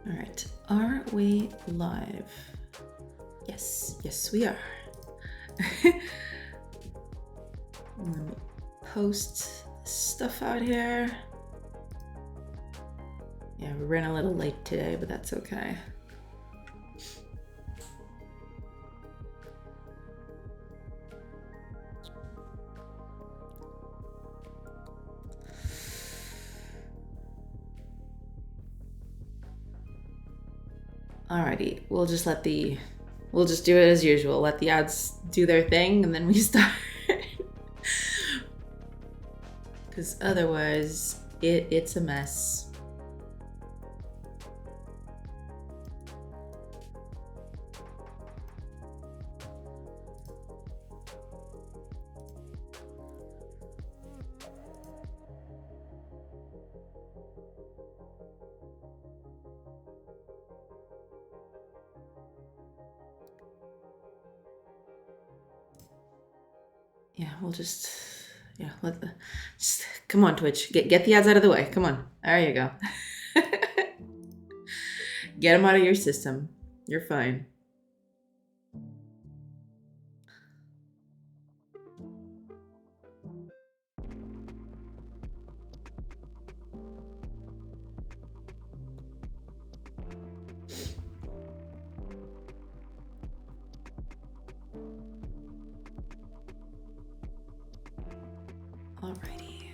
All right, are we live? Yes, we are. Let me post stuff out here. Yeah, we ran a little late today, but that's okay. Alrighty, we'll just do it as usual. Let the ads do their thing and then we start. Because otherwise, it's a mess. Yeah, we'll just come on, Twitch. Get the ads out of the way. Come on. There you go. Get them out of your system. You're fine. Alrighty.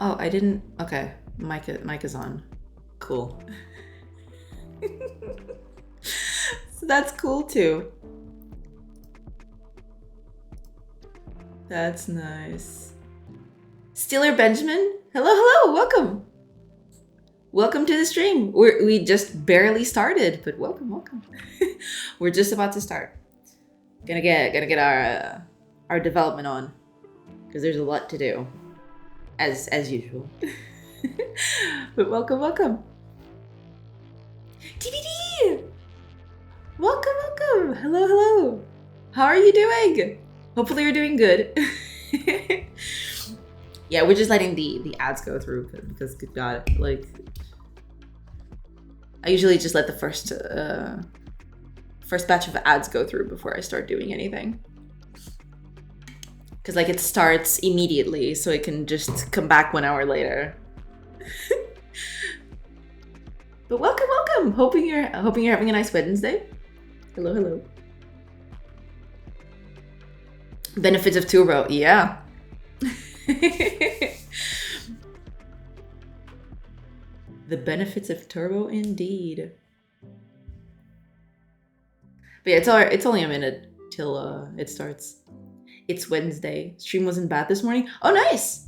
Oh, I didn't. Okay, mic is on. Cool. So that's cool too. That's nice. Steeler Benjamin, hello, welcome. Welcome to the stream. We just barely started, but welcome. We're just about to start. Gonna get our development on, because there's a lot to do, as usual. But welcome. TBD! Welcome. Hello. How are you doing? Hopefully you're doing good. Yeah, we're just letting the ads go through because good God, like, I usually just let the first batch of ads go through before I start doing anything. Because like it starts immediately, so it can just come back 1 hour later. But welcome. Hoping you're having a nice Wednesday. Hello. Benefits of Turbo, yeah. The benefits of Turbo, indeed. But yeah, it's only a minute till it starts. It's Wednesday. Stream wasn't bad this morning. Oh, nice.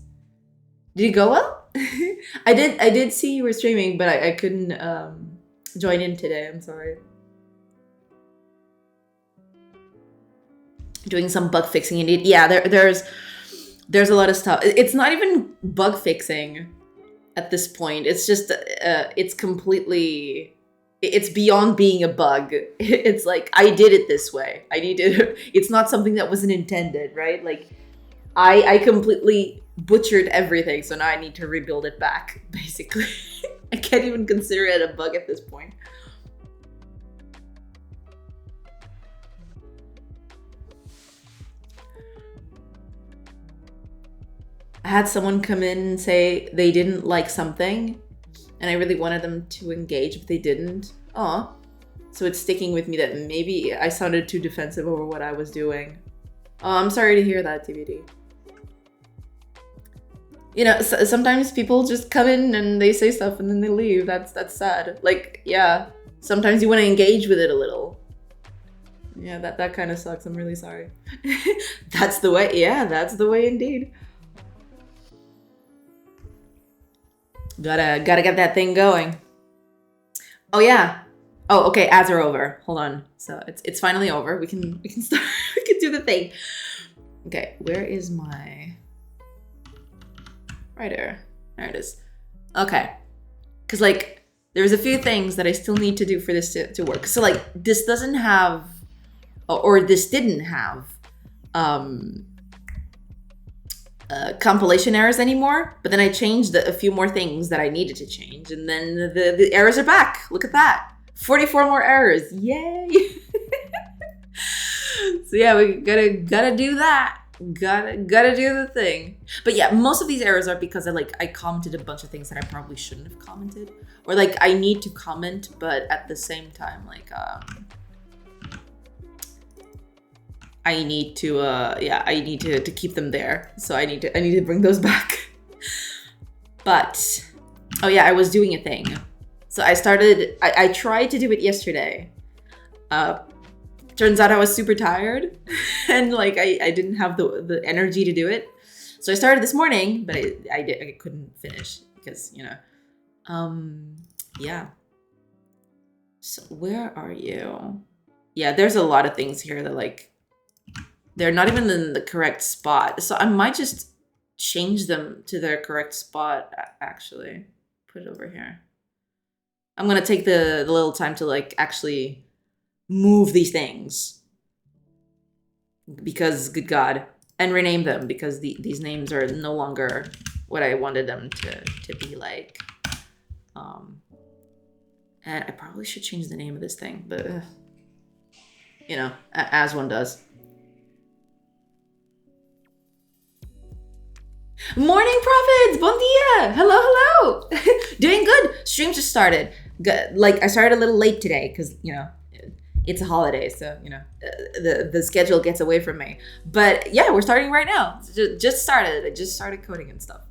Did it go well? I did see you were streaming, but I couldn't join in today. I'm sorry. Doing some bug fixing indeed. Yeah, there's a lot of stuff. It's not even bug fixing at this point. It's just it's completely, it's beyond being a bug. It's like, I did it this way. It's not something that wasn't intended, right? Like I completely butchered everything, so now I need to rebuild it back, basically. I can't even consider it a bug at this point. I had someone come in and say they didn't like something, and I really wanted them to engage, but they didn't. Aw. So it's sticking with me that maybe I sounded too defensive over what I was doing. Oh, I'm sorry to hear that, TBD. You know, sometimes people just come in and they say stuff and then they leave. That's sad. Like, yeah, sometimes you want to engage with it a little. Yeah, that kind of sucks. I'm really sorry. That's the way. Yeah, that's the way indeed. Gotta get that thing going. Oh yeah. Oh, okay. Ads are over. Hold on. So it's finally over. We can start. We can do the thing. Okay. Where is my? Right there. There it is. Okay. Because like there's a few things that I still need to do for this to work. So like this doesn't have, or this didn't have, compilation errors anymore, but then I changed a few more things that I needed to change, and then the errors are back. Look at that. 44 more errors. Yay. So yeah, we gotta do that. Gotta do the thing. But yeah, most of these errors are because I commented a bunch of things that I probably shouldn't have commented, or like I need to comment, but at the same time, like I need to I need to keep them there. So I need to bring those back. But oh yeah, I was doing a thing. So I tried to do it yesterday. Turns out I was super tired and like I didn't have the energy to do it. So I started this morning, but I couldn't finish because, you know. Yeah. So where are you? Yeah, there's a lot of things here that like they're not even in the correct spot. So I might just change them to their correct spot actually. Put it over here. I'm gonna take the little time to like actually move these things because good God, and rename them because these names are no longer what I wanted them to be like. And I probably should change the name of this thing, but you know, as one does. Morning, prophets! Bon dia! Hello. Doing good. Stream just started. Good. Like I started a little late today because, you know, it's a holiday, so, you know, the schedule gets away from me. But yeah, we're starting right now. Just started. I just started coding and stuff.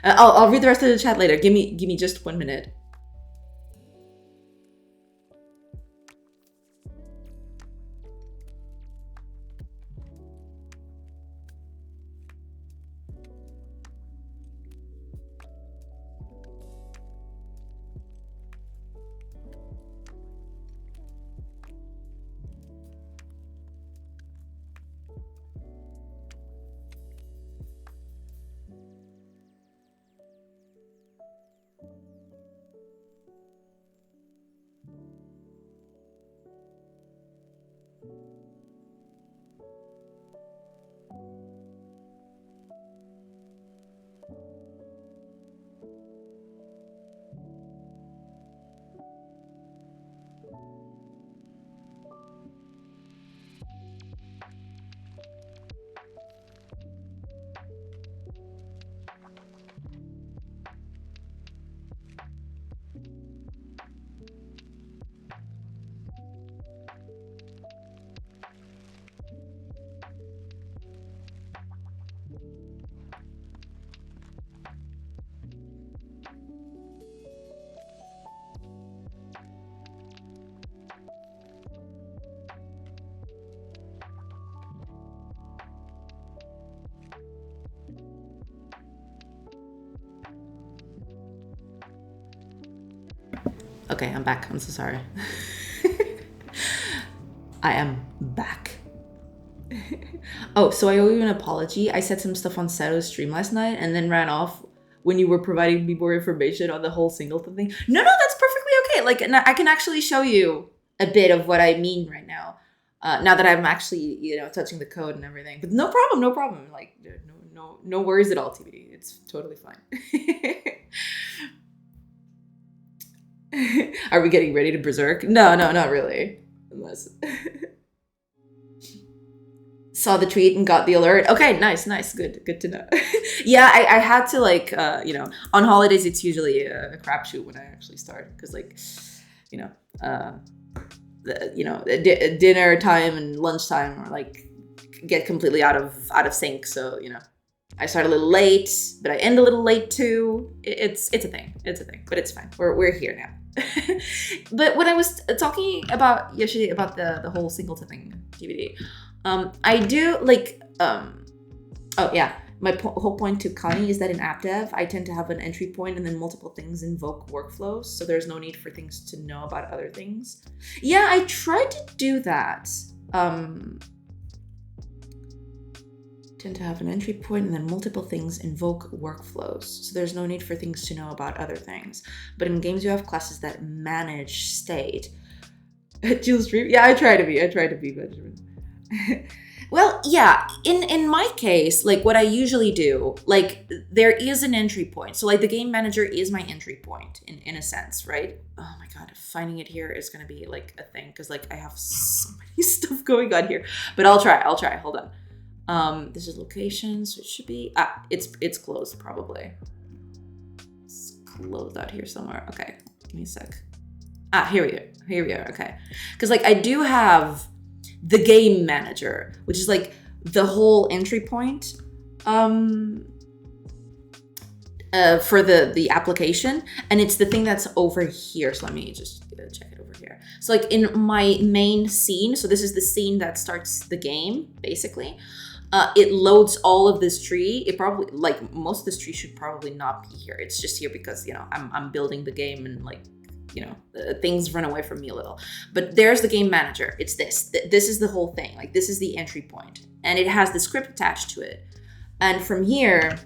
I'll read the rest of the chat later. Give me just 1 minute. Okay, I'm back. I'm so sorry. I am back. Oh, so I owe you an apology. I said some stuff on Sato's stream last night and then ran off when you were providing me more information on the whole singleton thing. No, that's perfectly okay. Like, I can actually show you a bit of what I mean right now. Now that I'm actually, you know, touching the code and everything. But no problem. Like, no worries at all, TBD. It's totally fine. Are we getting ready to berserk? No, not really. Unless saw the tweet and got the alert. Okay, nice, good to know. Yeah, I had to like you know, on holidays it's usually a crapshoot when I actually start because like, you know, dinner time and lunchtime are like get completely out of sync. So, you know, I start a little late, but I end a little late too. It's a thing, but it's fine. We're here now. But when I was talking about yesterday about the whole singleton thing, DVD, I do like, oh yeah, my whole point to Connie is that in app dev, I tend to have an entry point and then multiple things invoke workflows. So there's no need for things to know about other things. Yeah, I tried to do that. Tend to have an entry point and then multiple things invoke workflows. So there's no need for things to know about other things. But in games, you have classes that manage state. Jill stream? Yeah, I try to be Benjamin. Well, yeah, in my case, like what I usually do, like there is an entry point. So like the game manager is my entry point in a sense, right? Oh my god, finding it here is gonna be like a thing because like I have so many stuff going on here. But I'll try. Hold on. This is location, so it should be it's closed probably. It's closed out here somewhere. Okay, give me a sec. Here we are. Here we are. Okay. Because like I do have the game manager, which is like the whole entry point for the application, and it's the thing that's over here. So let me just check it over here. So like in my main scene, so this is the scene that starts the game basically. It loads all of this tree. It probably, like most of this tree should probably not be here. It's just here because, you know, I'm building the game and like, you know, things run away from me a little. But there's the game manager. It's this. This is the whole thing. Like this is the entry point. And it has the script attached to it. And from here,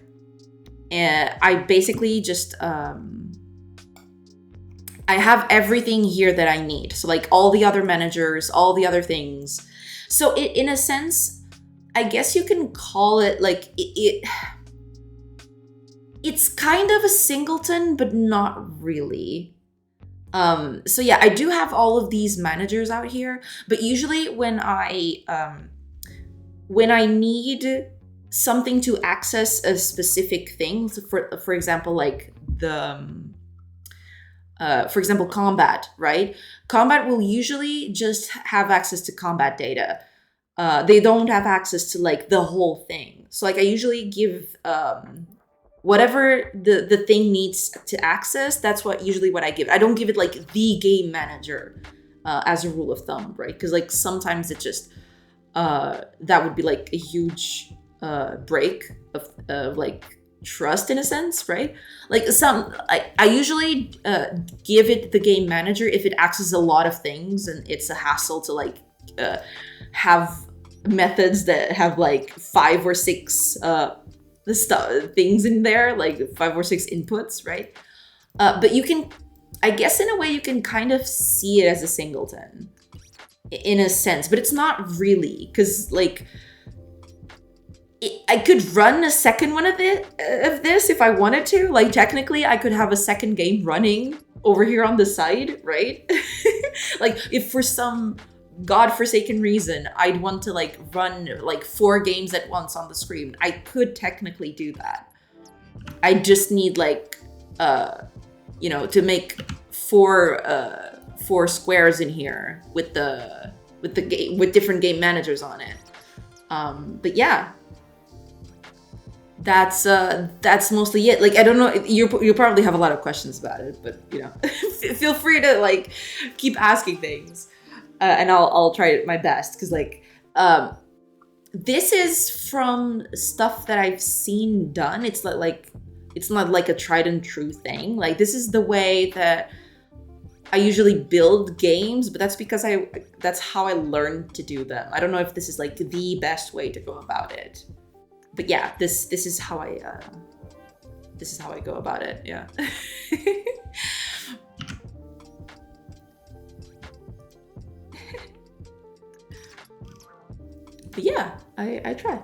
I basically just, I have everything here that I need. So like all the other managers, all the other things. So it, in a sense, I guess you can call it like it's kind of a singleton, but not really. So yeah, I do have all of these managers out here, but usually when I need something to access a specific thing, so for example, like the for example, combat, right? Combat will usually just have access to combat data. They don't have access to like the whole thing. So like I usually give whatever the thing needs to access, that's what I give. I don't give it like the game manager as a rule of thumb, right? Because like sometimes it just that would be like a huge break of like trust in a sense, right? Like I usually give it the game manager if it accesses a lot of things and it's a hassle to like have methods that have like 5 or 6 things in there, like 5 or 6 inputs, right? But you can, I guess in a way you can kind of see it as a singleton in a sense, but it's not really, because like I could run a second one of this if I wanted to. Like technically I could have a second game running over here on the side, right? Like if for some godforsaken reason I'd want to like run like 4 games at once on the screen, I could technically do that. I just need like you know, to make 4 squares in here with the game with different game managers on it. But yeah, that's mostly it. Like I don't know, you probably have a lot of questions about it, but you know, feel free to like keep asking things. And I'll try my best, because like this is from stuff that I've seen done. It's like it's not like a tried and true thing. Like this is the way that I usually build games, but that's because that's how I learned to do them. I don't know if this is like the best way to go about it, but yeah, this is how I go about it. Yeah. But yeah, I try.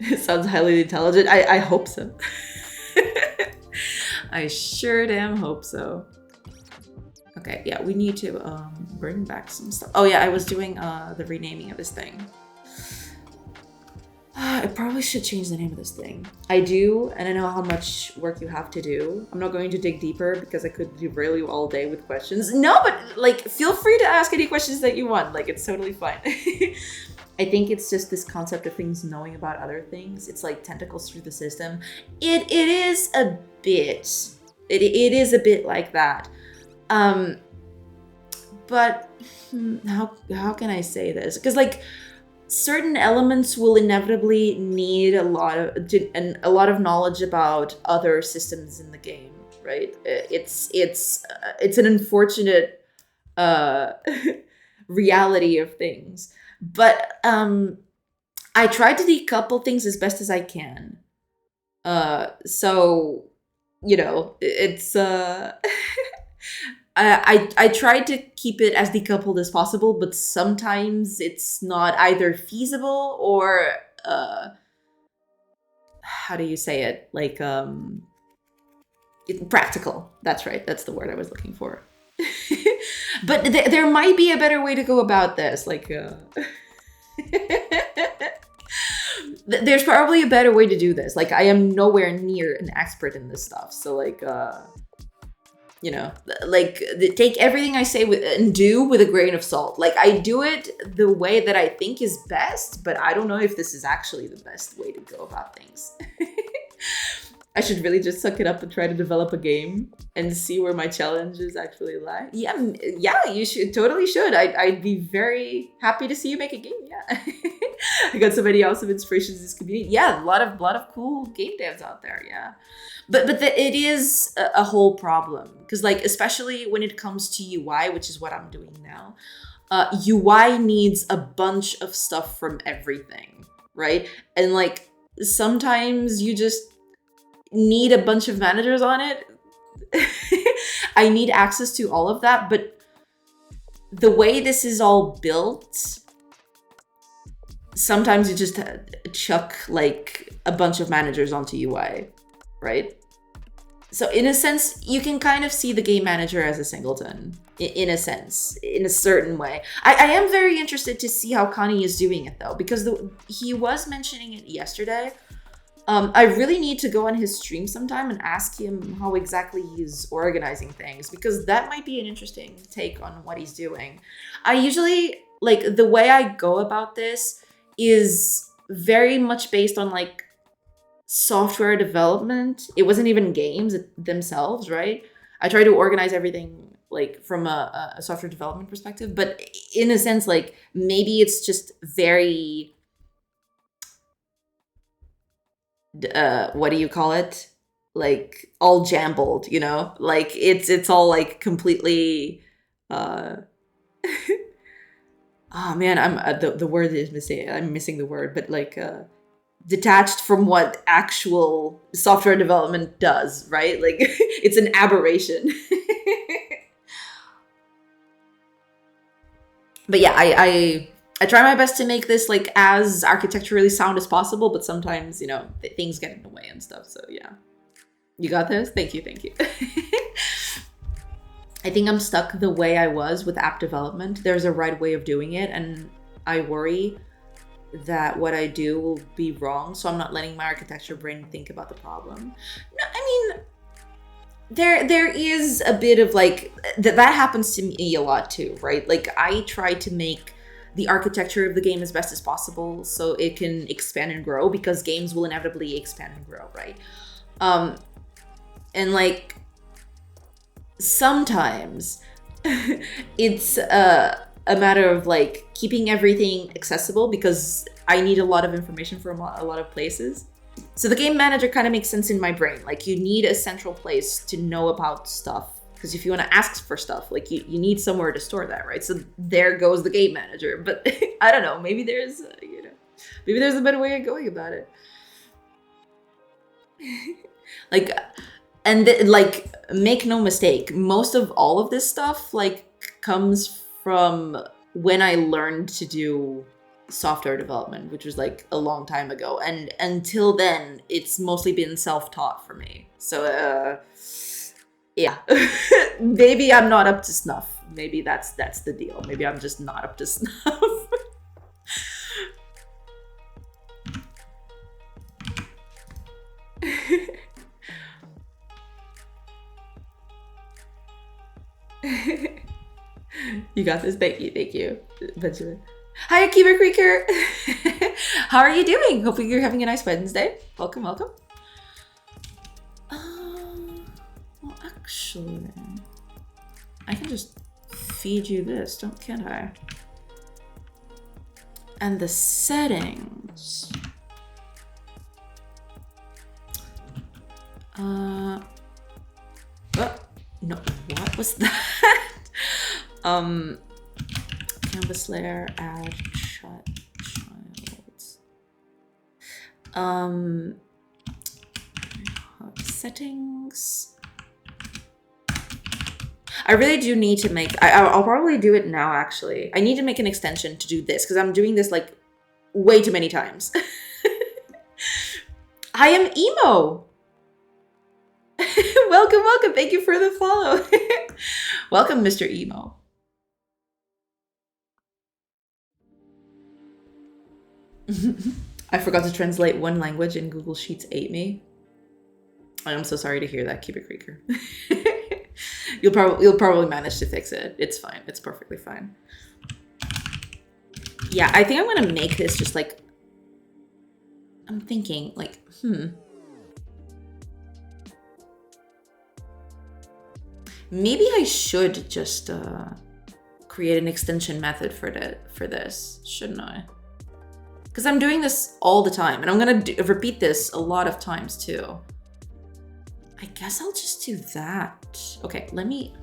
It sounds highly intelligent. I hope so. I sure damn hope so. Okay, yeah, we need to bring back some stuff. Oh yeah, I was doing the renaming of this thing. I probably should change the name of this thing. I do, and I know how much work you have to do. I'm not going to dig deeper because I could derail you all day with questions. No, but like, feel free to ask any questions that you want. Like, it's totally fine. I think it's just this concept of things knowing about other things. It's like tentacles through the system. It is a bit. It is a bit like that. But how can I say this? Because like, certain elements will inevitably need a lot of knowledge about other systems in the game, right? It's an unfortunate reality of things, but I try to decouple things as best as I can. So you know, it's I tried to keep it as decoupled as possible, but sometimes it's not either feasible or how do you say it? Like practical. That's right. That's the word I was looking for. But there might be a better way to go about this. Like, there's probably a better way to do this. Like, I am nowhere near an expert in this stuff. So, like, you know, like, take everything I say and do with a grain of salt. Like, I do it the way that I think is best, but I don't know if this is actually the best way to go about things. I should really just suck it up and try to develop a game and see where my challenges actually lie. Yeah, you should, totally should. I'd be very happy to see you make a game. Yeah, I got so many awesome inspirations in this community. Yeah, a lot of cool game devs out there. Yeah, but it is a whole problem because, like, especially when it comes to UI, which is what I'm doing now. UI needs a bunch of stuff from everything, right? And like sometimes you just need a bunch of managers on it. I need access to all of that, but the way this is all built, sometimes you just chuck like a bunch of managers onto UI, right? So in a sense, you can kind of see the game manager as a singleton, in a sense, in a certain way. I am very interested to see how Connie is doing it though, because he was mentioning it yesterday. I really need to go on his stream sometime and ask him how exactly he's organizing things, because that might be an interesting take on what he's doing. I usually, like, the way I go about this is very much based on, like, software development. It wasn't even games themselves, right? I try to organize everything, like, from a software development perspective, but in a sense, like, maybe it's just very... what do you call it? Like all jumbled, you know? Like it's all like completely oh man, I'm the word is missing. I'm missing the word, but like detached from what actual software development does, right? Like it's an aberration. But yeah, I try my best to make this like as architecturally sound as possible, but sometimes, you know, things get in the way and stuff. So yeah, you got this. Thank you. I think I'm stuck the way I was with app development. There's a right way of doing it, and I worry that what I do will be wrong. So I'm not letting my architecture brain think about the problem. No, I mean, there is a bit of like that happens to me a lot too, right? Like I try to make the architecture of the game as best as possible so it can expand and grow, because games will inevitably expand and grow, right? And like sometimes it's a matter of like keeping everything accessible, because I need a lot of information from a lot of places. So the game manager kind of makes sense in my brain. Like you need a central place to know about stuff, because if you want to ask for stuff, like you need somewhere to store that, right? So there goes the game manager. But I don't know, maybe there's maybe there's a better way of going about it. Like, and like, make no mistake, most of all of this stuff like comes from when I learned to do software development, which was like a long time ago, and until then it's mostly been self-taught for me. So yeah. Maybe I'm not up to snuff. Maybe that's the deal. Maybe I'm just not up to snuff. You got this. Thank you, Benjamin. Hi, Akiva Creeker. How are you doing? Hopefully you're having a nice Wednesday. Welcome. Well, actually, I can just feed you this, can't I? And the settings. Oh, no, what was that? Canvas layer, add child. Settings. I really do need to make, I'll probably do it now actually. I need to make an extension to do this because I'm doing this like way too many times. I am emo. Welcome, welcome. Thank you for the follow. Welcome, Mr. Emo. I forgot to translate one language and Google Sheets ate me. I'm so sorry to hear that, Cubic Creaker. You'll probably manage to fix it. It's fine. It's perfectly fine. Yeah, I think I'm gonna make this just like, I'm thinking like, maybe I should just create an extension method for this, shouldn't I? Because I'm doing this all the time, and I'm gonna repeat this a lot of times too. I guess I'll just do that. Okay, let me.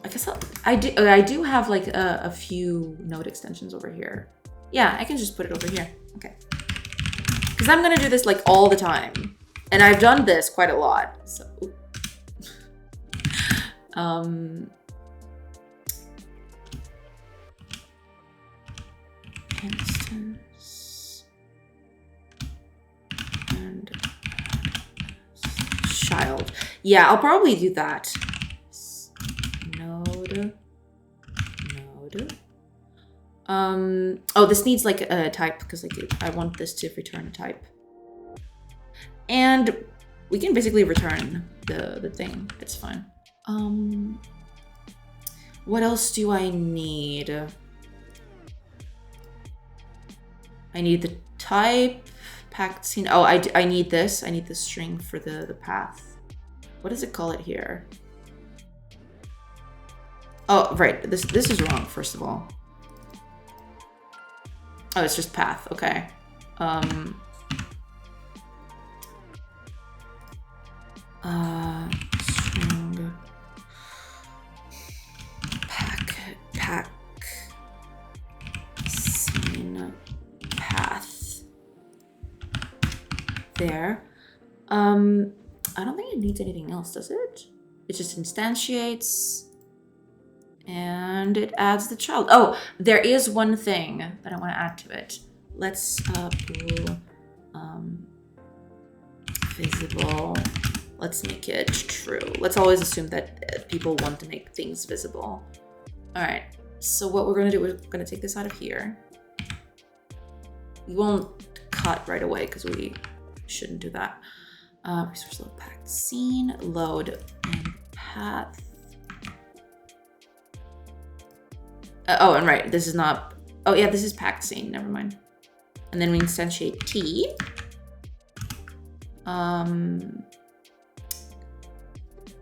I guess I do have like a few node extensions over here. Yeah, I can just put it over here. Okay. Because I'm gonna do this like all the time, and I've done this quite a lot. So. Instance and child. Yeah, I'll probably do that. Node. Oh, this needs like a type because I want this to return a type. And we can basically return the thing. It's fine. What else do I need? I need the type, packed scene. Oh, I need this. I need the string for the path. What does it call it here? Oh, right. This is wrong, first of all. Oh, it's just path. Okay. String. Pack. Scene. Path. There. I don't think it needs anything else, does it? It just instantiates and it adds the child. Oh, there is one thing that I want to add to it. Let's pull visible. Let's make it true. Let's always assume that people want to make things visible. All right. So what we're going to do, we're going to take this out of here. We won't cut right away because we shouldn't do that. Resource load packed scene, load and path. Oh, and right, this is not, oh yeah, this is packed scene, never mind. And then we instantiate T.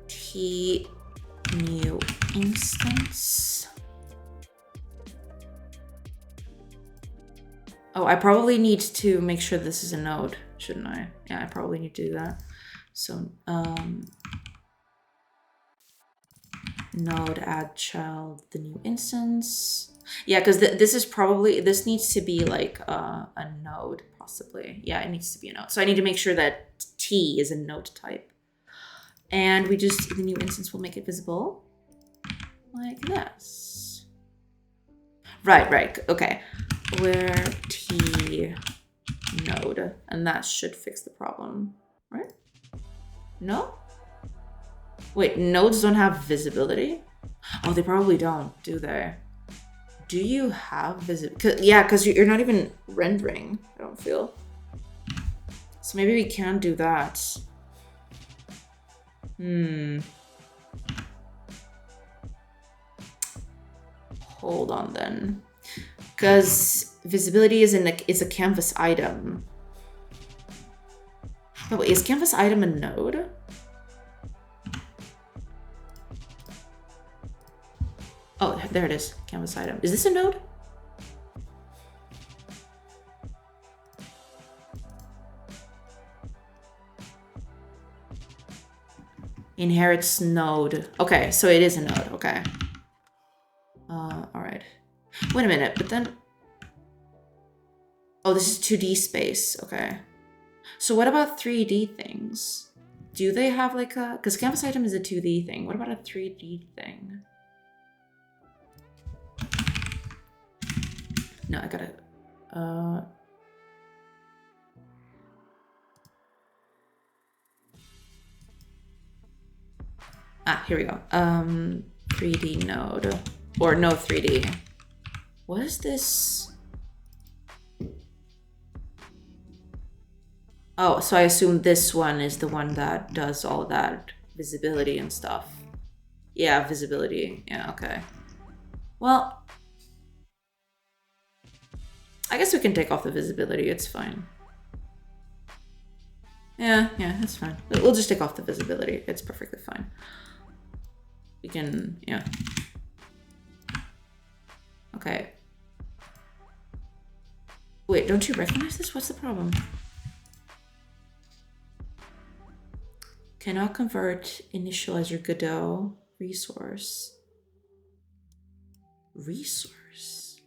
T new instance. Oh, I probably need to make sure this is a node, shouldn't I? Yeah, I probably need to do that. So, node add child, the new instance. Yeah, because this is probably, this needs to be like a node, possibly. Yeah, it needs to be a node. So I need to make sure that T is a node type. And we just, the new instance will make it visible like this. Right, okay. Where T node, and that should fix the problem, right? No? Wait, nodes don't have visibility? Oh, they probably don't, do they? Do you have visibility? Yeah, because you're not even rendering, I don't feel. So maybe we can do that. Hold on then. Because visibility is a canvas item. Oh, wait, is canvas item a node? Oh, there it is. Canvas item. Is this a node? Inherits node. Okay, so it is a node. Okay. All right. Wait a minute, but then... Oh, this is 2D space. Okay. So what about 3D things? Do they have like a... Because canvas item is a 2D thing. What about a 3D thing? No, I gotta... here we go. 3D node. Or no 3D. What is this? Oh, so I assume this one is the one that does all that visibility and stuff. Yeah, visibility. Yeah, okay. Well, I guess we can take off the visibility. It's fine. Yeah, it's fine. We'll just take off the visibility. It's perfectly fine. We can, yeah. Okay. Wait, don't you recognize this? What's the problem? Cannot convert initializer Godot resource. Resource?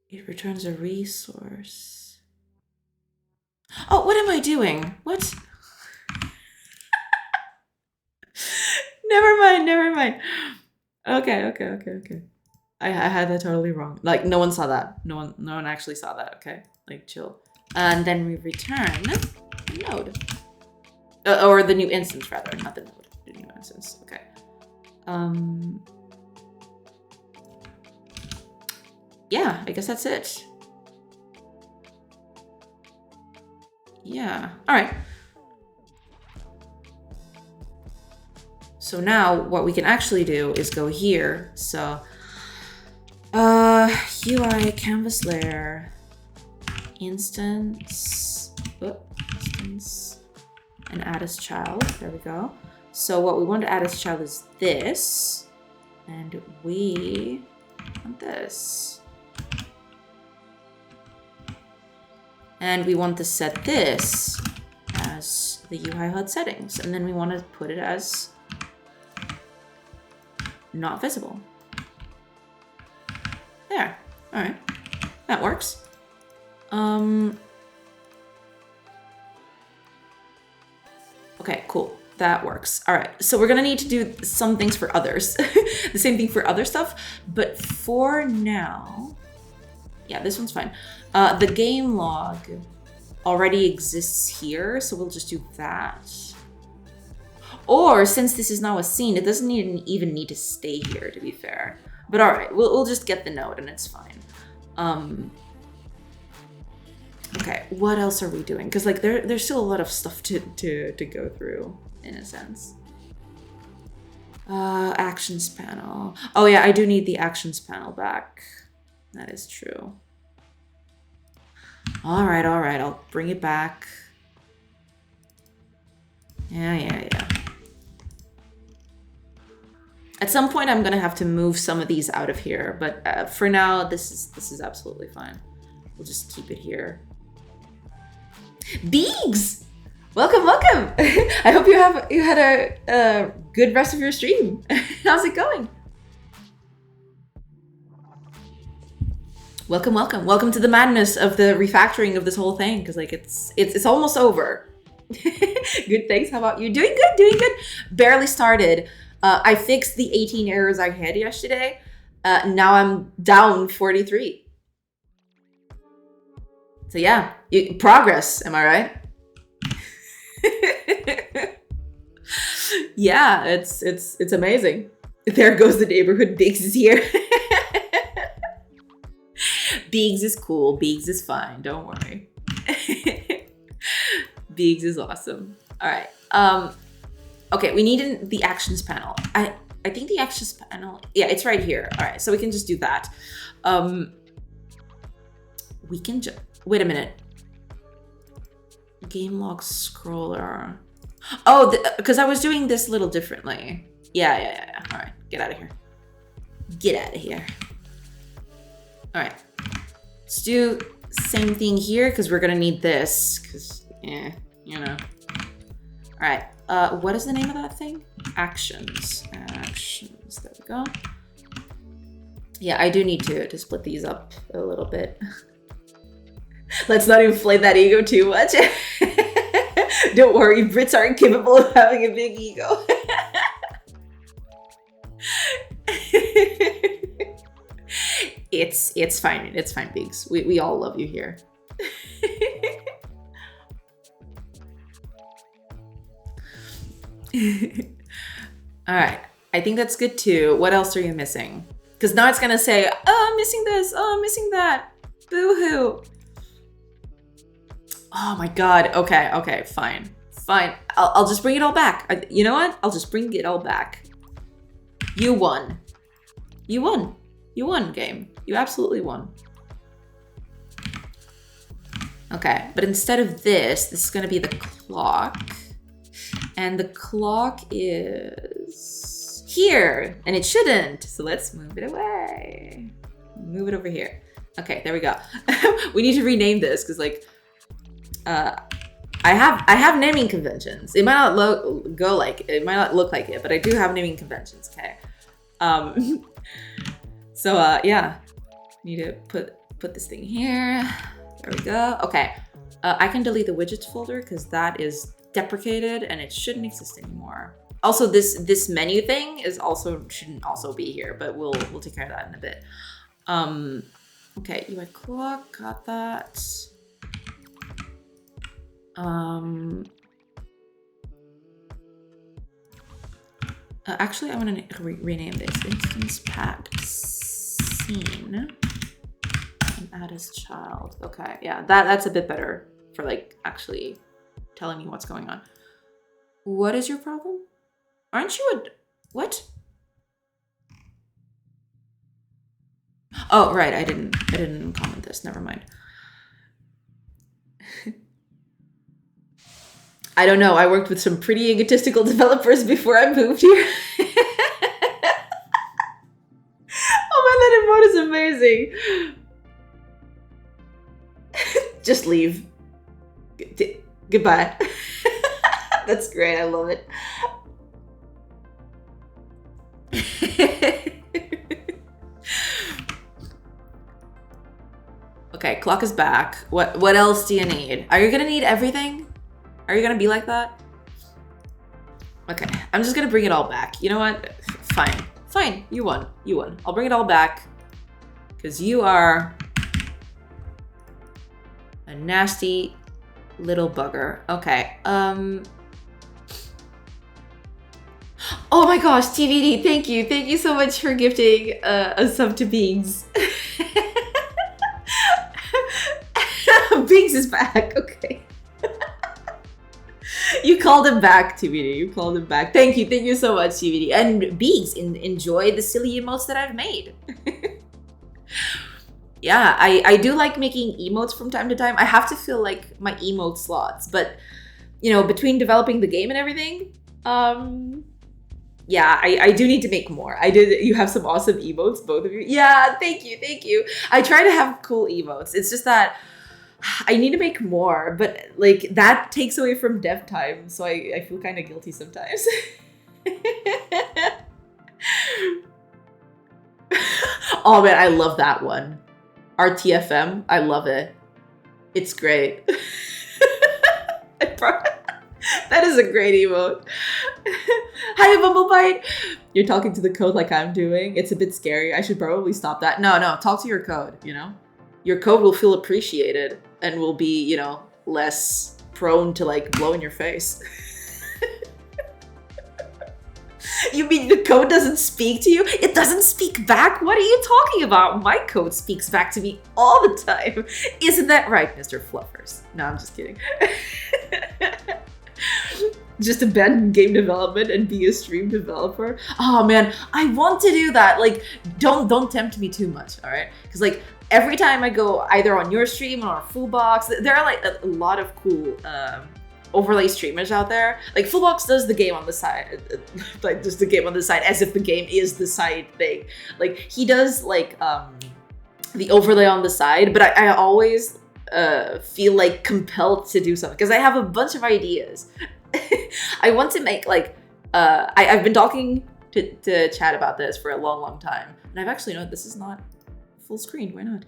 It returns a resource. Oh, what am I doing? What? Never mind. Okay. I had that totally wrong. Like, no one saw that. No one actually saw that, okay? Like, chill. And then we return the node. Or the new instance, rather. Not the node. The new instance. Okay. Yeah, I guess that's it. Yeah. All right. So now what we can actually do is go here. So UI canvas layer instance and add as child. There we go. So what we want to add as child is this, and we want this. And we want to set this as the UI HUD settings, and then we want to put it as not visible. There. All right. That works. Okay, cool. That works. All right. So we're going to need to do some things for others. The same thing for other stuff. But for now, yeah, this one's fine. The game log already exists here, so we'll just do that. Or since this is now a scene, it doesn't even need to stay here, to be fair. But all right, we'll just get the node and it's fine. Okay, what else are we doing? Because like there's still a lot of stuff to go through in a sense. Actions panel. Oh yeah, I do need the actions panel back. That is true. All right, I'll bring it back. Yeah. At some point, I'm gonna have to move some of these out of here, but for now, this is absolutely fine. We'll just keep it here. Beegs, welcome. I hope you had a good rest of your stream. How's it going? Welcome to the madness of the refactoring of this whole thing, because like it's almost over. Good, thanks. How about you? Doing good. Barely started. I fixed the 18 errors I had yesterday. Now I'm down 43. So yeah, progress. Am I right? Yeah, it's amazing. There goes the neighborhood. Biggs is here. Biggs is cool. Biggs is fine. Don't worry. Biggs is awesome. All right. Okay, we need the actions panel. I think the actions panel, yeah, it's right here. All right, so we can just do that. We can just, wait a minute. Game log scroller. Oh, because I was doing this a little differently. Yeah. All right, get out of here. All right, let's do same thing here because we're gonna need this because, yeah, you know. All right. What is the name of that thing? Actions. There we go. Yeah, I do need to split these up a little bit. Let's not inflate that ego too much. Don't worry, Brits aren't capable of having a big ego. It's fine. It's fine, Biggs. We all love you here. All right. I think that's good too. What else are you missing? Because now it's gonna say, oh, I'm missing this. Oh, I'm missing that. Boo-hoo. Oh my God. Okay, fine. I'll just bring it all back. You know what? I'll just bring it all back. You won. You won, game. You absolutely won. Okay, but instead of this is gonna be the clock. And the clock is here, and it shouldn't. So let's move it away. Move it over here. Okay, there we go. We need to rename this because like, I have naming conventions. It might not it might not look like it, but I do have naming conventions. Okay. So yeah, need to put this thing here. There we go. Okay. I can delete the widgets folder because that is deprecated and it shouldn't exist anymore. Also, this menu thing shouldn't also be here, but we'll take care of that in a bit. Okay, UI clock, got that. Actually, I want to rename this instance packed scene and add as child. Okay, yeah, that's a bit better for like actually telling me what's going on. What is your problem? Aren't you what? Oh, right, I didn't comment this. Never mind. I don't know. I worked with some pretty egotistical developers before I moved here. Oh man, that emote is amazing. Just leave. Goodbye. That's great. I love it. Okay, clock is back. What else do you need? Are you gonna need everything? Are you gonna be like that? Okay, I'm just gonna bring it all back. You know what? Fine. You won. I'll bring it all back because you are a nasty little bugger. Okay. Oh my gosh, TVD, thank you. Thank you so much for gifting a sub to Beans. Beans is back, okay. You called him back, TVD. You called him back. Thank you so much, TVD. And Beans, enjoy the silly emotes that I've made. Yeah, I do like making emotes from time to time. I have to fill like my emote slots, but you know, between developing the game and everything, yeah, I do need to make more. You have some awesome emotes, both of you. Yeah, thank you. I try to have cool emotes. It's just that I need to make more, but like that takes away from dev time, so I feel kind of guilty sometimes. Oh man, I love that one. RTFM, I love it. It's great. That is a great emote. Hi, Bumblebite. You're talking to the code like I'm doing. It's a bit scary. I should probably stop that. No, talk to your code, you know? Your code will feel appreciated and will be, you know, less prone to like blow in your face. You mean the code doesn't speak to you? It doesn't speak back? What are you talking about? My code speaks back to me all the time. Isn't that right, Mr. Fluffers? No, I'm just kidding. Just abandon game development and be a stream developer. Oh man, I want to do that. Like, don't tempt me too much, all right? Because like every time I go either on your stream or on Fullbox, there are like a lot of cool overlay streamers out there. Like Fullbox does the game on the side, like just the game on the side as if the game is the side thing. Like he does like the overlay on the side, but I always feel like compelled to do something because I have a bunch of ideas. I want to make like I've been talking to chat about this for a long time. And I've actually known this is not full screen. Why not?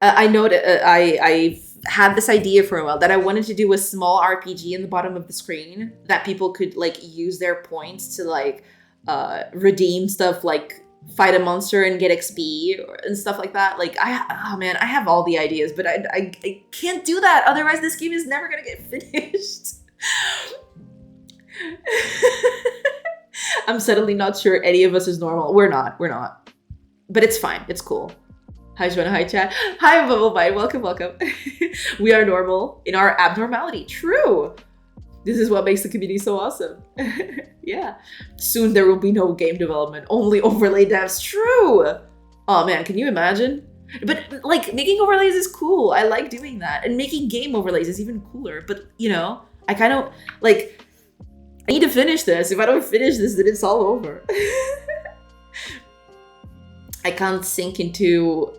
I know that I've had this idea for a while that I wanted to do a small RPG in the bottom of the screen that people could like use their points to like redeem stuff, like fight a monster and get XP and stuff like that. Like I have all the ideas, but I can't do that. Otherwise, this game is never gonna get finished. I'm suddenly not sure any of us is normal. We're not. But it's fine. It's cool. Hi, Joanna. Hi, chat. Hi, Bubblebite. Welcome. We are normal in our abnormality. True. This is what makes the community so awesome. Yeah. Soon there will be no game development. Only overlay devs. True. Oh, man. Can you imagine? But, like, making overlays is cool. I like doing that. And making game overlays is even cooler. But, you know, I kind of, like, I need to finish this. If I don't finish this, then it's all over. I can't sink into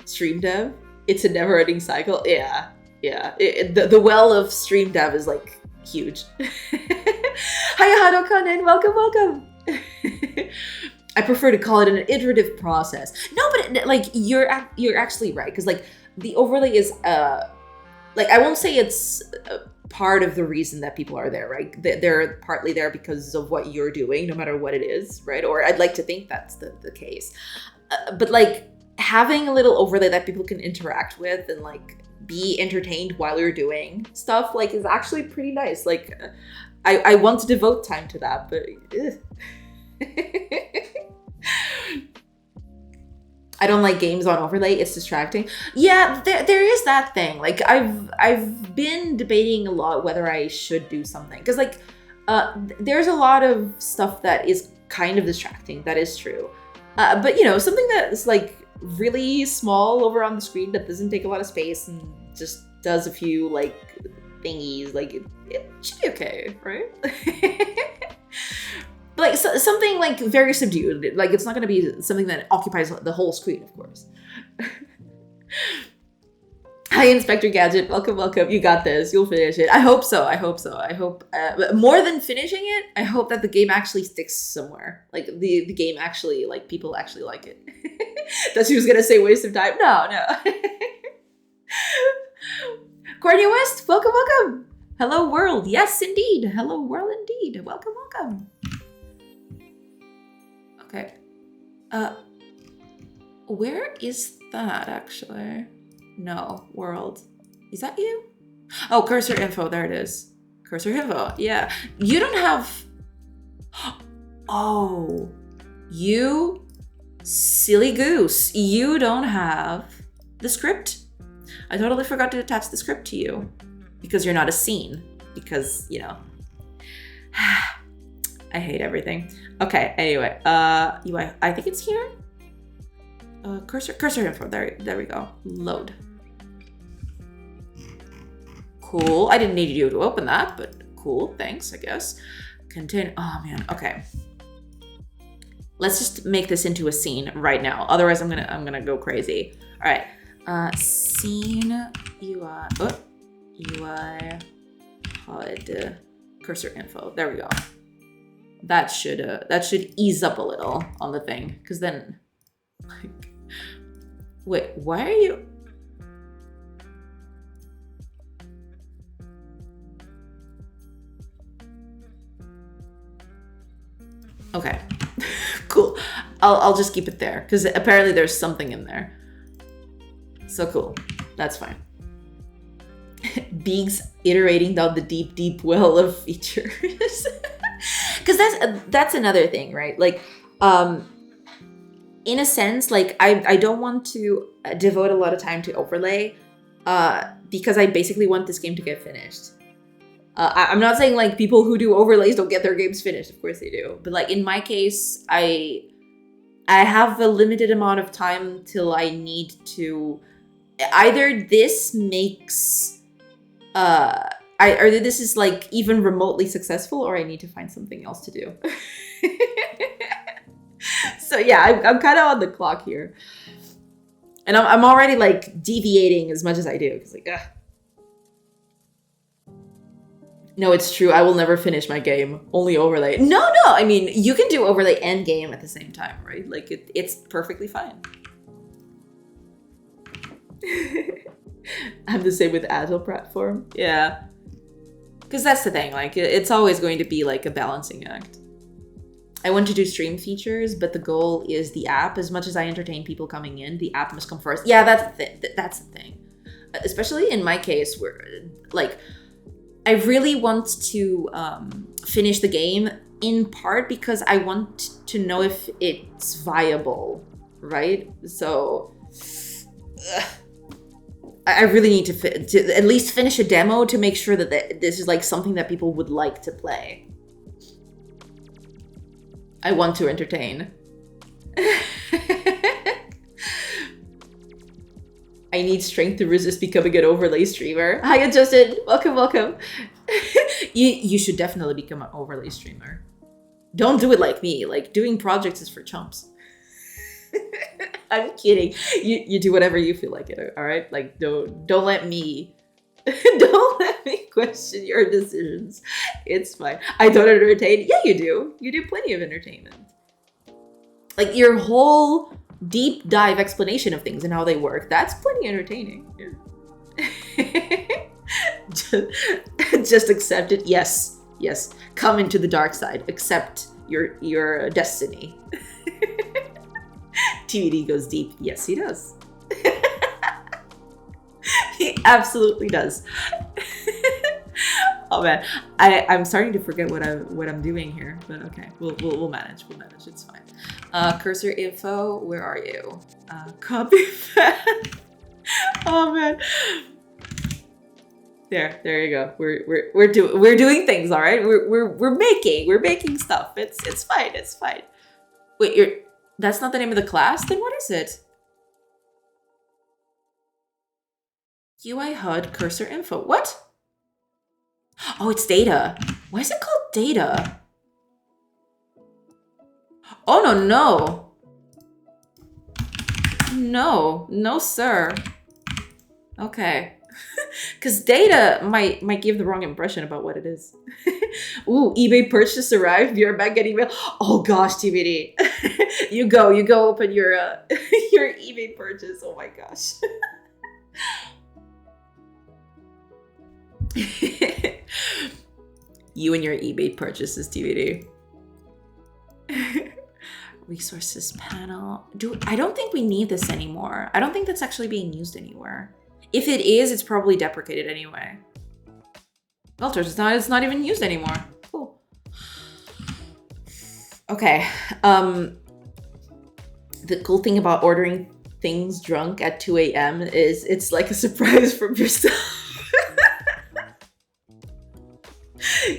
stream dev. It's a never-ending cycle. Yeah. The well of stream dev is like huge. Hi, Hado Kanen. Welcome. I prefer to call it an iterative process. No, but like you're actually right, because like the overlay is like I won't say it's part of the reason that people are there, right? They're partly there because of what you're doing, no matter what it is, right? Or I'd like to think that's the case. But like having a little overlay that people can interact with and like be entertained while you're doing stuff like is actually pretty nice. Like I want to devote time to that, but I don't like games on overlay. It's distracting. Yeah, there is that thing. Like I've been debating a lot whether I should do something, because like there's a lot of stuff that is kind of distracting. That is true. But you know, something that is like really small over on the screen that doesn't take a lot of space and just does a few like thingies, like it should be okay, right? Like something like very subdued. Like it's not going to be something that occupies the whole screen, of course. Hi, Inspector Gadget. Welcome. You got this. You'll finish it. I hope so. I hope more than finishing it, I hope that the game actually sticks somewhere. Like the game actually, like people actually like it. That she was going to say waste of time. No. Courtney West. Welcome. Hello, world. Yes, indeed. Hello, world, indeed. Welcome. Okay. Where is that actually? No, world. Is that you? Oh, cursor info. There it is. Cursor info. Yeah. You don't have. Oh, you silly goose. You don't have the script. I totally forgot to attach the script to you because you're not a scene. Because, you know. I hate everything. Okay, anyway, UI, I think it's here. Cursor info, there we go. Load. Cool, I didn't need you to open that, but cool, thanks, I guess. Continue, oh man, okay. Let's just make this into a scene right now. Otherwise, I'm gonna go crazy. All right, scene UI, UI HUD cursor info. There we go. That should ease up a little on the thing, because then, like, wait, why are you? Okay, cool. I'll just keep it there because apparently there's something in there. So cool. That's fine. Beings iterating down the deep well of features. Because that's another thing, right? Like, in a sense, like I don't want to devote a lot of time to overlay, because I basically want this game to get finished. I'm not saying like people who do overlays don't get their games finished. Of course they do. But like in my case, I have a limited amount of time till I need to either this makes either this is like even remotely successful, or I need to find something else to do. So yeah, I'm kind of on the clock here, and I'm already like deviating as much as I do because like, No, it's true. I will never finish my game. Only overlay. No, I mean, you can do overlay and game at the same time, right? Like, it's perfectly fine. I'm the same with Agile platform. Yeah. Because that's the thing. Like, it's always going to be like a balancing act. I want to do stream features, but the goal is the app. As much as I entertain people coming in, the app must come first. Yeah, that's the thing. Especially in my case, where, like, I really want to finish the game in part because I want to know if it's viable, right? So I really need to at least finish a demo to make sure that this is like something that people would like to play. I want to entertain. I need strength to resist becoming an overlay streamer. Hi, Justin. Welcome. You should definitely become an overlay streamer. Don't do it like me. Like, doing projects is for chumps. I'm kidding. You do whatever you feel like it. All right. Like, don't let me question your decisions. It's fine. I don't entertain. Yeah, you do. You do plenty of entertainment. Like, your whole deep dive explanation of things and how they work, that's plenty entertaining. Yeah. Just accept it. Yes. Come into the dark side. Accept your destiny. TVD goes deep. Yes, he does. He absolutely does. Oh man, I'm starting to forget what I'm doing here, but okay, we'll manage. It's fine. Cursor info, where are you? Copy path. Oh man. There you go. We're doing things, all right. We're making stuff. It's fine. Wait, that's not the name of the class? Then what is it? UI HUD cursor info. What? Oh, it's data. Why is it called data? Oh, no. No, sir. Okay. Because data might give the wrong impression about what it is. Ooh, eBay purchase arrived. You're back getting email. Oh gosh, TBD. You go open your your eBay purchase. Oh my gosh. You and your eBay purchases, TBD. Resources panel. I don't think we need this anymore. I don't think that's actually being used anywhere. If it is, it's probably deprecated anyway. Filters, it's not even used anymore. Cool. Okay. The cool thing about ordering things drunk at 2 a.m. is it's like a surprise from yourself.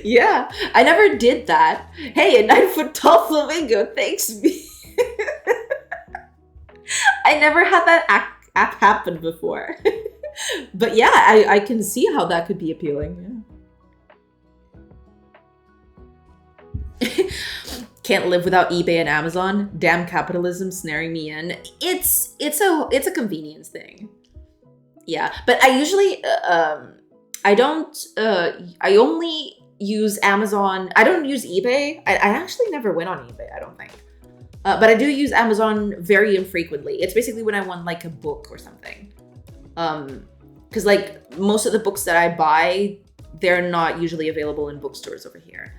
Yeah, I never did that. Hey, a 9-foot tall flamingo, thanks me. I never had that act happen before. But yeah, I can see how that could be appealing. Yeah. Can't live without eBay and Amazon. Damn capitalism snaring me in. It's a convenience thing. Yeah, but I usually I only use Amazon. I don't use eBay. I actually never went on eBay, I don't think. But I do use Amazon very infrequently. It's basically when I want like a book or something. Because like most of the books that I buy, they're not usually available in bookstores over here.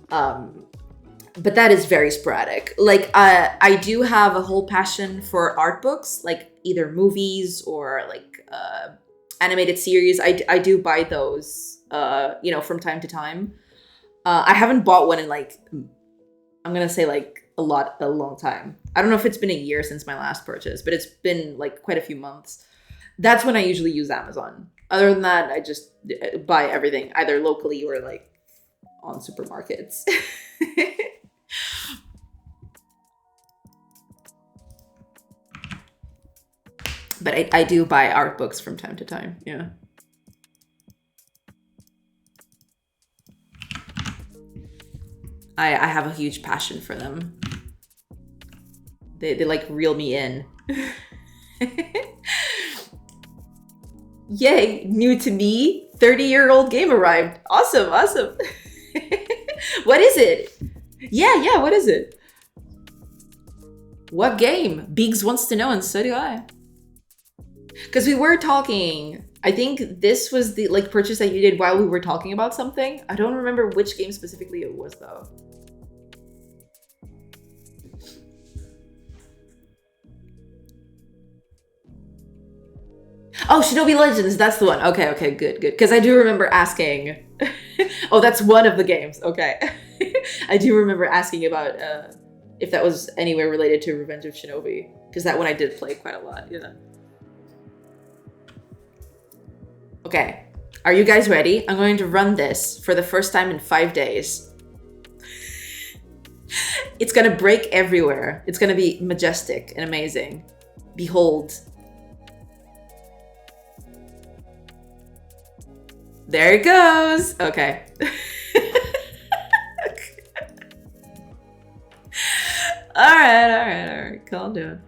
But that is very sporadic. Like I do have a whole passion for art books, like either movies or like animated series. I do buy those, from time to time. I haven't bought one in like, I'm gonna say like a long time. I don't know if it's been a year since my last purchase, but it's been like quite a few months. That's when I usually use Amazon. Other than that, I just buy everything either locally or like on supermarkets. But I do buy art books from time to time. Yeah. I have a huge passion for them. They like reel me in. Yay, new to me. 30-year-old game arrived. Awesome, awesome. What is it? Yeah, what is it? What game? Beegs wants to know, and so do I. Because we were talking, I think this was the like purchase that you did while we were talking about something. I don't remember which game specifically it was though. Oh, Shinobi Legends, that's the one. Okay, good. Because I do remember asking. Oh, that's one of the games. Okay. I do remember asking about if that was anywhere related to Revenge of Shinobi. Because that one I did play quite a lot, yeah. Okay, are you guys ready? I'm going to run this for the first time in 5 days. It's gonna break everywhere. It's gonna be majestic and amazing. Behold. There it goes. Okay. All right. Calm down.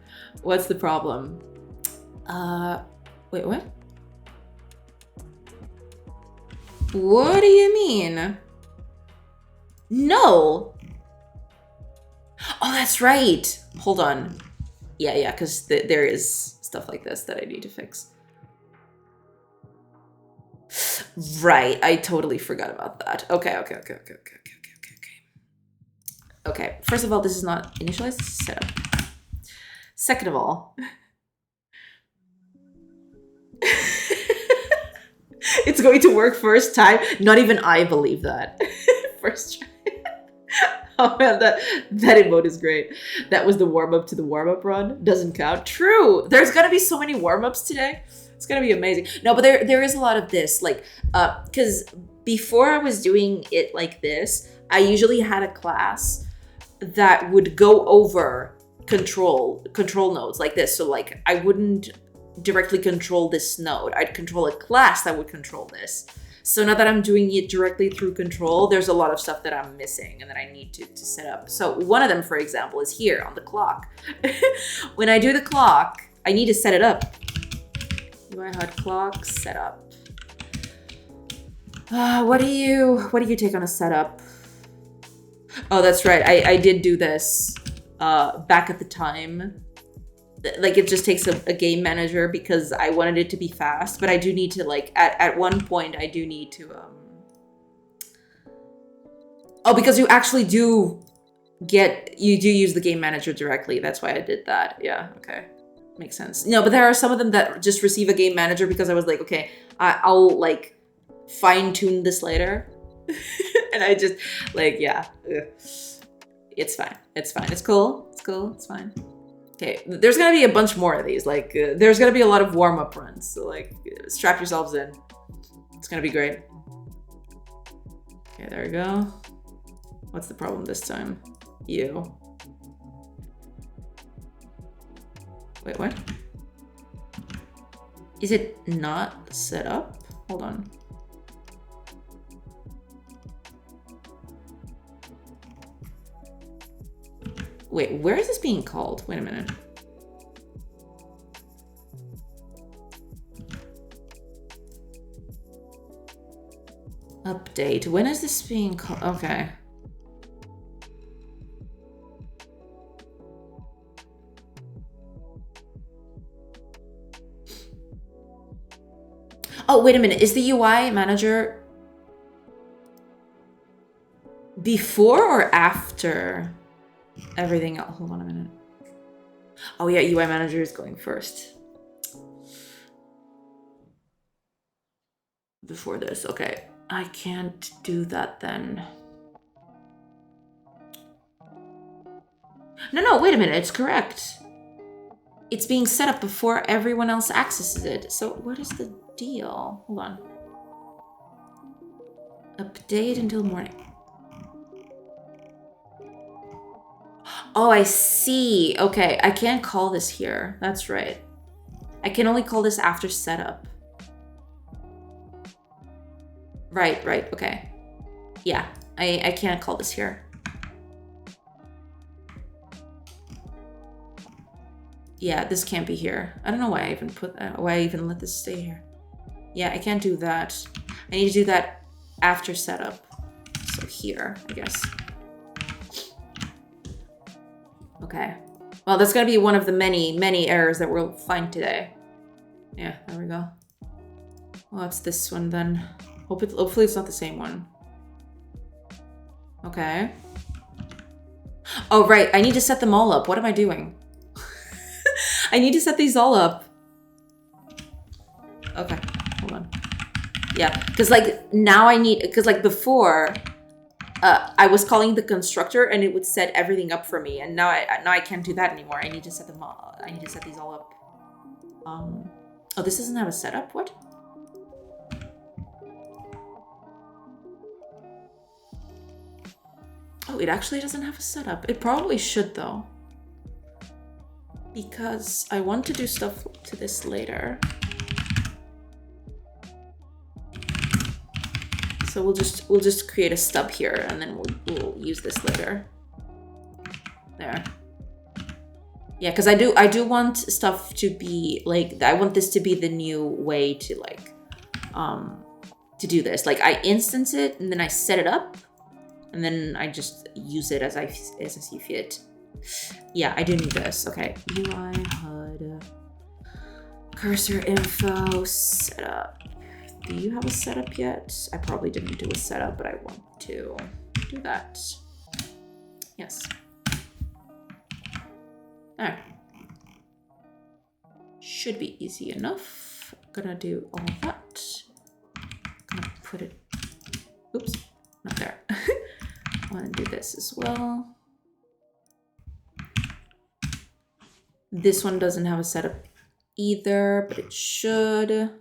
What's the problem? Wait, what? What do you mean? No. Oh, that's right. Hold on. Yeah, because there is stuff like this that I need to fix. Right, I totally forgot about that. Okay. Okay, first of all, this is not initialized, this is set up. Second of all, it's going to work first time. Not even I believe that. First try. Oh man, that emote is great. That was the warm-up to the warm-up run. Doesn't count. True! There's gonna be so many warm-ups today. It's gonna be amazing. No, but there is a lot of this, like, because before I was doing it like this, I usually had a class that would go over control nodes like this. So like, I wouldn't directly control this node. I'd control a class that would control this. So now that I'm doing it directly through control, there's a lot of stuff that I'm missing and that I need to set up. So one of them, for example, is here on the clock. When I do the clock, I need to set it up. UI HUD clock setup. What do you take on a setup? Oh, that's right. I did do this back at the time. Like, it just takes a game manager because I wanted it to be fast, but I do need to, like, at one point I do need to oh, because you actually do use the game manager directly. That's why I did that. Yeah, okay. Makes sense. No, but there are some of them that just receive a game manager because I was like, okay, I'll like fine tune this later. And I just like, yeah, it's fine. It's cool. It's fine. Okay, there's gonna be a bunch more of these. Like, there's gonna be a lot of warm-up runs. So like, strap yourselves in. It's gonna be great. Okay, there we go. What's the problem this time? You. Wait, what? Is it not set up? Hold on. Wait, where is this being called? Wait a minute. Update. When is this being called? Okay. Oh, wait a minute. Is the UI manager before or after everything else? Hold on a minute. Oh yeah, UI manager is going first. Before this, okay. I can't do that then. No, wait a minute. It's correct. It's being set up before everyone else accesses it. So what is the deal? Hold on. Update until morning. Oh, I see. Okay, I can't call this here. That's right. I can only call this after setup. Right, okay. Yeah, I can't call this here. Yeah, this can't be here. I don't know why I even let this stay here. Yeah, I can't do that. I need to do that after setup. So here, I guess. Okay. Well, that's gonna be one of the many errors that we'll find today. Yeah, there we go. Well, that's this one then. Hopefully it's not the same one. Okay. Oh, right. I need to set them all up. What am I doing? I need to set these all up. Okay, hold on. Yeah, because like now I need, because like before, I was calling the constructor and it would set everything up for me, and now I can't do that anymore. I need to set them all. I need to set these all up. Oh, this doesn't have a setup. What? Oh, it actually doesn't have a setup. It probably should though, because I want to do stuff to this later. So we'll just create a stub here, and then we'll use this later. There. Yeah, because I do want stuff to be like, I want this to be the new way to like to do this. Like I instance it and then I set it up, and then I just use it as I see fit. Yeah, I do need this. Okay, UI HUD cursor info setup. Do you have a setup yet? I probably didn't do a setup, but I want to do that. Yes. There. Should be easy enough. I'm gonna do all that. I'm gonna put it, oops, not there. I wanna do this as well. This one doesn't have a setup either, but it should.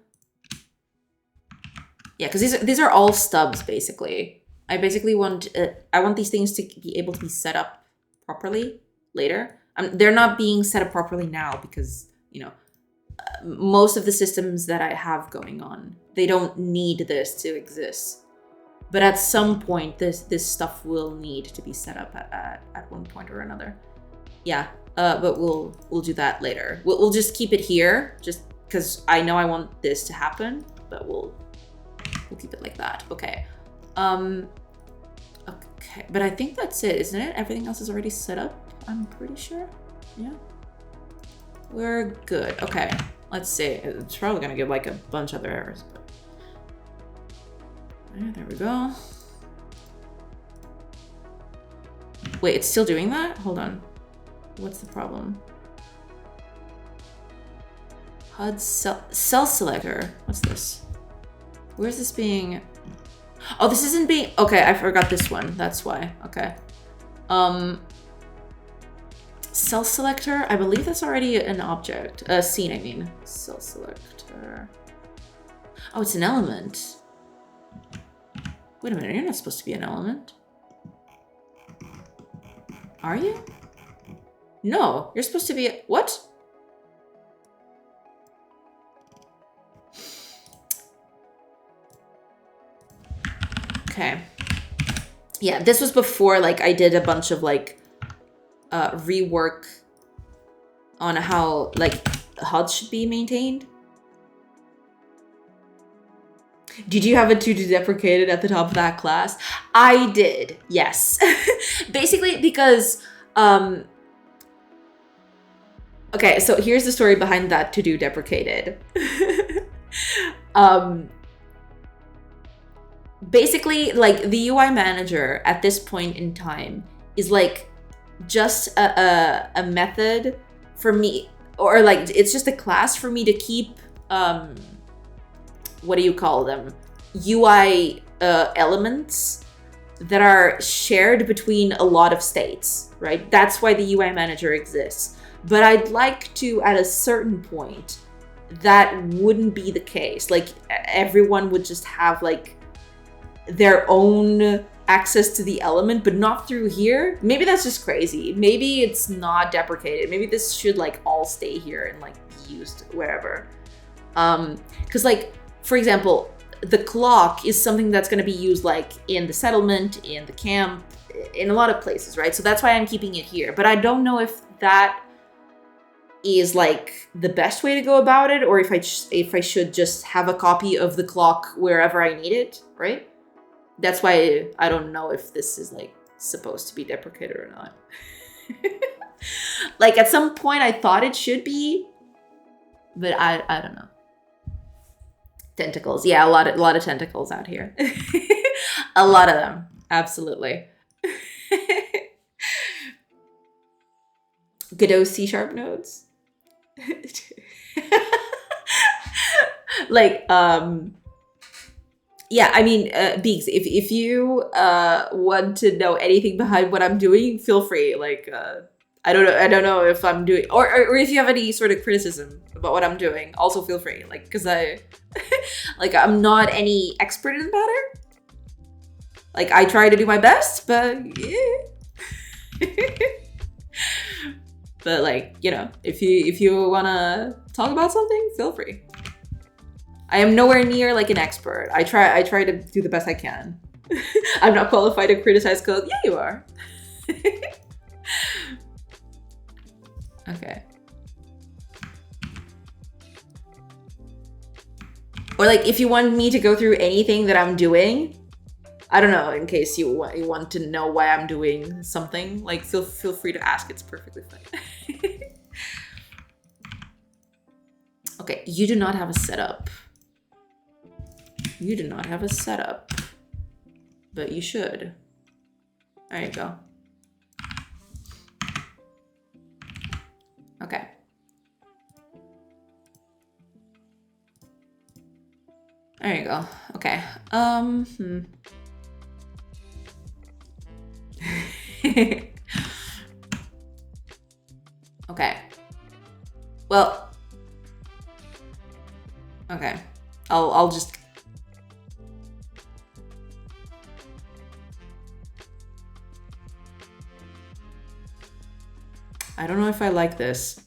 Yeah, because these are all stubs basically. I basically want I want these things to be able to be set up properly later. They're not being set up properly now because, you know, most of the systems that I have going on, they don't need this to exist. But at some point, this stuff will need to be set up at one point or another. Yeah, but we'll do that later. We'll just keep it here, just because I know I want this to happen, but we'll keep it like that. Okay. Okay, but I think that's it, isn't it? Everything else is already set up, I'm pretty sure. Yeah. We're good. Okay, let's see. It's probably gonna give like a bunch of other errors, but yeah, there we go. Wait, it's still doing that? Hold on. What's the problem? HUD cell selector. What's this? Where's this being? Oh, this isn't being, okay, I forgot this one. That's why. Okay. Cell selector, I believe that's already an object. A scene, I mean. Cell selector. Oh, it's an element. Wait a minute, you're not supposed to be an element. Are you? No, you're supposed to be a, what? Okay. Yeah, this was before like I did a bunch of like rework on how like HUD should be maintained. Did you have a to-do deprecated at the top of that class? I did, yes. Basically because okay, so here's the story behind that to-do deprecated. Basically, like the UI manager at this point in time is like just a method for me, or like it's just a class for me to keep what do you call them? UI elements that are shared between a lot of states, right? That's why the UI manager exists. But I'd like to, at a certain point, that wouldn't be the case. Like everyone would just have like their own access to the element, but not through here. Maybe that's just crazy. Maybe it's not deprecated. Maybe this should like all stay here and like be used wherever. Because like, for example, the clock is something that's going to be used like in the settlement, in the camp, in a lot of places, right? So that's why I'm keeping it here. But I don't know if that is like the best way to go about it, or if I should just have a copy of the clock wherever I need it, right? That's why I don't know if this is like supposed to be deprecated or not. Like at some point I thought it should be, but I don't know. Tentacles, yeah, a lot of tentacles out here. A lot of them, absolutely. Godot C# nodes. Like yeah, I mean, Beeks, if you want to know anything behind what I'm doing, feel free. Like I don't know if I'm doing, or if you have any sort of criticism about what I'm doing, also feel free. Like, because like I'm not any expert in the matter. Like I try to do my best, but yeah. But like, you know, if you wanna talk about something, feel free. I am nowhere near like an expert. I try to do the best I can. I'm not qualified to criticize code. Yeah, you are. Okay. Or like if you want me to go through anything that I'm doing, I don't know, in case you want to know why I'm doing something, like feel free to ask. It's perfectly fine. Okay, you do not have a setup. You do not have a setup, but you should. There you go. Okay. There you go. Okay. Okay. Well. Okay. I'll just. I don't know if I like this.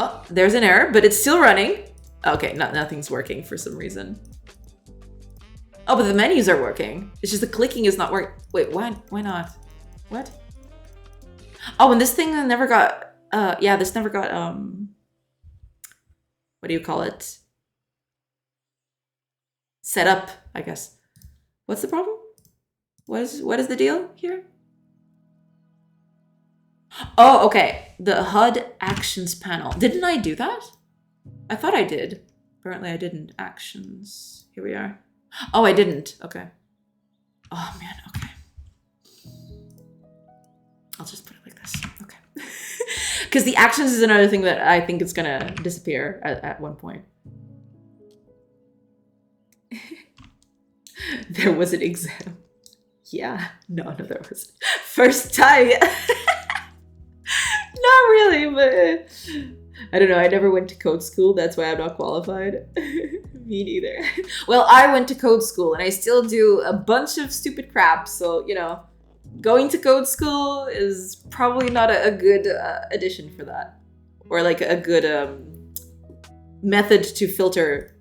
Oh, there's an error, but it's still running. Okay, nothing's working for some reason. Oh, but the menus are working. It's just the clicking is not working. Wait, why not? What? Oh, and this thing never got, yeah, this never got, what do you call it? Set up, I guess. What's the problem? What is the deal here? Oh, okay. The HUD actions panel. Didn't I do that? I thought I did. Apparently I didn't. Actions. Here we are. Oh, I didn't. Okay. Oh, man. Okay. I'll just put it like this. Okay. Because the actions is another thing that I think is going to disappear at one point. There was an exam. Yeah. No, there wasn't. First time. Not really, but I don't know. I never went to code school. That's why I'm not qualified. Me neither. Well, I went to code school and I still do a bunch of stupid crap. So, you know, going to code school is probably not a good addition for that. Or like a good method to filter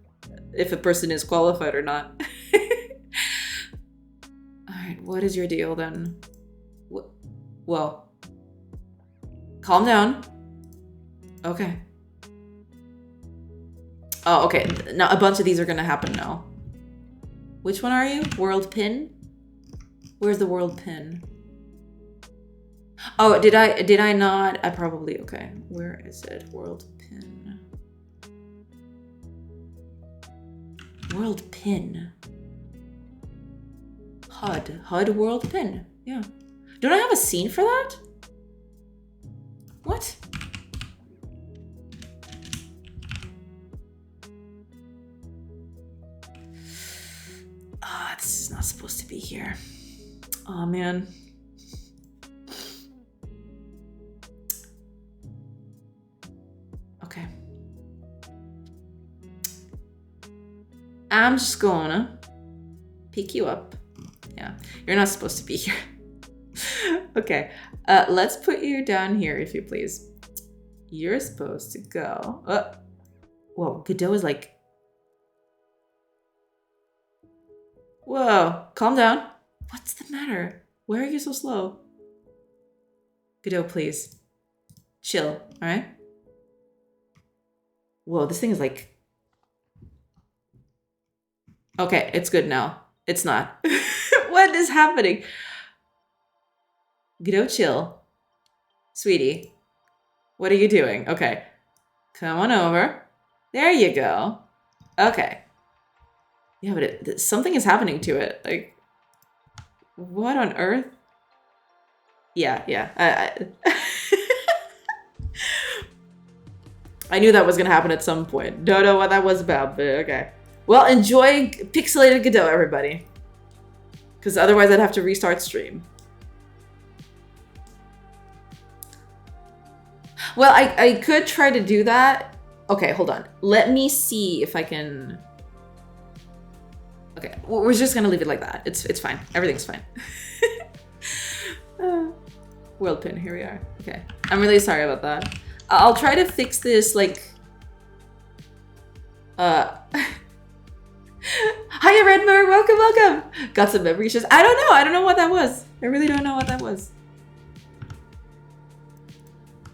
if a person is qualified or not. All right, what is your deal then? Whoa. Calm down. Okay. Oh, okay. Now a bunch of these are gonna happen now. Which one are you? World pin? Where's the world pin? Oh, did I not? I probably, okay. Where is it? World pin. World pin. HUD world pin. Yeah. Don't I have a scene for that? What? Ah, this is not supposed to be here. Oh, man. Okay. I'm just gonna pick you up. Yeah, you're not supposed to be here. Okay, let's put you down here, if you please. You're supposed to go. Whoa, Godot is like... Whoa, calm down. What's the matter? Why are you so slow? Godot, please. Chill, alright? Whoa, this thing is like... Okay, it's good now. It's not. What is happening? Godot, chill. Sweetie, what are you doing? Okay, come on over. There you go. Okay. Yeah, but something is happening to it. Like, what on earth? Yeah. I knew that was gonna happen at some point. Don't know what that was about, but okay. Well, enjoy pixelated Godot, everybody. Because otherwise I'd have to restart stream. Well, I could try to do that. Okay, hold on. Let me see if I can... Okay, we're just gonna leave it like that. It's fine. Everything's fine. World pin, here we are. Okay, I'm really sorry about that. I'll try to fix this, like... Hiya, Redmer, welcome! Got some memory issues. I don't know what that was. I really don't know what that was.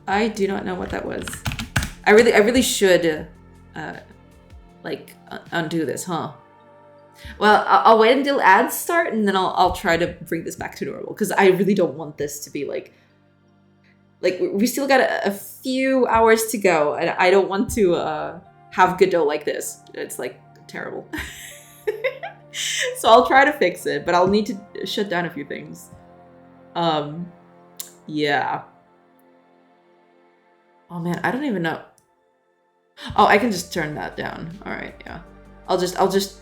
I do not know what that was. I really should, like, undo this, huh? Well, I'll wait until ads start, and then I'll try to bring this back to normal, because I really don't want this to be, like, we still got a few hours to go, and I don't want to, have Godot like this. It's, like, terrible. So I'll try to fix it, but I'll need to shut down a few things. Yeah. Oh man, I don't even know. Oh, I can just turn that down. All right, yeah. I'll just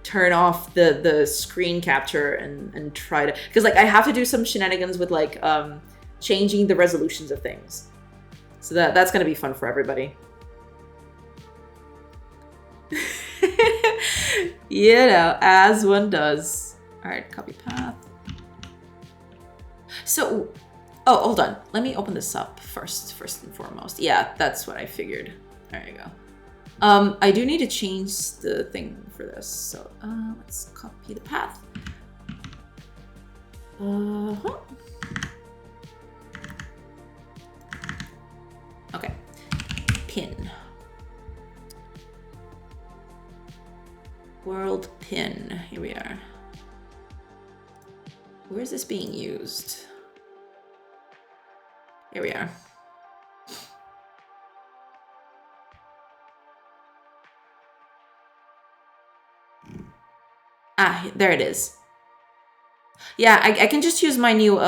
turn off the screen capture and try to, because like I have to do some shenanigans with like changing the resolutions of things. So that's gonna be fun for everybody. You know, as one does. All right, copy path. So, oh, hold on. Let me open this up first and foremost. Yeah, that's what I figured. There you go. I do need to change the thing for this. So, let's copy the path. Okay. Pin. World pin. Here we are. Where is this being used? Here we are. Ah, there it is. Yeah, I can just use my new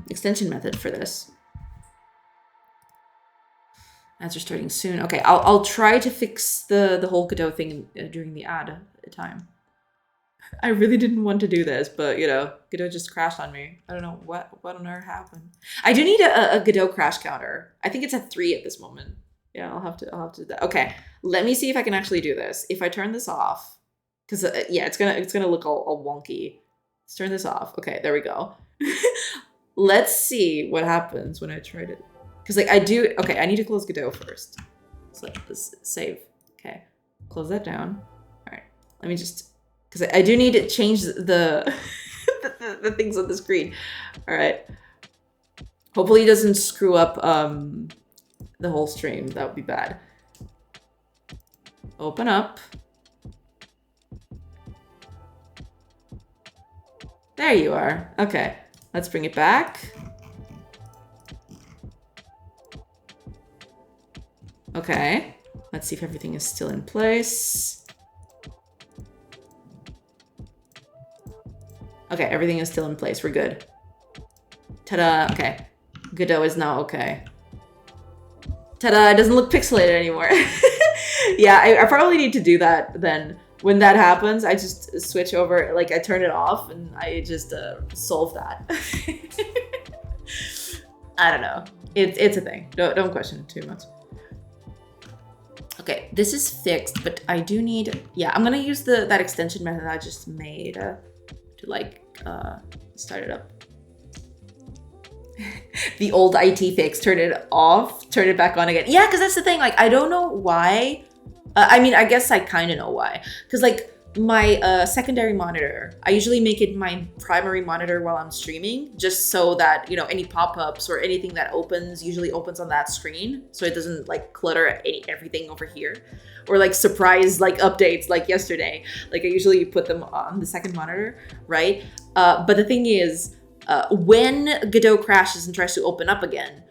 extension method for this. Ads are starting soon. Okay, I'll try to fix the whole Godot thing during the ad time. I really didn't want to do this, but you know, Godot just crashed on me. I don't know what on earth happened. I do need a Godot crash counter. I think it's at 3 at this moment. Yeah, I'll have to do that. Okay, let me see if I can actually do this. If I turn this off, because yeah, it's gonna look all wonky. Let's turn this off. Okay, there we go. Let's see what happens when I try to, because like I do. Okay, I need to close Godot first. So let's save. Okay, close that down. All right, let me just. Because I do need to change the the things on the screen. All right. Hopefully it doesn't screw up the whole stream. That would be bad. Open up. There you are. Okay. Let's bring it back. Okay. Let's see if everything is still in place. Okay, everything is still in place. We're good. Ta-da. Okay. Godot is now okay. Ta-da. It doesn't look pixelated anymore. Yeah, I probably need to do that then. When that happens, I just switch over. Like, I turn it off and I just solve that. I don't know. It's a thing. Don't question it too much. Okay, this is fixed, but I do need... Yeah, I'm going to use that extension method I just made. To like start it up. The old IT fix, turn it off, turn it back on again. Yeah, because that's the thing, like I don't know why. I mean, I guess I kind of know why, because like my secondary monitor, I usually make it my primary monitor while I'm streaming, just so that, you know, any pop-ups or anything that opens usually opens on that screen, so it doesn't like clutter everything over here, or like surprise like updates like yesterday. Like I usually put them on the second monitor, right? But the thing is, when Godot crashes and tries to open up again,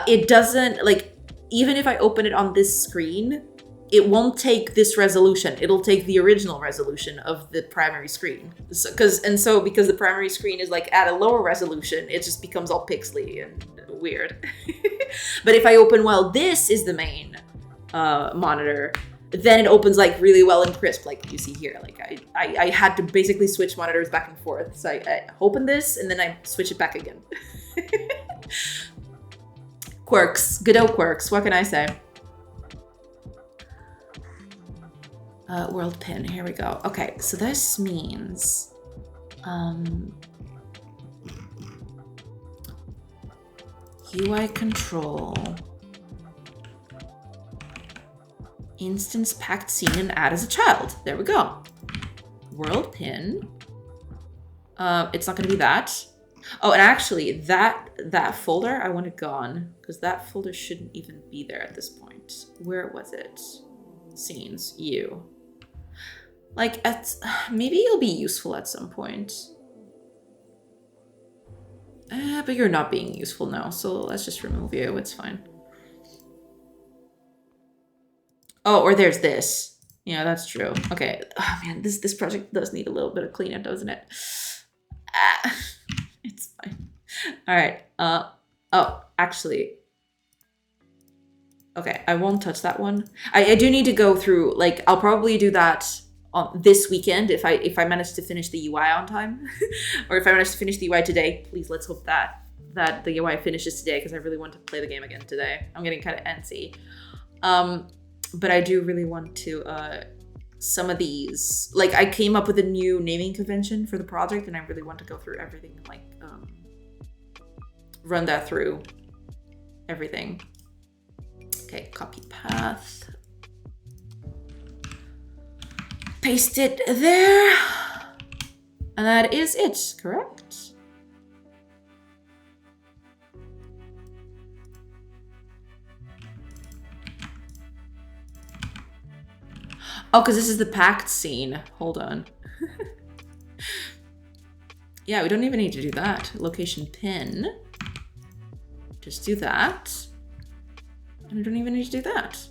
it doesn't, like, even if I open it on this screen, it won't take this resolution. It'll take the original resolution of the primary screen. Because the primary screen is like at a lower resolution, it just becomes all pixely and weird. But if I open while this is the main monitor, then it opens like really well and crisp, like you see here. Like I had to basically switch monitors back and forth. So I open this and then I switch it back again. Quirks, Godot quirks, what can I say? World pin, here we go. Okay, so this means, UI control, instance packed scene and add as a child. There we go. World pin. It's not gonna be that. Oh, and actually that folder, I want it gone because that folder shouldn't even be there at this point. Where was it? Scenes, you. Like, maybe it'll be useful at some point. But you're not being useful now, so let's just remove you. It's fine. Oh, or there's this. Yeah, that's true. Okay. Oh man, this project does need a little bit of cleanup, doesn't it? It's fine. All right. Oh, actually. Okay, I won't touch that one. I do need to go through, like, I'll probably do that on this weekend if I manage to finish the UI on time. Or if I manage to finish the UI today. Please, let's hope that the UI finishes today, because I really want to play the game again today. I'm getting kind of antsy. But I do really want to, some of these, like, I came up with a new naming convention for the project, and I really want to go through everything, and, like, run that through everything. Okay, copy path. Paste it there. And that is it, correct? Oh, because this is the packed scene. Hold on. Yeah, we don't even need to do that. Location pin. Just do that. And I don't even need to do that.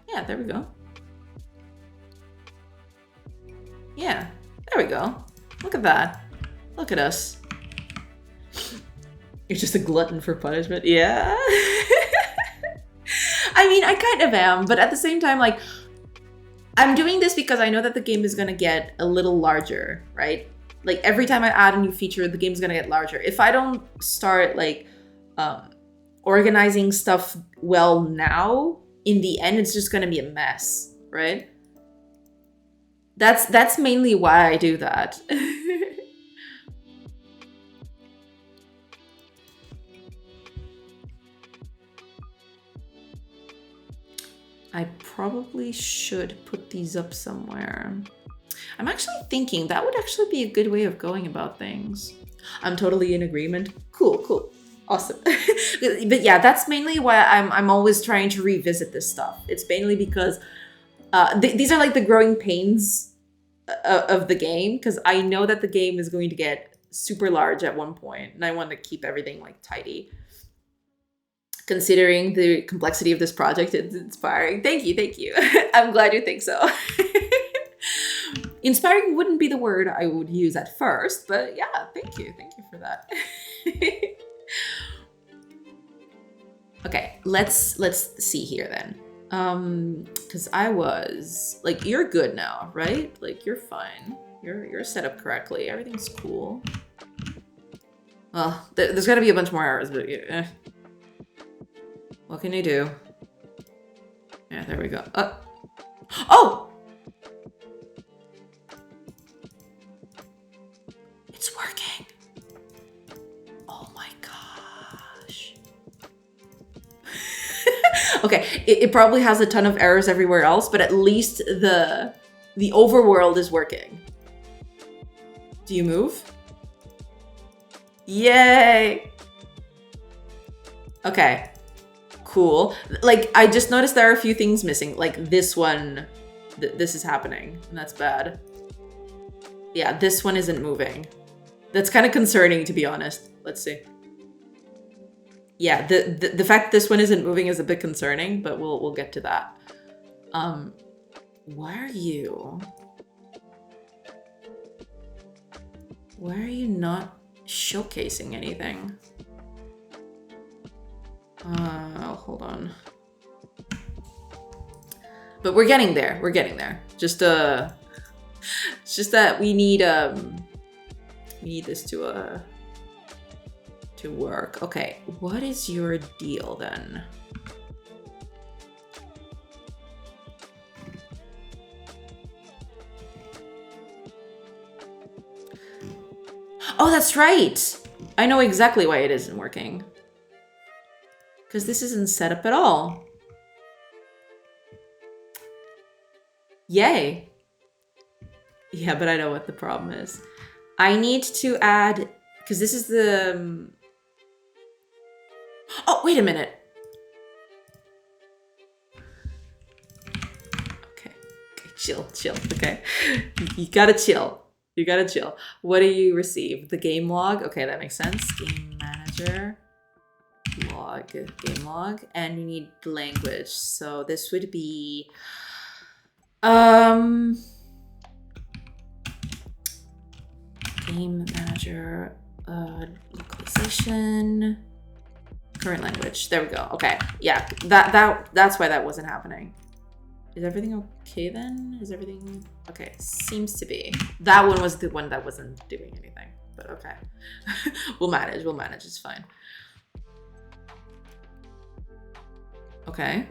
Yeah, there we go. Yeah, there we go. Look at that. Look at us. You're just a glutton for punishment. Yeah. I mean, I kind of am, but at the same time, like, I'm doing this because I know that the game is gonna get a little larger, right? Like, every time I add a new feature, the game's gonna get larger. If I don't start, like, organizing stuff well now, in the end, it's just gonna be a mess, right? That's mainly why I do that. I probably should put these up somewhere. I'm actually thinking that would actually be a good way of going about things. I'm totally in agreement. Cool. Awesome. But yeah, that's mainly why I'm always trying to revisit this stuff. It's mainly because these are like the growing pains of the game, because I know that the game is going to get super large at one point, and I want to keep everything like tidy. Considering the complexity of this project, it's inspiring. Thank you. I'm glad you think so. Inspiring wouldn't be the word I would use at first, but yeah, thank you for that. Okay, let's see here then. Because I was like, you're good now, right? Like, you're fine. You're set up correctly. Everything's cool. Well, there's got to be a bunch more errors, but what can you do? Yeah, there we go. Oh! It's working. Oh my gosh. Okay, it probably has a ton of errors everywhere else, but at least the The overworld is working. Do you move? Yay! Okay. Cool. Like, I just noticed there are a few things missing. Like this one, this is happening, and that's bad. Yeah, this one isn't moving. That's kind of concerning, to be honest. Let's see. Yeah, the fact this one isn't moving is a bit concerning, but we'll get to that. Why are you not showcasing anything? Hold on. But we're getting there. We're getting there. It's just that we need this to work. Okay, what is your deal then? Oh, that's right. I know exactly why it isn't working. Because this isn't set up at all. Yay. Yeah, but I know what the problem is. I need to add, because this is the... Oh, wait a minute. Okay, chill. Okay, you gotta chill. You gotta chill. What do you receive? The game log? Okay, that makes sense. Game manager. Log. Game log. And you need the language. So this would be... Game manager. Localization. Current language. There we go. Okay. Yeah, that's why that wasn't happening. Is everything okay then? Is everything... Okay, seems to be. That one was the one that wasn't doing anything, but okay. We'll manage, it's fine. Okay.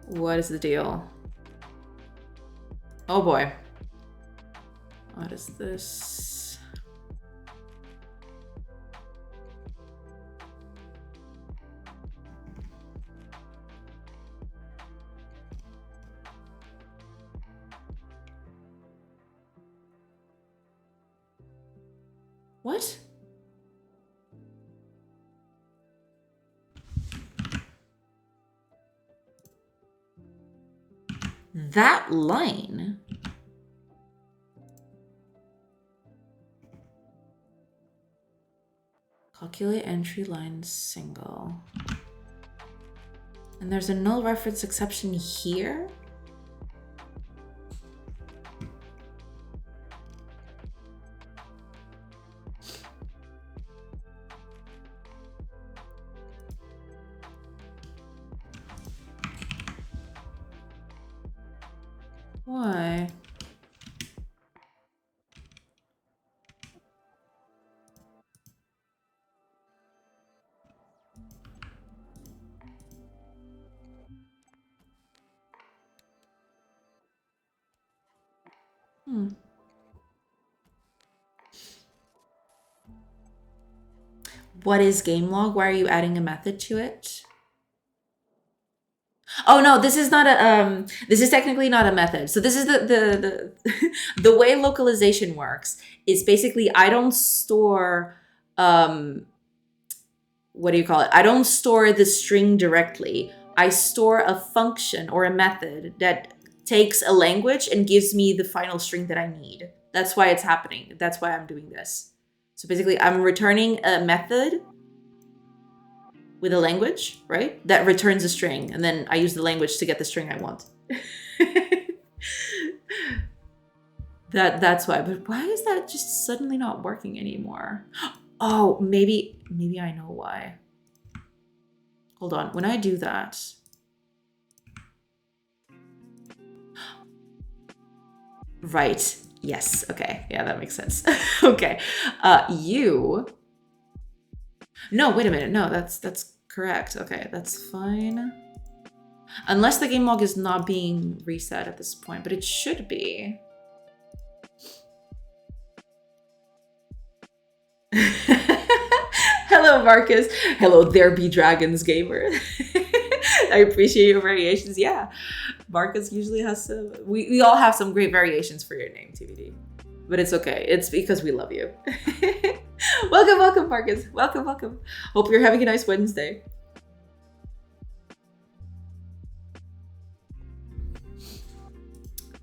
What is the deal? Oh boy. What is this? What? That line? Calculate entry line single. And there's a null reference exception here? Why? What is game log? Why are you adding a method to it? Oh no, this is not a this is technically not a method. So this is the the way localization works is basically I don't store what do you call it? I don't store the string directly. I store a function or a method that takes a language and gives me the final string that I need. That's why it's happening. That's why I'm doing this. So basically I'm returning a method with a language, right? That returns a string. And then I use the language to get the string I want. That's why. But why is that just suddenly not working anymore? Oh, maybe I know why. Hold on. When I do that... Right. Yes. Okay. Yeah, that makes sense. Okay. You... No, wait a minute. No, that's correct. Okay, that's fine. Unless the game log is not being reset at this point, but it should be. Hello, Marcus. Hello, there be dragons gamer. I appreciate your variations. Yeah, Marcus usually has some. We all have some great variations for your name, TBD. But it's okay. It's because we love you. Welcome, Marcus. Welcome. Hope you're having a nice Wednesday.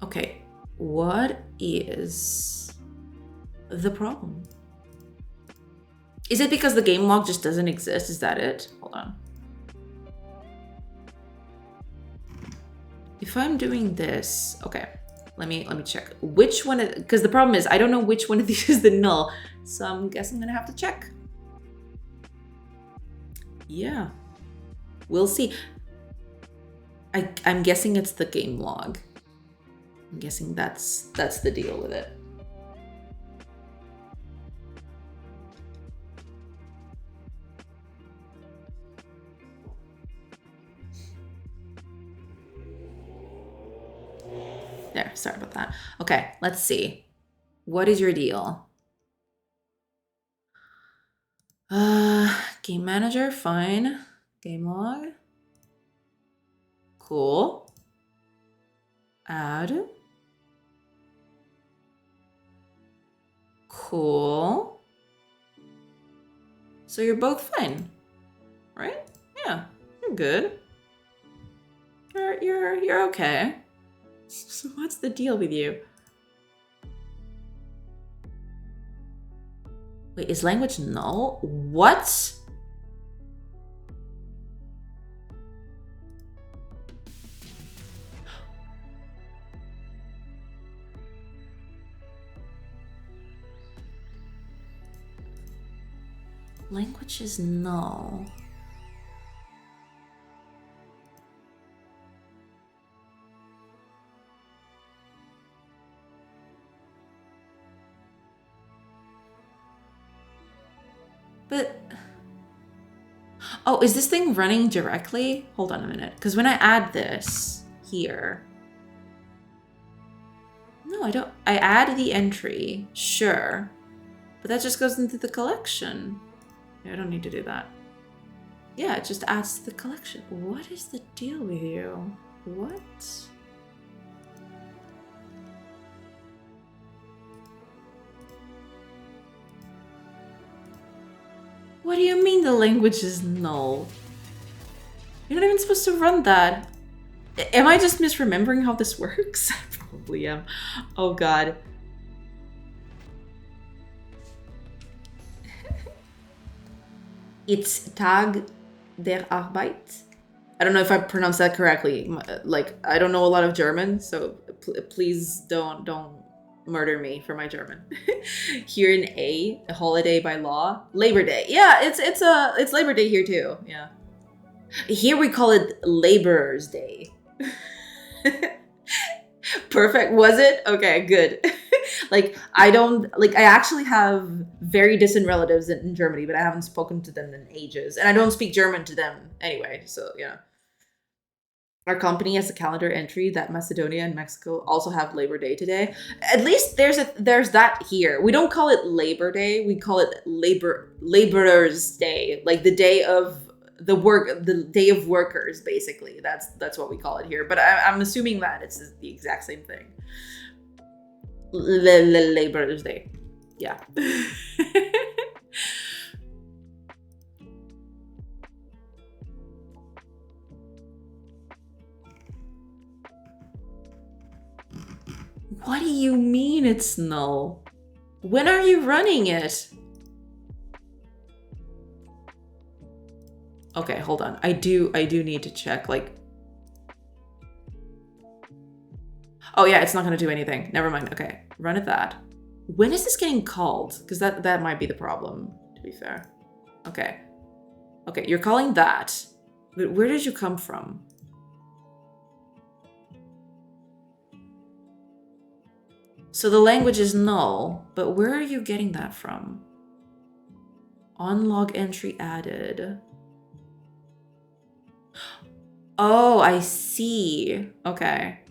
Okay, what is the problem? Is it because the game log just doesn't exist? Is that it? Hold on. If I'm doing this, okay, let me check which one, because the problem is I don't know which one of these is the null, so I'm guessing I'm gonna have to check. Yeah, we'll see. I'm guessing it's the game log. I'm guessing that's the deal with it. There, sorry about that. Okay, let's see. What is your deal? Game manager, fine. Game log. Cool. Add. Cool. So you're both fine, right? Yeah, you're good. You're okay. So what's the deal with you? Wait, is language null? What? Language is null. But, oh, is this thing running directly? Hold on a minute, because when I add this here, no, I don't. I add the entry, sure, but that just goes into the collection. Yeah, I don't need to do that. Yeah, it just adds to the collection. What is the deal with you? What? What do you mean the language is null? You're not even supposed to run that. Am I just misremembering how this works? I probably am. Oh god. It's Tag der Arbeit. I don't know if I pronounced that correctly. Like, I don't know a lot of German, so please don't murder me for my German. Here in a holiday by law, Labor Day. Yeah, it's Labor Day here too. Yeah. Here we call it Laborers Day. Perfect. Was it? Okay, good. Like, I actually have very distant relatives in Germany, but I haven't spoken to them in ages. And I don't speak German to them anyway, so yeah. Our company has a calendar entry that Macedonia and Mexico also have Labor Day today. At least there's that here. We don't call it Labor Day. We call it Laborers Day, like the day of the day of workers, basically. That's what we call it here. But I'm assuming that it's the exact same thing. Laborers Day. Yeah. What do you mean it's null? When are you running it? Okay, hold on. I do need to check, like... Oh yeah, it's not gonna do anything. Never mind. Okay, run at that. When is this getting called? Because that might be the problem, to be fair. Okay. Okay, you're calling that. But where did you come from? So the language is null, but where are you getting that from? On log entry added. Oh, I see. Okay.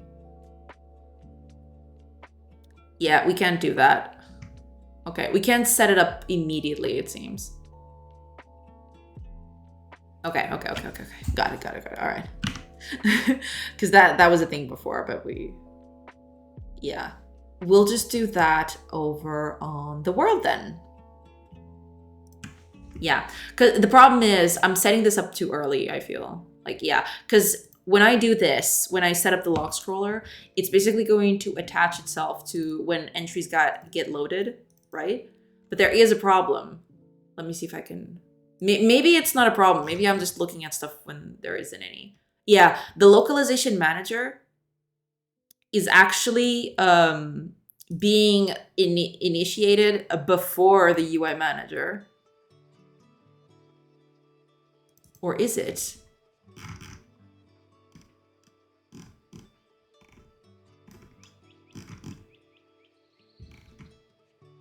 Yeah, we can't do that. Okay, we can't set it up immediately, it seems. Okay. Got it. All right. Because that was a thing before, but yeah. We'll just do that over on the world then. Yeah, because the problem is I'm setting this up too early, I feel. Like, yeah, because when I do this, when I set up the lock scroller, it's basically going to attach itself to when entries get loaded, right? But there is a problem. Let me see if I can... Maybe it's not a problem. Maybe I'm just looking at stuff when there isn't any. Yeah, the localization manager is actually being initiated before the UI manager. Or is it?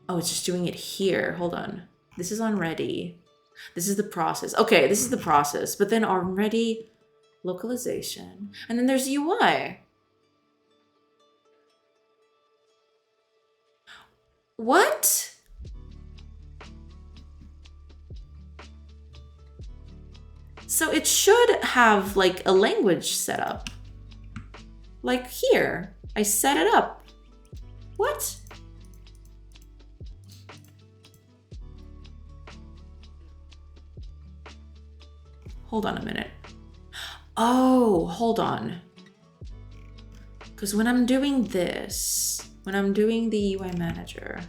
Oh, it's just doing it here. Hold on. This is on ready. This is the process. Okay, this is the process. But then on ready, localization. And then there's UI. What? So it should have like a language set up. Like here. I set it up. What? Hold on a minute. Oh, hold on. Because when I'm doing this, when I'm doing the UI manager.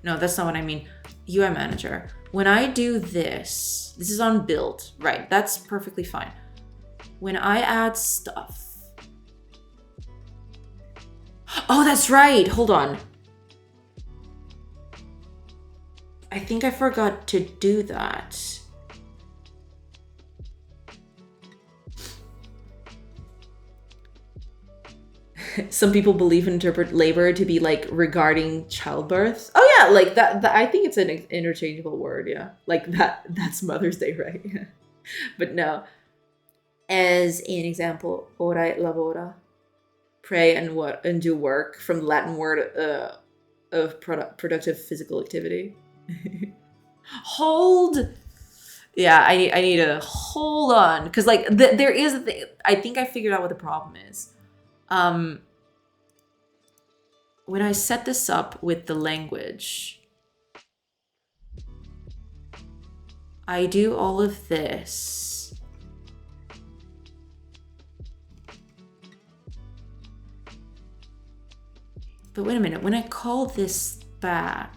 No, that's not what I mean. UI manager. When I do this is on build, right? That's perfectly fine. When I add stuff. Oh, that's right. Hold on. I think I forgot to do that. Some people believe and interpret labor to be like regarding childbirth. Oh yeah, like that I think it's an interchangeable word, yeah. Like that's Mother's Day, right? Yeah. But no. As an example, ora et labora. Pray and do work, from the Latin word of productive physical activity. Hold. Yeah, I need to hold on, because like there is a thing. I think I figured out what the problem is. When I set this up with the language, I do all of this. But wait a minute, when I call this back,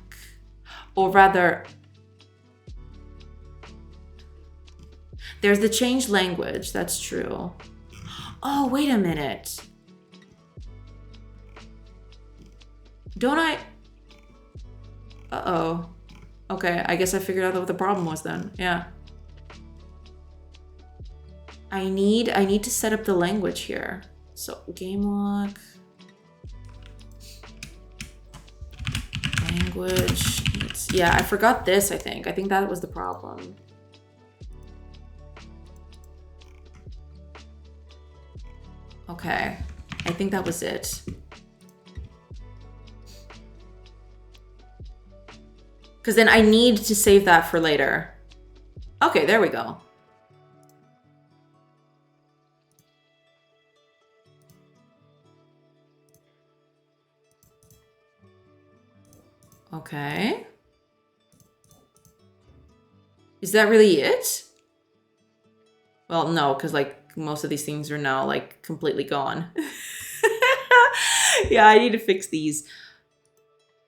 or rather, there's the change language, that's true. Oh, wait a minute. Don't I? Uh-oh. Okay, I guess I figured out what the problem was then. Yeah. I need to set up the language here. So game lock. Language. Yeah, I forgot this, I think. I think that was the problem. Okay. I think that was it. Because then I need to save that for later. Okay, there we go. Okay. Is that really it? Well, no, because like most of these things are now like completely gone. Yeah, I need to fix these.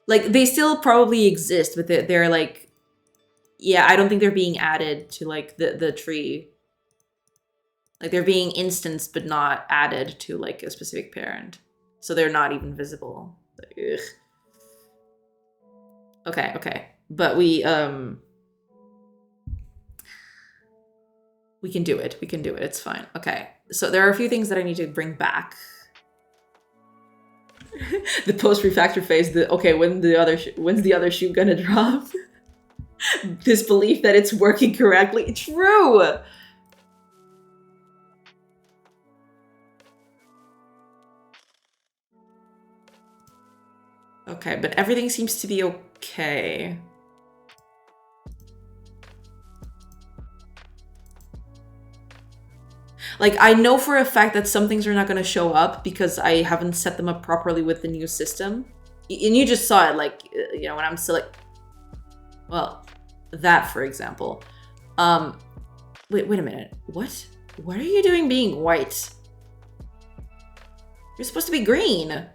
Like, they still probably exist, but they're like, yeah, I don't think they're being added to like the tree. Like, they're being instanced but not added to like a specific parent. So they're not even visible. Ugh. Okay. But we can do it. It's fine. Okay. So there are a few things that I need to bring back. The post refactor phase. Okay, when's the other shoe gonna drop? This belief that it's working correctly. True. Okay, but everything seems to be okay. Like, I know for a fact that some things are not going to show up because I haven't set them up properly with the new system. And you just saw it, like, you know, when I'm select... Well, that, for example. Wait a minute. What? What are you doing being white? You're supposed to be green.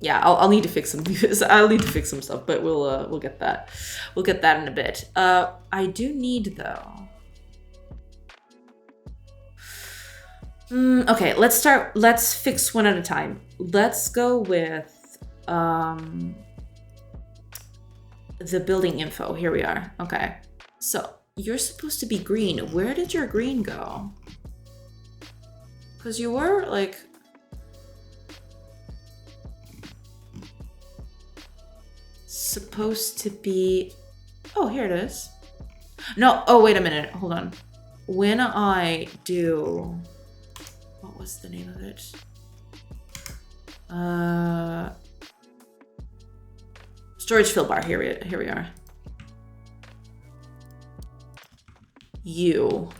Yeah, I'll need to fix some. I'll need to fix some stuff, but we'll get that. We'll get that in a bit. I do need though. Okay, let's fix one at a time. Let's go with the building info. Here we are. Okay, so you're supposed to be green. Where did your green go? Because you were like. Supposed to be... Oh, here it is. No, oh, wait a minute. Hold on. When I do... What was the name of it? Storage fill bar. Here we are. You.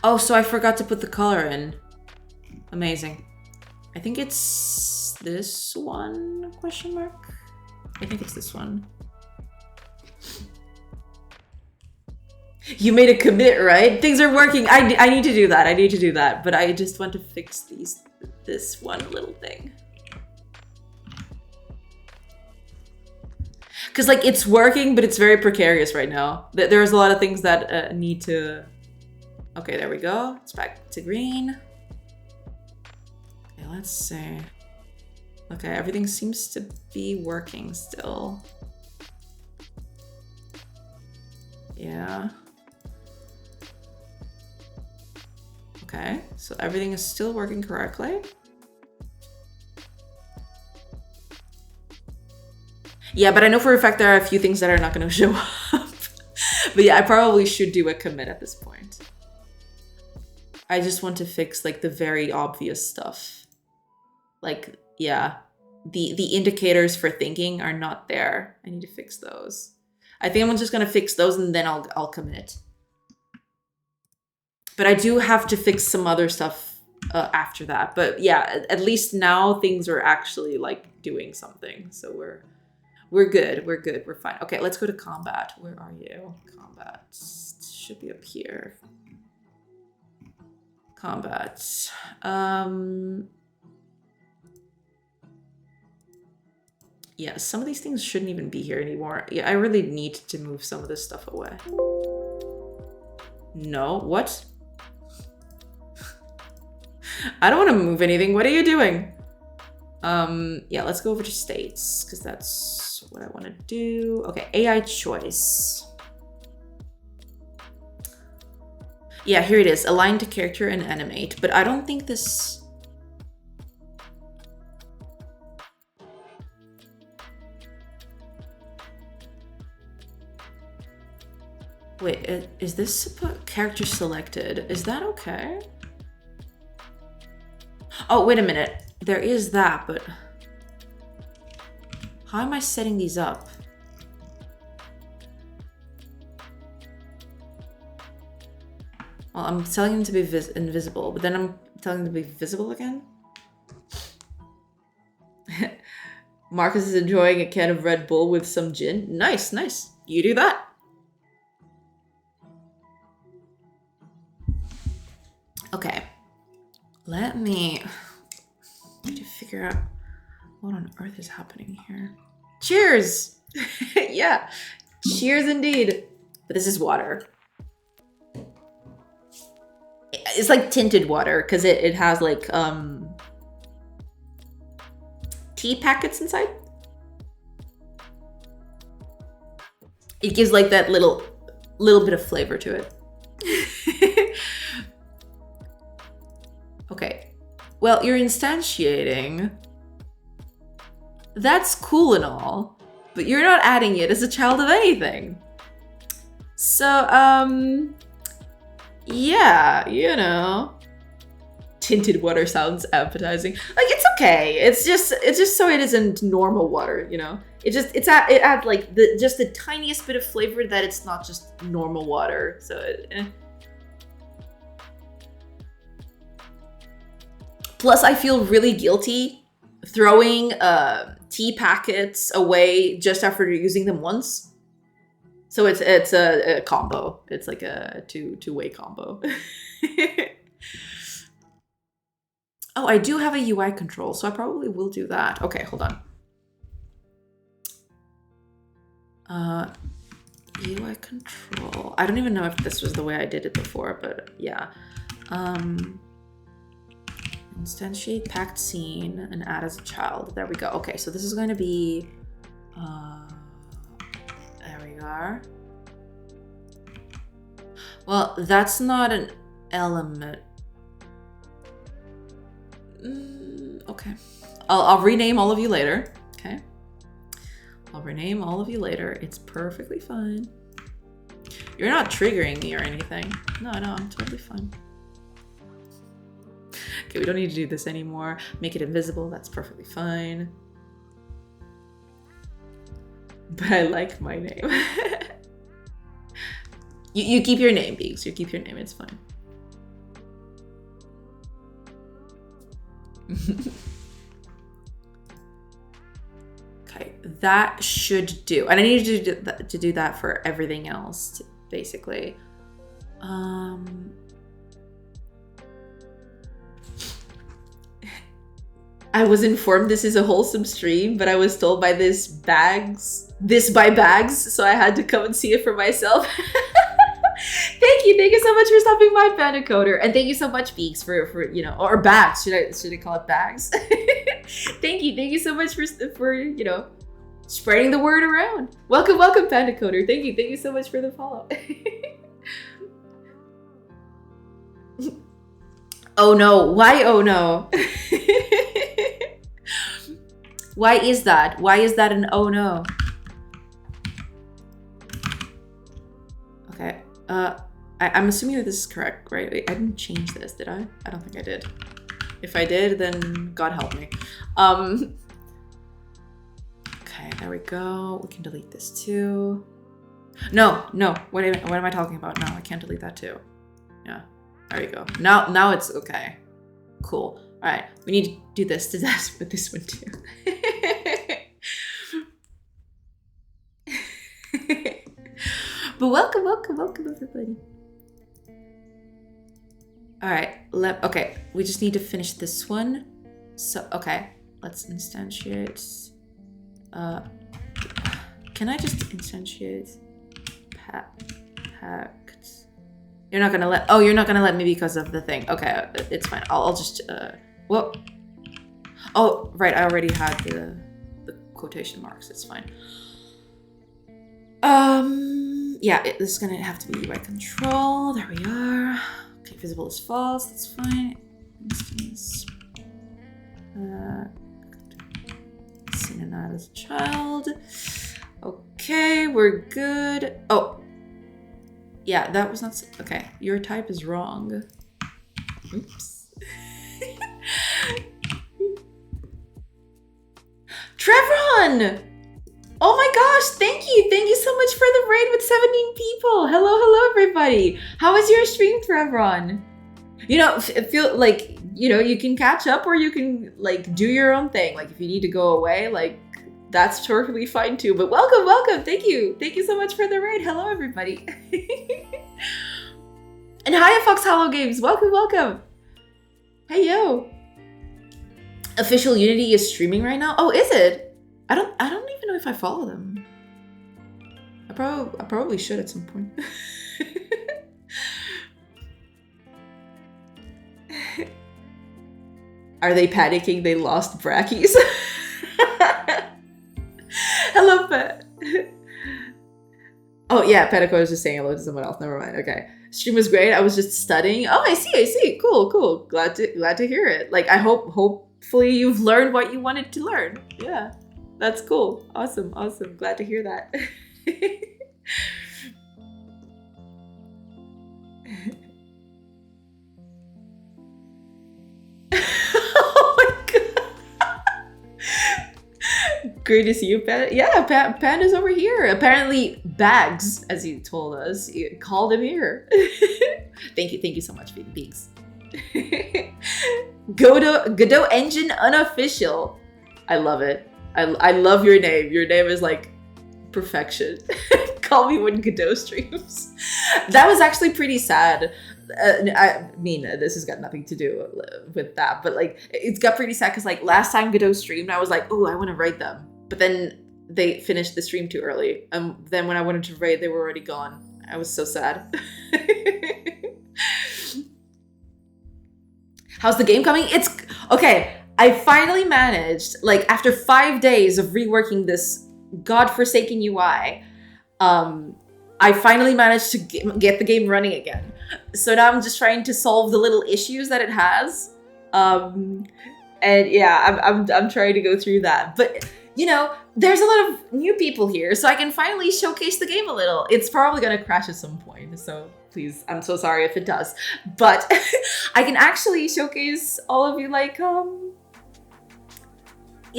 Oh, so I forgot to put the color in. Amazing. I think it's this one, question mark? I think it's this one. You made a commit, right? Things are working. I need to do that. I need to do that. But I just want to fix this one little thing. Because, like, it's working, but it's very precarious right now. There's a lot of things that need to... Okay, there we go. It's back to green. Let's see. Okay, everything seems to be working still. Yeah. Okay, so everything is still working correctly. Yeah, but I know for a fact there are a few things that are not going to show up. But yeah, I probably should do a commit at this point. I just want to fix like the very obvious stuff. Like, yeah, the indicators for thinking are not there. I need to fix those. I think I'm just gonna fix those and then I'll commit. But I do have to fix some other stuff after that. But yeah, at least now things are actually like doing something. So we're good. We're good. We're fine. Okay, let's go to combat. Where are you? Combat should be up here. Combat. Yeah, some of these things shouldn't even be here anymore. Yeah, I really need to move some of this stuff away. No, what? I don't want to move anything. What are you doing? Yeah, let's go over to states because that's what I want to do. Okay, AI choice. Yeah, here it is. Align to character and animate. But I don't think this... Wait, is this character selected? Is that okay? Oh, wait a minute. There is that, but... How am I setting these up? Well, I'm telling them to be invisible, but then I'm telling them to be visible again? Marcus is enjoying a can of Red Bull with some gin. Nice, nice. You do that. Okay, let me need to figure out what on earth is happening here. Cheers! Yeah, cheers indeed. But this is water. It's like tinted water because it has like tea packets inside. It gives like that little bit of flavor to it. Okay, well, you're instantiating. That's cool and all, but you're not adding it as a child of anything. So, yeah, you know. Tinted water sounds appetizing. Like, it's okay. It's just so it isn't normal water, you know? it adds like just the tiniest bit of flavor that it's not just normal water. So Plus, I feel really guilty throwing tea packets away just after using them once. So it's a combo. It's like a two-way combo. Oh, I do have a UI control, so I probably will do that. Okay, hold on. UI control. I don't even know if this was the way I did it before, but yeah. Instantiate packed scene and add as a child. There we go. Okay, so this is going to be, there we are. Well, that's not an element. Okay. I'll rename all of you later. Okay. I'll rename all of you later. It's perfectly fine. You're not triggering me or anything. No, I'm totally fine. Okay, we don't need to do this anymore. Make it invisible. That's perfectly fine. But I like my name. You keep your name, Beaks. You keep your name. It's fine. Okay, that should do. And I need to do that for everything else, basically. I was informed this is a wholesome stream, but I was told by this by Bags, so I had to come and see it for myself. Thank you so much for stopping by, Panda Coder, and thank you so much, Beaks, for or Bags. Should I call it Bags? Thank you so much for spreading the word around. Welcome, Panda Coder. Thank you so much for the follow. Oh no! Why? Oh no! Why is that? Why is that an oh no? Okay. I'm assuming that this is correct, right? I didn't change this, did I? I don't think I did. If I did, then God help me. Okay, there we go. We can delete this too. No. What am I talking about? No, I can't delete that too. Yeah. There we go. Now it's okay. Cool. All right. We need to do this to that with this one too. But welcome everybody. All right. Okay. We just need to finish this one. So okay. Let's instantiate. Can I just instantiate packed? You're not gonna let me because of the thing. Okay, it's fine. I'll just whoa. Oh, right. I already had the quotation marks. It's fine. Yeah, this is gonna have to be UI control. There we are. Okay, visible is false. That's fine. Instance. Seen and not as a child. Okay, we're good. Oh. Yeah, that was not... Okay, your type is wrong. Oops. Trevron! Oh my gosh, thank you! Thank you so much for the raid with 17 people! Hello, everybody! How was your stream, Trevron? Feel like, you can catch up or you can, do your own thing. Like, if you need to go away, that's perfectly fine too. But welcome. Thank you so much for the raid. Hello, everybody. And hi, Fox Hollow Games. Welcome. Hey, yo. Official Unity is streaming right now. Oh, is it? I don't even know if I follow them. I probably should at some point. Are they panicking they lost brackies? Hello, Pet. Oh, yeah, Petaco was just saying hello to someone else. Never mind. Okay. Stream was great. I was just studying. Oh, I see. Cool. Glad to hear it. Hopefully you've learned what you wanted to learn. Yeah. That's cool. Awesome. Glad to hear that. Oh my god. Great to see you, Panda. Yeah, Panda's over here. Apparently, Bags, as you told us, you called him here. Thank you so much, Beaks. Godot Engine Unofficial. I love it. I love your name. Your name is like perfection. Call me when Godot streams. That was actually pretty sad. I mean, this has got nothing to do with that, but like, it's got pretty sad because like last time Godot streamed, I was like, oh, I want to raid them. But then they finished the stream too early. Then when I wanted to raid, they were already gone. I was so sad. How's the game coming? It's okay. I finally managed, like after 5 days of reworking this godforsaken UI, I finally managed to get the game running again. So now I'm just trying to solve the little issues that it has. And yeah, I'm trying to go through that. But you know, there's a lot of new people here, so I can finally showcase the game a little. It's probably gonna crash at some point, so please, I'm so sorry if it does. But I can actually showcase all of you, like, you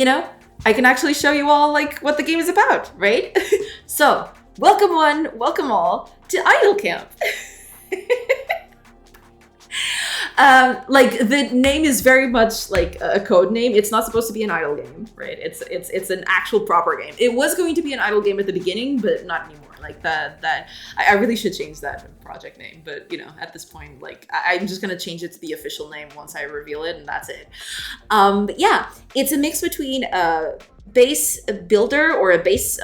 know, I can actually show you all like what the game is about, right? So, welcome one, welcome all to Idle Camp. Like the name is very much like a code name. It's not supposed to be an idle game, right? It's an actual proper game. It was going to be an idle game at the beginning, but not anymore. Like I really should change that project name. But you know, at this point, like I'm just gonna change it to the official name once I reveal it, and that's it. But yeah, it's a mix between a base builder or a base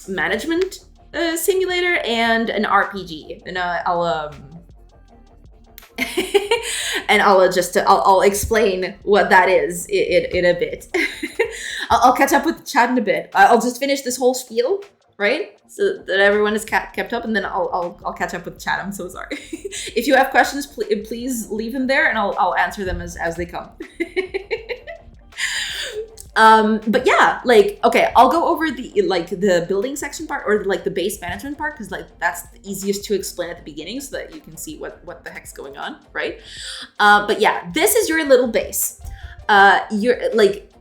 management simulator and an RPG. And I'll explain what that is in a bit. I'll catch up with the chat in a bit. I'll just finish this whole spiel, right? So that everyone is kept up, and then I'll catch up with the chat. I'm so sorry. If you have questions, please leave them there, and I'll answer them as they come. But yeah, like, okay, I'll go over the building section part, or like the base management part, because like that's the easiest to explain at the beginning so that you can see what the heck's going on, right? But yeah, this is your little base. You're like,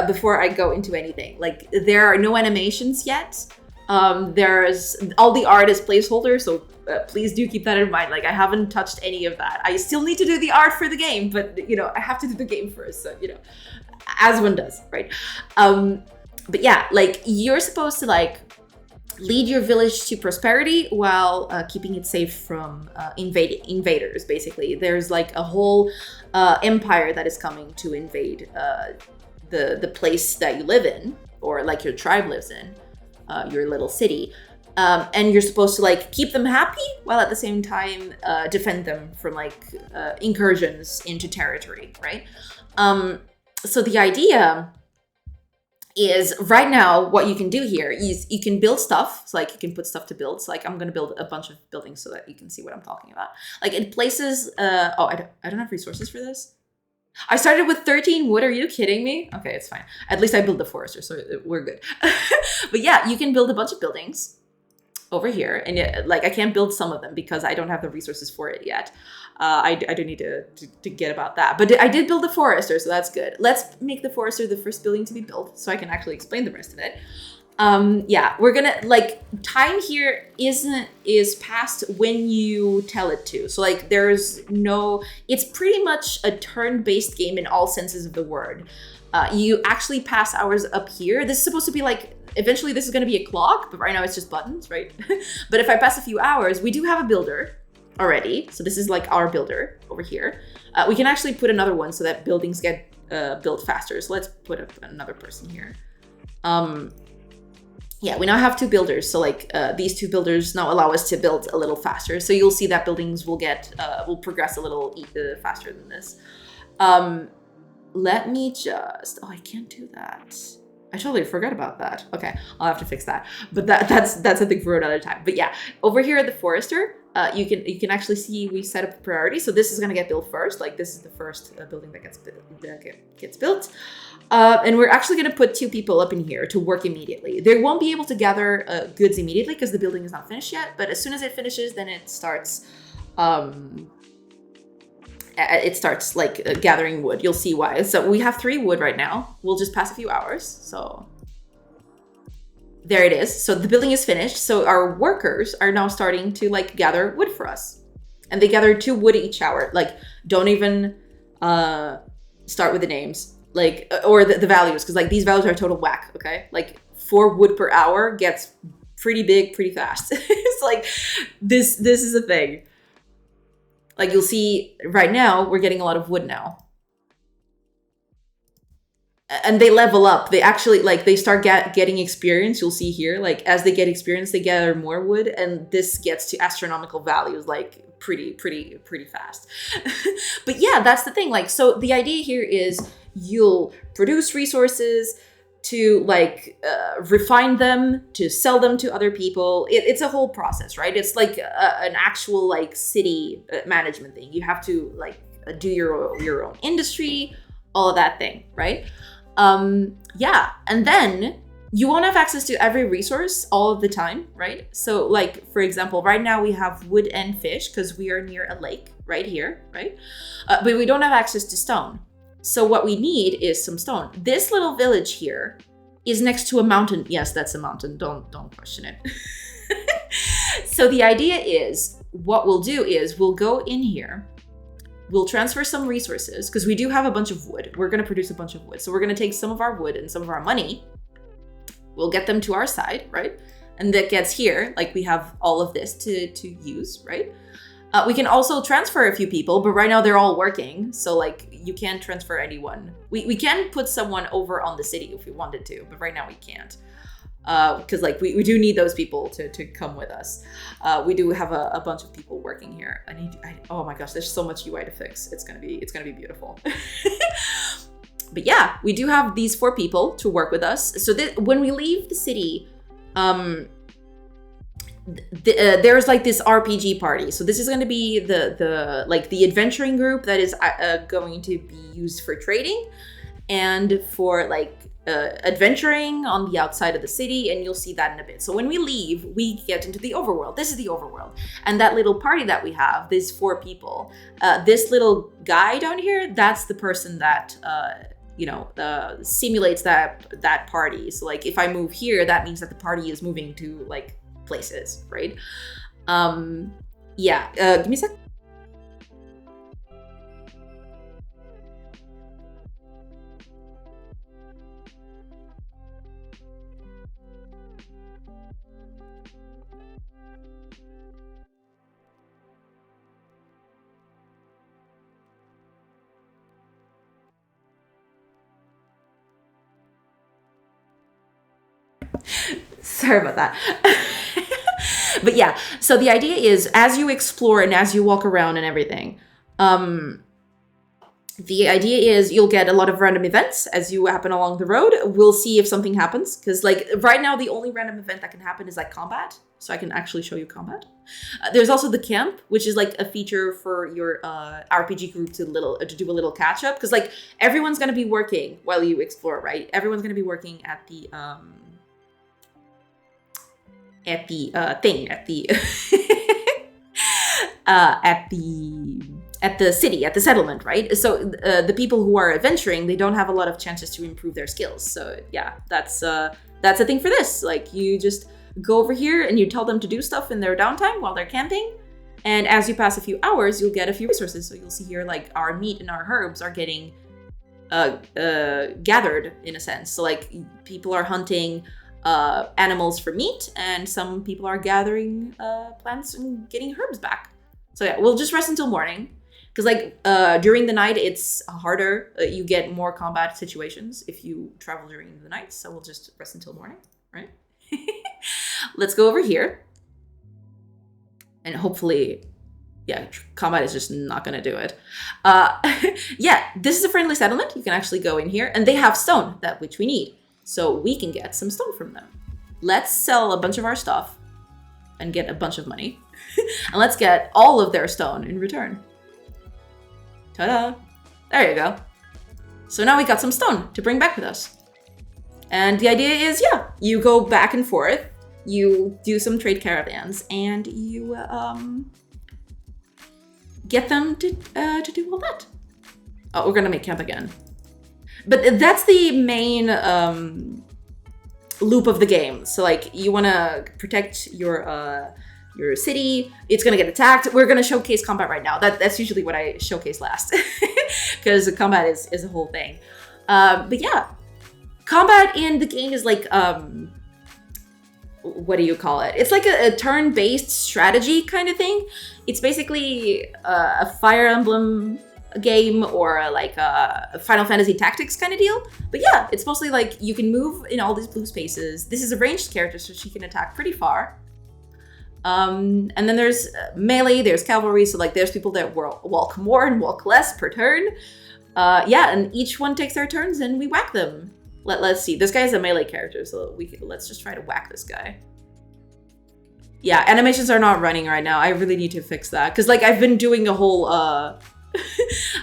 before I go into anything, like there are no animations yet. There's all the art is placeholder, so please do keep that in mind. Like I haven't touched any of that. I still need to do the art for the game, but you know, I have to do the game first, so you know, as one does, right? But yeah, like you're supposed to like lead your village to prosperity while keeping it safe from invaders. Basically, there's like a whole empire that is coming to invade the place that you live in, or like your tribe lives in, your little city. And you're supposed to like keep them happy while at the same time defend them from like incursions into territory, right? So the idea is right now what you can do here is you can build stuff. So like you can put stuff to build. So like I'm going to build a bunch of buildings so that you can see what I'm talking about. Like in places, I don't have resources for this. I started with 13 wood. Are you kidding me? Okay, it's fine. At least I built the forester, so we're good. But yeah, you can build a bunch of buildings over here, and yet, like I can't build some of them because I don't have the resources for it yet. I do need to get about that, but I did build the forester, so that's good. Let's make the forester the first building to be built so I can actually explain the rest of it. Yeah, we're gonna like time here is past when you tell it to. So like there's no, it's pretty much a turn-based game in all senses of the word. You actually pass hours up here. This is supposed to be like, eventually this is going to be a clock, but right now it's just buttons, right? But if I pass a few hours, we do have a builder already. So this is like our builder over here. We can actually put another one so that buildings get built faster. So let's put another person here. Yeah, we now have two builders. So like these two builders now allow us to build a little faster. So you'll see that buildings will progress a little faster than this. Let me just, I can't do that. I totally forgot about that. Okay, I'll have to fix that. But that's a thing for another time. But yeah, over here at the forester, you can actually see we set up the priority. So this is gonna get built first. Like this is the first building that gets built. And we're actually gonna put two people up in here to work immediately. They won't be able to gather goods immediately because the building is not finished yet. But as soon as it finishes, then it starts. It starts like gathering wood. You'll see why. So we have 3 wood right now. We'll just pass a few hours. So there it is. So the building is finished. So our workers are now starting to like gather wood for us. And they gather 2 wood each hour. Like, don't even start with the names. Like, or the values. Because like these values are total whack, okay? Like 4 wood per hour gets pretty big, pretty fast. It's like, this is a thing. Like you'll see right now, we're getting a lot of wood now. And they level up. They actually, like, they start getting experience. You'll see here, like, as they get experience, they gather more wood. And this gets to astronomical values, like, pretty fast. But yeah, that's the thing. Like, so the idea here is you'll produce resources to, like, refine them, to sell them to other people. It's a whole process, right? It's like an actual, like, city management thing. You have to, like, do your own industry, all of that thing, right? Yeah, and then you won't have access to every resource all of the time, right? So like, for example, right now we have wood and fish because we are near a lake right here, right? But we don't have access to stone. So what we need is some stone. This little village here is next to a mountain. Yes, that's a mountain. Don't question it. So the idea is, what we'll do is we'll go in here. We'll transfer some resources because we do have a bunch of wood. We're going to produce a bunch of wood. So we're going to take some of our wood and some of our money. We'll get them to our side, right? And that gets here, like we have all of this to use, right? We can also transfer a few people, but right now they're all working. So like you can't transfer anyone. We can put someone over on the city if we wanted to, but right now we can't. Because like we do need those people to come with us. We do have a bunch of people working here. Oh my gosh, there's so much UI to fix. It's gonna be beautiful. But yeah, we do have these 4 people to work with us. So when we leave the city, there's like this RPG party. So this is going to be the adventuring group that is going to be used for trading and for like adventuring on the outside of the city, and you'll see that in a bit. So when we leave, we get into the overworld. This is the overworld. And that little party that we have, these 4 people, this little guy down here, that's the person that, simulates that party. So like if I move here, that means that the party is moving to like places, right? Give me a sec. Sorry about that. But yeah, so the idea is as you explore and as you walk around and everything, the idea is you'll get a lot of random events as you happen along the road. We'll see if something happens, because like right now the only random event that can happen is like combat. So I can actually show you combat. There's also the camp, which is like a feature for your RPG group to do a little catch up, because like everyone's gonna be working while you explore, right? Everyone's gonna be working at the city, at the settlement, right? So the people who are adventuring, they don't have a lot of chances to improve their skills. So yeah, that's a thing for this. Like you just go over here and you tell them to do stuff in their downtime while they're camping. And as you pass a few hours, you'll get a few resources. So you'll see here, like our meat and our herbs are getting gathered in a sense. So like people are hunting animals for meat, and some people are gathering plants and getting herbs back. So yeah, we'll just rest until morning, because like during the night it's harder. You get more combat situations if you travel during the night. So we'll just rest until morning, right? Let's go over here, and hopefully, yeah, combat is just not gonna do it. Yeah, this is a friendly settlement. You can actually go in here, and they have stone, which we need. So we can get some stone from them. Let's sell a bunch of our stuff and get a bunch of money. And let's get all of their stone in return. Ta-da! There you go. So now we got some stone to bring back with us. And the idea is, yeah, you go back and forth, you do some trade caravans, and you get them to do all that. Oh, we're gonna make camp again. But that's the main loop of the game. So like you want to protect your city. It's gonna get attacked. We're gonna showcase combat right now. That's usually what I showcase last, because the combat is a whole thing. But yeah, combat in the game is like what do you call it? It's like a turn-based strategy kind of thing. It's basically a Fire Emblem game or like a Final Fantasy Tactics kind of deal. But yeah, it's mostly like you can move in all these blue spaces. This is a ranged character, so she can attack pretty far. And then there's melee, there's cavalry, so like there's people that walk more and walk less per turn. Yeah, and each one takes their turns and we whack them. Let's see. This guy is a melee character, so let's just try to whack this guy. Yeah, animations are not running right now. I really need to fix that because like I've been doing a whole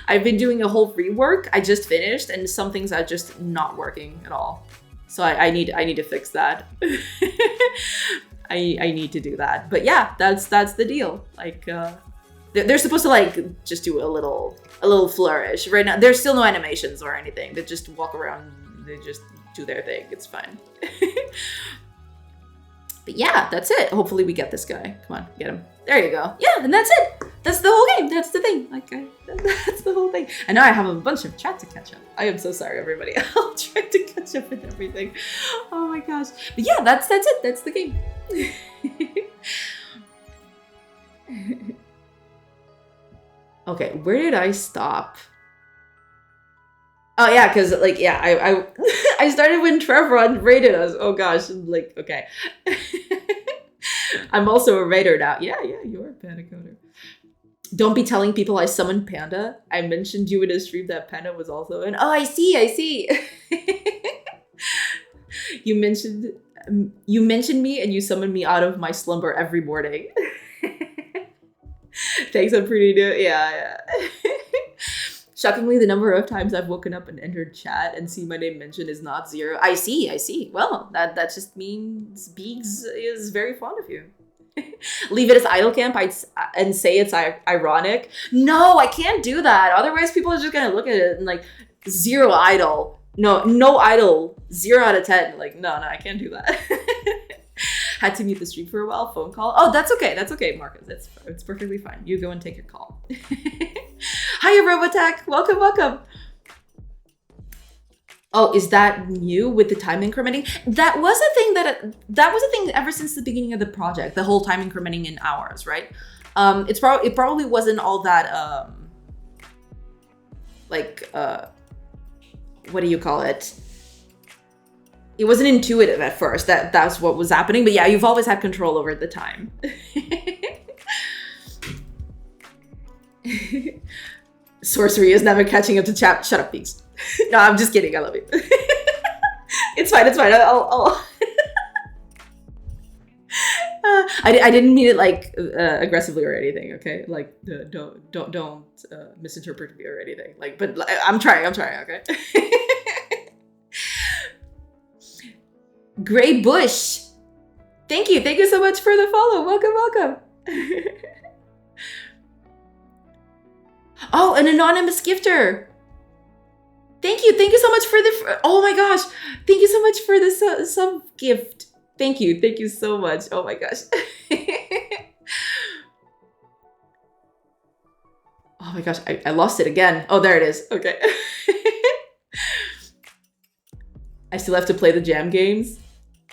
I've been doing a whole rework. I just finished, and some things are just not working at all. So I need to fix that. I need to do that. But yeah, that's the deal. Like they're supposed to like just do a little flourish. Right now there's still no animations or anything. They just walk around. They just do their thing. It's fine. But yeah, that's it. Hopefully we get this guy. Come on, get him. There you go. Yeah, and that's it. That's the whole game. That's the thing. Like, that's the whole thing. And now I have a bunch of chat to catch up. I am so sorry, everybody. I'll try to catch up with everything. Oh my gosh. But yeah, that's it. That's the game. Okay, where did I stop? Oh yeah, because like yeah, I I started when Trevor rated us. Oh gosh, like okay. I'm also a raider now. Yeah, you're a Panda Coder. Don't be telling people I summoned Panda. I mentioned you in a stream that Panda was also in. Oh, I see. You mentioned me and you summoned me out of my slumber every morning. Thanks, I'm pretty new. Yeah. Shockingly, the number of times I've woken up and entered chat and see my name mentioned is not 0. I see. Well, that just means Beegs is very fond of you. Leave it as idle camp and say it's ironic. No, I can't do that. Otherwise, people are just gonna look at it and like 0 idle. No idle. 0 out of 10. Like, no, I can't do that. Had to mute the stream for a while. Phone call. Oh, that's okay, Marcus. It's perfectly fine. You go and take your call. Hiya, Robotac. Welcome. Oh, is that new with the time incrementing? That was a thing ever since the beginning of the project. The whole time incrementing in hours, right? It probably wasn't all that what do you call it? It wasn't intuitive at first. That's what was happening. But yeah, you've always had control over the time. Sorcery is never catching up to chat. Shut up, Peaks. No, I'm just kidding. I love you. It's fine. I'll I didn't mean it like aggressively or anything. Okay, like don't misinterpret me or anything. Like, but I'm trying. Okay. Gray Bush. Thank you so much for the follow. Welcome. Oh, an anonymous gifter. Thank you so much for the, oh my gosh. Thank you so much for the sub gift. Thank you so much. Oh my gosh. Oh my gosh, I lost it again. Oh, there it is. Okay. I still have to play the jam games.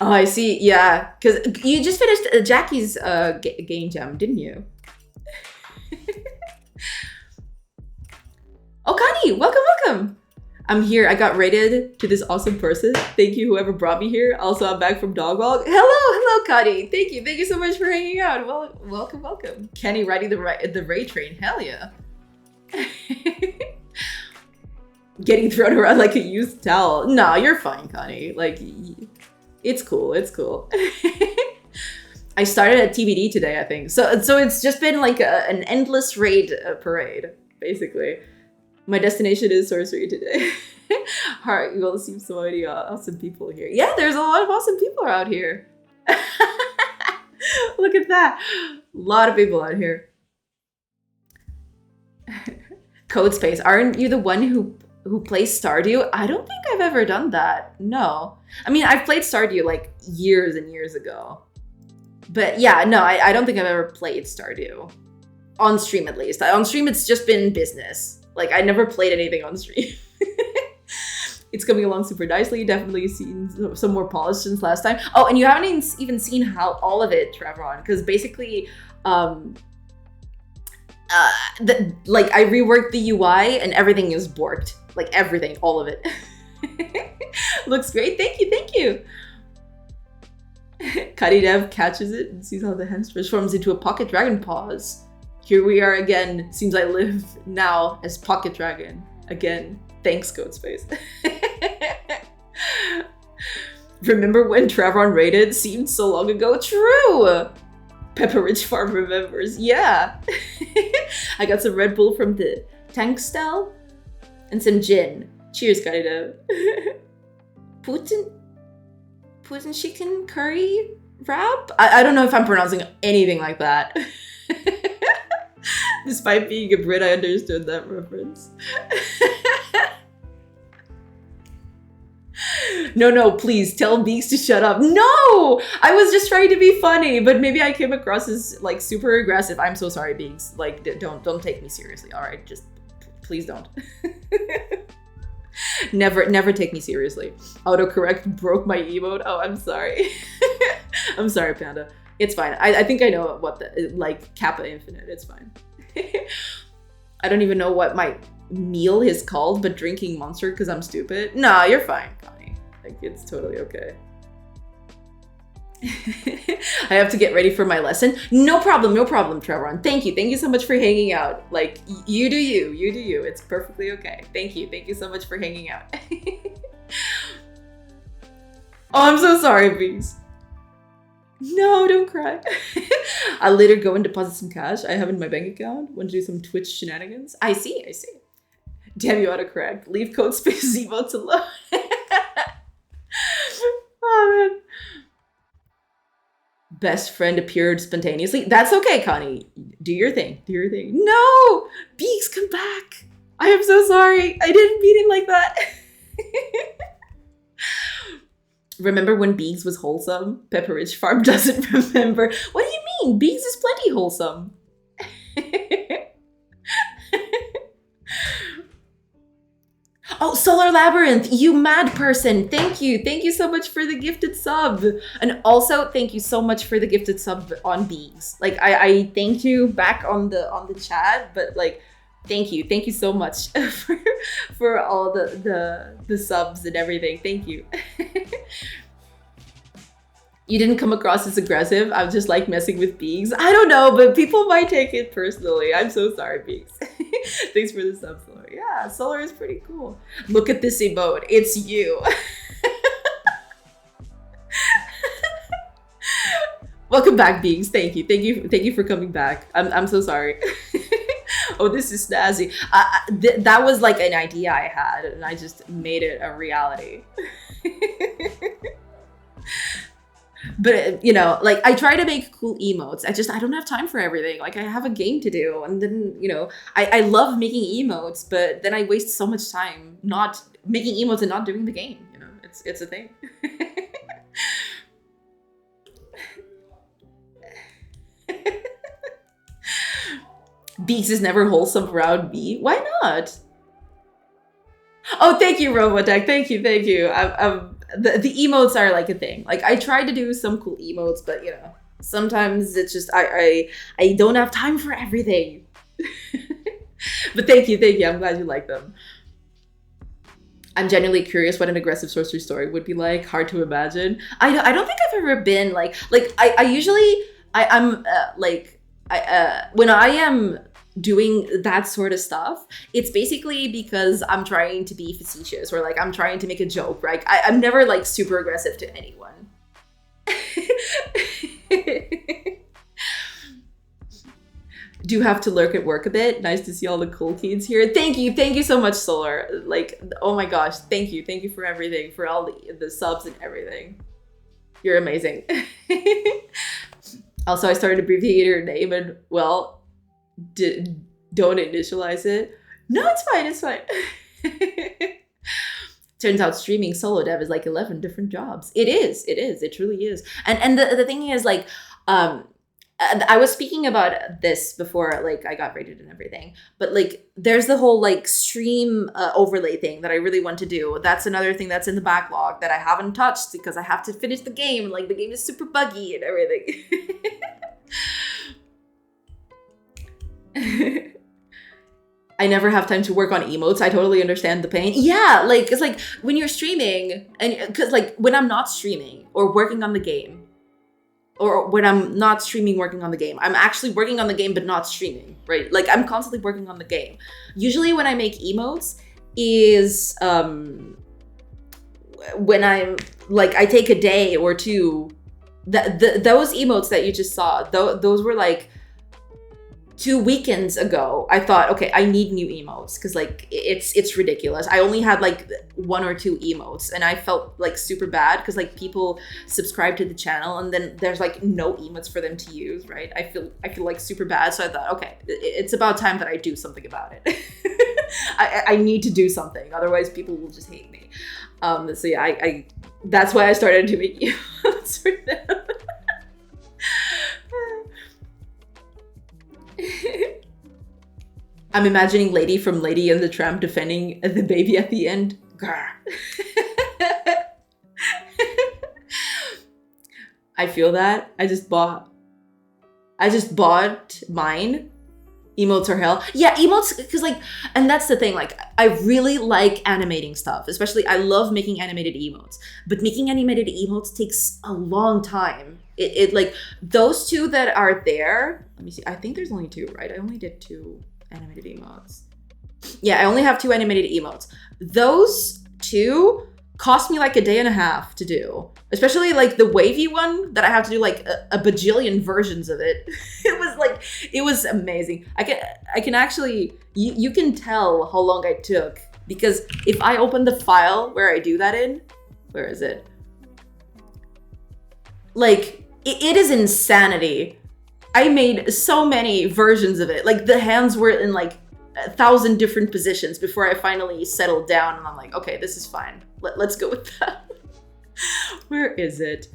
Oh, I see. Yeah, because you just finished Jackie's game jam, didn't you? Oh, Connie, welcome. I'm here. I got rated to this awesome person. Thank you, whoever brought me here. Also, I'm back from Dog Walk. Hello, Connie. Thank you so much for hanging out. Well, welcome. Kenny riding the Ray train. Hell yeah. Getting thrown around like a used towel. No, you're fine, Connie. Like, it's cool. I started at TBD today, I think. So it's just been like an endless raid parade, basically. My destination is sorcery today. Alright, you will see so many awesome people here. Yeah, there's a lot of awesome people out here. Look at that. A lot of people out here. Code Space, aren't you the one who who plays Stardew. I don't think I've ever done that. No. I mean, I've played Stardew like years and years ago. But yeah, no, I don't think I've ever played Stardew. On stream, at least. On stream, it's just been business. Like, I never played anything on stream. It's coming along super nicely. Definitely seen some more polish since last time. Oh, and you haven't even seen how all of it, Trevor, because basically, like, I reworked the UI and everything is borked. Like, everything, all of it. Looks great. Thank you. GameDev catches it and sees how the hand transforms into a pocket dragon paws. Here we are again. Seems I live now as Pocket Dragon. Again. Thanks, Codespace. Remember when Travron raided? Seemed so long ago. True! Pepperidge Farm remembers. Yeah. I got some Red Bull from the tank stall and some gin. Cheers, GameDev. Putin chicken curry wrap? I don't know if I'm pronouncing anything like that. Despite being a Brit, I understood that reference. No, please tell Beaks to shut up. No! I was just trying to be funny, but maybe I came across as like super aggressive. I'm so sorry, Beaks. Like, don't take me seriously. All right, just please don't. Never take me seriously. Autocorrect broke my emote. Oh, I'm sorry. I'm sorry, Panda. It's fine. I think I know what the, like, Kappa Infinite. It's fine. I don't even know what my meal is called, but drinking Monster because I'm stupid. Nah, you're fine, Connie. Like, it's totally okay. I have to get ready for my lesson. No problem, Trevor. Thank you so much for hanging out. Like, you do you. It's perfectly okay. Thank you so much for hanging out. Oh, I'm so sorry, Bees. No, don't cry. I'll later go and deposit some cash I have in my bank account. Want to do some Twitch shenanigans? I see. Damn you, autocorrect. Leave Codespace emotes alone. Oh, man. Best friend appeared spontaneously. That's okay, Connie. Do your thing. No! Beaks, come back. I am so sorry. I didn't mean it like that. Remember when Beaks was wholesome? Pepperidge Farm doesn't remember. What do you mean? Beaks is plenty wholesome. Oh, Solar Labyrinth, you mad person. Thank you so much for the gifted sub. And also, thank you so much for the gifted sub on Beaks. Like, I thanked you back on the chat, but like, thank you so much for all the subs and everything. Thank you. You didn't come across as aggressive. I'm just like messing with Beaks. I don't know, but people might take it personally. I'm so sorry, Beaks. Thanks for the sub, Solar. Yeah, Solar is pretty cool. Look at this emote. It's you. Welcome back, Beaks. Thank you for coming back. I'm so sorry. Oh, this is snazzy. That was like an idea I had, and I just made it a reality. But, you know, like, I try to make cool emotes. I don't have time for everything. Like, I have a game to do. And then, you know, I love making emotes, but then I waste so much time not making emotes and not doing the game. You know, it's a thing. Beaks is never wholesome around me. Why not? Oh, thank you, Robotech. Thank you. The emotes are like a thing. Like, I try to do some cool emotes, but you know, sometimes it's just I don't have time for everything. But thank you. I'm glad you like them. I'm genuinely curious what an aggressive sorcery story would be like. Hard to imagine. I don't think I've ever been like I usually when I am doing that sort of stuff, it's basically because I'm trying to be facetious or like I'm trying to make a joke, right? I'm never like super aggressive to anyone. Do have to lurk at work a bit. Nice to see all the cool kids here. Thank you so much, Solar. Like, oh my gosh, thank you for everything, for all the subs and everything. You're amazing. Also, I started abbreviating your name and, well, don't initialize it. No, it's fine. Turns out streaming solo dev is like 11 different jobs. It is. It truly is. And the thing is, like, I was speaking about this before, like, I got rated and everything, but like, there's the whole like stream overlay thing that I really want to do. That's another thing that's in the backlog that I haven't touched because I have to finish the game. Like, the game is super buggy and everything. I never have time to work on emotes. I totally understand the pain. Yeah, like, it's like when you're streaming, and because like when I'm not streaming or working on the game, or when I'm not streaming working on the game, I'm actually working on the game but not streaming, right? Like, I'm constantly working on the game. Usually when I make emotes is when I'm like, I take a day or two. Those emotes that you just saw, those were like 2 weekends ago. I thought, okay, I need new emotes because like it's ridiculous. I only had like 1 or 2 emotes and I felt like super bad because like people subscribe to the channel and then there's like no emotes for them to use, right? I feel like super bad. So I thought, okay, it's about time that I do something about it. I need to do something, otherwise people will just hate me. So yeah, I that's why I started to make emotes for them. I'm imagining Lady from Lady and the Tramp defending the baby at the end. I feel that. I just bought mine. Emotes are hell. Yeah, emotes, because like, and that's the thing, like, I really like animating stuff, especially I love making animated emotes, but making animated emotes takes a long time. It like, those 2 that are there, let me see, I think there's only 2, right? I only did 2 animated emotes. Yeah, I only have 2 animated emotes. Those 2 cost me like a day and a half to do, especially like the wavy one that I have to do like a bajillion versions of it. It was amazing. I can actually, you can tell how long I took because if I open the file where I do that in, where is it? Like, it is insanity. I made so many versions of it. Like, the hands were in like 1,000 different positions before I finally settled down and I'm like, okay, this is fine. Let's go with that. Where is it?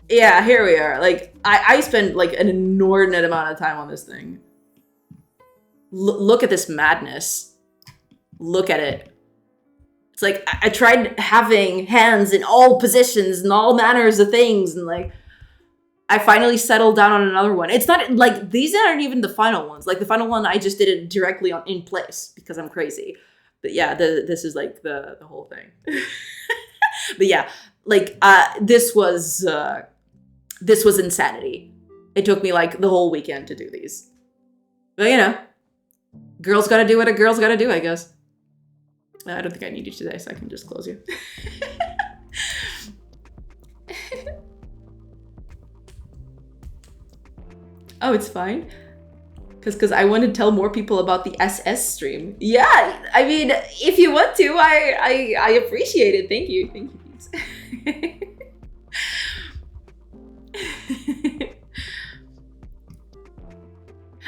Yeah, here we are. Like, I spent like an inordinate amount of time on this thing. Look at this madness. Look at it. It's like, I tried having hands in all positions and all manners of things, and like, I finally settled down on another one. It's not like, these aren't even the final ones. Like, the final one, I just did it directly in place because I'm crazy. But yeah, this is like the whole thing. But yeah, like, this was insanity. It took me like the whole weekend to do these. But you know, girls gotta do what a girl's gotta do, I guess. I don't think I need you today, so I can just close you. Oh, it's fine. Because I want to tell more people about the SS stream. Yeah, I mean, if you want to, I appreciate it. Thank you. Thank you.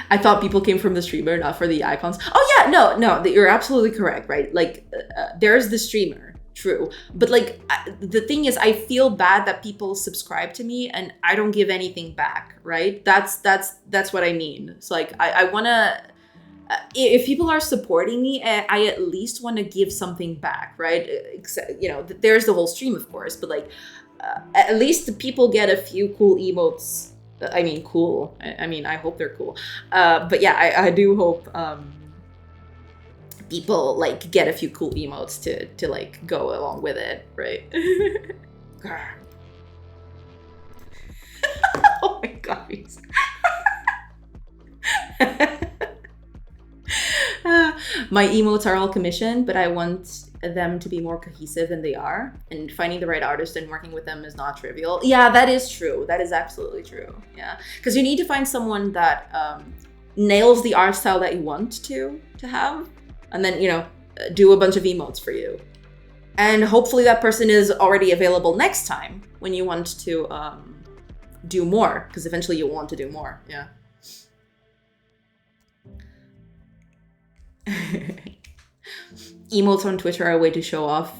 I thought people came from the streamer, not for the icons. Oh yeah, no, you're absolutely correct, right? Like, there's the streamer, true. But like, the thing is, I feel bad that people subscribe to me and I don't give anything back, right? That's what I mean. It's like, I wanna, if people are supporting me, I at least want to give something back, right? Except, you know, there's the whole stream, of course, but like, at least the people get a few cool emotes. I mean, cool. I mean, I hope they're cool. But yeah, I do hope people like get a few cool emotes to like go along with it, right? Oh my god. My emotes are all commissioned, but I want them to be more cohesive than they are, and finding the right artist and working with them is not trivial. Yeah, that is true. That is absolutely true. Yeah, because you need to find someone that nails the art style that you want to have, and then, you know, do a bunch of emotes for you, and hopefully that person is already available next time when you want to do more, because eventually you'll want to do more. Yeah. Emotes on Twitch are a way to show off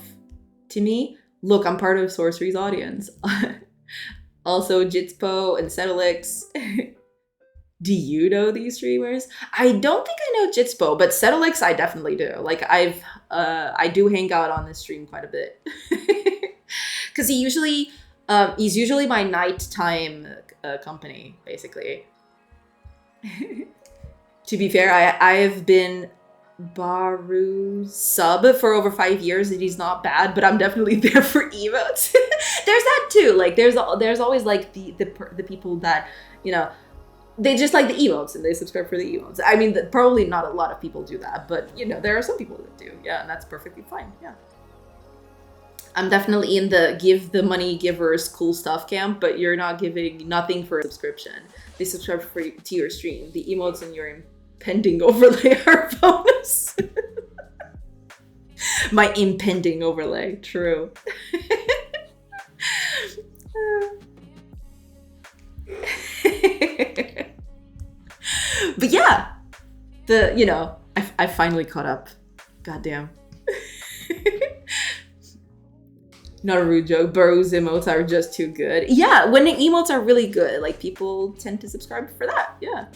to me. Look, I'm part of Sorcery's audience. Also, Jitspo and Settlix. Do you know these streamers? I don't think I know Jitspo, but Settlix I definitely do. Like I do hang out on this stream quite a bit. Because he's usually my nighttime company, basically. To be fair, I've been Baru's sub for over 5 years and he's not bad, but I'm definitely there for emotes. There's that too. Like there's always like the people that, you know, they just like the emotes and they subscribe for the emotes. I mean, probably not a lot of people do that, but you know, there are some people that do. Yeah, and that's perfectly fine. Yeah. I'm definitely in the give the money givers cool stuff camp, but you're not giving nothing for a subscription. They subscribe to your stream. The emotes and your impending overlay are bonus. My impending overlay, true. But yeah, I finally caught up. Goddamn. Not a rude joke. Baru's emotes are just too good. Yeah, when the emotes are really good, like people tend to subscribe for that. Yeah.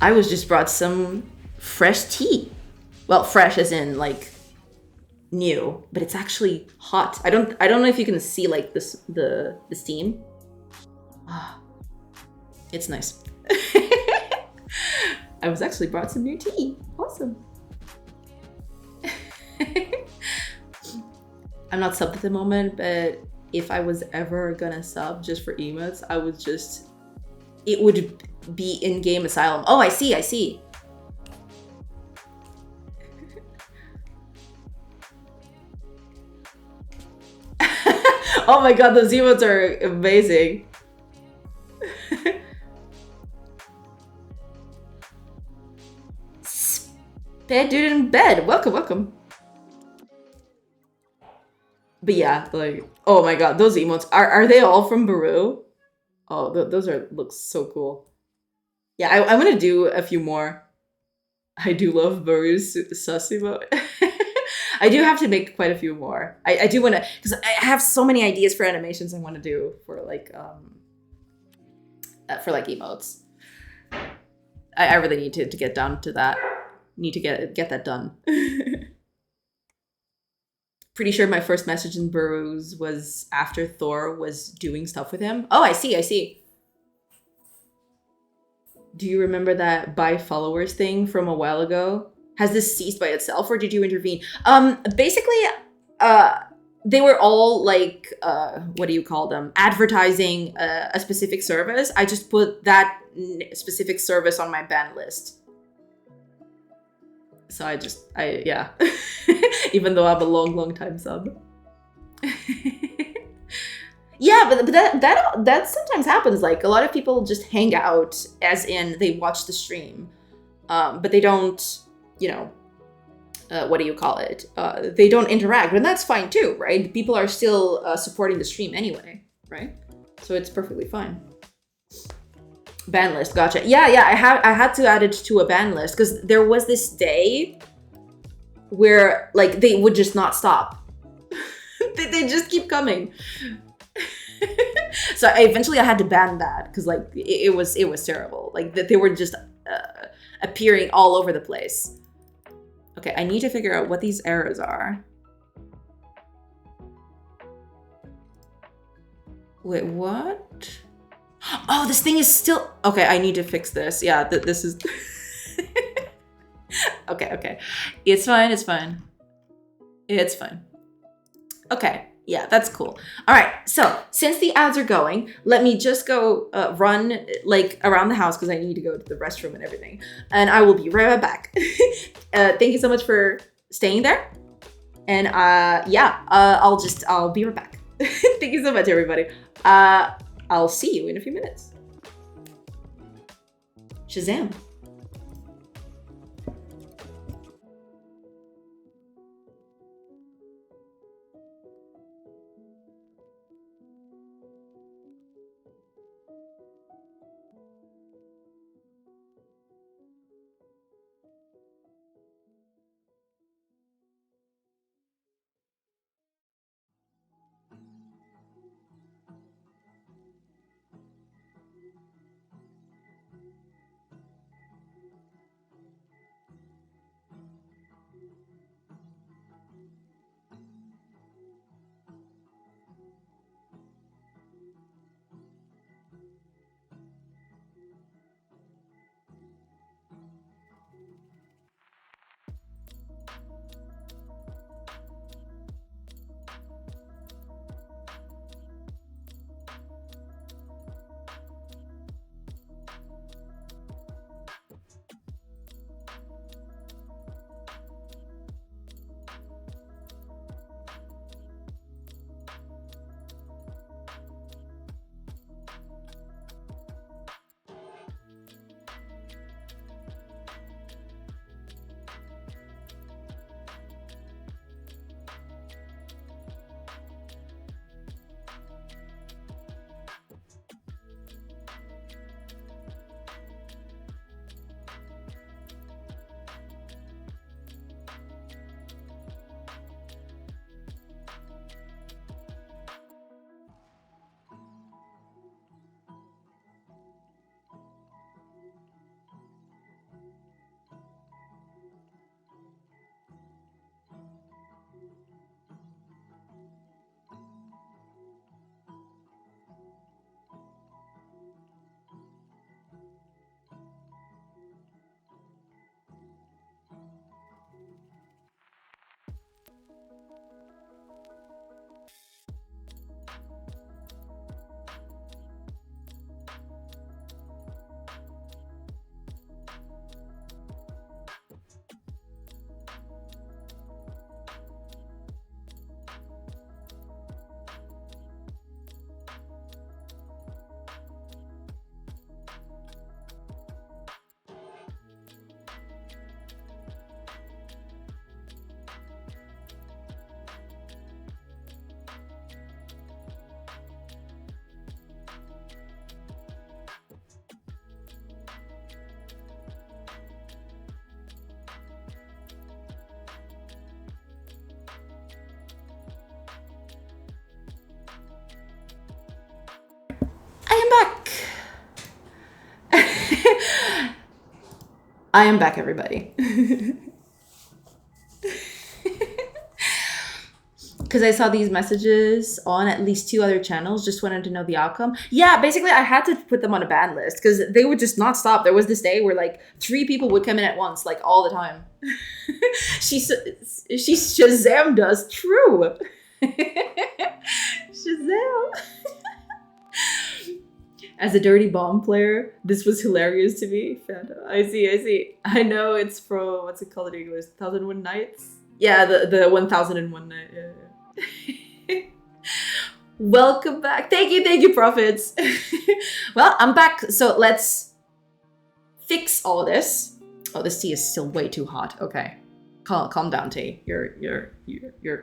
I was just brought some fresh tea. Well, fresh as in like new, but it's actually hot. I don't know if you can see like this the steam. Ah, it's nice. I was actually brought some new tea. Awesome. I'm not subbed at the moment, but if I was ever gonna sub just for emotes, it would be in-game Asylum. Oh, I see. Oh my god, those emotes are amazing. Bad dude in bed. Welcome. But yeah, like, oh my god, those emotes are they all from Baru? Oh, those look so cool. Yeah, I'm gonna do a few more. I do love Baru's sus emote. I do have to make quite a few more. I do want to, because I have so many ideas for animations I want to do for like emotes. I really need to get down to that. Need to get that done. Pretty sure my first message in Burrows was after Thor was doing stuff with him. Oh, I see. Do you remember that buy followers thing from a while ago? Has this ceased by itself or did you intervene? Basically, they were all like, what do you call them? Advertising a specific service. I just put that specific service on my ban list. So yeah. Even though I'm a long time sub. Yeah, but that sometimes happens. Like a lot of people just hang out, as in they watch the stream, but they don't, what do you call it? They don't interact, and that's fine too, right? People are still supporting the stream anyway, right? So it's perfectly fine. Ban list, gotcha. Yeah, I had to add it to a ban list because there was this day where like they would just not stop. they just keep coming. So eventually I had to ban that because like it was terrible. Like that they were just appearing all over the place. Okay, I need to figure out what these arrows are. Wait, what? Oh, this thing is still... Okay, I need to fix this. Yeah, this is... Okay. It's fine. Okay, yeah, that's cool. All right, so since the ads are going, let me just go run like around the house because I need to go to the restroom and everything. And I will be right back. Thank you so much for staying there. And yeah, I'll be right back. Thank you so much, everybody. I'll see you in a few minutes. Shazam. I am back, everybody. Because I saw these messages on at least 2 other channels, just wanted to know the outcome. Yeah, basically I had to put them on a ban list because they would just not stop. There was this day where like 3 people would come in at once, like all the time. she Shazammed us. True. Shazam. As a Dirty Bomb player, this was hilarious to me. Fanta. I see. I know it's from, what's it called in English? 1001 Nights? Yeah, the 1001 Night. Yeah. Welcome back. Thank you, Prophets. Well, I'm back. So let's fix all this. Oh, this tea is still way too hot. Okay. Calm down, tea. You're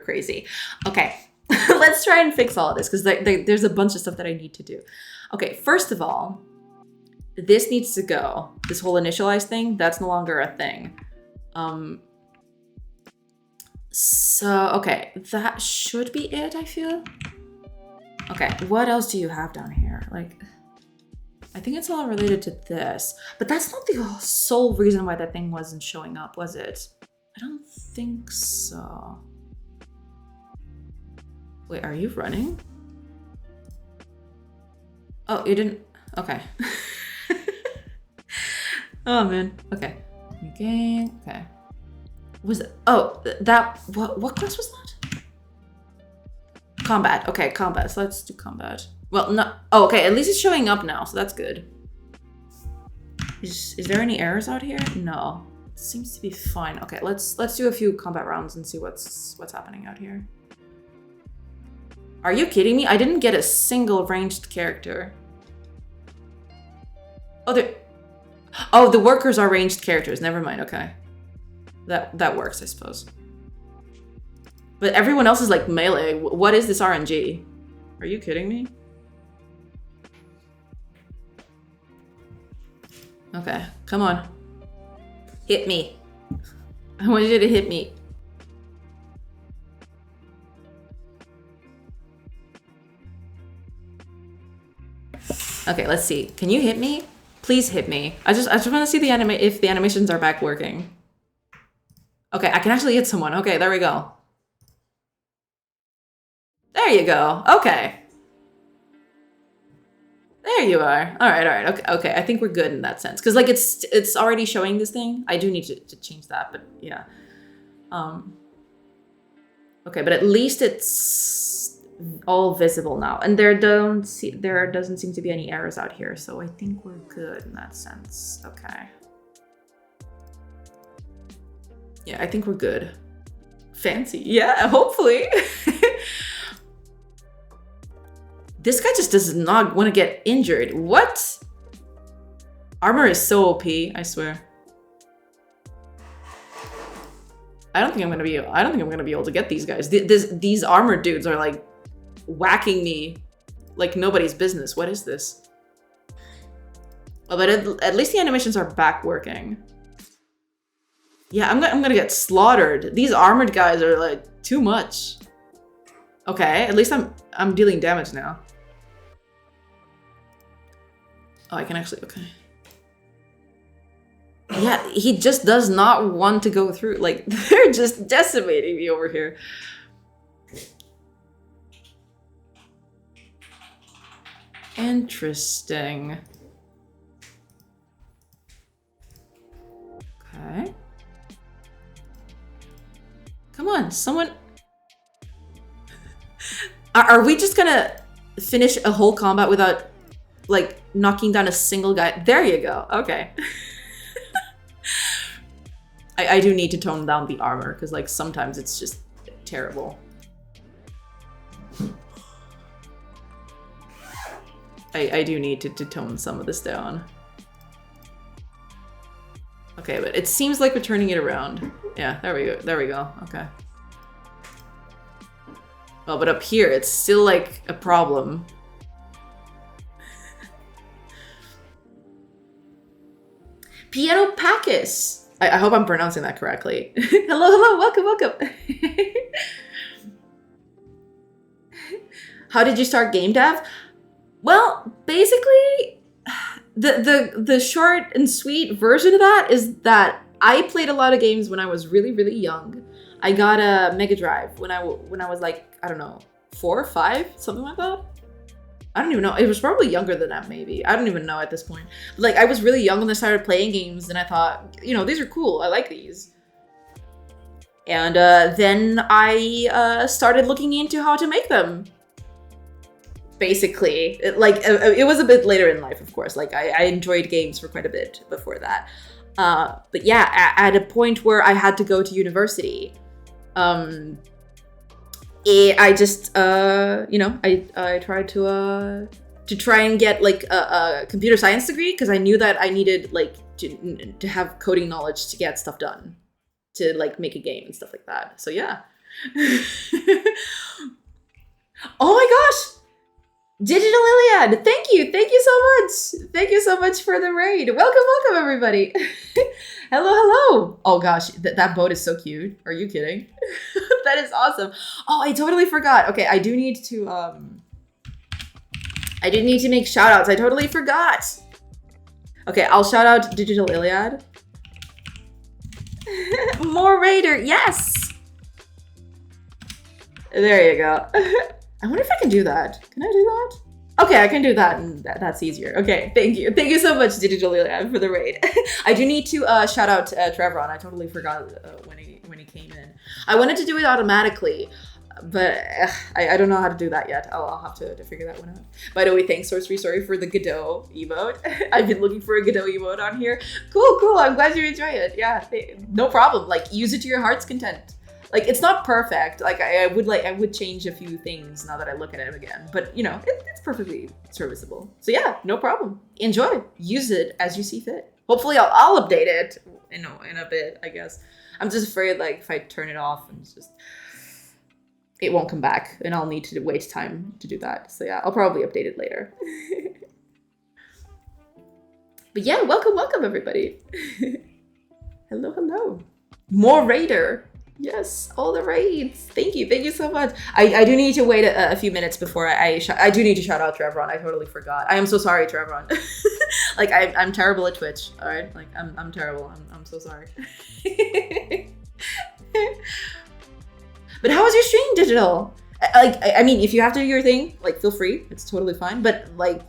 crazy. Okay. Let's try and fix all of this because there's a bunch of stuff that I need to do. Okay, first of all, this needs to go. This whole initialize thing, that's no longer a thing. So, okay, that should be it, I feel. Okay, what else do you have down here? Like, I think it's all related to this, but that's not the sole reason why that thing wasn't showing up, was it? I don't think so. Wait, are you running? Oh, you didn't, okay. Oh man, okay. Okay. Was it, oh, that, what class was that? Combat, okay, combat, so let's do combat. Well, no, oh, okay, at least it's showing up now, so that's good. Is there any errors out here? No, it seems to be fine. Okay, let's do a few combat rounds and see what's happening out here. Are you kidding me? I didn't get a single ranged character. Oh, the workers are ranged characters. Never mind. Okay, that works, I suppose. But everyone else is like melee. What is this RNG? Are you kidding me? Okay, come on. Hit me. I want you to hit me. Okay, let's see. Can you hit me? Please hit me. I just want to see if the animations are back working. Okay, I can actually hit someone. Okay, there we go. There you go. Okay. There you are. All right. Okay. I think we're good in that sense. Because like it's already showing this thing. I do need to change that, but yeah. Okay, but at least it's all visible now. And there doesn't seem to be any errors out here. So I think we're good in that sense. Okay. Yeah, I think we're good. Fancy. Yeah, hopefully. This guy just does not want to get injured. What? Armor is so OP, I swear. I don't think I'm gonna be able to get these guys. These armored dudes are like whacking me like nobody's business. What is this? Oh, but at least the animations are back working. Yeah, I'm gonna get slaughtered. These armored guys are like too much. Okay, at least I'm dealing damage now. Oh, I can actually, okay. Yeah, he just does not want to go through. Like, they're just decimating me over here. Interesting. Okay. Come on, someone. Are we just gonna finish a whole combat without, like, knocking down a single guy? There you go. Okay. I do need to tone down the armor because, like, sometimes it's just terrible. I do need to tone some of this down. Okay, but it seems like we're turning it around. Yeah, there we go. There we go. Okay. Well, but up here, it's still, like, a problem. Piano Pakis! I hope I'm pronouncing that correctly. Hello, welcome. How did you start GameDev? Well, basically, the short and sweet version of that is that I played a lot of games when I was really, really young. I got a Mega Drive when I was like, I don't know, 4 or 5, something like that. I don't even know. It was probably younger than that, maybe. I don't even know at this point. But like, I was really young when I started playing games, and I thought, these are cool. I like these. And then I started looking into how to make them. Basically, it was a bit later in life, of course. Like, I enjoyed games for quite a bit before that. But yeah, at a point where I had to go to university, I just, I tried to try and get like a computer science degree, because I knew that I needed like to have coding knowledge to get stuff done, to like make a game and stuff like that. So yeah. Oh my gosh! Digital Iliad, thank you so much for the raid. Welcome everybody. Hello. Oh gosh, that boat is so cute. Are you kidding? That is awesome. Oh, I totally forgot. Okay, I do need to make shout outs. I totally forgot. Okay, I'll shout out Digital Iliad. More Raider, yes. There you go. I wonder if I can do that. Can I do that? Okay, I can do that, and that's easier. Okay, thank you. Thank you so much, Digital Iliad, for the raid. I do need to shout out Trevron. I totally forgot when he came in. I wanted to do it automatically, but I don't know how to do that yet. I'll have to figure that one out. By the way, thanks, Sorry for the Godot emote. I've been looking for a Godot emote on here. Cool. I'm glad you enjoy it. Yeah, no problem. Like, use it to your heart's content. Like, it's not perfect. Like, I would change a few things now that I look at it again. But, it's perfectly serviceable. So yeah, no problem. Enjoy. Use it as you see fit. Hopefully I'll update it in a bit, I guess. I'm just afraid, like, if I turn it off, and it won't come back, and I'll need to wait time to do that. So yeah, I'll probably update it later. But yeah, welcome everybody. Hello. More Raider. Yes, all the raids. Thank you so much. I do need to wait a few minutes before I do need to shout out Trevron. I totally forgot. I am so sorry, Trevron. Like, I'm terrible at Twitch. All right, like I'm terrible. I'm so sorry. But how was your stream, Digital? Like, I mean, if you have to do your thing, like, feel free. It's totally fine. But like,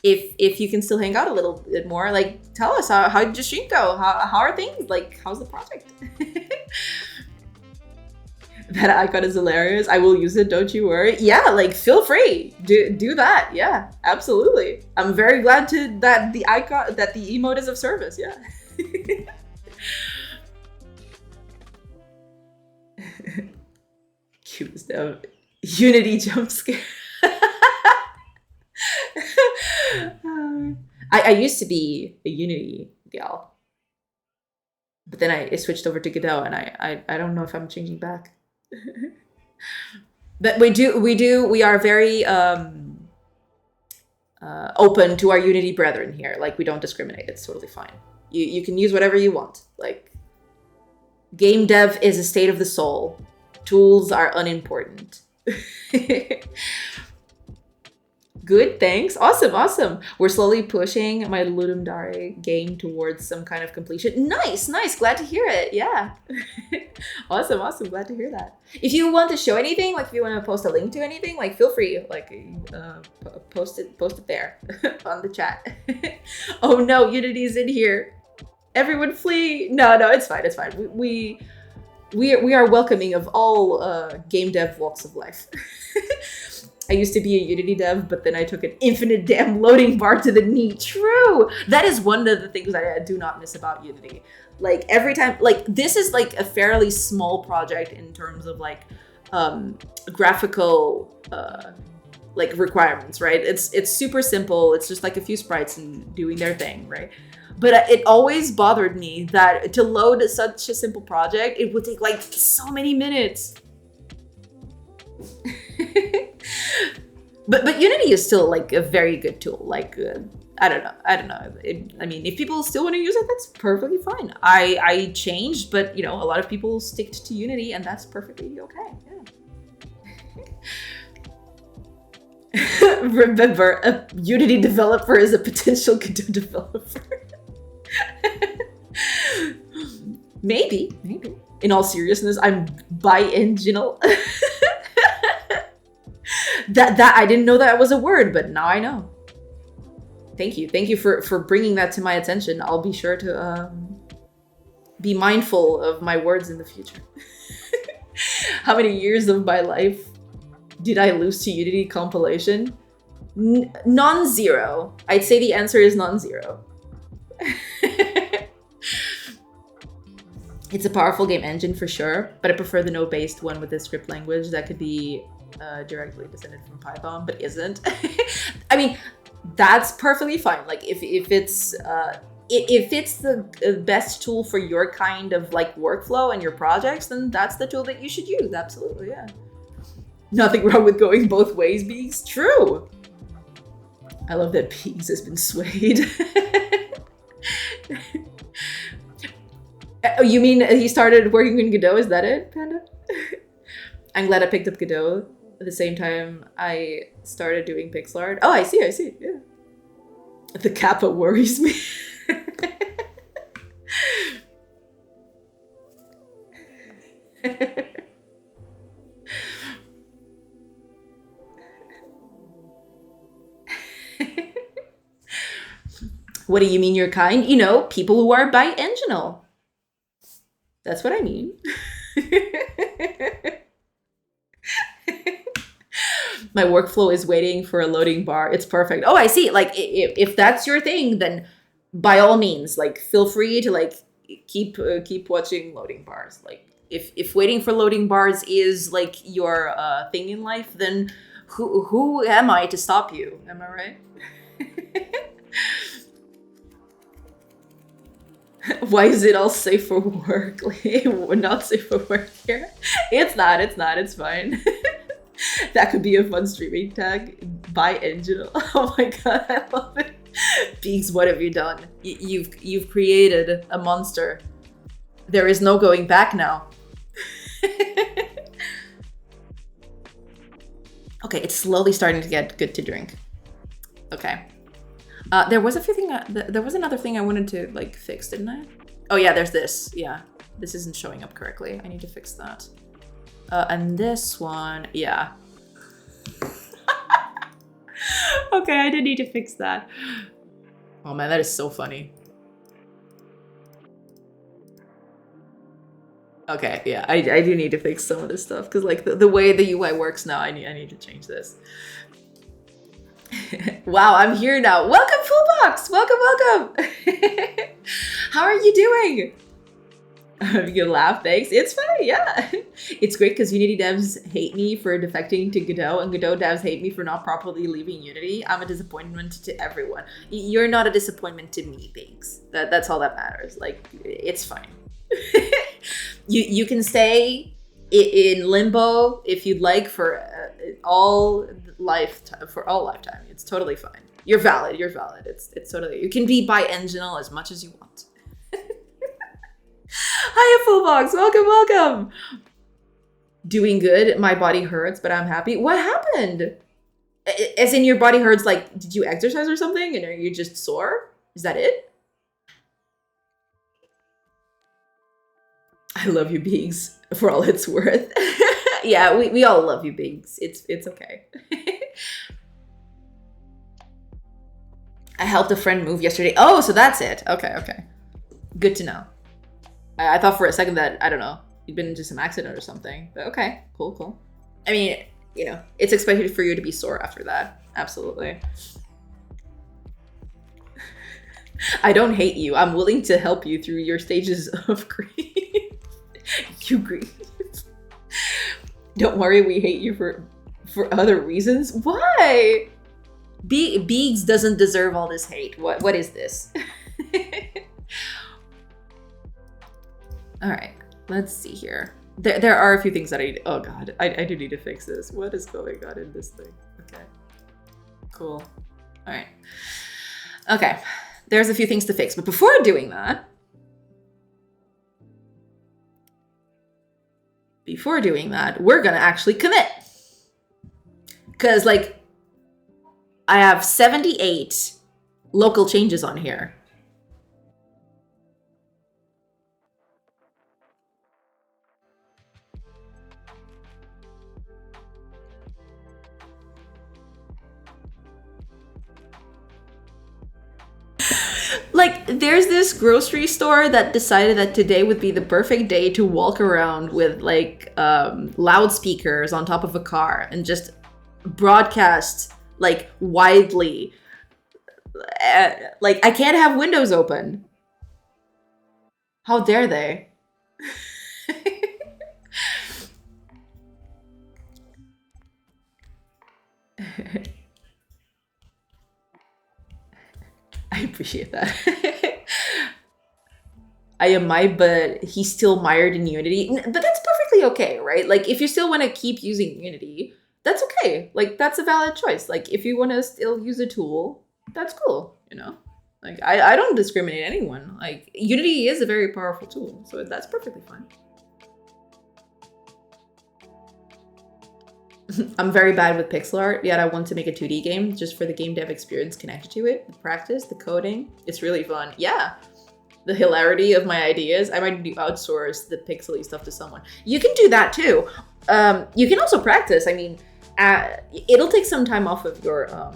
if you can still hang out a little bit more, like, tell us how did your stream go? How are things? Like, how's the project? That icon is hilarious. I will use it, don't you worry. Yeah, like, feel free. Do that. Yeah, absolutely. I'm very glad that the emote is of service. Yeah. Cutest ever. Unity jump scare. I used to be a Unity gal, but then I switched over to Godot, and I don't know if I'm changing back. But we are very open to our Unity brethren here. Like, we don't discriminate. It's totally fine. You can use whatever you want. Like, game dev is a state of the soul. Tools are unimportant. Good, thanks. Awesome. We're slowly pushing my Ludum Dare game towards some kind of completion. Nice. Glad to hear it. Yeah. Awesome. Glad to hear that. If you want to show anything, like if you want to post a link to anything, like feel free. Like post it there on the chat. Oh no, Unity's in here. Everyone flee. No, it's fine. We are welcoming of all game dev walks of life. I used to be a Unity dev, but then I took an infinite damn loading bar to the knee. True! That is one of the things that I do not miss about Unity. Like, every time, like, this is like a fairly small project in terms of like graphical like requirements, right? It's super simple. It's just like a few sprites and doing their thing, right? But it always bothered me that to load such a simple project, it would take like so many minutes. But Unity is still like a very good tool. Like, I don't know. I mean, if people still want to use it, that's perfectly fine. I changed, but a lot of people stick to Unity, and that's perfectly okay. Yeah. Remember, a Unity developer is a potential Godot developer. Maybe. In all seriousness, I'm bi-enginal. that I didn't know that was a word, but now I know. Thank you for bringing that to my attention. I'll be sure to be mindful of my words in the future. How many years of my life did I lose to Unity compilation? Non-zero. I'd say the answer is non-zero. It's a powerful game engine for sure, but I prefer the node-based one with the script language that could be directly descended from Python, but isn't. I mean, that's perfectly fine. Like if it's the best tool for your kind of like workflow and your projects, then that's the tool that you should use. Absolutely, yeah. Nothing wrong with going both ways, Beaks. True. I love that Beaks has been swayed. Oh, you mean he started working in Godot? Is that it, Panda? I'm glad I picked up Godot at the same time I started doing pixel art. Oh, I see, yeah. The kappa worries me. What do you mean your kind? You know, people who are bi-enginal. That's what I mean. My workflow is waiting for a loading bar. It's perfect. Oh, I see. Like, if that's your thing, then by all means, like, feel free to like keep watching loading bars. Like, if waiting for loading bars is like your thing in life, then who am I to stop you? Am I right? Why is it all safe for work? Like, not safe for work here. It's not. It's fine. That could be a fun streaming tag. Bi-enginal. Oh my god, I love it. Beaks, what have you done? You've created a monster. There is no going back now. Okay, it's slowly starting to get good to drink. Okay. There was there was another thing I wanted to like fix, didn't I? Oh yeah, there's this. Yeah, this isn't showing up correctly. I need to fix that. And this one, yeah. Okay, I did need to fix that. Oh man, that is so funny. Okay, yeah, I do need to fix some of this stuff because like the way the UI works now, I need to change this. Wow, I'm here now. Welcome, Fullbox! Welcome! How are you doing? You laugh, thanks. It's funny, yeah. It's great because Unity devs hate me for defecting to Godot, and Godot devs hate me for not properly leaving Unity. I'm a disappointment to everyone. You're not a disappointment to me, thanks. That's all that matters. Like, it's fine. You can stay in limbo if you'd like for all lifetime. It's totally fine. You're valid. It's totally. You can be bi-enginal as much as you want. Hiya, Fullbox. Welcome. Doing good. My body hurts, but I'm happy. What happened? As in your body hurts, like, did you exercise or something? And are you just sore? Is that it? I love you, Beaks, for all it's worth. Yeah, we all love you, Beaks. It's okay. I helped a friend move yesterday. Oh, so that's it. Okay. Good to know. I thought for a second that, I don't know, you'd been into some accident or something. But okay, cool. I mean, you know, it's expected for you to be sore after that. Absolutely. I don't hate you. I'm willing to help you through your stages of grief. You grieve. Don't worry, we hate you for other reasons. Why? Beegs doesn't deserve all this hate. What is this? All right, let's see here. There are a few things that I need. Oh god, I do need to fix this. What is going on in this thing? Okay, cool. All right. Okay, there's a few things to fix, but before doing that, we're gonna actually commit. Because like, I have 78 local changes on here. Like, there's this grocery store that decided that today would be the perfect day to walk around with like loudspeakers on top of a car and just broadcast like widely. Like, I can't have windows open. How dare they? I appreciate that. I am but he's still mired in Unity. But that's perfectly okay, right? Like, if you still want to keep using Unity, that's okay. Like, that's a valid choice. Like, if you want to still use a tool, that's cool, you know? Like, I don't discriminate anyone. Like, Unity is a very powerful tool, so that's perfectly fine. I'm very bad with pixel art, yet I want to make a 2D game just for the game dev experience connected to it. The practice, the coding, it's really fun. Yeah, the hilarity of my ideas. I might outsource the pixely stuff to someone. You can do that too. You can also practice. I mean, it'll take some time off of your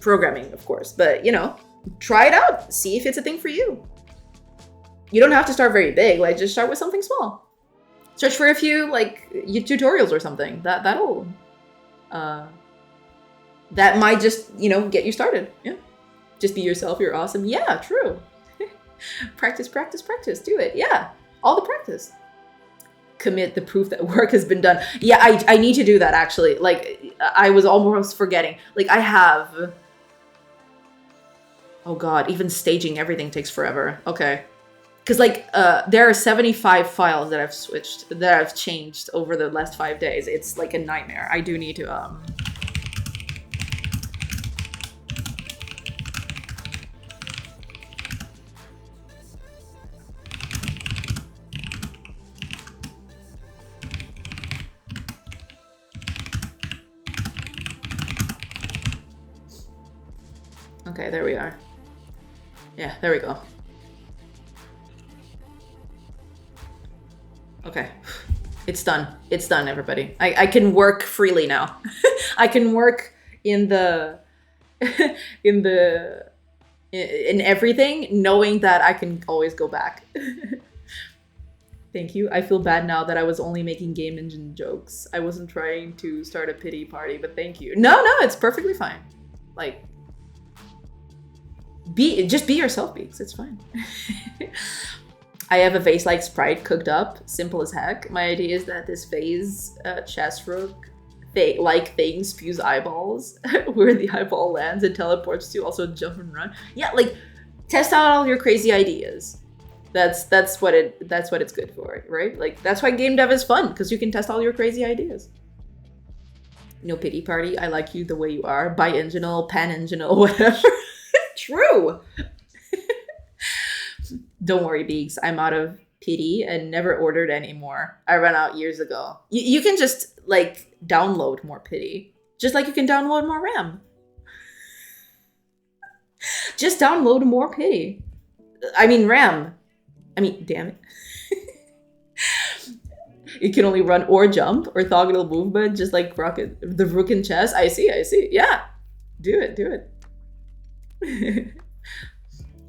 programming, of course, but you know, try it out. See if it's a thing for you. You don't have to start very big. Like, just start with something small. Search for a few like tutorials or something. That'll that might just, you know, get you started. Yeah, just be yourself. You're awesome. Yeah, true. Practice, practice, practice. Do it. Yeah, all the practice. Commit the proof that work has been done. Yeah, I need to do that actually. Like, I was almost forgetting. Like, I have. Oh God, even staging everything takes forever. Okay. Because, like, there are 75 files that I've switched, that I've changed over the last 5 days. It's, like, a nightmare. I do need to, Okay, there we are. Yeah, there we go. Okay, it's done. It's done, everybody. I can work freely now. I can work in the in everything, knowing that I can always go back. Thank you. I feel bad now that I was only making game engine jokes. I wasn't trying to start a pity party, but thank you. No, it's perfectly fine. Like, just be yourself, Beaks. It's fine. I have a vase like sprite cooked up, simple as heck. My idea is that this vase chest rook like thing spews eyeballs, where the eyeball lands and teleports to, also jump and run. Yeah, like, test out all your crazy ideas. That's what it's good for, right? Like, that's why game dev is fun, because you can test all your crazy ideas. No pity party. I like you the way you are. Bi-enginal, pan-enginal, whatever. True. Don't worry, Beaks. I'm out of pity and never ordered anymore. I ran out years ago. You can just, like, download more pity. Just like you can download more RAM. Just download more pity. I mean, RAM. I mean, damn it. It can only run or jump or toggle movement, just like the rook in chess. I see. Yeah. Do it.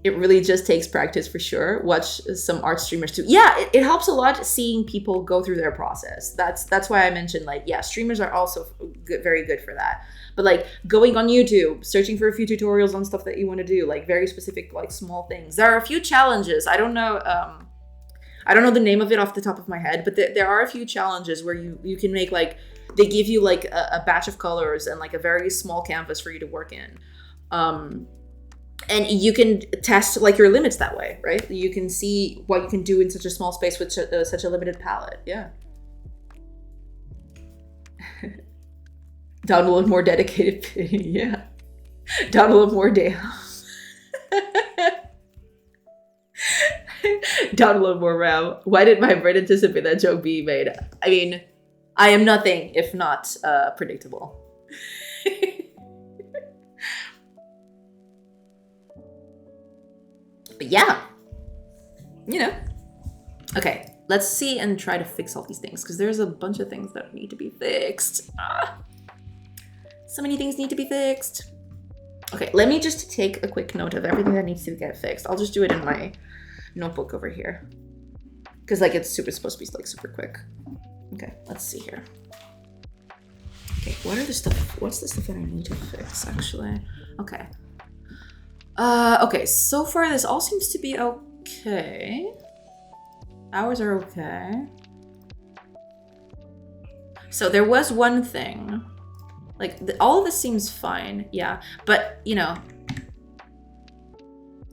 It really just takes practice for sure. Watch some art streamers too. Yeah, it helps a lot seeing people go through their process. That's why I mentioned, like, yeah, streamers are also very good for that. But, like, going on YouTube, searching for a few tutorials on stuff that you want to do, like very specific, like, small things. There are a few challenges. I don't know the name of it off the top of my head, but there are a few challenges where you can make, like, they give you like a batch of colors and like a very small canvas for you to work in. And you can test, like, your limits that way, right? You can see what you can do in such a small space with such a limited palette. Yeah. Download more dedicated pity. Yeah. Download more damn. Download more RAM. Why did my brain anticipate that joke being made? I mean, I am nothing if not predictable. But yeah, you know. Okay, let's see and try to fix all these things, because there's a bunch of things that need to be fixed. So many things need to be fixed. Okay, let me just take a quick note of everything that needs to get fixed. I'll just do it in my notebook over here, because like it's supposed to be like super quick. Okay, let's see here. Okay, what's the stuff that I need to fix actually? Okay. Okay, so far this all seems to be okay. Hours are okay. So there was one thing. Like, all of this seems fine, yeah. But, you know,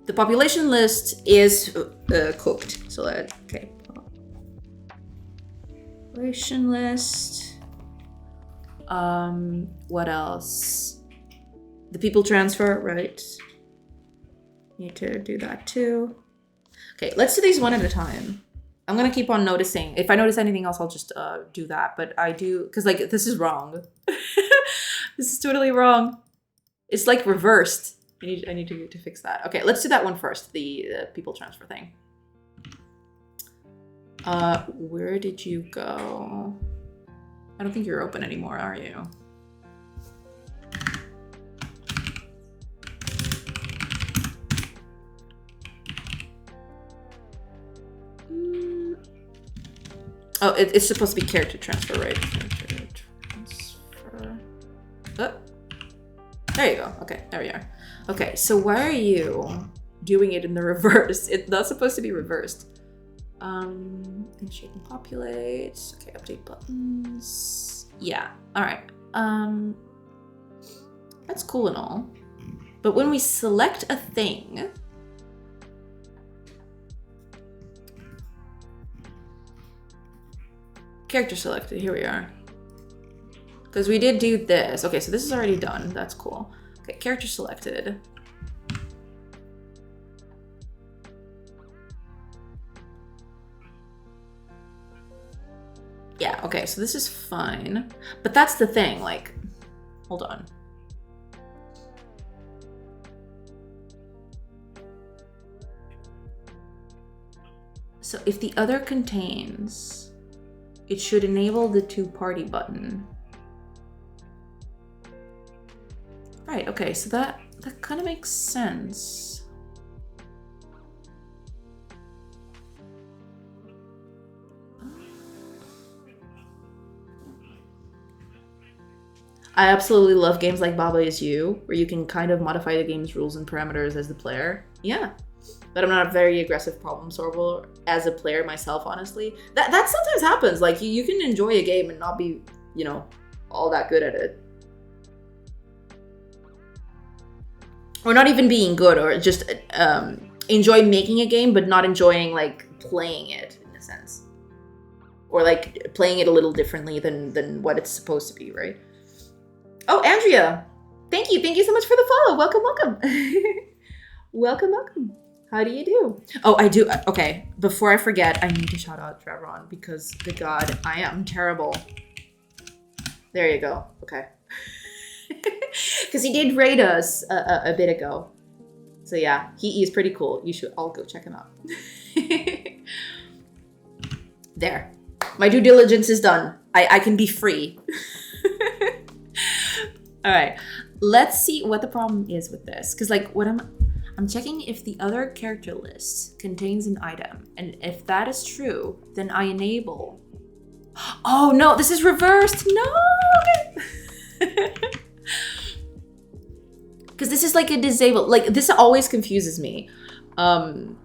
the population list is cooked. So okay. Population list. What else? The people transfer, right? Need to do that too. Okay, let's do these one at a time. I'm gonna keep on noticing. If I notice anything else, I'll just do that. But I do, because like this is wrong. This is totally wrong. It's like reversed. I need to fix that. Okay, let's do that one first. The people transfer thing. Where did you go? I don't think you're open anymore, are you? Oh, it's supposed to be character transfer, right? Character transfer. Oh. There you go. Okay, there we are. Okay, so why are you doing it in the reverse? It's not supposed to be reversed. Initiate and populate. Okay, update buttons. Yeah, all right. That's cool and all. But when we select a thing, character selected, here we are. Because we did do this. Okay, so this is already done. That's cool. Okay, character selected. Yeah, okay, so this is fine. But that's the thing, like, hold on. So if the other contains, it should enable the two-party button. Right, okay, so that kind of makes sense. I absolutely love games like Baba Is You, where you can kind of modify the game's rules and parameters as the player. Yeah. But I'm not a very aggressive problem solver as a player myself, honestly. That sometimes happens. Like, you can enjoy a game and not be, you know, all that good at it. Or not even being good, or just enjoy making a game, but not enjoying, like, playing it, in a sense. Or, like, playing it a little differently than what it's supposed to be, right? Oh, Andrea! Thank you so much for the follow! Welcome, welcome! Welcome. How do you do? Oh, I do. Okay, before I forget, I need to shout out Trevron because, good God, I am terrible. There you go. Okay. Because he did raid us a bit ago. So yeah, he is pretty cool. You should all go check him out. There. My due diligence is done. I can be free. All right. Let's see what the problem is with this. Because like what I'm checking if the other character list contains an item. And if that is true, then I enable. Oh no, this is reversed. No. Because this is like a disable. Like this always confuses me. In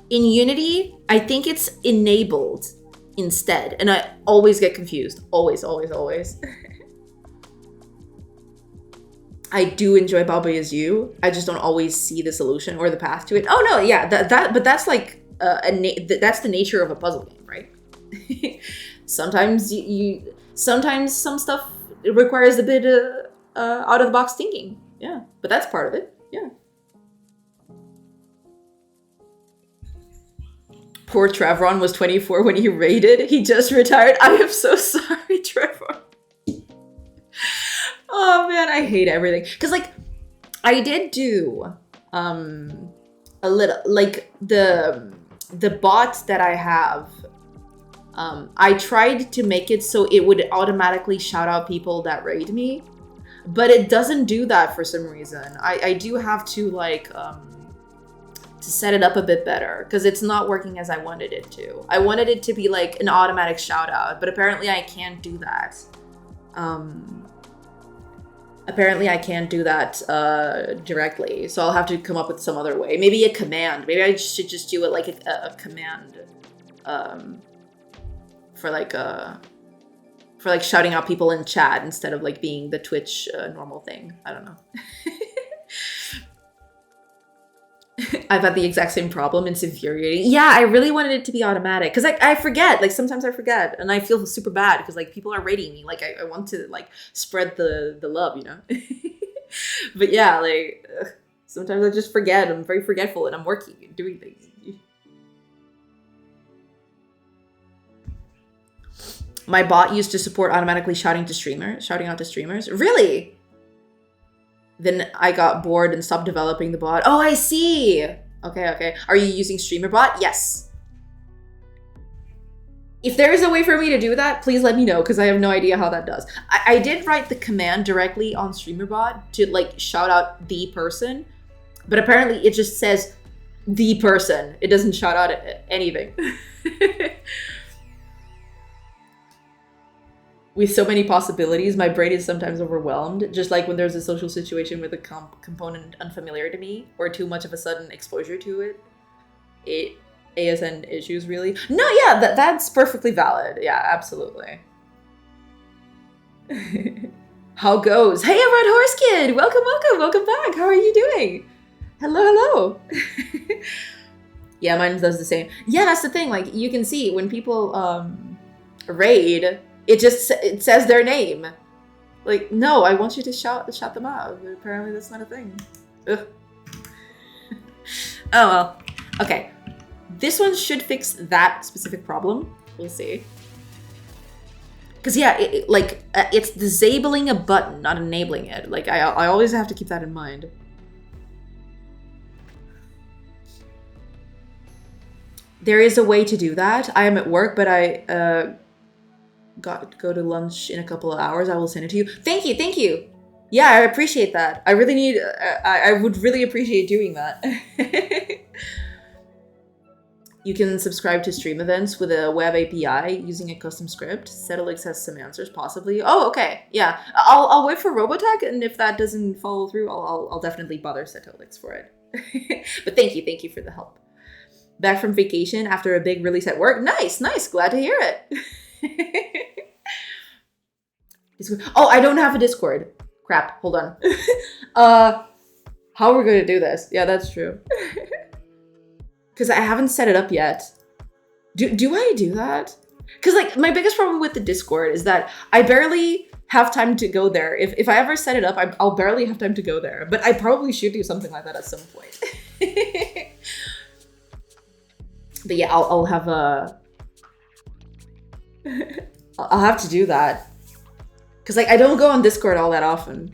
Unity, I think it's enabled instead. And I always get confused. Always. I do enjoy Baba Is You. I just don't always see the solution or the path to it. Oh no, yeah, but that's like that's the nature of a puzzle game, right? Sometimes sometimes some stuff requires a bit out of the box thinking. Yeah, but that's part of it. Yeah. Poor Trevron was 24 when he raided. He just retired. I am so sorry, Trevor. Oh man, I hate everything. Cause like, I did do a little, like the bot that I have. I tried to make it so it would automatically shout out people that raid me, but it doesn't do that for some reason. I do have to like to set it up a bit better because it's not working as I wanted it to. I wanted it to be like an automatic shout out, but apparently I can't do that. Apparently I can't do that directly, so I'll have to come up with some other way. Maybe a command. Maybe I should just do it like a command for like shouting out people in chat instead of like being the Twitch normal thing. I don't know. I've had the exact same problem. It's infuriating. Yeah, I really wanted it to be automatic because I forget. Like sometimes I forget and I feel super bad because like people are rating me. Like I want to like spread the love, you know. But yeah, like sometimes I just forget. I'm very forgetful and I'm working and doing things. My bot used to support automatically shouting out to streamers. Really? Then I got bored and stopped developing the bot. Oh, I see. Okay. Are you using StreamerBot? Yes. If there is a way for me to do that, please let me know because I have no idea how that does. I did write the command directly on StreamerBot to like shout out the person, but apparently it just says the person. It doesn't shout out anything. With so many possibilities, my brain is sometimes overwhelmed. Just like when there's a social situation with a component unfamiliar to me or too much of a sudden exposure to it. ASN issues, really. No, yeah, that's perfectly valid. Yeah, absolutely. How goes? Hey, Red Horse Kid! Welcome back. How are you doing? Hello. Yeah, mine does the same. Yeah, that's the thing. Like, you can see when people raid, it says their name. Like, no, I want you to shout them out. But apparently that's not a thing. Ugh. Oh well. Okay. This one should fix that specific problem. We'll see. Because yeah, it's disabling a button, not enabling it. Like, I always have to keep that in mind. There is a way to do that. I am at work, but I got to go to lunch in a couple of hours. I will send it to you. Thank you. Yeah, I appreciate that. I really need, I would really appreciate doing that. You can subscribe to stream events with a web API using a custom script. Settlix has some answers, possibly. Oh, okay. Yeah, I'll wait for Robotech, and if that doesn't follow through, I'll definitely bother Settlix for it. But thank you for the help. Back from vacation after a big release at work. Nice. Glad to hear it. Oh, I don't have a Discord. Crap, hold on. How are we gonna do this? Yeah, that's true. Because I haven't set it up yet. Do I do that? Because like my biggest problem with the Discord is that I barely have time to go there. If I ever set it up, I'll barely have time to go there. But I probably should do something like that at some point. But yeah, I'll have a... I'll have to do that. Because like I don't go on Discord all that often.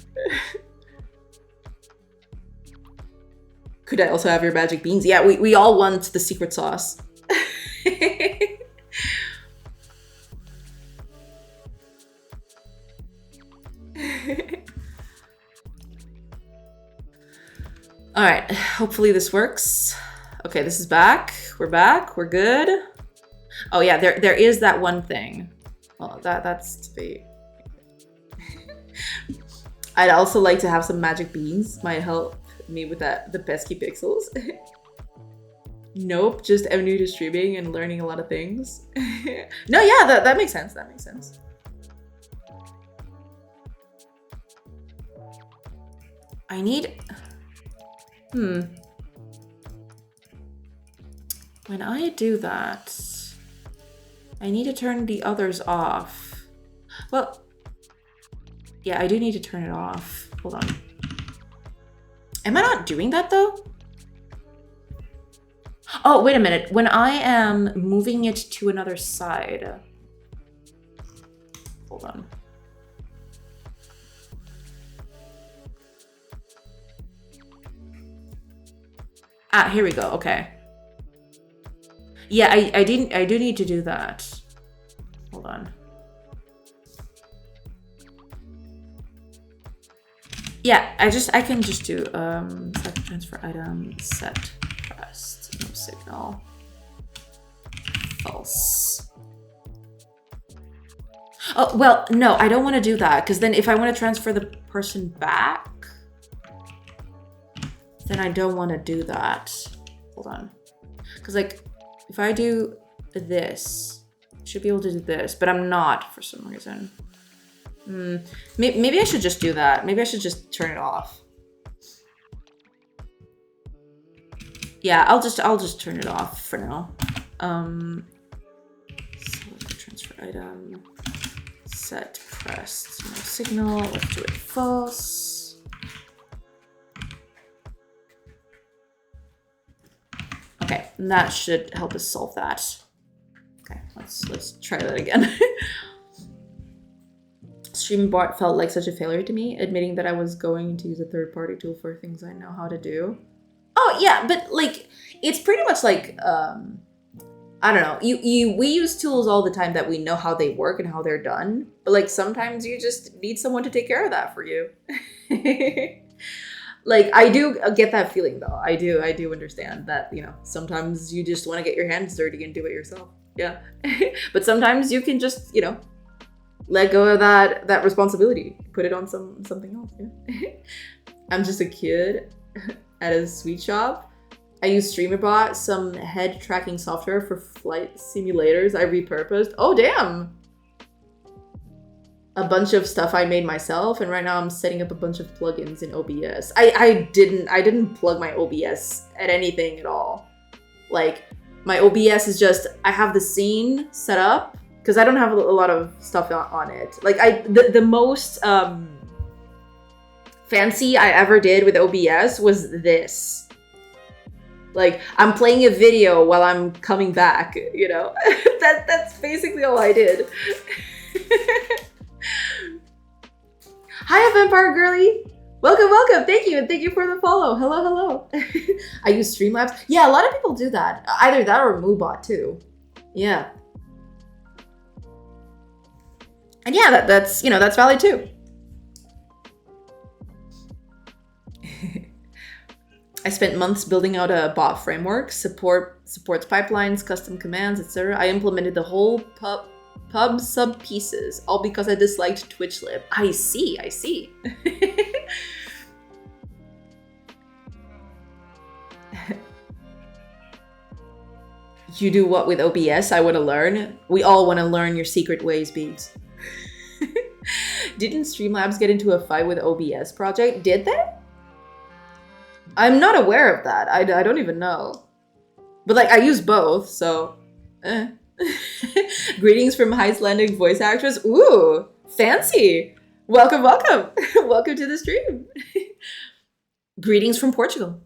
Could I also have your magic beans? Yeah, we all want the secret sauce. All right, hopefully this works. Okay, this is back. We're back. We're good. Oh yeah, there is that one thing. Well, that's to be. I'd also like to have some magic beans. Might help me with the pesky pixels. Nope, just I'm new to streaming and learning a lot of things. No, yeah, that makes sense. That makes sense. I need... When I do that, I need to turn the others off. Well, yeah, I do need to turn it off. Hold on. Am I not doing that though? Oh, wait a minute. When I am moving it to another side. Hold on. Ah, here we go. Okay. Yeah, I do need to do that. Hold on. Yeah, I can just do set transfer item, set pressed, no signal, false. Oh, well, no, I don't want to do that, because then if I want to transfer the person back, then I don't want to do that. Hold on. Because, like, if I do this, I should be able to do this, but I'm not for some reason. Maybe I should just do that. Maybe I should just turn it off. Yeah, I'll just turn it off for now. Select the transfer item. Set pressed, no signal. Let's do it false. Okay, and that should help us solve that. Okay, let's try that again. Streambot felt like such a failure to me, admitting that I was going to use a third-party tool for things I know how to do. Oh yeah, but like it's pretty much like I don't know. We use tools all the time that we know how they work and how they're done, but like sometimes you just need someone to take care of that for you. Like I do get that feeling though. I do understand that, you know, sometimes you just want to get your hands dirty and do it yourself. Yeah. But sometimes you can just, you know, let go of that responsibility. Put it on something else. Yeah. I'm just a kid at a sweet shop. I use StreamerBot, some head tracking software for flight simulators I repurposed. Oh damn! A bunch of stuff I made myself, and right now I'm setting up a bunch of plugins in OBS. I didn't plug my OBS at anything at all. Like my OBS is just I have the scene set up because I don't have a lot of stuff on it. Like the most fancy I ever did with OBS was this. Like I'm playing a video while I'm coming back, you know. That's basically all I did. Hi, Vampire Girly. Welcome. Thank you, and thank you for the follow. Hello. I use Streamlabs. Yeah, a lot of people do that. Either that or Moobot too. Yeah. And yeah, that's, you know, that's valid too. I spent months building out a bot framework, supports pipelines, custom commands, etc. I implemented the whole pub sub pieces, all because I disliked TwitchLib. I see. You do what with OBS? I want to learn. We all want to learn your secret ways, Beads. Didn't Streamlabs get into a fight with OBS project? Did they? I'm not aware of that. I don't even know. But like I use both, so Greetings from Icelandic voice actress. Ooh, fancy. Welcome. Welcome to the stream. Greetings from Portugal.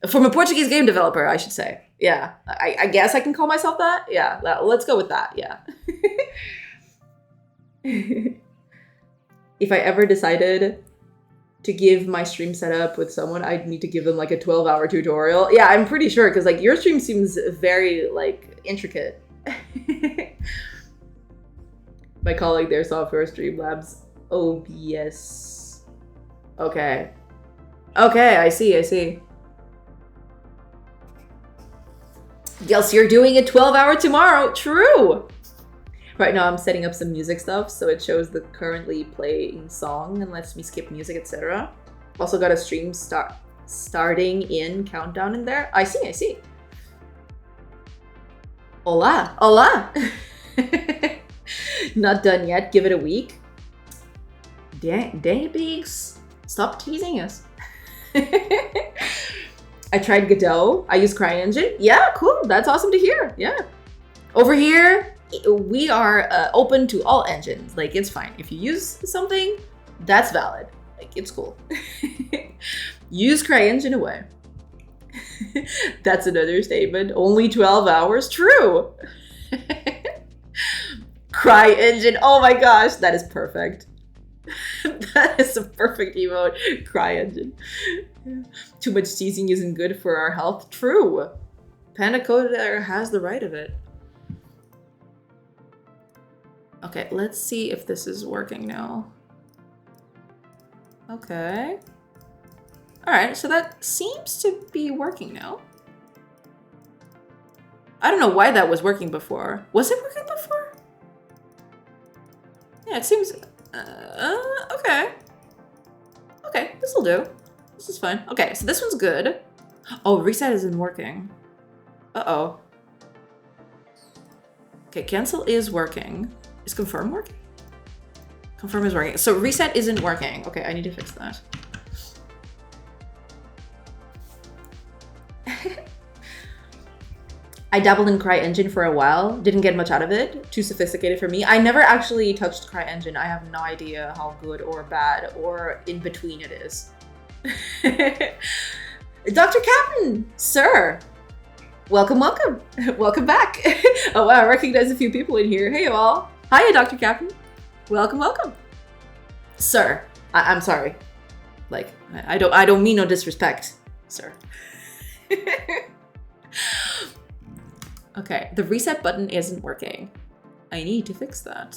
From a Portuguese game developer, I should say. Yeah, I guess I can call myself that. Yeah, let's go with that. Yeah. If I ever decided to give my stream setup with someone, I'd need to give them like a 12-hour tutorial. Yeah, I'm pretty sure, because like your stream seems very like intricate. My colleague there, software Streamlabs OBS. Okay, I see. Yes, you're doing a 12-hour tomorrow. True. Right now I'm setting up some music stuff, so it shows the currently playing song and lets me skip music, etc. Also got a stream starting in countdown in there. I see. Hola. Not done yet. Give it a week. Dang it, Beaks. Stop teasing us. I tried Godot. I use CryEngine. Yeah, cool. That's awesome to hear. Yeah. Over here, we are open to all engines. Like, it's fine. If you use something, that's valid. Like, it's cool. Use CryEngine away. That's another statement. Only 12 hours? True. CryEngine. Oh my gosh, that is perfect. That is a perfect emote. CryEngine. Too much teasing isn't good for our health. True. Panda Coder has the right of it. Okay, let's see if this is working now. Okay. Alright, so that seems to be working now. I don't know why that was working before. Was it working before? Yeah, it seems... okay. Okay, this'll do. This is fine. Okay, so this one's good. Oh, reset isn't working. Uh-oh. Okay, cancel is working. Is confirm working? Confirm is working. So reset isn't working. Okay, I need to fix that. I dabbled in CryEngine for a while. Didn't get much out of it. Too sophisticated for me. I never actually touched CryEngine. I have no idea how good or bad or in between it is. Dr. Captain, sir. Welcome, welcome. Welcome back. Oh wow, I recognize a few people in here. Hey all. Hiya, Dr. Captain. Welcome, welcome. Sir, I'm sorry. Like, I don't mean no disrespect, sir. Okay, the reset button isn't working. I need to fix that.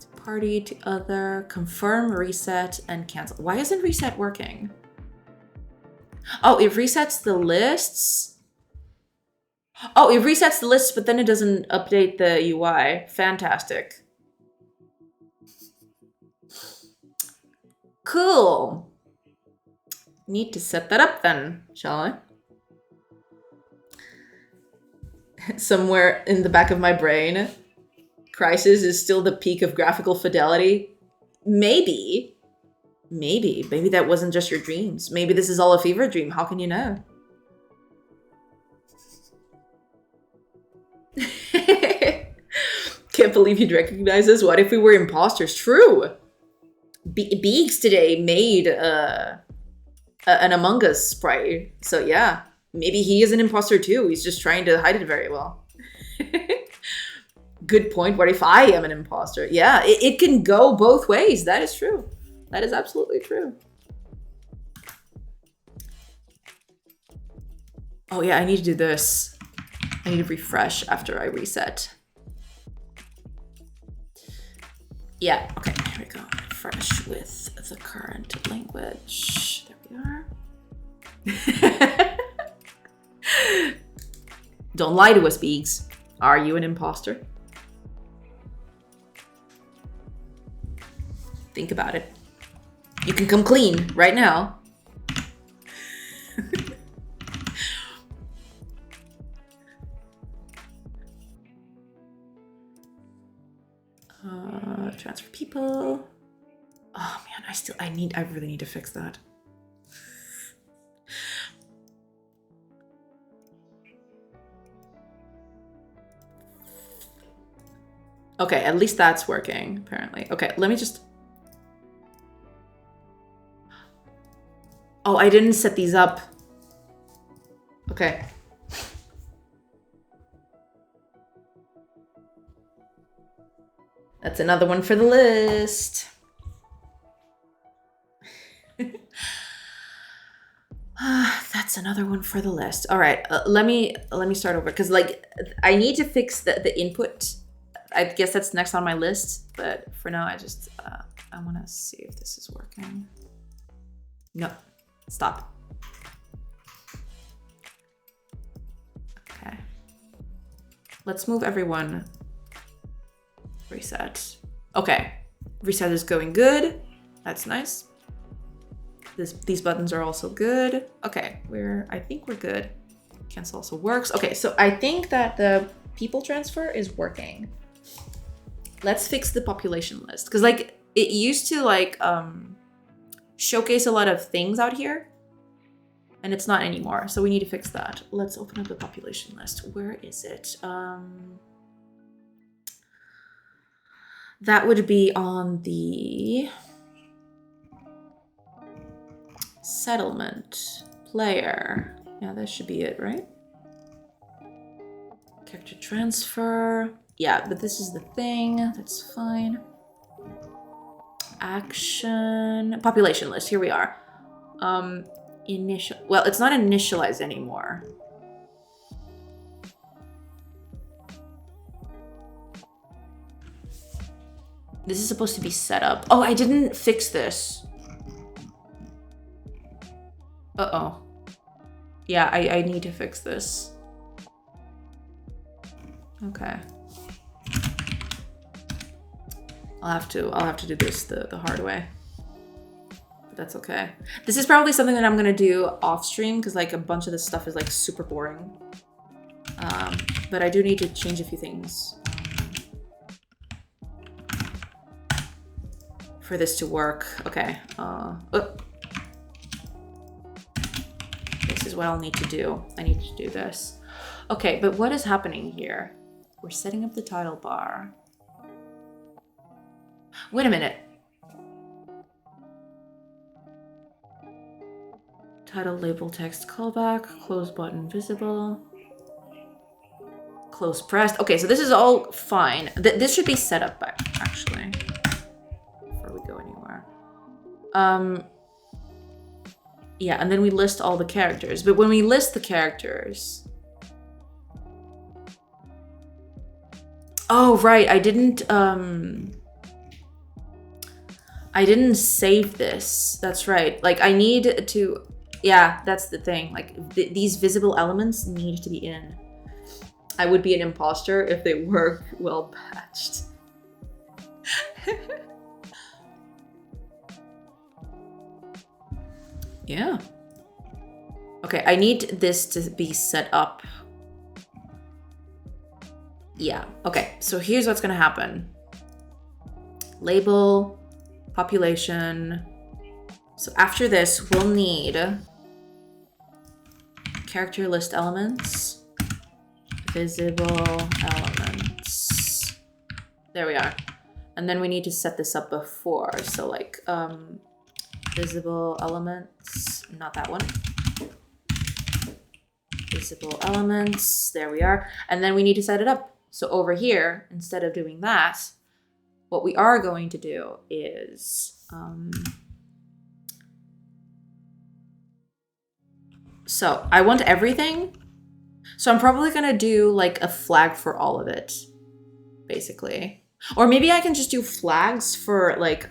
To party, to other, confirm, reset, and cancel. Why isn't reset working? Oh, it resets the lists. Oh, it resets the lists, but then it doesn't update the UI. Fantastic. Cool. Need to set that up then, shall I? Somewhere in the back of my brain, Crisis is still the peak of graphical fidelity. Maybe. Maybe that wasn't just your dreams. Maybe this is all a fever dream. How can you know? Can't believe you'd recognize us. What if we were imposters? True. Beeks today made an Among Us sprite. So yeah, maybe he is an imposter too. He's just trying to hide it very well. Good point. What if I am an imposter? Yeah, it can go both ways. That is true. That is absolutely true. Oh yeah, I need to do this. I need to refresh after I reset. Yeah, okay, here we go. Refresh with the current language. There we are. Don't lie to us, Beegs. Are you an imposter? Think about it. You can come clean right now. Transfer people. Oh man, I really need to fix that. Okay, at least that's working, apparently. Okay, let me just... Oh, I didn't set these up. Okay. That's another one for the list. That's another one for the list. All right, let me start over because like I need to fix the input. I guess that's next on my list, but for now I just I want to see if this is working. No, stop. Okay, let's move everyone. Reset. Okay, reset is going good. That's nice. These buttons are also good. Okay, I think we're good. Cancel also works. Okay, so I think that the people transfer is working. Let's fix the population list because like it used to like showcase a lot of things out here and it's not anymore. So we need to fix that. Let's open up the population list. Where is it? That would be on the settlement player. Yeah, that should be it, right? Character transfer. Yeah, but this is the thing. That's fine. Action. Population list. Here we are. Well, it's not initialized anymore. This is supposed to be set up. Oh, I didn't fix this. Uh-oh. Yeah, I need to fix this. Okay. I'll have to do this the hard way. But that's okay. This is probably something that I'm gonna do off stream because like a bunch of this stuff is like super boring. But I do need to change a few things for this to work. Okay. This is what I'll need to do. I need to do this. Okay, but what is happening here? We're setting up the title bar. Wait a minute. Title, label, text, callback, close button visible, close pressed. Okay, so this is all fine. This should be set up back, actually, before we go anywhere. Yeah, and then we list all the characters. But when we list the characters... Oh, right, I didn't save this. That's right. Like, I need to... Yeah, that's the thing. Like, these visible elements need to be in. I would be an imposter if they were well patched. Yeah. Okay, I need this to be set up. Yeah, okay. So here's what's gonna happen. Label, population. So after this, we'll need character list elements, visible elements. There we are. And then we need to set this up before. So like, visible elements, not that one. Visible elements, there we are. And then we need to set it up. So over here, instead of doing that, what we are going to do is, so I want everything. So I'm probably gonna do like a flag for all of it, basically. Or maybe I can just do flags for like,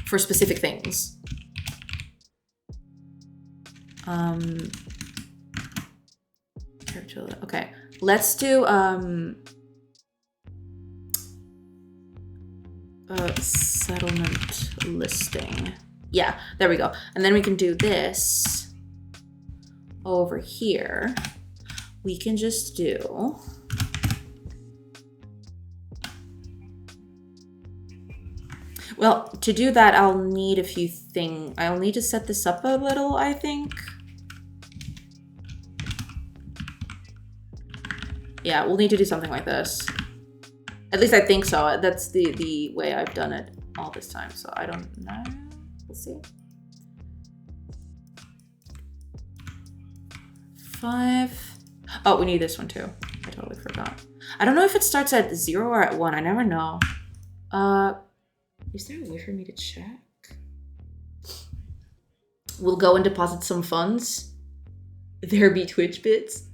for specific things. Okay, let's do settlement listing. Yeah, there we go. And then we can do this over here. We can just do well, to do that, I'll need a few things. I'll need to set this up a little, I think. Yeah, we'll need to do something like this. At least I think so. That's the way I've done it all this time. So I don't know. We'll see. 5. Oh, we need this one too. I totally forgot. I don't know if it starts at 0 or at 1. I never know. Is there a way for me to check? We'll go and deposit some funds. There be Twitch bits.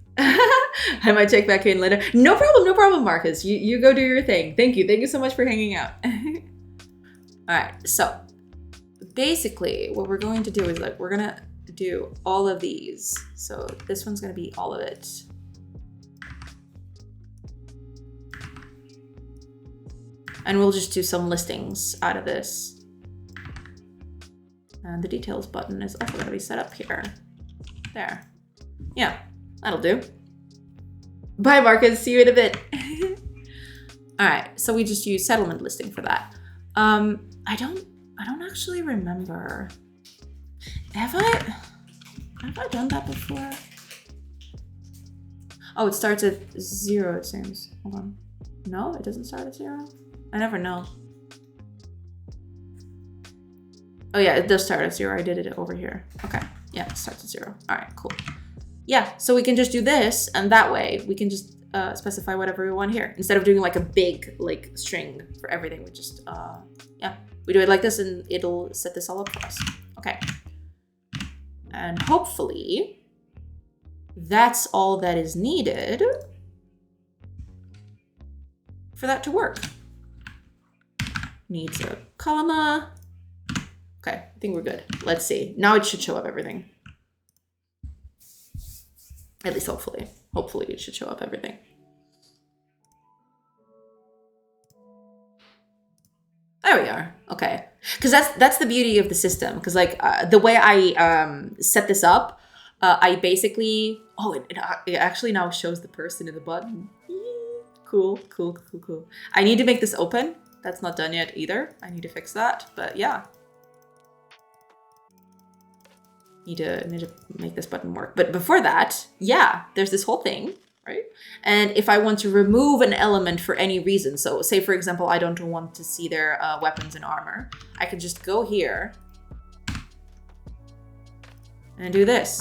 I might check back in later. No problem, Marcus. You go do your thing. Thank you so much for hanging out. All right, so basically what we're going to do is like, we're gonna do all of these. So this one's gonna be all of it. And we'll just do some listings out of this. And the details button is also gonna be set up here. There. Yeah, that'll do. Bye, Marcus. See you in a bit. All right, so we just use settlement listing for that. I don't actually remember. Have I done that before? Oh, it starts at 0, it seems. Hold on. No, it doesn't start at 0. I never know. Oh yeah, it does start at 0. I did it over here. Okay, yeah, it starts at 0. All right, cool. Yeah, so we can just do this, and that way we can just specify whatever we want here. Instead of doing like a big like string for everything, we just, yeah, We do it like this and it'll set this all up for us. Okay. And hopefully that's all that is needed for that to work. Needs a comma. Okay, I think we're good. Let's see. Now it should show up everything. At least hopefully. Hopefully it should show up everything. There we are. Okay. Because that's the beauty of the system. Because like the way I set this up, I basically... Oh, it actually now shows the person in the button. Cool. I need to make this open. That's not done yet either. I need to fix that. But yeah. Need to make this button work. But before that, yeah, there's this whole thing, right? And if I want to remove an element for any reason, so say for example, I don't want to see their weapons and armor, I can just go here and do this.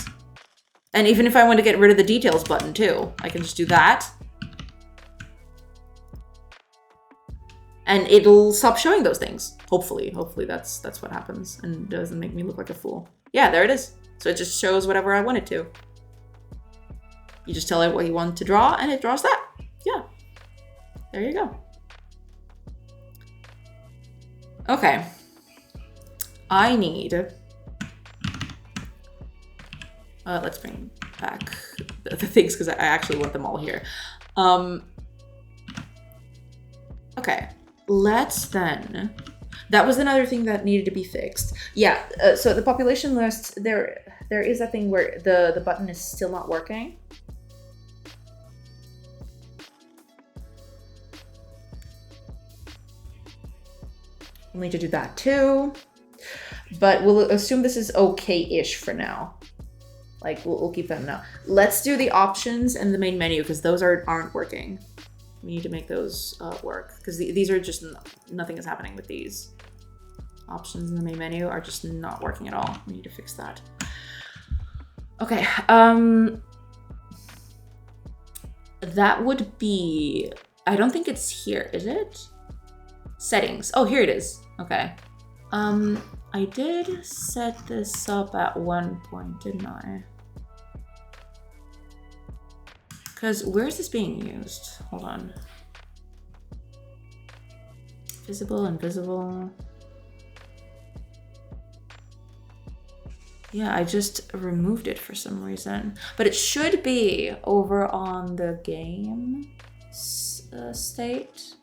And even if I want to get rid of the details button too, I can just do that. And it'll stop showing those things. Hopefully that's what happens and doesn't make me look like a fool. Yeah, there it is. So it just shows whatever I want it to. You just tell it what you want to draw and it draws that. Yeah. There you go. Okay. I need... let's bring back the things because I actually want them all here. Okay. Let's then... That was another thing that needed to be fixed. Yeah, so the population list, there is a thing where the button is still not working. We'll need to do that too. But we'll assume this is okay-ish for now. Like, we'll keep them now. Let's do the options and the main menu because those aren't working. We need to make those work because these are just, nothing is happening with these. Options in the main menu are just not working at all. We need to fix that. Okay. That would be, I don't think it's here, is it? Settings. Oh, here it is. Okay. I did set this up at one point, didn't I? Because where is this being used? Hold on. Visible, invisible. Yeah, I just removed it for some reason. But it should be over on the game state.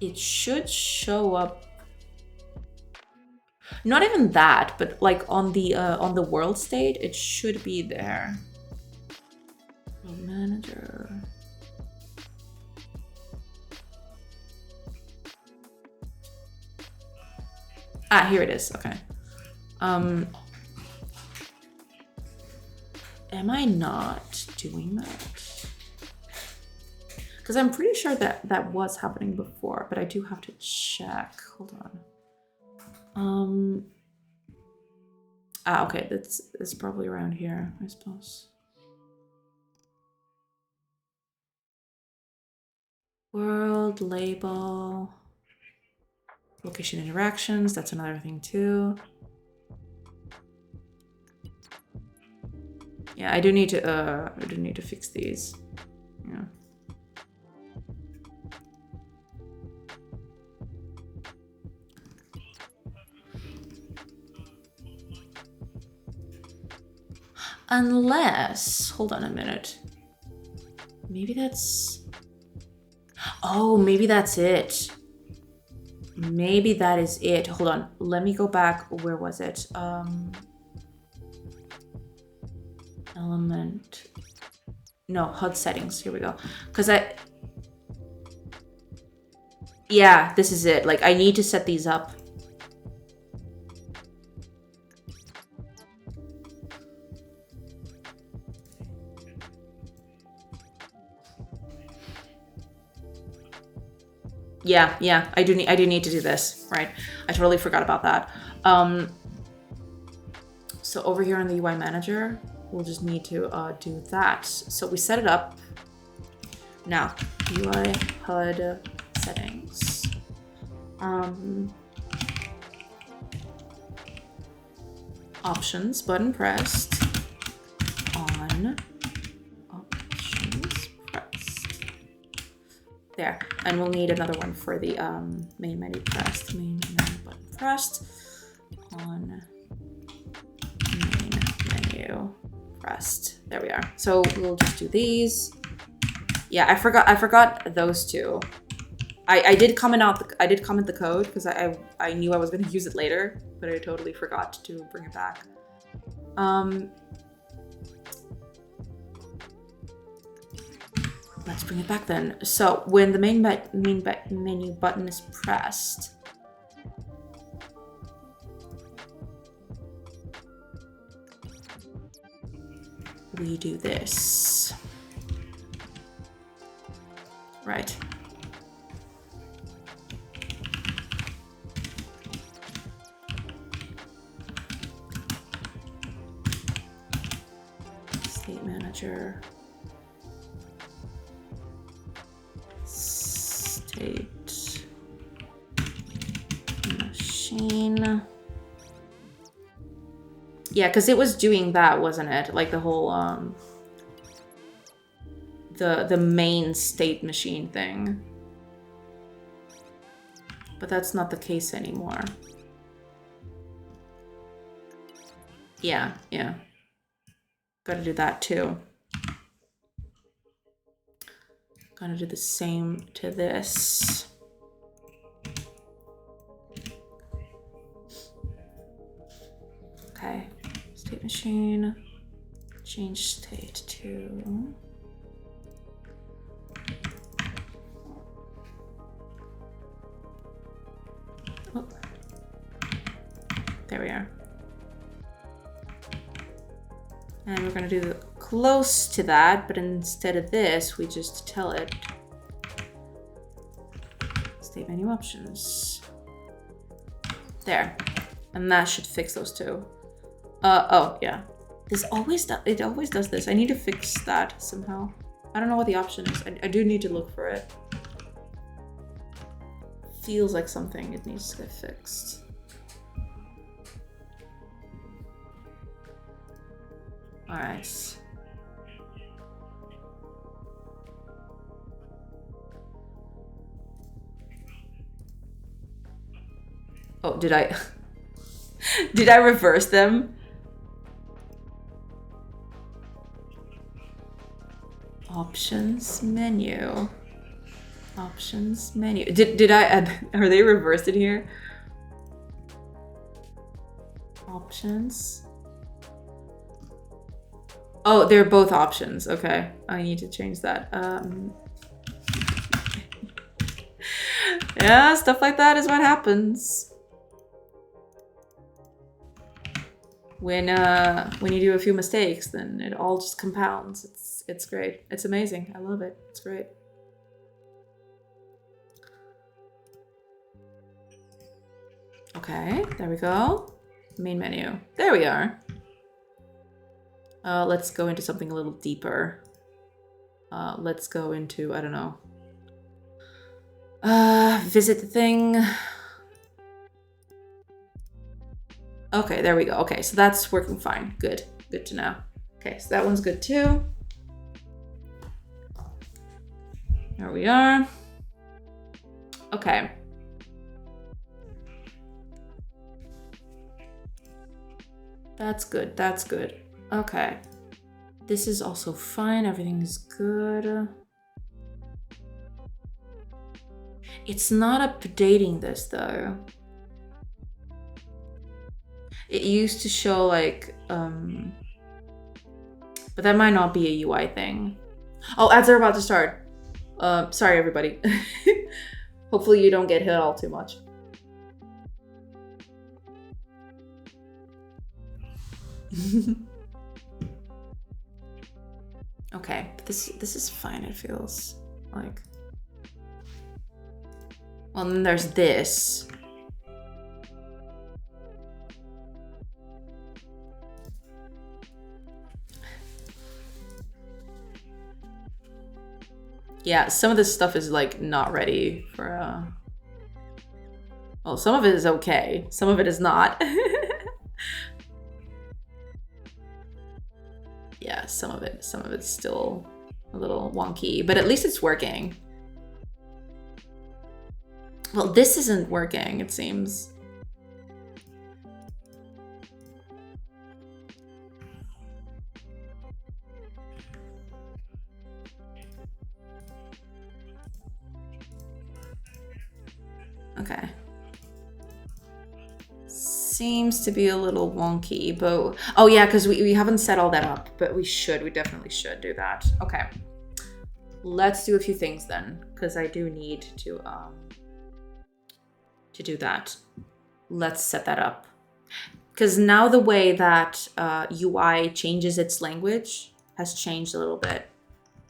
It should show up. Not even that, but like on the world state, it should be there. Manager. Ah, here it is. Okay. Am I not doing that? Because I'm pretty sure that was happening before, but I do have to check. Hold on. Ah, okay. That's probably around here, I suppose. World label. Location interactions, that's another thing too. Yeah, I do need to fix these. Yeah. Unless, hold on a minute. Maybe that's, oh, maybe that's it. Maybe that is it. Hold on. Let me go back. Where was it? Element. No, HUD settings. Here we go. Because yeah, this is it. Like, I need to set these up. Yeah, I do need to do this, right? I totally forgot about that. So over here in the UI manager, we'll just need to do that. So we set it up. Now, UI HUD settings. Options button pressed on options pressed. There, and we'll need another one for the main menu pressed. Main menu button pressed on main menu pressed. There we are. So we'll just do these. Yeah, I forgot those two. I did comment the code because I knew I was going to use it later, but I totally forgot to bring it back. Let's bring it back then. So when the main menu button is pressed, we do this. Right. State manager. State machine. Yeah, because it was doing that, wasn't it? Like the whole the main state machine thing. But that's not the case anymore. Yeah. Gotta do that too. Gotta do the same to this. Okay, state machine, change state to... Oh. There we are. And we're gonna do close to that, but instead of this, we just tell it state menu options. There, and that should fix those two. Oh yeah, it always does this. I need to fix that somehow. I don't know what the option is. I do need to look for it. Feels like something it needs to get fixed. All right. Oh, did I did I reverse them? Options menu. Options menu. Did I add, are they reversed in here? Options. Oh, they're both options. Okay, I need to change that. Yeah, stuff like that is what happens when you do a few mistakes. Then it all just compounds. It's great. It's amazing. I love it. It's great. Okay, there we go. Main menu. There we are. Let's go into something a little deeper. Let's go into, I don't know. Visit the thing. Okay, there we go. Okay, so that's working fine. Good. Good to know. Okay, so that one's good too. There we are. Okay. That's good. That's good. Okay. This is also fine. Everything's good. It's not updating this though. It used to show like, but that might not be a UI thing. Oh, ads are about to start. Sorry everybody. Hopefully you don't get hit all too much. Okay, this is fine, it feels like. Well, then there's this. Yeah, some of this stuff is like not ready for Well, some of it is okay. Some of it is not. Yeah, some of it's still a little wonky, but at least it's working. Well, this isn't working, it seems. Okay. Seems to be a little wonky, but oh yeah, because we haven't set all that up, but we definitely should do that. Okay. Let's do a few things then, because I do need to do that. Let's set that up. Because now the way that UI changes its language has changed a little bit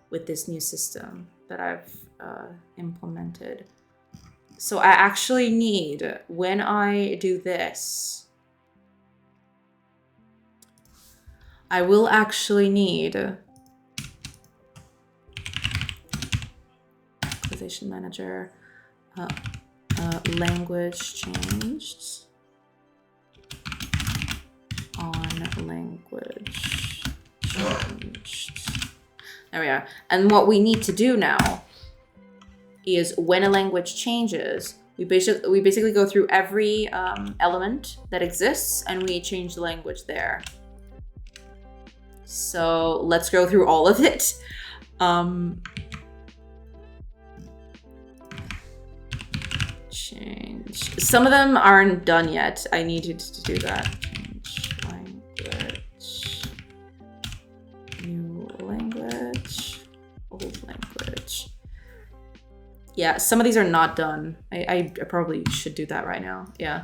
with this new system that I've implemented. So I actually need, when I do this, I will actually need Acquisition Manager, language changed on language changed. There we are. And what we need to do now is when a language changes, we basically go through every element that exists and we change the language there. So let's go through all of it. Change. Some of them aren't done yet. I needed to do that. Change language. New language. Old language. Yeah, some of these are not done. I probably should do that right now. Yeah.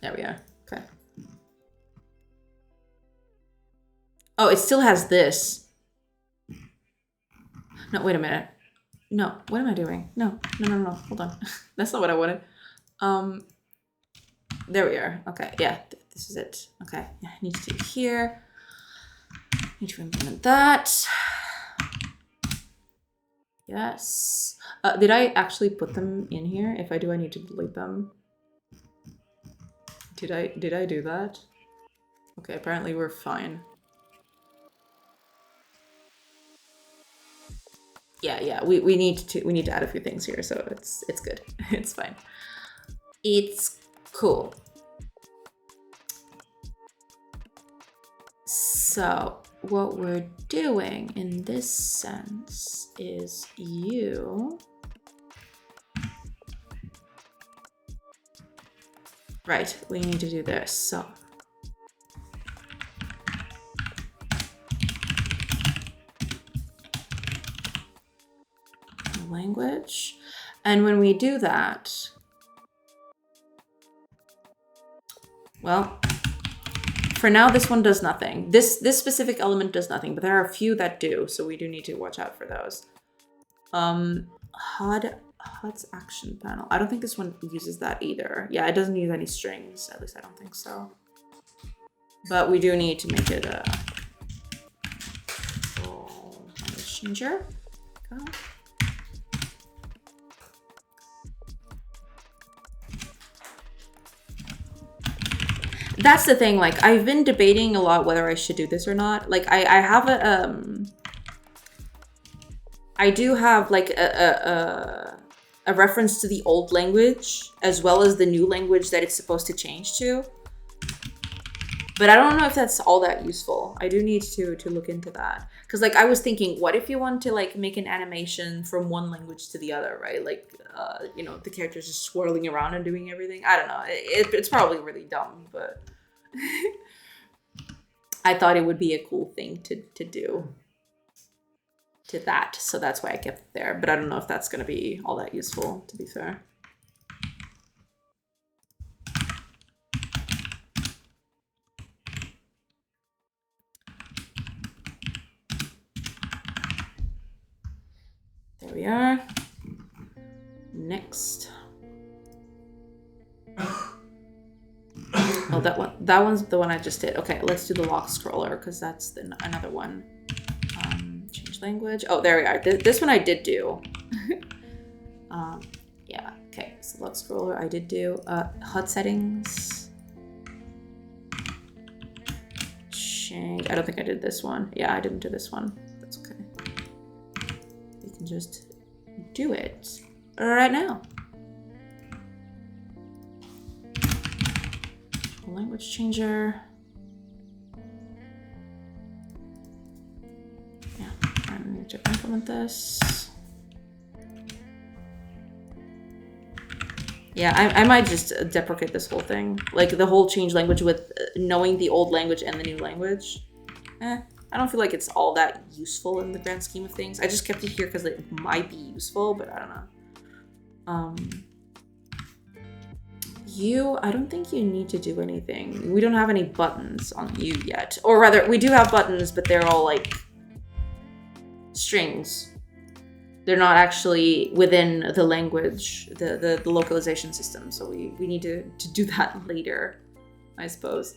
There we are. Okay. Oh, it still has this. No, wait a minute. No, what am I doing? No. Hold on. That's not what I wanted. There we are. Okay, yeah, this is it. Okay, yeah, I need to do here. Need to implement that. Yes. Did I actually put them in here? If I do, I need to delete them. Did I do that? Okay, apparently we're fine. Yeah, we need to add a few things here, so it's good. It's fine. It's cool. So what we're doing in this sense is right, we need to do this. So language, and when we do that, well, for now this one does nothing. This specific element does nothing, but there are a few that do, so we do need to watch out for those. HUD's action panel. I don't think this one uses that either. Yeah, it doesn't use any strings, at least I don't think so. But we do need to make it a language changer. Go. That's the thing, like, I've been debating a lot whether I should do this or not. Like, I have I do have, like, a reference to the old language, as well as the new language that it's supposed to change to. But I don't know if that's all that useful. I do need to look into that. Because, like, I was thinking, what if you want to, like, make an animation from one language to the other, right? Like, you know, the characters just swirling around and doing everything. I don't know. It's probably really dumb, but I thought it would be a cool thing to do to that. So that's why I kept it there. But I don't know if that's going to be all that useful, to be fair. There we are. Next. Oh, that one's the one I just did. Okay, let's do the lock scroller, because that's another one. Change language. Oh, there we are. This one I did do. Yeah, okay, so log scroller I did do. HUD settings. Change, I don't think I did this one. Yeah, I didn't do this one. That's okay. We can just do it right now. Language changer. Yeah, I need to implement this. Yeah, I might just deprecate this whole thing. Like the whole change language with knowing the old language and the new language. I don't feel like it's all that useful in the grand scheme of things. I just kept it here because it might be useful, but I don't know. You, I don't think you need to do anything. We don't have any buttons on you yet. Or rather, we do have buttons, but they're all like strings. They're not actually within the language, the localization system. So we need to do that later, I suppose.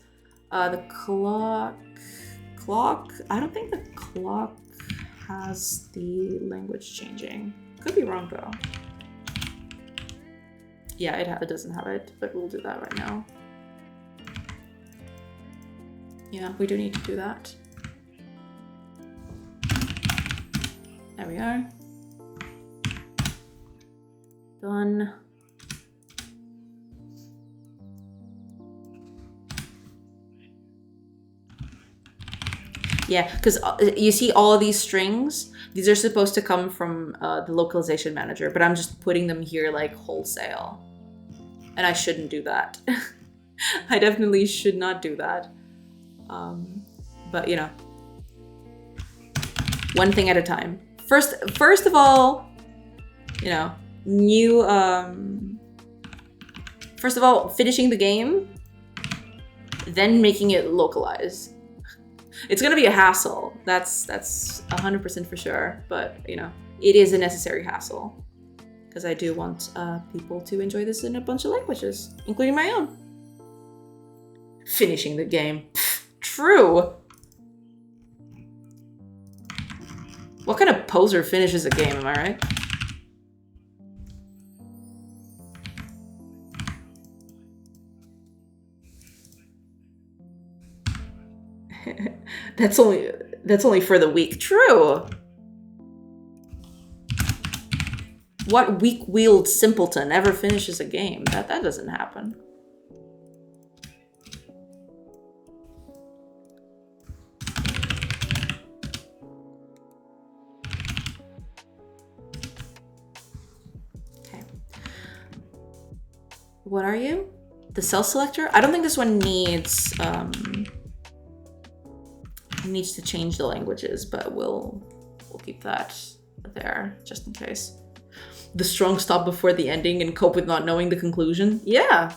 The clock, I don't think the clock has the language changing. Could be wrong though. Yeah, it doesn't have it, but we'll do that right now. Yeah, we do need to do that. There we are. Done. Yeah, because you see all of these strings, these are supposed to come from the localization manager, but I'm just putting them here like wholesale. And I shouldn't do that. I definitely should not do that. But you know, one thing at a time. First of all, you know, new, first of all, finishing the game, then making it localized. It's gonna be a hassle. That's 100% for sure. But you know, it is a necessary hassle because I do want people to enjoy this in a bunch of languages, including my own. Finishing the game. Pfft, true. What kind of poser finishes a game? Am I right? That's only for the weak. True. What weak-willed simpleton ever finishes a game? That doesn't happen. Okay. What are you? The cell selector? I don't think this one needs to change the languages, but we'll keep that there just in case. The strong stop before the ending and cope with not knowing the conclusion. Yeah.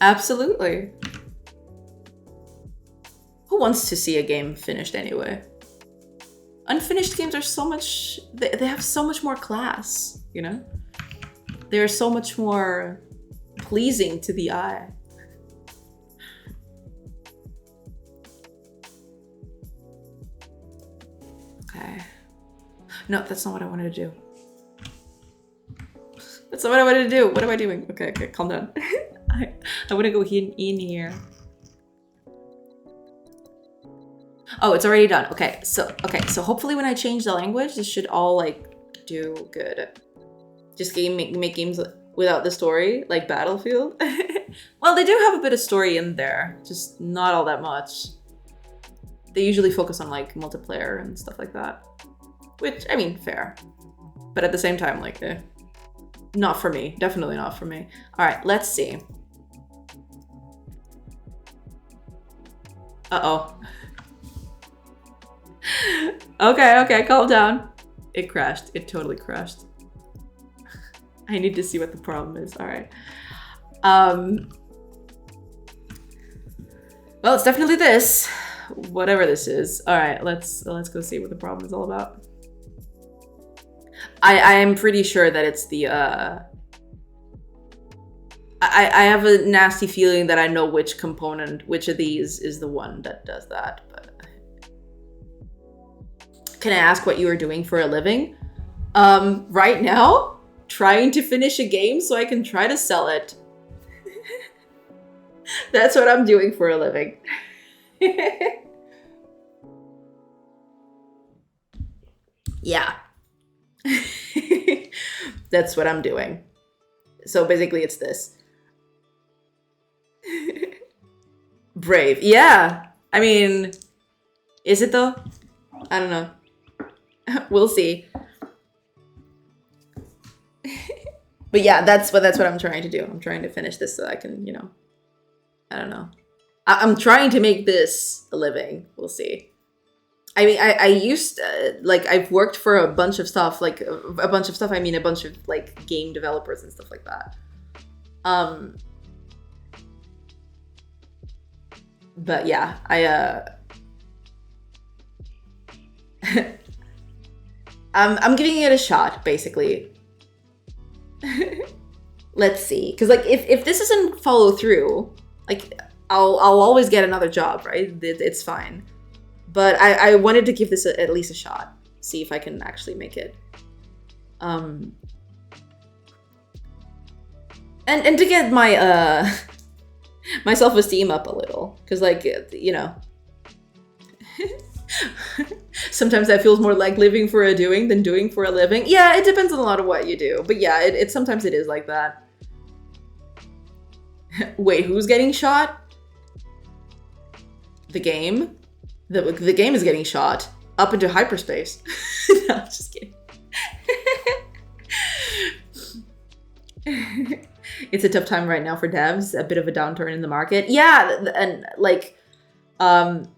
Absolutely. Who wants to see a game finished anyway? Unfinished games are so much, they have so much more class, you know? They're so much more pleasing to the eye. Okay. No, that's not what I wanted to do. That's not what I wanted to do. What am I doing? Okay, calm down. I want to go in here. Oh, it's already done. Okay, so hopefully when I change the language, this should all like do good. Just make games without the story, like Battlefield. Well, they do have a bit of story in there, just not all that much. They usually focus on like multiplayer and stuff like that, which I mean, fair. But at the same time, like, not for me. Definitely not for me. All right, let's see. Uh-oh. Okay, calm down. It crashed. It totally crashed. I need to see what the problem is. All right. Well, it's definitely this. Whatever this is. All right, let's go see what the problem is all about. I am pretty sure that it's the I have a nasty feeling that I know which component, which of these is the one that does that, but Can I ask what you are doing for a living? Right now, trying to finish a game so I can try to sell it. That's what I'm doing for a living. Yeah. That's what I'm doing. So basically it's this. Brave. Yeah. I mean, is it though? I don't know. We'll see. But yeah, that's what I'm trying to do. I'm trying to finish this so I can, I don't know. I'm trying to make this a living. We'll see. I mean, I used I've worked for a bunch of stuff, like a bunch of stuff. I mean, a bunch of like game developers and stuff like that. But yeah, I'm giving it a shot, basically. Let's see, because like if this doesn't follow through, like I'll always get another job, right? It's fine. But I wanted to give this at least a shot, see if I can actually make it. And to get my my self-esteem up a little, because like sometimes that feels more like living for a doing than doing for a living. Yeah, it depends on a lot of what you do, but yeah, it sometimes it is like that. Wait, who's getting shot? The game? The game is getting shot up into hyperspace. No, I'm just kidding. It's a tough time right now for devs, a bit of a downturn in the market. Yeah, and like, to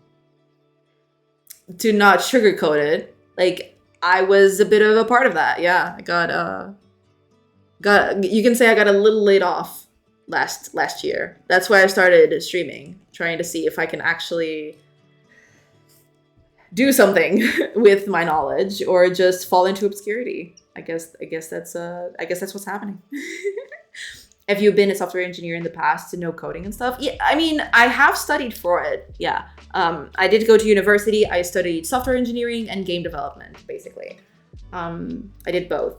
not sugarcoat it, like, I was a bit of a part of that. Yeah, I got you can say I got a little laid off last year. That's why I started streaming, trying to see if I can actually do something with my knowledge or just fall into obscurity. I guess that's what's happening. Have you been a software engineer in the past to know coding and stuff? Yeah, I mean, I have studied for it. Yeah. I did go to university. I studied software engineering and game development, basically. I did both.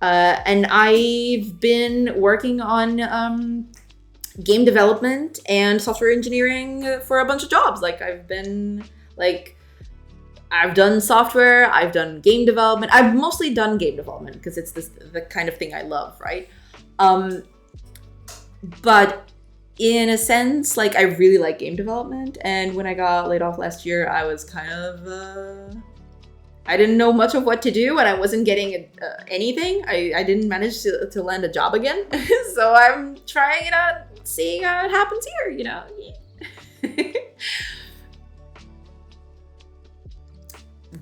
And I've been working on game development and software engineering for a bunch of jobs. Like I've done software, I've done game development. I've mostly done game development because it's the kind of thing I love, right? But in a sense, like I really like game development. And when I got laid off last year, I was kind of, I didn't know much of what to do and I wasn't getting anything. I didn't manage to land a job again. So I'm trying it out, seeing how it happens here,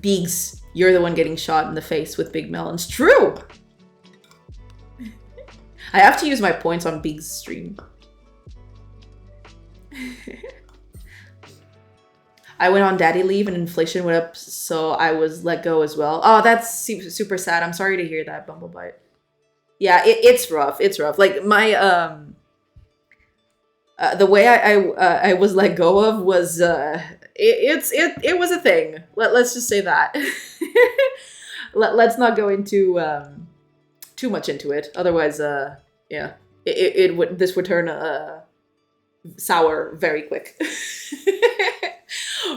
Beegs, you're the one getting shot in the face with big melons. True! I have to use my points on Beegs' stream. I went on daddy leave and inflation went up, so I was let go as well. Oh, that's super sad. I'm sorry to hear that, Bumblebite. Yeah, it's rough. It's rough. Like my the way I was let go of was it was a thing. Let's just say that. Let's not go into too much into it. Otherwise, yeah, this would turn sour very quick.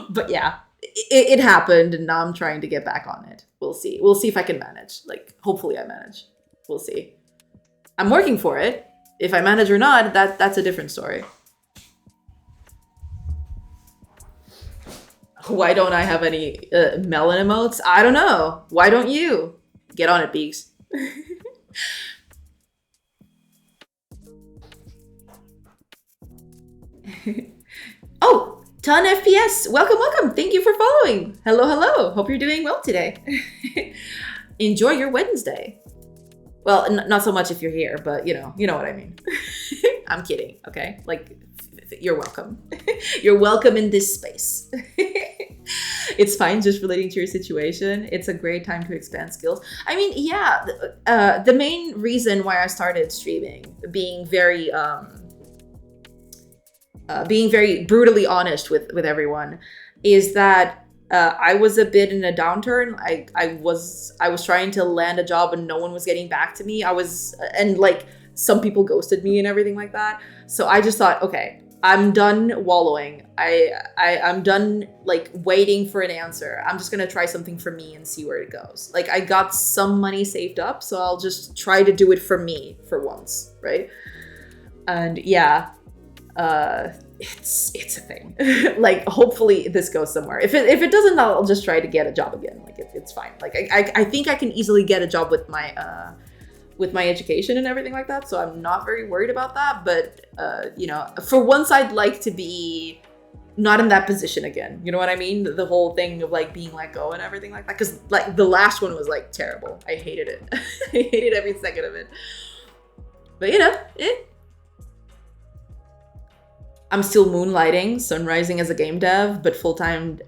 But yeah, it happened, and now I'm trying to get back on it. We'll see. We'll see if I can manage. Like, hopefully I manage. We'll see. I'm working for it. If I manage or not, that's a different story. Why don't I have any melon emotes? I don't know. Why don't you? Get on it, Beaks. Oh, Ton FPS. Welcome. Thank you for following. Hello. Hope you're doing well today. Enjoy your Wednesday. Well, not so much if you're here, but you know what I mean. I'm kidding, okay? Like, you're welcome. You're welcome in this space. It's fine just relating to your situation. It's a great time to expand skills. I mean, yeah, the main reason why I started streaming, being very brutally honest with everyone, is that I was a bit in a downturn. I was trying to land a job and no one was getting back to me. And like some people ghosted me and everything like that. So I just thought, okay, I'm done wallowing. I'm done like waiting for an answer. I'm just gonna try something for me and see where it goes. Like I got some money saved up, so I'll just try to do it for me for once, right? And yeah, it's a thing. Like hopefully this goes somewhere. If it doesn't, I'll just try to get a job again. Like it's fine. Like I think I can easily get a job with my education and everything like that. So I'm not very worried about that. But you know, for once I'd like to be not in that position again. You know what I mean? The whole thing of like being let go and everything like that. Because like the last one was like terrible. I hated it. I hated every second of it. But you know, I'm still moonlighting, sunrising as a game dev, but full-time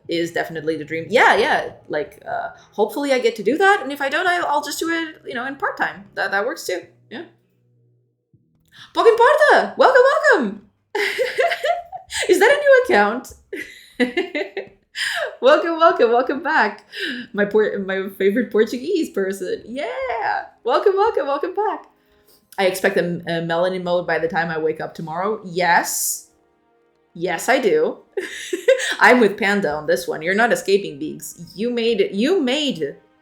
is definitely the dream. Yeah, like hopefully I get to do that, and if I don't, I'll just do it, you know, in part-time. That works too. Yeah. Poking Porta, welcome. Is that a new account? welcome back. My favorite Portuguese person. Yeah, welcome back. I expect a melanin mode by the time I wake up tomorrow. Yes, I do. I'm with Panda on this one. You're not escaping, Beegs. You made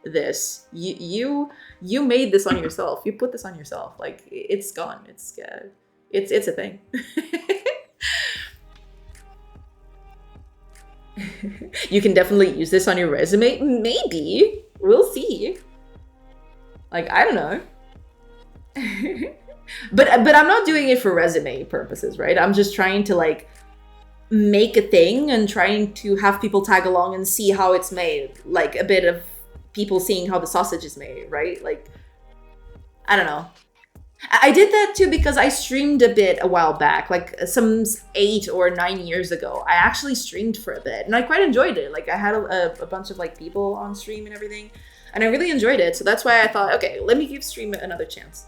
this. You made this on yourself. You put this on yourself. Like it's gone. It's a thing. You can definitely use this on your resume. Maybe. We'll see. Like I don't know. but I'm not doing it for resume purposes, right? I'm just trying to like make a thing and trying to have people tag along and see how it's made, like a bit of people seeing how the sausage is made, right? Like I don't know. I did that too because I streamed a bit a while back, like some 8 or 9 years ago. I actually streamed for a bit and I quite enjoyed it. Like I had a bunch of like people on stream and everything, and I really enjoyed it. So that's why I thought, okay, let me give stream another chance.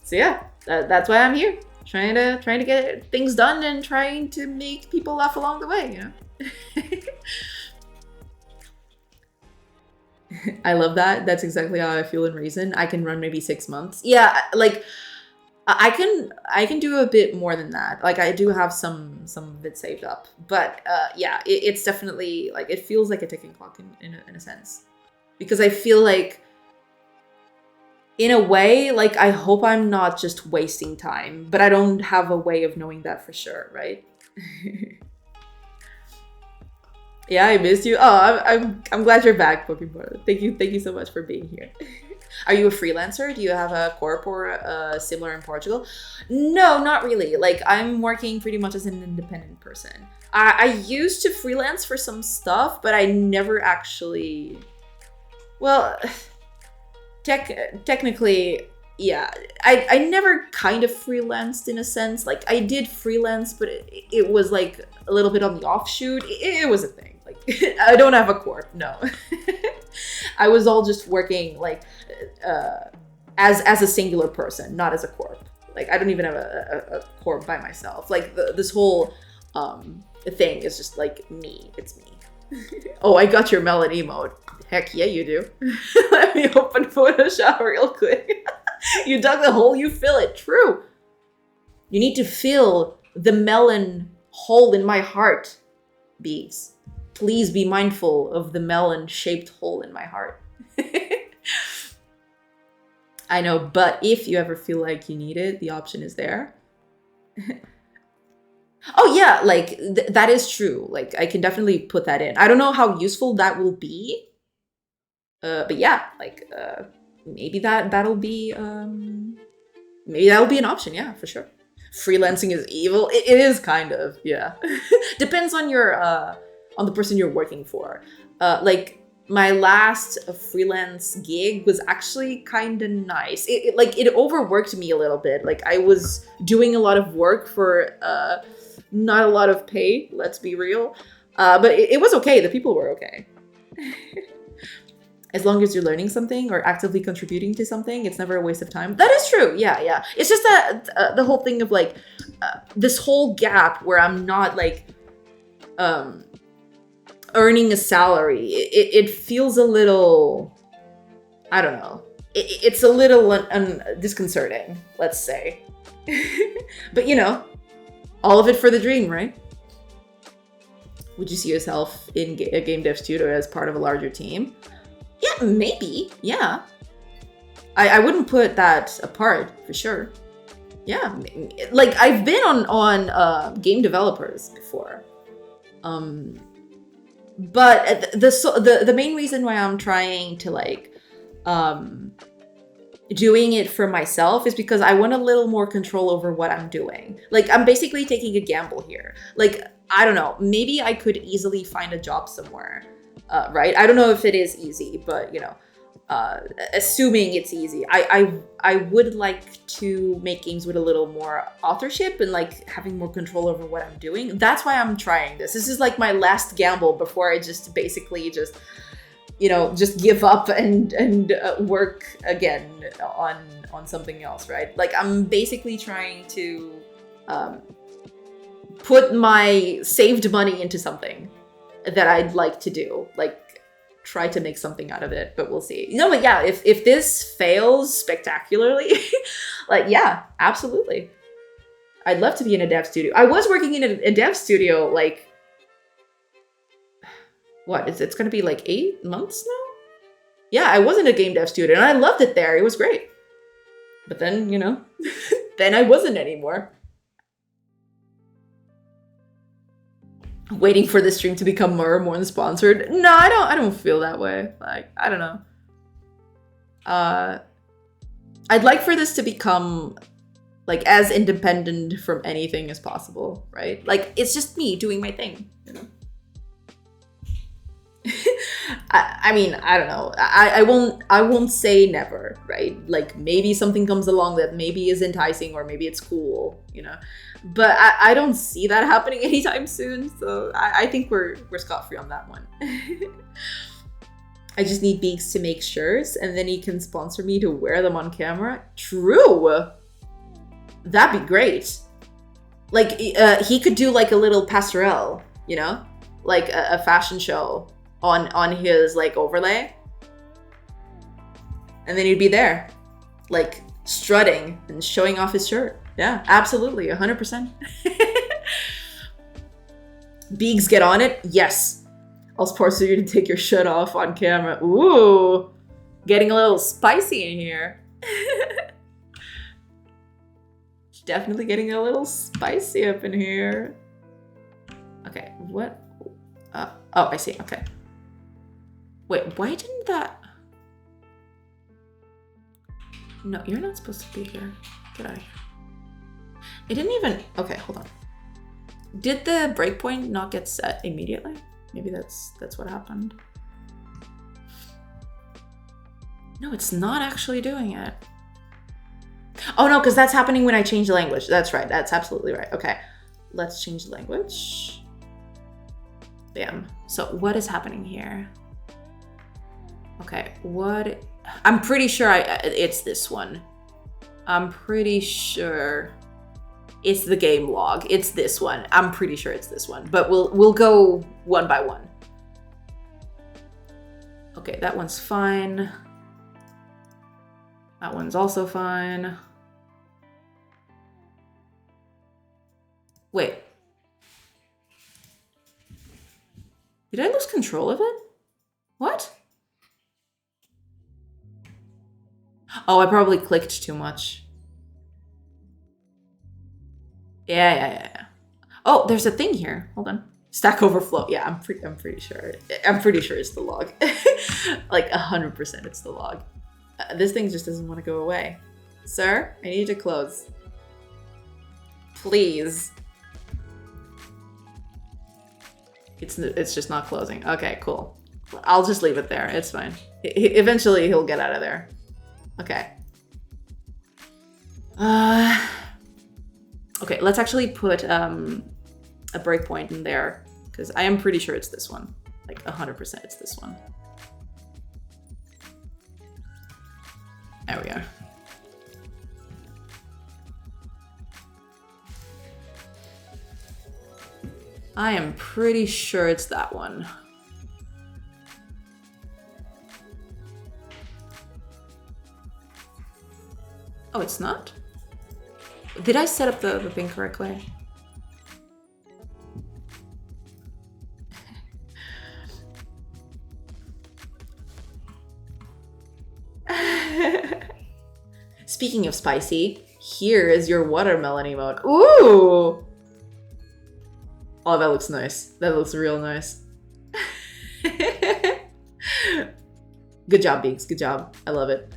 So yeah, that's why I'm here, trying to get things done and trying to make people laugh along the way, you know. I love that. That's exactly how I feel in Reason. I can run maybe 6 months. Yeah, like I can do a bit more than that. Like I do have some of it saved up, but yeah, it's definitely like it feels like a ticking clock in a sense, because I feel like, in a way, like I hope I'm not just wasting time, but I don't have a way of knowing that for sure, right? Yeah, I missed you. Oh, I'm glad you're back, Pokemon. Thank you so much for being here. Are you a freelancer? Do you have a corp or similar in Portugal? No, not really. Like I'm working pretty much as an independent person. I used to freelance for some stuff, but I never actually. Well. Technically, yeah, I never kind of freelanced in a sense. Like I did freelance, but it was like a little bit on the offshoot. It was a thing. Like I don't have a corp, no. I was all just working like as a singular person, not as a corp. Like I don't even have a corp by myself. Like this whole thing is just like me. It's me. Oh, I got your melody mode. Heck yeah, you do. Let me open Photoshop real quick. You dug the hole, you fill it. True. You need to fill the melon hole in my heart, Bees. Please be mindful of the melon-shaped hole in my heart. I know, but if you ever feel like you need it, the option is there. Oh yeah, like that is true. Like I can definitely put that in. I don't know how useful that will be. But yeah, like maybe that'll be maybe that'll be an option, yeah, for sure. Freelancing is evil. It is kind of, yeah. Depends on your on the person you're working for. Like my last freelance gig was actually kind of nice. It overworked me a little bit. Like I was doing a lot of work for not a lot of pay, let's be real. But it was okay. The people were okay. As long as you're learning something or actively contributing to something, it's never a waste of time. That is true. Yeah. It's just that the whole thing of like this whole gap where I'm not like earning a salary. It feels a little, I don't know. It's a little disconcerting, let's say. But you know, all of it for the dream, right? Would you see yourself in a game dev studio as part of a larger team? Yeah, maybe. Yeah. I wouldn't put that apart for sure. Yeah, like I've been on game developers before. But the main reason why I'm trying to like doing it for myself is because I want a little more control over what I'm doing. Like I'm basically taking a gamble here. Like I don't know, maybe I could easily find a job somewhere, right? I don't know if it is easy, but you know, assuming it's easy, I would like to make games with a little more authorship and like having more control over what I'm doing. That's why I'm trying this. This is like my last gamble before I just basically just, you know, just give up and work again on something else, right? Like I'm basically trying to put my saved money into something that I'd like to do, like try to make something out of it, but we'll see. You know, but yeah, if this fails spectacularly, like yeah, absolutely. I'd love to be in a dev studio. I was working in a dev studio like, what, it's gonna be like 8 months now? Yeah, I was in a game dev studio and I loved it there. It was great. But then, you know, then I wasn't anymore. Waiting for the stream to become more and more sponsored. No, I don't feel that way. Like, I don't know. I'd like for this to become like as independent from anything as possible, right? Like it's just me doing my thing, you know. I mean, I don't know. I won't say never, right? Like maybe something comes along that maybe is enticing or maybe it's cool, you know. But I don't see that happening anytime soon. So I think we're scot-free on that one. I just need Beaks to make shirts and then he can sponsor me to wear them on camera. True. That'd be great. Like he could do like a little passerelle, you know, like a fashion show on his like overlay, and then he'd be there like strutting and showing off his shirt. Yeah, absolutely, 100%. Beegs, get on it. Yes, I'll sponsor you to take your shirt off on camera. Ooh, getting a little spicy in here. Definitely getting a little spicy up in here. Okay, what? Oh, I see. Okay. Wait, why didn't that... No, you're not supposed to be here. Get out of here. It didn't even... Okay, hold on. Did the breakpoint not get set immediately? Maybe that's what happened. No, it's not actually doing it. Oh no, because that's happening when I change the language. That's right. That's absolutely right. Okay, let's change the language. Bam. So what is happening here? Okay, what? I'm pretty sure it's this one. I'm pretty sure it's the game log. It's this one. I'm pretty sure it's this one. But we'll go one by one. Okay, that one's fine. That one's also fine. Wait. Did I lose control of it? What? Oh, I probably clicked too much. Yeah. Oh, there's a thing here. Hold on. Stack Overflow. Yeah, I'm pretty sure. I'm pretty sure it's the log. Like 100% it's the log. This thing just doesn't want to go away. Sir, I need you to close. Please. It's just not closing. Okay, cool. I'll just leave it there. It's fine. Eventually he'll get out of there. Okay. Okay, let's actually put a breakpoint in there because I am pretty sure it's this one. Like 100% it's this one. There we are. I am pretty sure it's that one. Oh, it's not? Did I set up the thing correctly? Speaking of spicy, here is your watermelon emote. Ooh! Oh, that looks nice. That looks real nice. Good job, Beaks. Good job. I love it.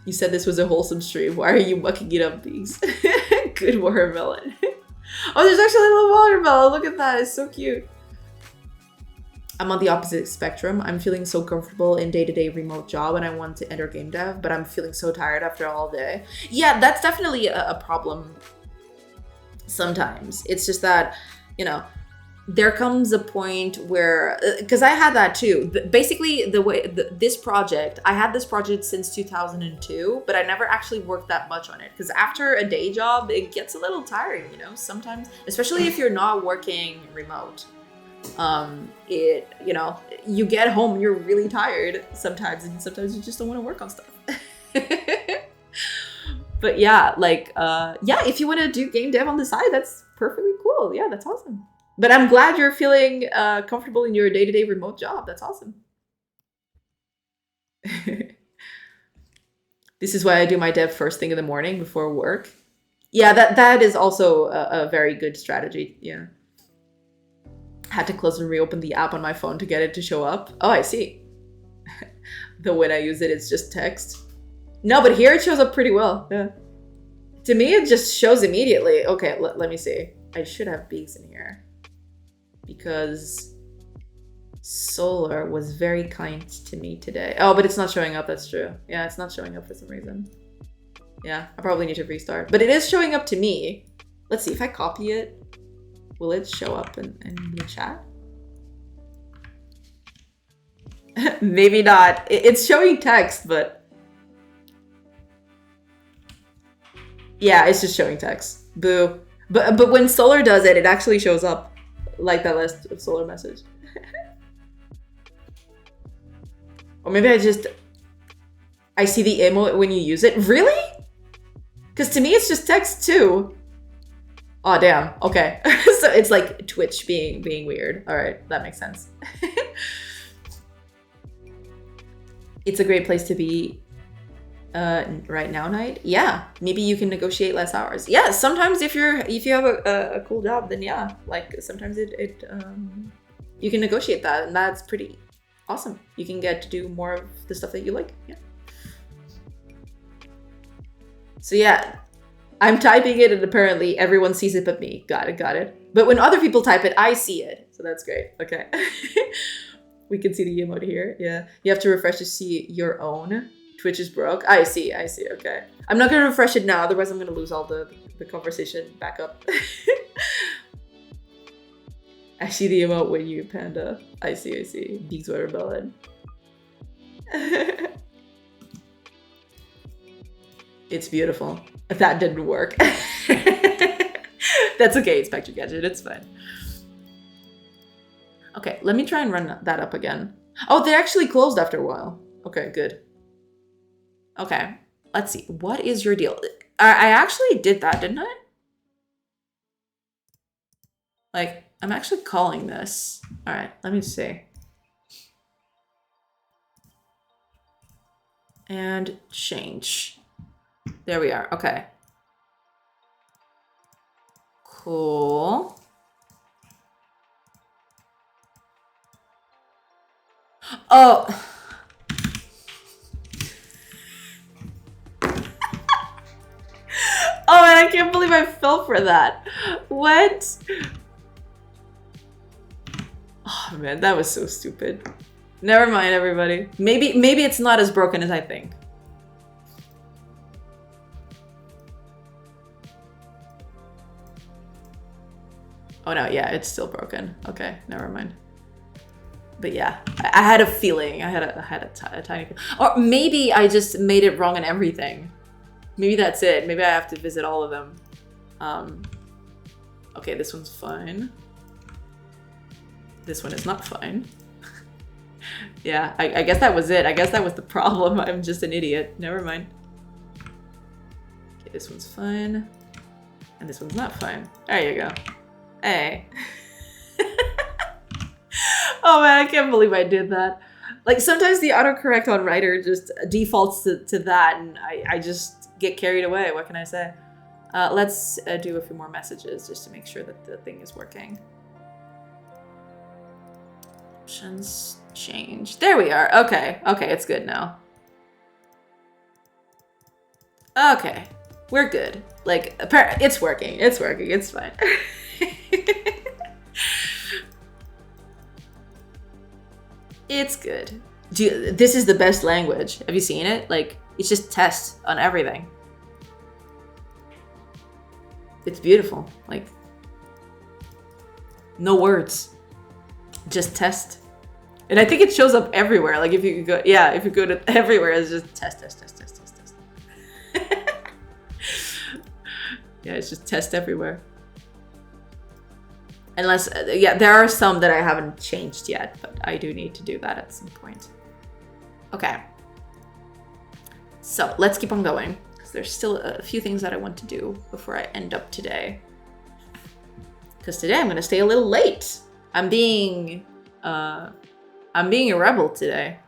You said this was a wholesome stream. Why are you mucking it up, Beaks? Good watermelon. Oh, there's actually a little watermelon. Look at that. It's so cute. I'm on the opposite spectrum. I'm feeling so comfortable in day-to-day remote job and I want to enter game dev, but I'm feeling so tired after all day. Yeah, that's definitely a problem sometimes. It's just that, you know, there comes a point where, because I had that too. Basically, this project, I had this project since 2002, but I never actually worked that much on it. Because after a day job, it gets a little tiring, you know, sometimes, especially if you're not working remote. You know, you get home and you're really tired sometimes, and sometimes you just don't want to work on stuff. But yeah, like, yeah, if you want to do game dev on the side, that's perfectly cool. Yeah, that's awesome. But I'm glad you're feeling comfortable in your day-to-day remote job. That's awesome. This is why I do my dev first thing in the morning before work. Yeah, that is also a very good strategy. Yeah. Had to close and reopen the app on my phone to get it to show up. Oh, I see. The when I use it, it's just text. No, but here it shows up pretty well. Yeah. To me, it just shows immediately. Okay, let me see. I should have Beaks in here. Because Solar was very kind to me today. Oh, but it's not showing up. That's true. Yeah, it's not showing up for some reason. Yeah, I probably need to restart. But it is showing up to me. Let's see, if I copy it, will it show up in the chat? Maybe not. It's showing text, but... Yeah, it's just showing text. Boo. But when Solar does it, it actually shows up. Like that last Solar message. Or maybe I see the emote when you use it. Really? Because to me, it's just text too. Oh, damn. Okay. So it's like Twitch being weird. All right. That makes sense. It's a great place to be right now, Night. Yeah. Maybe you can negotiate less hours. Yeah. Sometimes if you have a cool job, then yeah. Like sometimes you can negotiate that, and that's pretty awesome. You can get to do more of the stuff that you like. Yeah. So yeah. I'm typing it and apparently everyone sees it but me. Got it. But when other people type it, I see it. So that's great. Okay. We can see the emote here. Yeah. You have to refresh to see your own. Twitch is broke. I see. Okay. I'm not going to refresh it now. Otherwise, I'm going to lose all the conversation back up. I see the emote when you panda. I see. Beaks watermelon. It's beautiful. That didn't work. That's okay, Spectre Gadget. It's fine. Okay, let me try and run that up again. Oh, they actually closed after a while. Okay, good. Okay, let's see. What is your deal? I actually did that, didn't I? Like, I'm actually calling this. All right, let me see. And change. There we are. Okay. Cool. Oh. Oh, and I can't believe I fell for that. What? Oh man, that was so stupid. Never mind, everybody. Maybe it's not as broken as I think. Oh no, yeah, it's still broken. Okay, never mind. But yeah, I had a feeling. I had a tiny feeling. Or maybe I just made it wrong in everything. Maybe that's it. Maybe I have to visit all of them. Okay, this one's fine. This one is not fine. Yeah, I guess that was it. I guess that was the problem. I'm just an idiot. Never mind. Okay, this one's fine. And this one's not fine. There you go. Hey. Oh man, I can't believe I did that. Like sometimes the autocorrect on writer just defaults to that and I just get carried away. What can I say? Let's do a few more messages just to make sure that the thing is working. Options change. There we are. Okay. Okay, it's good now. Okay. We're good. Like, it's working. It's working. It's fine. It's good. This is the best language. Have you seen it? Like, it's just test on everything. It's beautiful. Like, no words. Just test. And I think it shows up everywhere. Like, if you go, yeah, if you go to everywhere, it's just test, test, test, test, test, test. Yeah, it's just test everywhere. Unless, yeah, there are some that I haven't changed yet, but I do need to do that at some point. Okay. So let's keep on going, because there's still a few things that I want to do before I end up today. Because today I'm going to stay a little late. I'm being a rebel today.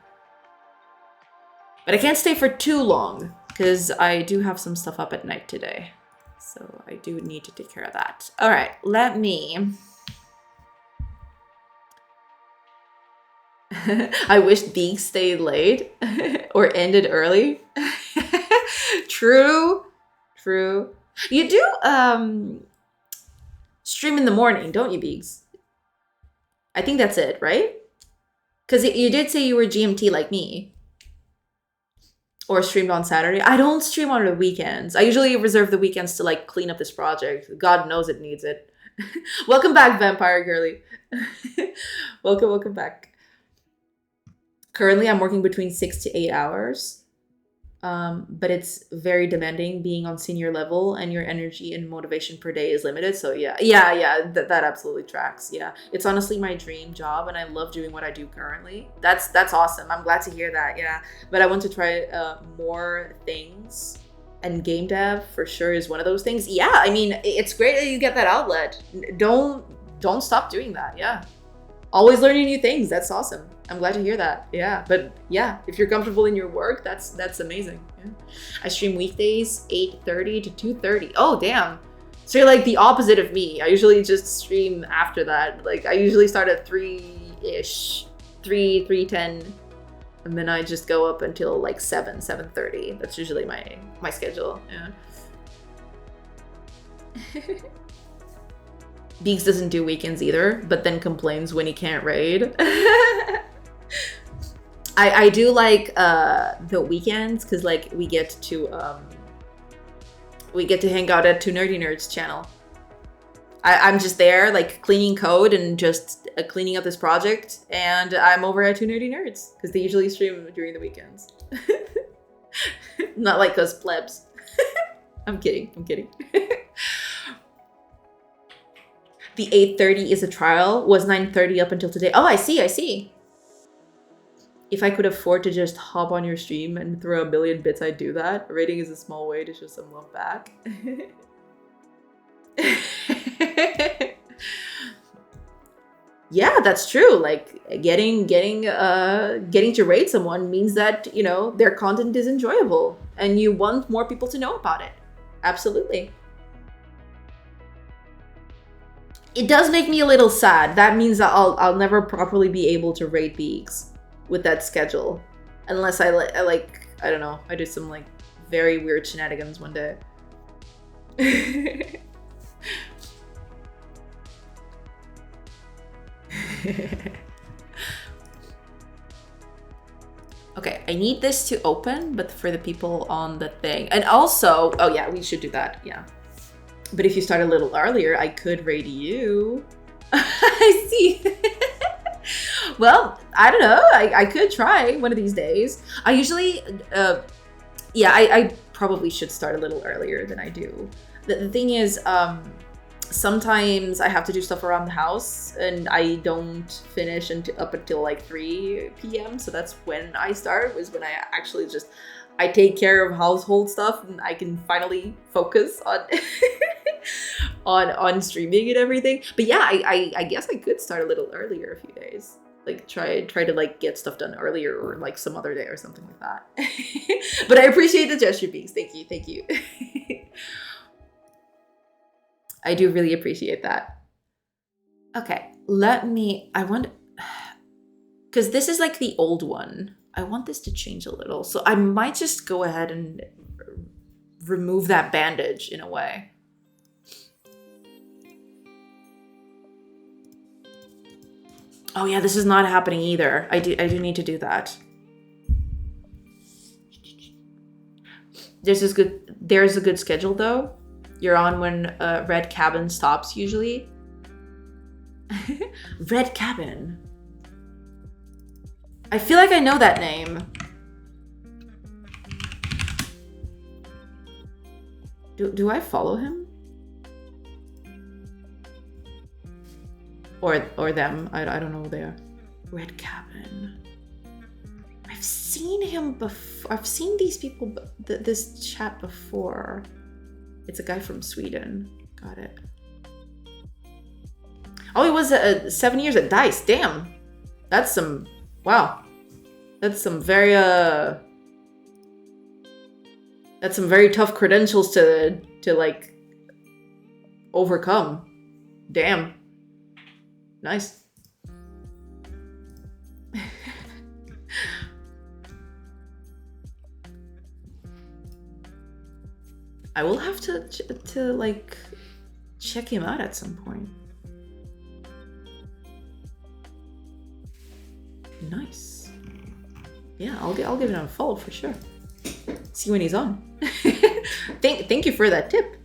But I can't stay for too long, because I do have some stuff up at night today. So I do need to take care of that. All right, let me... I wish Beak stayed late or ended early. True. True. You do stream in the morning, don't you, Beaks? I think that's it, right? Because you did say you were GMT like me. Or streamed on Saturday. I don't stream on the weekends. I usually reserve the weekends to like clean up this project. God knows it needs it. Welcome back, Vampire Girly. welcome back. Currently, I'm working between 6 to 8 hours. But it's very demanding being on senior level and your energy and motivation per day is limited. So yeah, that absolutely tracks. Yeah, it's honestly my dream job and I love doing what I do currently. That's awesome. I'm glad to hear that. Yeah, but I want to try more things, and game dev for sure is one of those things. Yeah, I mean, it's great that you get that outlet. Don't stop doing that. Yeah, always learning new things. That's awesome. I'm glad to hear that. Yeah, but yeah, if you're comfortable in your work, that's amazing. Yeah. I stream weekdays 8:30 to 2:30. Oh damn! So you're like the opposite of me. I usually just stream after that. Like I usually start at 3-ish, 3:10, and then I just go up until like 7:30. That's usually my schedule. Yeah. Beaks doesn't do weekends either, but then complains when he can't raid. I do like the weekends because like we get to hang out at Two Nerdy Nerds channel. I'm just there like cleaning code and just cleaning up this project, and I'm over at Two Nerdy Nerds because they usually stream during the weekends. Not like us plebs. I'm kidding. The 8:30 is a trial. Was 9:30 up until today. Oh, I see. If I could afford to just hop on your stream and throw a million bits, I'd do that. A rating is a small way to show some love back. Yeah, that's true. Like getting to rate someone means that, you know, their content is enjoyable and you want more people to know about it. Absolutely. It does make me a little sad. That means that I'll never properly be able to rate Beaks with that schedule, unless I don't know, I do some like very weird shenanigans one day. Okay, I need this to open, but for the people on the thing, and also, oh yeah, we should do that. Yeah. But if you start a little earlier, I could raid you. I see. Well, I don't know. I could try one of these days. I usually, yeah, I probably should start a little earlier than I do. The thing is, sometimes I have to do stuff around the house and I don't finish up until like 3 p.m. So that's when I start, was when I actually just, I take care of household stuff and I can finally focus on on streaming and everything. But yeah, I guess I could start a little earlier a few days. Like try to like get stuff done earlier or like some other day or something like that. But I appreciate the gesture, Beaks. Thank you. I do really appreciate that. Okay, I want, because this is like the old one. I want this to change a little. So I might just go ahead and remove that bandage in a way. Oh yeah, this is not happening either. I do need to do that. There's a good schedule though. You're on when Red Cabin stops usually. Red Cabin. I feel like I know that name. Do I follow him? Or them. I don't know who they are. Red Cabin. I've seen him before. I've seen these people, this chat before. It's a guy from Sweden. Got it. Oh, he was 7 years at DICE. Damn. That's some... Wow. That's some very... That's some very tough credentials to like, overcome. Damn. Nice. I will have to like check him out at some point. Nice. Yeah, I'll give him a follow for sure. See when he's on. Thank you for that tip.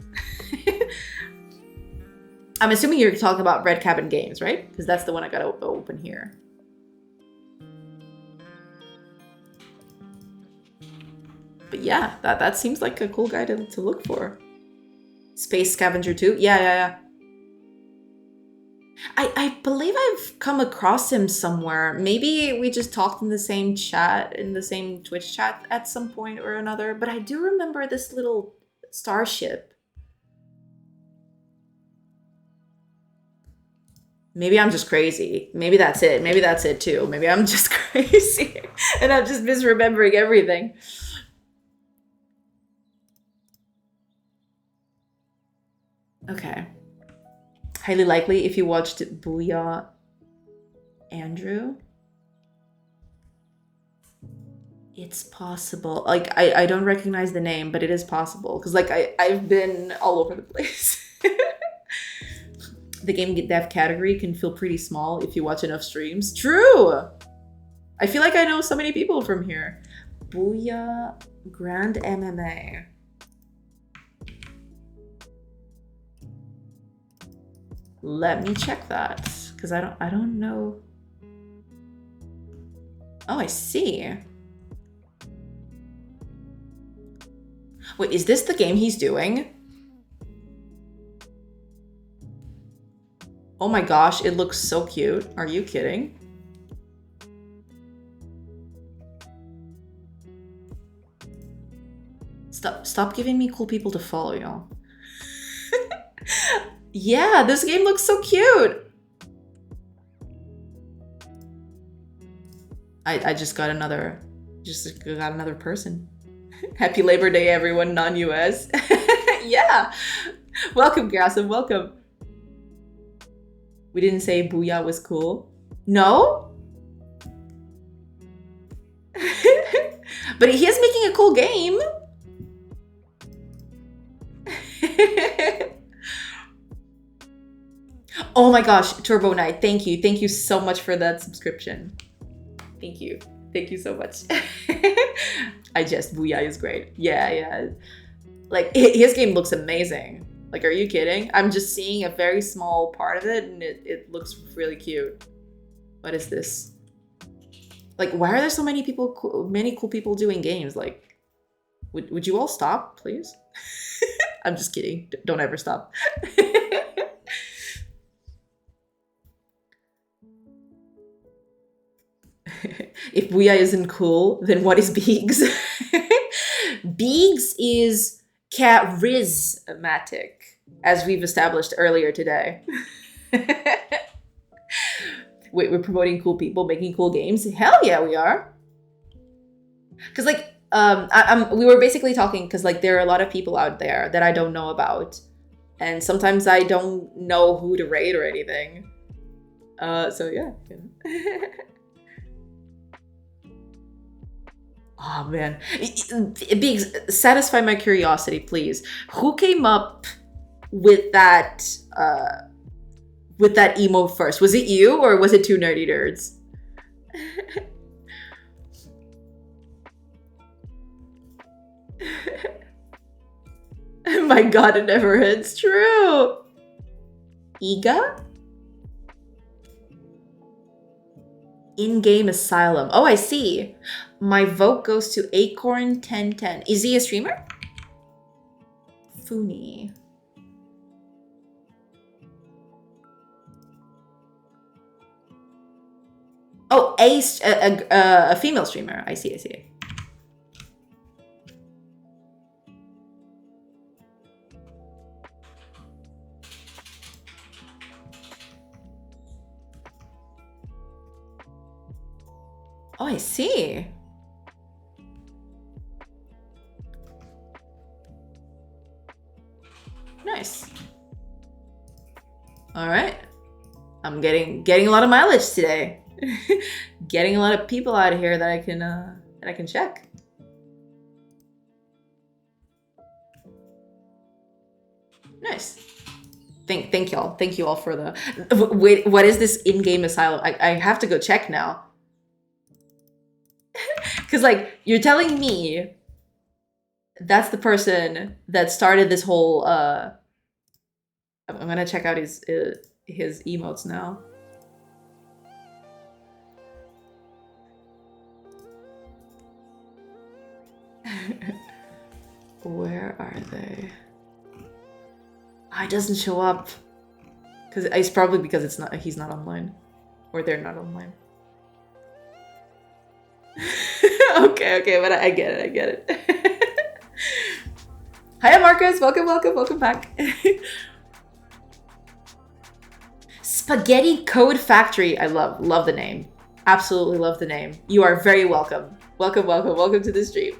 I'm assuming you're talking about Red Cabin Games, right? Because that's the one I got to open here. But yeah, that seems like a cool guy to look for. Space Scavenger 2? Yeah. I believe I've come across him somewhere. Maybe we just talked in the same chat, in the same Twitch chat at some point or another. But I do remember this little starship. Maybe I'm just crazy. Maybe that's it. Maybe that's it too. Maybe I'm just crazy and I'm just misremembering everything. Okay. Highly likely if you watched Booyah Andrew. It's possible. Like, I don't recognize the name, but it is possible. Because, like, I've been all over the place. The GameDev category can feel pretty small if you watch enough streams. True! I feel like I know so many people from here. Booyah Grand MMA. Let me check that. Because I don't know. Oh, I see. Wait, is this the game he's doing? Oh my gosh, it looks so cute. Are you kidding? Stop giving me cool people to follow, y'all. Yeah, this game looks so cute. I just got another person. Happy Labor Day, everyone, non-US. Yeah. Welcome, Grassam, welcome. We didn't say Booyah was cool. No? But he is making a cool game. Oh my gosh, Turbo Knight, thank you. Thank you so much for that subscription. Thank you. Thank you so much. Booyah is great. Yeah. Like, his game looks amazing. Like, are you kidding? I'm just seeing a very small part of it, and it looks really cute. What is this? Like, why are there so many cool people doing games? Like, would you all stop, please? I'm just kidding. Don't ever stop. If Booyah isn't cool, then what is Beegs? Biggs is charismatic, as we've established earlier today. Wait, we're promoting cool people making cool games? Hell yeah, we are. Because like, we were basically talking because like there are a lot of people out there that I don't know about, and sometimes I don't know who to rate or anything. So yeah. Oh man, Biggs, satisfy my curiosity, please. Who came up with that emo first? Was it you or was it two nerdy nerds? My god, it never ends true. Iga? In-game asylum. Oh, I see. My vote goes to Acorn1010. Is he a streamer? Funi. Oh, a female streamer. I see, I see. Oh, I see. Nice. All right. I'm getting a lot of mileage today. Getting a lot of people out of here that I can check. Nice. Thank y'all. Thank you all for the. Wait, what is this in-game asylum? I have to go check now. Because like you're telling me that's the person that started this whole. I'm gonna check out his emotes now. Where are they? Oh, it doesn't show up. Because it's probably because he's not online, or they're not online. Okay, but I get it. Hi, Marcus. Welcome back. Spaghetti Code Factory. I love the name. Absolutely love the name. You are very welcome. Welcome to the stream.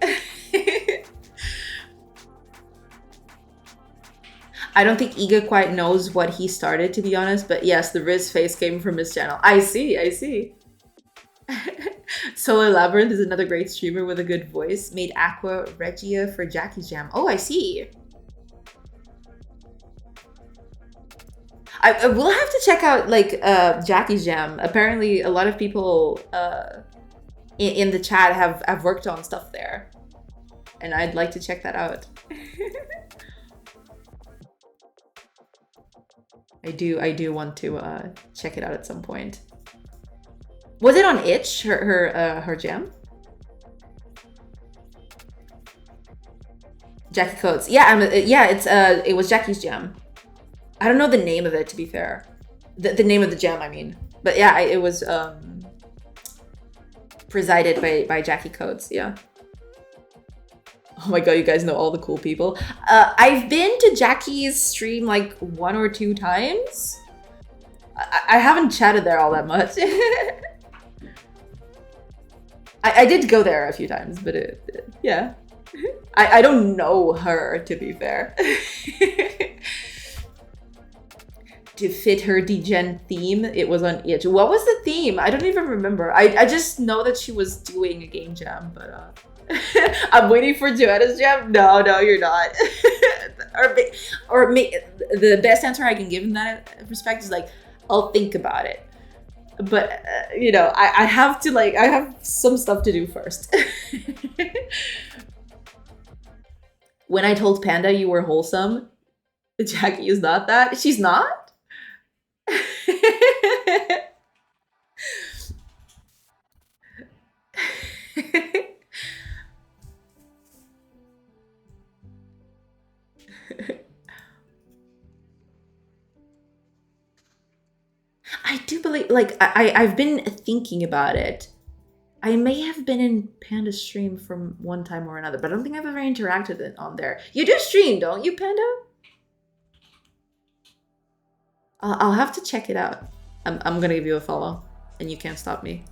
I don't think Iga quite knows what he started, to be honest, but yes, the Riz face came from his channel. I see. Solar Labyrinth is another great streamer with a good voice. Made Aqua Regia for Jackie's Jam. Oh, I see. I will have to check out like Jackie's Jam. Apparently, a lot of people in the chat have worked on stuff there, and I'd like to check that out. I do want to check it out at some point. Was it on Itch, her jam? Jackie Coates. Yeah, it was Jackie's Jam. I don't know the name of it, to be fair. The name of the jam, I mean. But yeah, it was presided by Jackie Coates, yeah. Oh my god, you guys know all the cool people. I've been to Jackie's stream like 1 or 2 times. I haven't chatted there all that much. I did go there a few times, but yeah. I don't know her, to be fair. To fit her degen theme, it was on Itch. What was the theme? I don't even remember. I just know that she was doing a game jam, but I'm waiting for Joanna's jam. No, you're not. or the best answer I can give in that respect is like, I'll think about it. But you know, I have to I have some stuff to do first. When I told Panda you were wholesome, Jackie is not that. She's not? I do believe, like, I've been thinking about it. I may have been in Panda's stream from one time or another, but I don't think I've ever interacted on there. You do stream, don't you, Panda? I'll have to check it out. I'm gonna give you a follow, and you can't stop me.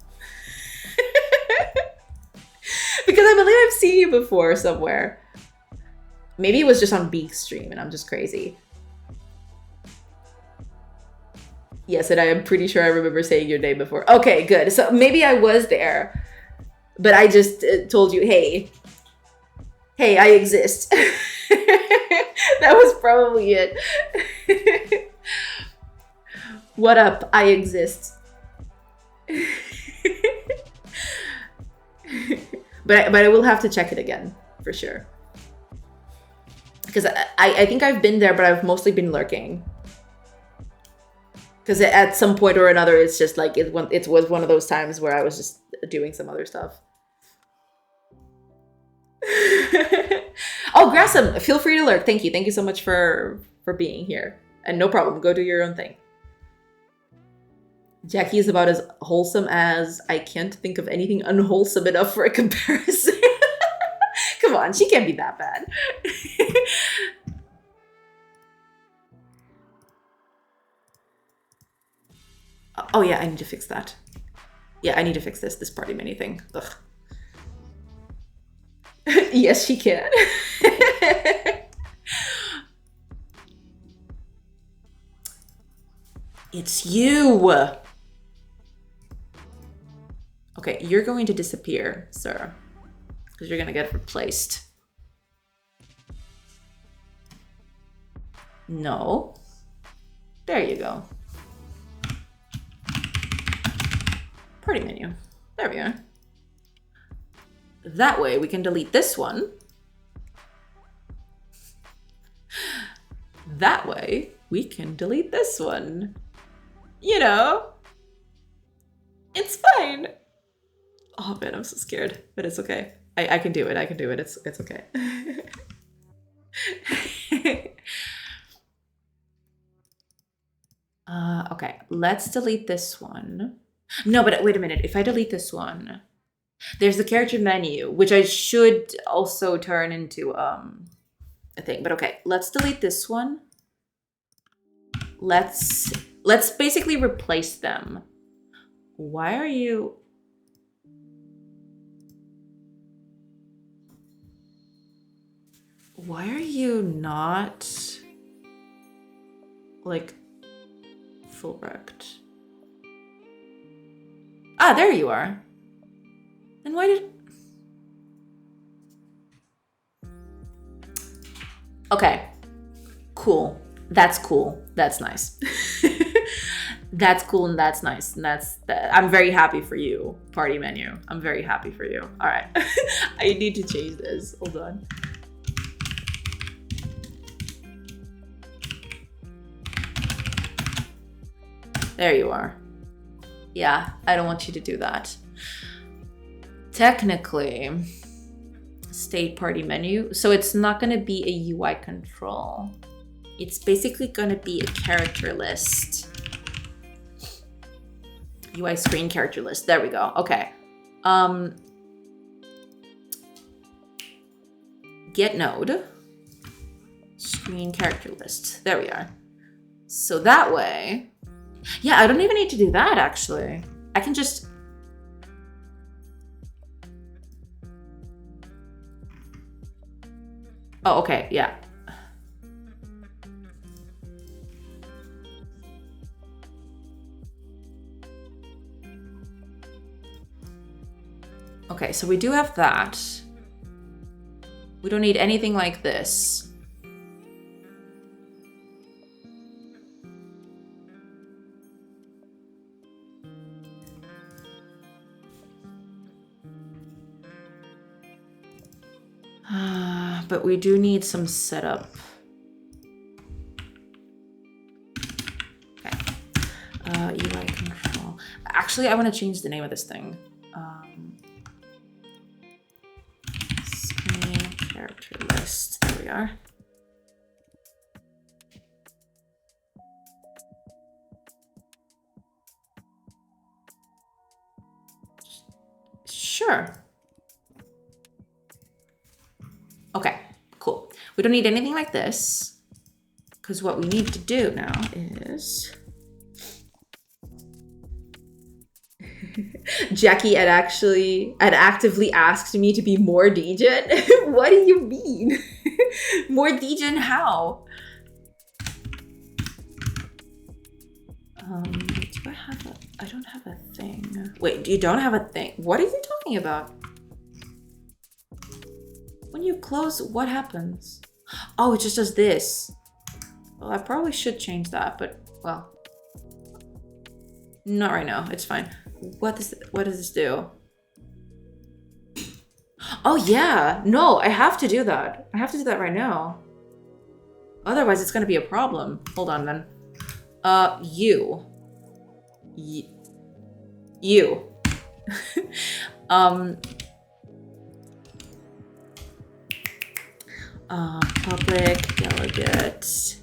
Because I believe I've seen you before somewhere. Maybe it was just on Beak's stream and I'm just crazy. Yes, and I am pretty sure I remember saying your name before. Okay, good. So maybe I was there, but I just told you, hey, I exist. That was probably it. What up? I exist. But I will have to check it again for sure. Because I think I've been there, but I've mostly been lurking. Because at some point or another, it's just like it was one of those times where I was just doing some other stuff. Oh, Grassam, feel free to lurk. Thank you. Thank you so much for being here. And no problem. Go do your own thing. Jackie is about as wholesome as I can't think of anything unwholesome enough for a comparison. Come on, she can't be that bad. Oh yeah, I need to fix that. Yeah, I need to fix this party menu thing. Ugh. Yes, she can. It's you. Okay, you're going to disappear, sir. Because you're gonna get replaced. No. There you go. Party menu. There we go. That way we can delete this one. That way we can delete this one. You know, it's fine. Oh man, I'm so scared, but it's okay. I can do it. I can do it. It's okay. Okay, let's delete this one. No, but wait a minute. If I delete this one, there's the character menu, which I should also turn into a thing. But okay, let's delete this one. Let's basically replace them. Why are you... Why are you not like full wrecked? Ah, there you are. Then why did... Okay, cool. That's cool. That's nice. That's cool and that's nice. And I'm very happy for you, party menu. I'm very happy for you. All right. I need to change this. Hold on. There you are. Yeah, I don't want you to do that. Technically, state party menu. So it's not going to be a UI control. It's basically going to be a character list. UI screen character list. There we go. Okay. Get node. Screen character list. There we are. So that way... Yeah, I don't even need to do that, actually. I can just... Oh, okay, yeah. Okay, so we do have that. We don't need anything like this. But we do need some setup. Okay. UI control. Actually, I want to change the name of this thing. Screen character list. There we are. Sure. Okay, cool. We don't need anything like this, because what we need to do now is... Jackie had actively asked me to be more degen. What do you mean? More degen how? Do I have a... I don't have a thing. Wait, you don't have a thing? What are you talking about? When you close, what happens? Oh, it just does this. Well, I probably should change that, but, well. Not right now, it's fine. What does this do? Oh yeah, no, I have to do that. I have to do that right now. Otherwise, it's gonna be a problem. Hold on then. You. Public delegate.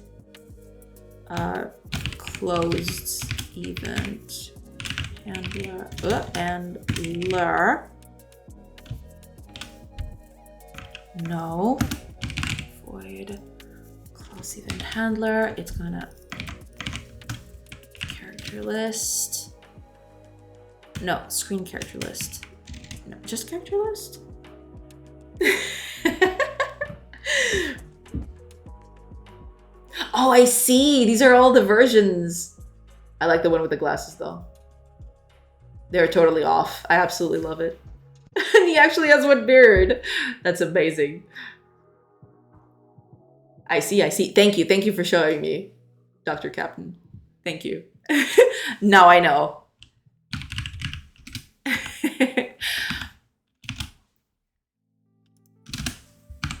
Closed event. Handler. No. Void. Close event handler. It's gonna... Character list. No, screen character list. No, just character list? Oh, I see. These are all the versions. I like the one with the glasses though. They're totally off. I absolutely love it. And he actually has one beard. That's amazing. I see. Thank you for showing me, Dr. Captain. Thank you. Now I know.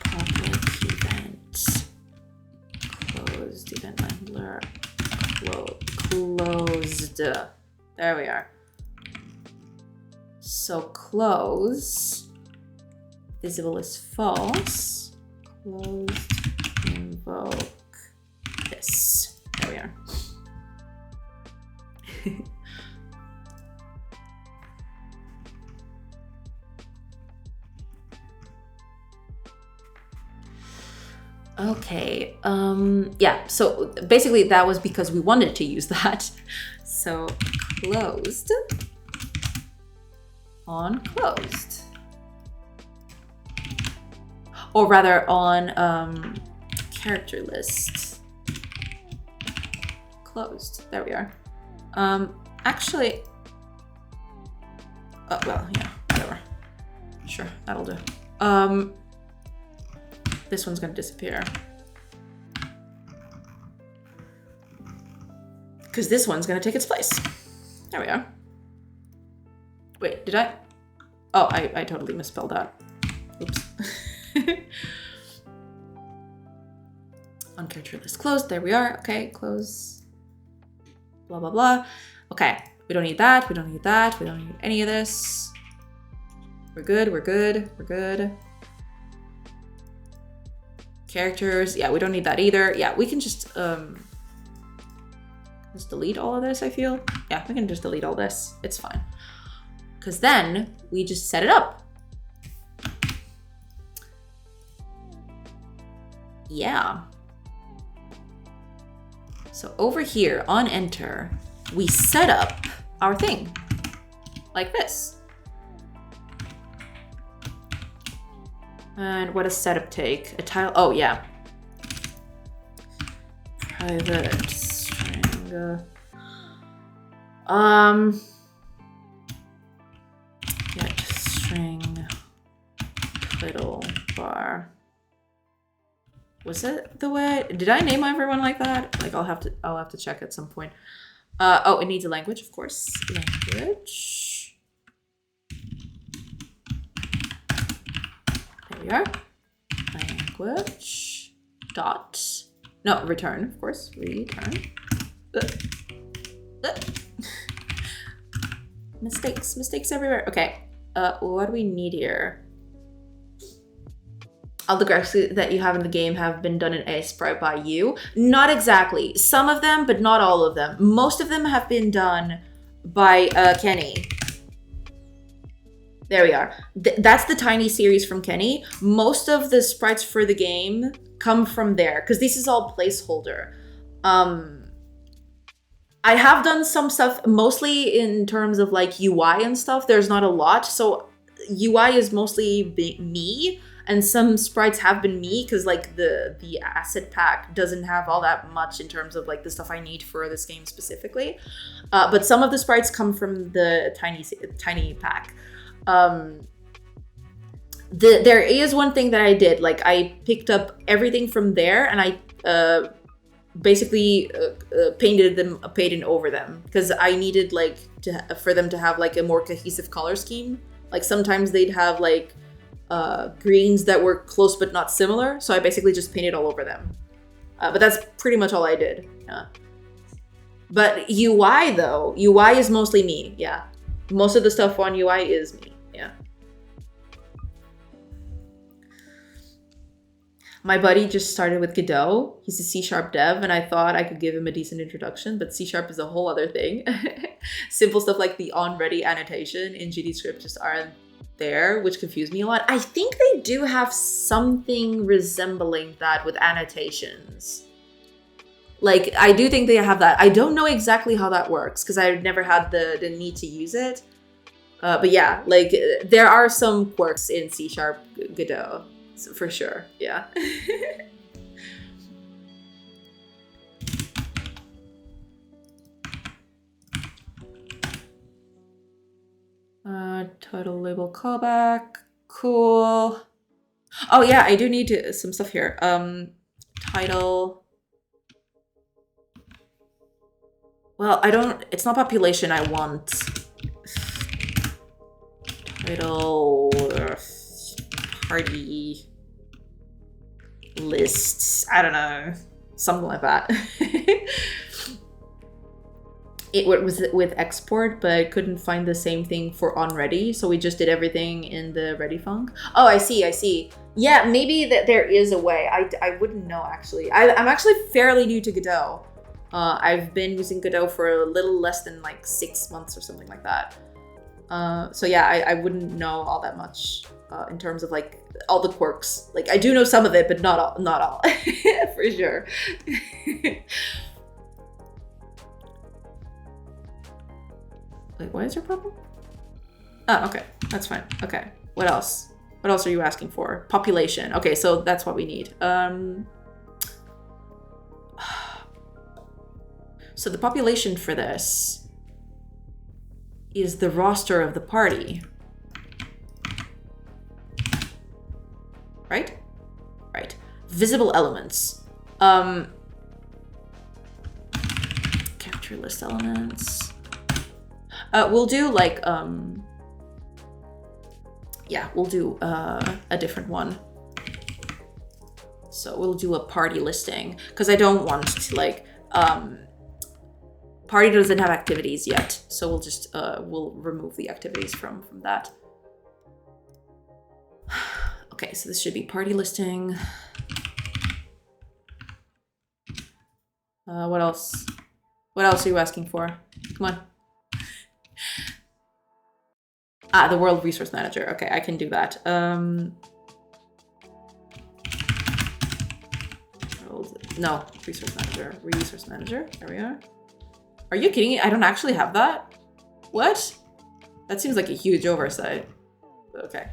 Public event. Closed event handler. Closed. There we are. So close. Visible is false. Closed. Invoke this. There we are. Okay, yeah, so basically that was because we wanted to use that. So closed on closed. Or rather on character list. Closed, there we are. Actually, oh, well, yeah, whatever. Sure, that'll do. This one's gonna disappear. Because this one's gonna take its place. There we are. Wait, did I? Oh, I totally misspelled that. Oops. On character list closed, there we are. Okay, close. Blah, blah, blah. Okay, we don't need that, we don't need that, we don't need any of this. We're good, we're good, we're good. Characters, yeah, we don't need that either. Yeah, we can just delete all of this, I feel. Yeah, we can just delete all this. It's fine. Because then we just set it up. Yeah. So over here on enter, we set up our thing like this. And what does setup take? A tile, oh yeah. Private string. Get string title bar. Was it the way? Did I name everyone like that? Like I'll have to check at some point. Oh, it needs a language, of course. Language. There we are. Language. Dot. No, return, of course. Return. Mistakes everywhere. Okay. What do we need here? All the graphics that you have in the game have been done in Aspire by you. Not exactly. Some of them, but not all of them. Most of them have been done by Kenny. There we are. That's the tiny series from Kenny. Most of the sprites for the game come from there because this is all placeholder. I have done some stuff mostly in terms of like UI and stuff. There's not a lot, so UI is mostly me, and some sprites have been me because like the asset pack doesn't have all that much in terms of like the stuff I need for this game specifically. But some of the sprites come from the tiny pack. There is one thing that I did, like I picked up everything from there and I basically painted over them because I needed like for them to have like a more cohesive color scheme. Like sometimes they'd have like greens that were close but not similar, so I basically just painted all over them. But that's pretty much all I did. Yeah. But UI though, UI is mostly me. Yeah, most of the stuff on UI is me. Yeah. My buddy just started with Godot. He's a C# dev, and I thought I could give him a decent introduction, but C# is a whole other thing. Simple stuff like the onReady annotation in GDScript just aren't there, which confused me a lot. I think they do have something resembling that with annotations. Like, I do think they have that. I don't know exactly how that works because I've never had the need to use it. But yeah, like, there are some quirks in C# Godot. For sure, yeah. Title label callback, cool. Oh yeah, I do need some stuff here. Title. Well, I don't. It's not population. I want title. Party lists, I don't know, something like that. It was with export, but I couldn't find the same thing for onReady, so we just did everything in the ready func. Oh, I see. Yeah, maybe that there is a way. I wouldn't know actually. I'm actually fairly new to Godot. I've been using Godot for a little less than like 6 months or something like that. So yeah, I wouldn't know all that much in terms of like all the quirks. Like I do know some of it, but not all, for sure. Wait, what is your problem? Oh, okay, that's fine. Okay, what else? What else are you asking for? Population. Okay, so that's what we need. So the population for this is the roster of the party. Right? Right. Visible elements. Capture list elements. We'll do like, yeah, we'll do a different one. So we'll do a party listing because I don't want to like, party doesn't have activities yet. So we'll just, we'll remove the activities from that. Okay, so this should be party listing. What else? What else are you asking for? Come on. Ah, the World Resource Manager. Okay, I can do that. No, Resource Manager. Resource Manager. There we are. Are you kidding me? I don't actually have that? What? That seems like a huge oversight. Okay.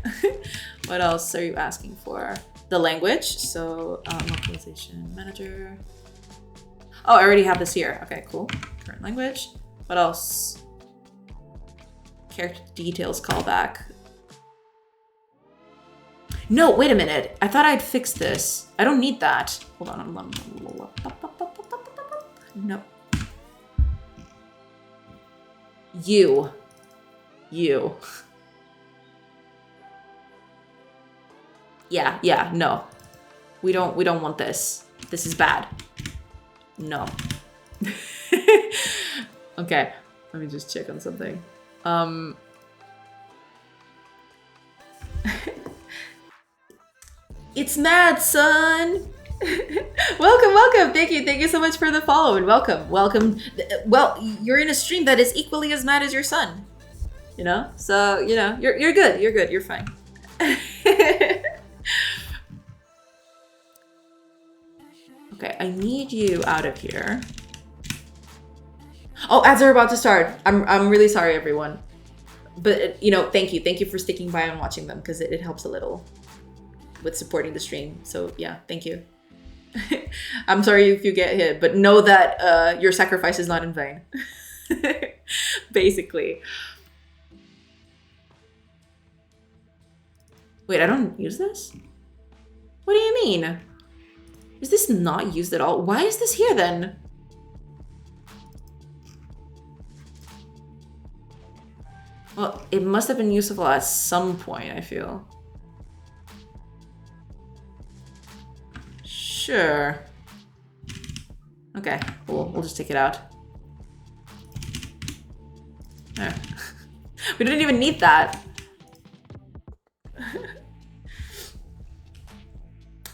What else are you asking for? The language. So, localization manager. Oh, I already have this here. Okay, cool. Current language. What else? Character details callback. No, wait a minute. I thought I'd fix this. I don't need that. Hold on. No. You. Yeah, no. We don't want this. This is bad. No. Okay, let me just check on something. It's mad, son. Welcome. Thank you so much for the follow and welcome. Well, you're in a stream that is equally as mad as your son. you know? So, you know, you're good. You're good. You're fine. Okay, I need you out of here. Oh, ads are about to start. I'm really sorry, everyone. But, you know, thank you. Thank you for sticking by and watching them, because it helps a little with supporting the stream. So, yeah, thank you. I'm sorry if you get hit, but know that your sacrifice is not in vain. Basically. Wait, I don't use this? What do you mean? Is this not used at all? Why is this here then? Well, it must have been useful at some point, I feel. Sure. Okay, we'll just take it out. There. We didn't even need that.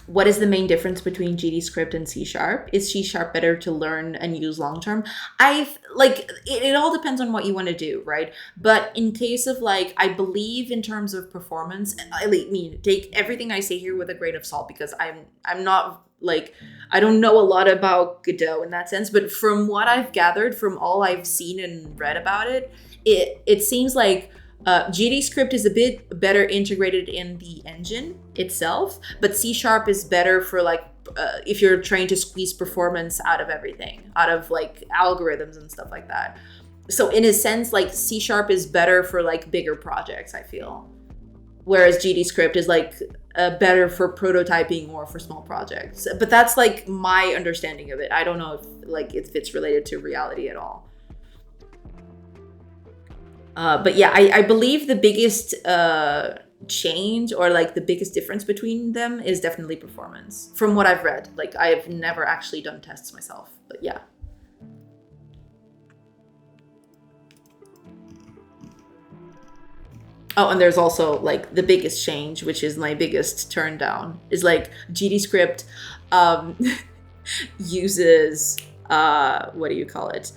What is the main difference between GDScript and C#? Is C# better to learn and use long term? It all depends on what you want to do, right? But in case of like, I believe in terms of performance, I mean, take everything I say here with a grain of salt, because I'm not like, I don't know a lot about Godot in that sense, but from what I've gathered, from all I've seen and read about it, it seems like GDScript is a bit better integrated in the engine itself, but C# is better for like if you're trying to squeeze performance out of everything, out of like algorithms and stuff like that. So in a sense, like C# is better for like bigger projects, I feel, whereas GDScript is like better for prototyping or for small projects. But that's like my understanding of it. I don't know if like if it's related to reality at all. But yeah, I believe the biggest change, or like the biggest difference between them, is definitely performance. From what I've read, like I've never actually done tests myself, but yeah. Oh, and there's also like the biggest change, which is my biggest turn down, is like GDScript uses what do you call it?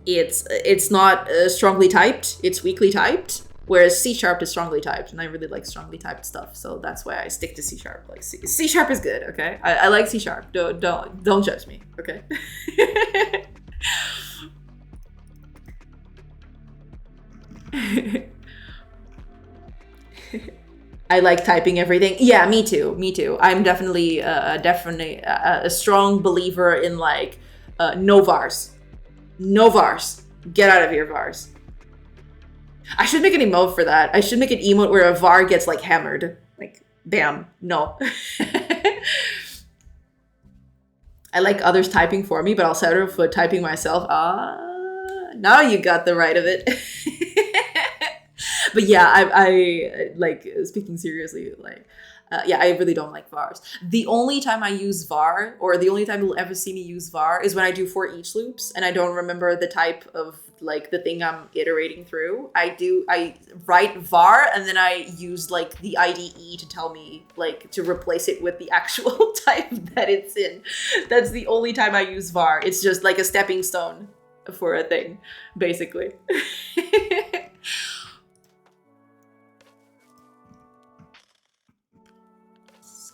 It's not strongly typed, it's weakly typed, whereas C# is strongly typed, and I really like strongly typed stuff, so that's why I stick to C#. Like C# is good, okay? I like C#. Don't judge me, okay? I like typing everything. Yeah, me too. I'm definitely a strong believer in like no vars. No vars. Get out of here, vars. I should make an emote for that. I should make an emote where a var gets like hammered. Like, bam. No. I like others typing for me, but I'll settle for typing myself. Now you got the right of it. But yeah, I like, speaking seriously, like, yeah, I really don't like vars. The only time I use var, or the only time you'll ever see me use var, is when I do for each loops and I don't remember the type of like the thing I'm iterating through. I write var and then I use like the IDE to tell me like to replace it with the actual type that it's in. That's the only time I use var. It's just like a stepping stone for a thing, basically.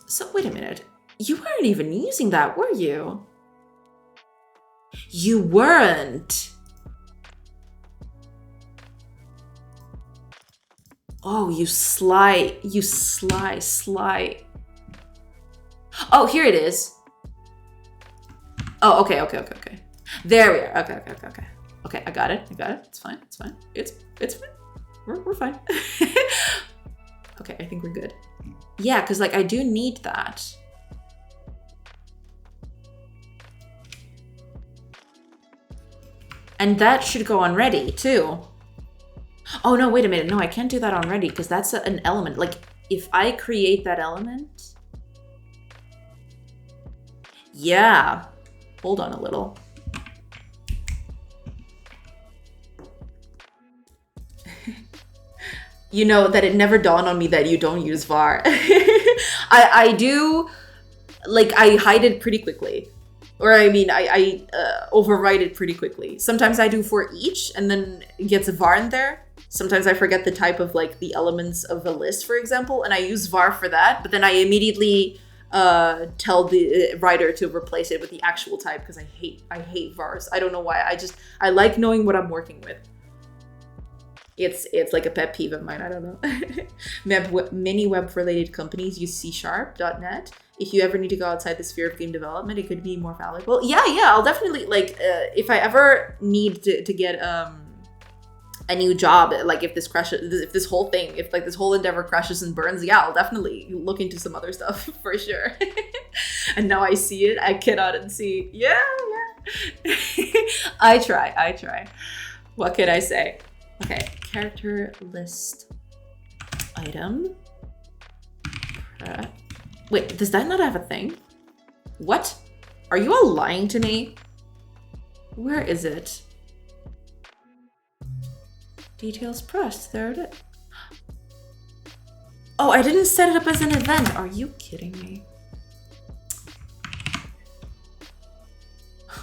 So wait a minute, you weren't even using that, were you? You weren't. Oh, you sly. Oh, here it is. Oh, okay. There we are. Okay. Okay, I got it. It's fine. It's fine. We're fine. Okay, I think we're good. Yeah, because like I do need that. And that should go on ready too. Oh no, wait a minute. No, I can't do that on ready because that's an element. Like if I create that element. Yeah. Hold on a little. You know that it never dawned on me that you don't use var. I do, like I hide it pretty quickly. Or I mean, I overwrite it pretty quickly. Sometimes I do for each, and then it gets a var in there. Sometimes I forget the type of like the elements of a list, for example, and I use var for that. But then I immediately tell the writer to replace it with the actual type because I hate vars. I don't know why. I like knowing what I'm working with. It's like a pet peeve of mine. I don't know. Many web-related companies use C#, .NET. If you ever need to go outside the sphere of game development, it could be more valuable. Yeah, I'll definitely, like, if I ever need to get a new job, like if this crashes, if this whole thing, if like this whole endeavor crashes and burns, yeah, I'll definitely look into some other stuff for sure. And now I see it, I cannot unsee. Yeah. I try. What can I say? Okay, character list item. Wait, does that not have a thing? What? Are you all lying to me? Where is it? Details pressed, there it is. Oh, I didn't set it up as an event. Are you kidding me?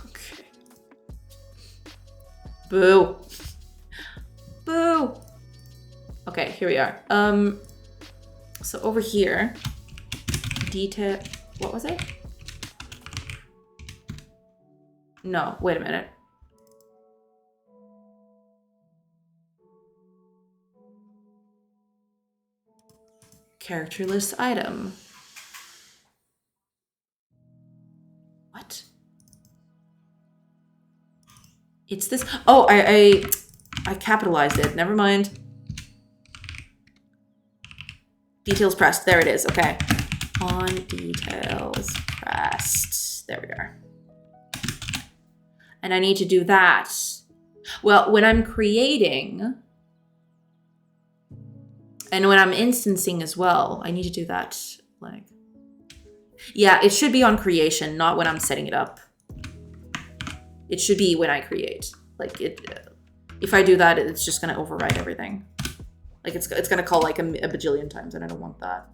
Okay. Boo. Boo. Okay, here we are. So over here, detail, what was it? No, wait a minute. Character list item. What? It's this. Oh, I capitalized it. Never mind. Details pressed. There it is. Okay. On details pressed. There we are. And I need to do that. Well, when I'm creating and when I'm instancing as well, I need to do that. Like, yeah, it should be on creation, not when I'm setting it up. It should be when I create. Like it. If I do that, it's just gonna override everything. Like it's gonna call like a bajillion times, and I don't want that.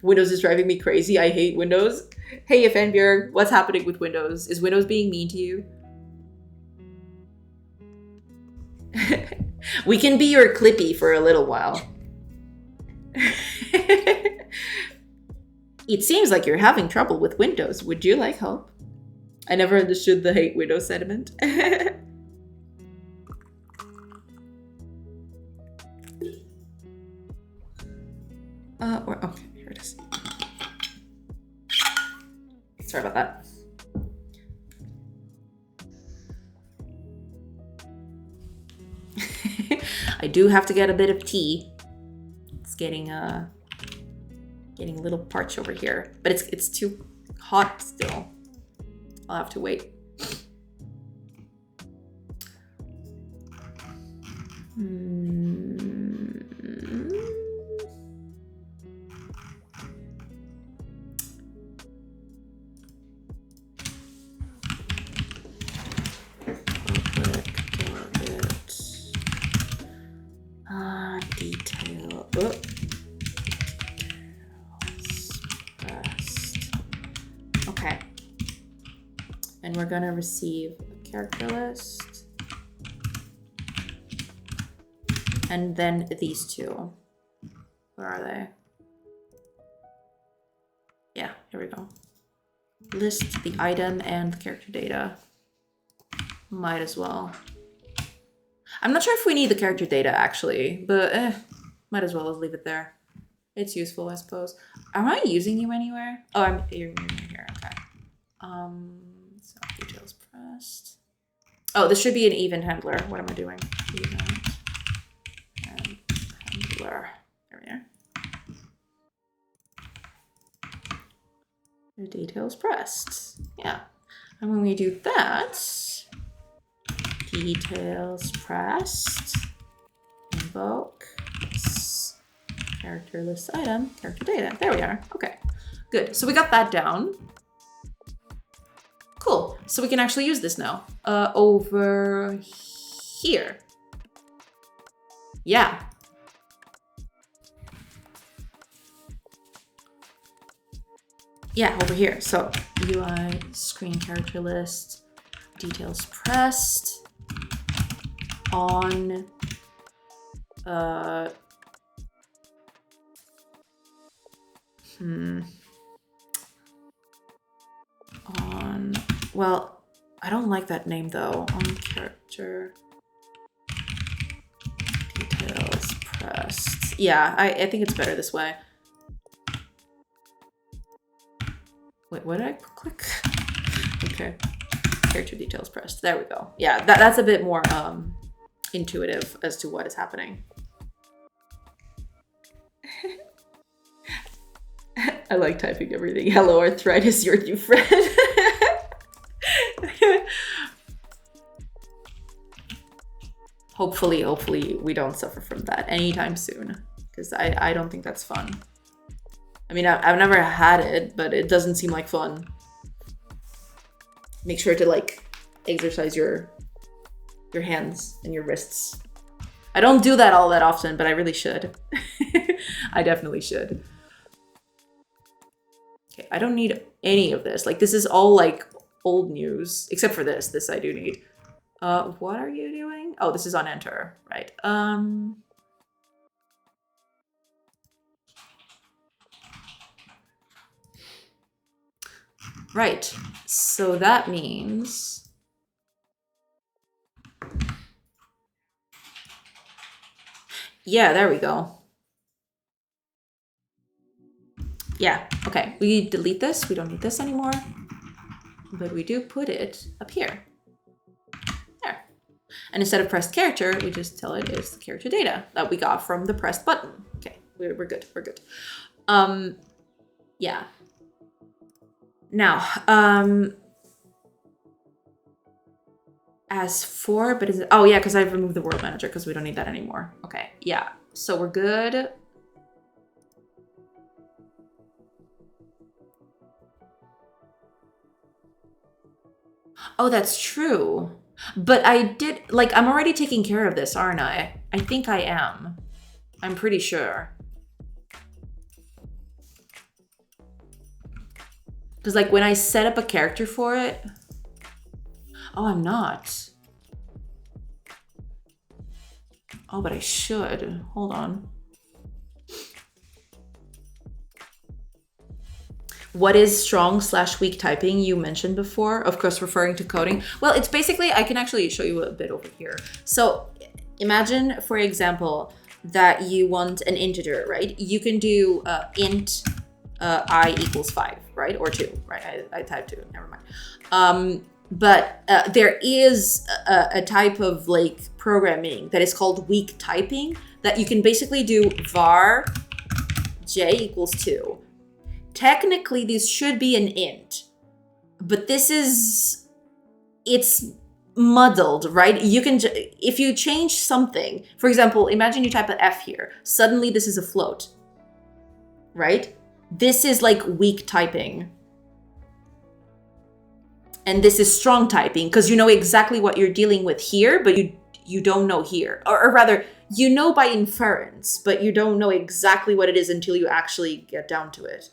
Windows is driving me crazy. I hate Windows. Hey, Fanbjörg, what's happening with Windows? Is Windows being mean to you? We can be your Clippy for a little while. It seems like you're having trouble with Windows. Would you like help? I never understood the hate Windows sentiment. Okay, here it is. Sorry about that. I do have to get a bit of tea. It's getting a little parched over here, but it's too hot still. I'll have to wait. Detail. Okay. And we're gonna receive a character list. And then these two. Where are they? Yeah, here we go. List the item and the character data. Might as well. I'm not sure if we need the character data actually, but might as well leave it there. It's useful, I suppose. Am I using you anywhere? Oh, you're here. Okay. So details pressed. Oh, this should be an event handler. What am I doing? Event and handler. There we are. The details pressed. Yeah. And when we do that, details pressed, invoke, character list item, character data. There we are. Okay, good. So we got that down. Cool. So we can actually use this now. Over here. Yeah. Yeah, over here. So UI screen character list, details pressed on on, well, I don't like that name though. On character details pressed. Yeah, I think it's better this way. Wait, what did I click? Okay, character details pressed. There we go. Yeah, that's a bit more intuitive as to what is happening. I like typing everything. Hello, arthritis, your new friend. Hopefully we don't suffer from that anytime soon, because I don't think that's fun. I mean, I've never had it, but it doesn't seem like fun. Make sure to like exercise your hands and your wrists. I don't do that all that often, but I really should. I definitely should. Okay, I don't need any of this. Like, this is all like old news, except for this. This I do need. What are you doing? Oh, this is on enter, right? Right. So that means yeah, there we go. Yeah, okay. We delete this. We don't need this anymore. But we do put it up here. There. And instead of pressed character, we just tell it it's the character data that we got from the pressed button. Okay, we're good. We're good. Yeah. Now, as for, but is it, oh yeah, because I've removed the world manager because we don't need that anymore. Okay, yeah. So we're good. Oh, that's true. But I did, like, I'm already taking care of this, aren't I? I think I am. I'm pretty sure. Because, like, when I set up a character for it... Oh, I'm not. Oh, but I should. Hold on. What is strong/weak typing you mentioned before? Of course, referring to coding. Well, it's basically, I can actually show you a bit over here. So imagine, for example, that you want an integer, right? You can do int I equals 5, right? Or 2, right? I typed 2, never mind. But there is a type of like programming that is called weak typing that you can basically do var j equals 2. Technically, this should be an int, but it's muddled, right? You can, if you change something, for example, imagine you type an F here. Suddenly this is a float, right? This is like weak typing. And this is strong typing because you know exactly what you're dealing with here, but you don't know here. Or rather, you know by inference, but you don't know exactly what it is until you actually get down to it.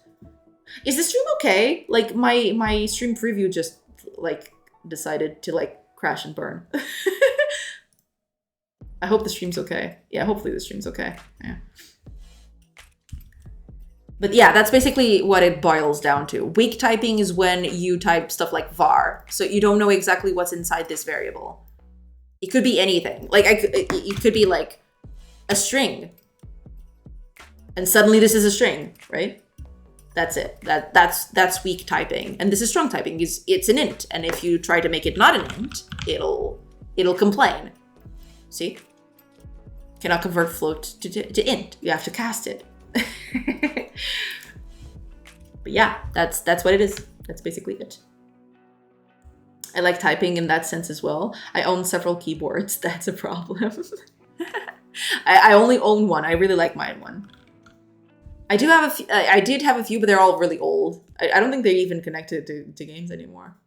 Is the stream okay? Like my stream preview just like decided to like crash and burn. I hope the stream's okay. Yeah, hopefully the stream's okay. Yeah. But yeah, that's basically what it boils down to. Weak typing is when you type stuff like var, so you don't know exactly what's inside this variable. It could be anything. Like it could be like a string, and suddenly this is a string, right? That's it. That's weak typing, and this is strong typing. It's an int, and if you try to make it not an int, it'll complain. See, cannot convert float to int. You have to cast it. But yeah, that's what it is. That's basically it. I like typing in that sense as well. I own several keyboards. That's a problem. I only own one. I really like my one. I do have a few, I did have a few, but they're all really old. I don't think they're even connected to games anymore.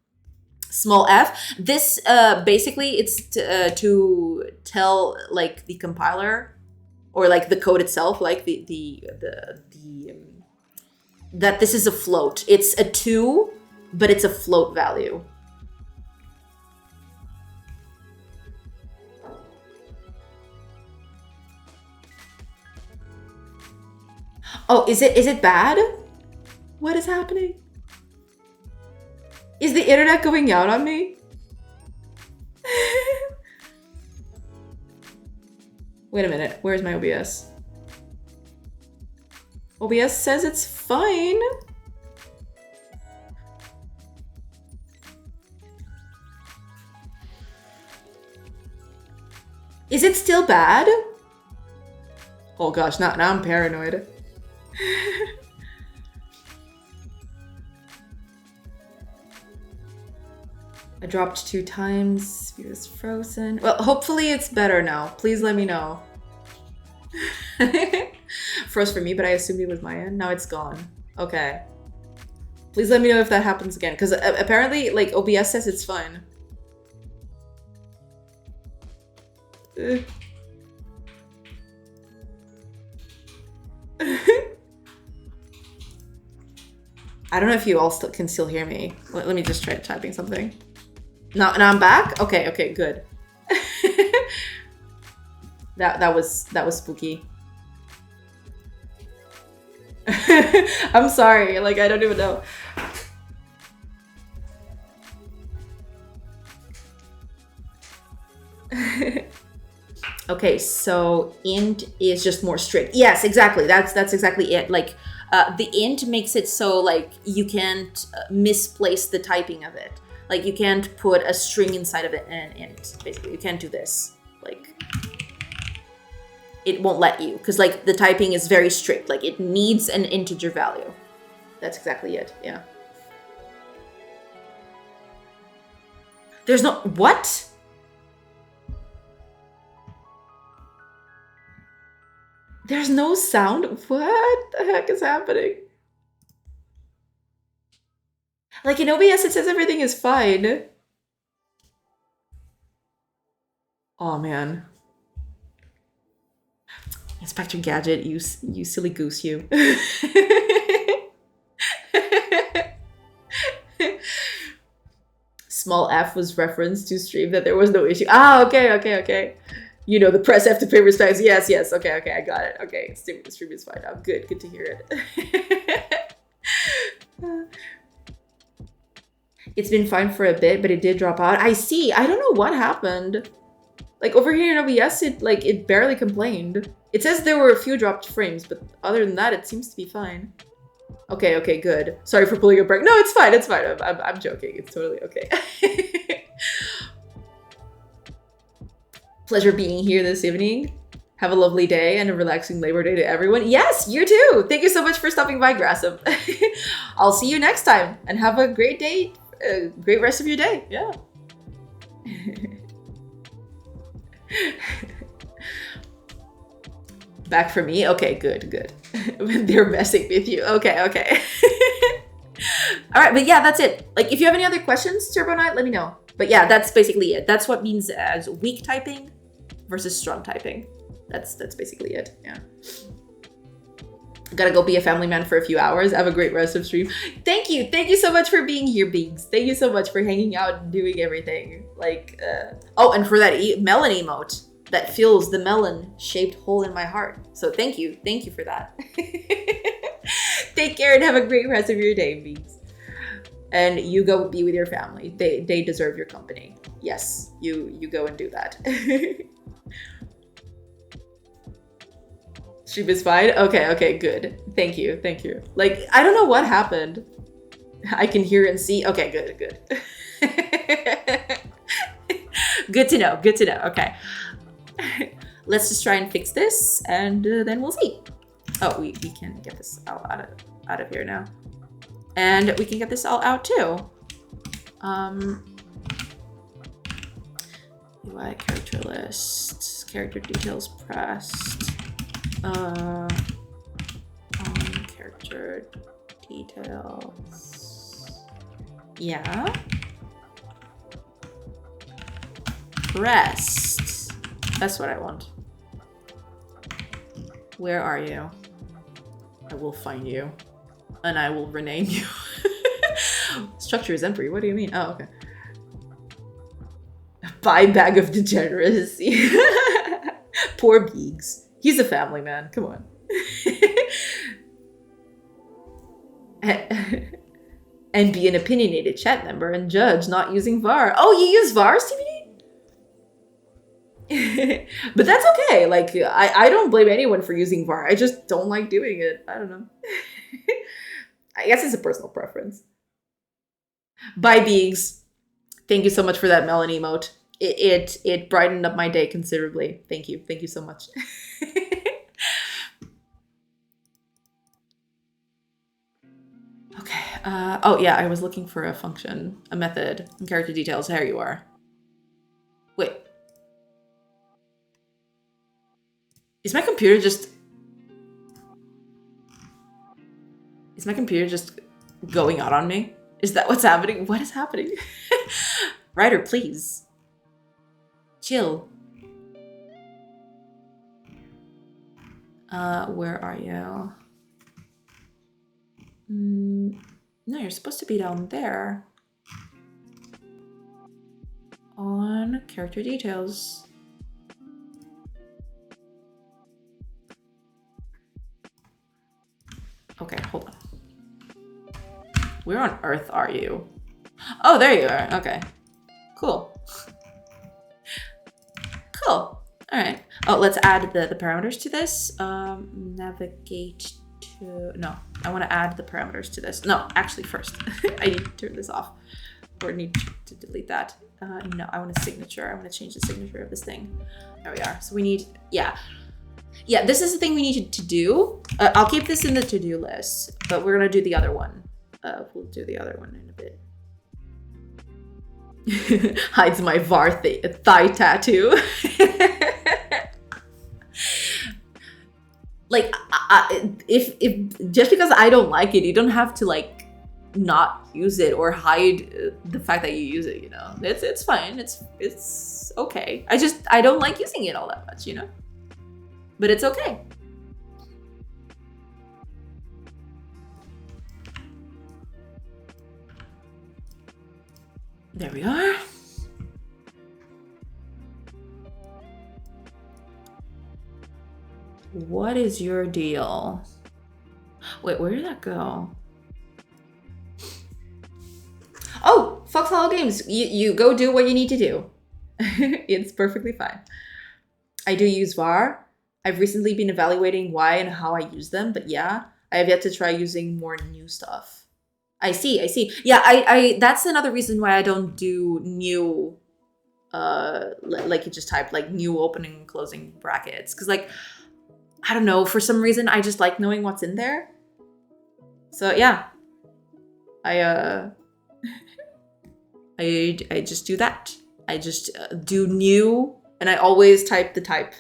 Small f. This basically it's to tell like the compiler or like the code itself, like the that this is a float. It's a 2, but it's a float value. Oh, is it bad? What is happening? Is the internet going out on me? Wait a minute, where's my OBS? OBS says it's fine. Is it still bad? Oh gosh, now I'm paranoid. I dropped 2 times. It was frozen. Well, hopefully it's better now. Please let me know. Froze for me, but I assumed it was my end. Now it's gone. Okay. Please let me know if that happens again, because apparently, like, OBS says it's fine. I don't know if you all can still hear me. Let me just try typing something. Now I'm back? Okay, good. That was spooky. I'm sorry, like I don't even know. Okay, so int is just more strict. Yes, exactly. That's exactly it. Like the int makes it so like you can't misplace the typing of it. Like you can't put a string inside of it and an int. Basically, you can't do this. Like it won't let you because like the typing is very strict. Like it needs an integer value. That's exactly it. Yeah. There's no what? There's no sound? What the heck is happening? Like in OBS, it says everything is fine. Oh man. Inspector Gadget, you silly goose, you. Small f was referenced to stream that there was no issue. Ah, okay. You know, the press F to pay respects. Yes. Okay, I got it. Okay, the stream is fine now. Good to hear it. It's been fine for a bit, but it did drop out. I see. I don't know what happened. Like over here in OBS, it barely complained. It says there were a few dropped frames, but other than that, it seems to be fine. Okay, good. Sorry for pulling a prank. No, it's fine. I'm joking. It's totally okay. Pleasure being here this evening. Have a lovely day and a relaxing Labor Day to everyone. Yes, you too. Thank you so much for stopping by, Grassum. I'll see you next time and have a great day. Great rest of your day. Yeah. Back for me? Okay, good. They're messing with you. Okay. All right, but yeah, that's it. Like, if you have any other questions, Turbo Knight, let me know. But yeah, that's basically it. That's what means as weak typing versus strong typing. That's basically it. Yeah. Gotta go be a family man for a few hours. Have a great rest of stream. Thank you so much for being here, Beings. Thank you so much for hanging out and doing everything. Like, oh, and for that melon emote that fills the melon-shaped hole in my heart. So thank you for that. Take care and have a great rest of your day, Beings. And you go be with your family. They deserve your company. Yes, you go and do that. Stream is fine? Okay, good. Thank you. Like, I don't know what happened. I can hear and see. Okay, good. Good to know. Okay. Let's just try and fix this, and then we'll see. Oh, we can get this all out of here now. And we can get this all out too. UI character list, character details pressed. Character details. Yeah. Pressed. That's what I want. Where are you? I will find you. and I will rename you. Structure is empty. What do you mean? Oh, okay. Buy bag of degeneracy. Poor Beegs. He's a family man. Come on. And be an opinionated chat member and judge not using VAR. Oh, you use VAR, CBD? But that's okay. Like, I don't blame anyone for using VAR. I just don't like doing it. I don't know. I guess it's a personal preference. Bye, Beegs. Thank you so much for that melon emote. It brightened up my day considerably. Thank you. Thank you so much. Okay. Oh, yeah, I was looking for a function, a method, and character details. Here you are. Wait. Is my computer just... Is my computer just going out on me? Is that what's happening? What is happening? Ryder, please. Chill. Where are you? No, you're supposed to be down there. On character details. Okay, hold on. Where on earth are you? Oh, there you are. Okay. Cool. Cool. All right. Oh, let's add the parameters to this. Navigate to... No, I want to add the parameters to this. No, actually first. I need to turn this off. Or need to delete that. No, I want a signature. I want to change the signature of this thing. There we are. So we need... Yeah. Yeah, this is the thing we need to do. I'll keep this in the to-do list, but we're going to do the other one. We'll do the other one in a bit. Hides my VAR thigh tattoo. Like, if just because I don't like it, you don't have to like not use it or hide the fact that you use it. You know, it's fine. It's okay. I don't like using it all that much. You know, but it's okay. There we are. What is your deal? Wait, where did that go? Oh, Fox Hollow Games. You go do what you need to do. It's perfectly fine. I do use VAR. I've recently been evaluating why and how I use them, but yeah, I have yet to try using more new stuff. I see. Yeah, I that's another reason why I don't do new, like you just type like new opening and closing brackets. Cause like, I don't know, for some reason, I just like knowing what's in there. So yeah, I just do that. I just do new, and I always type the type.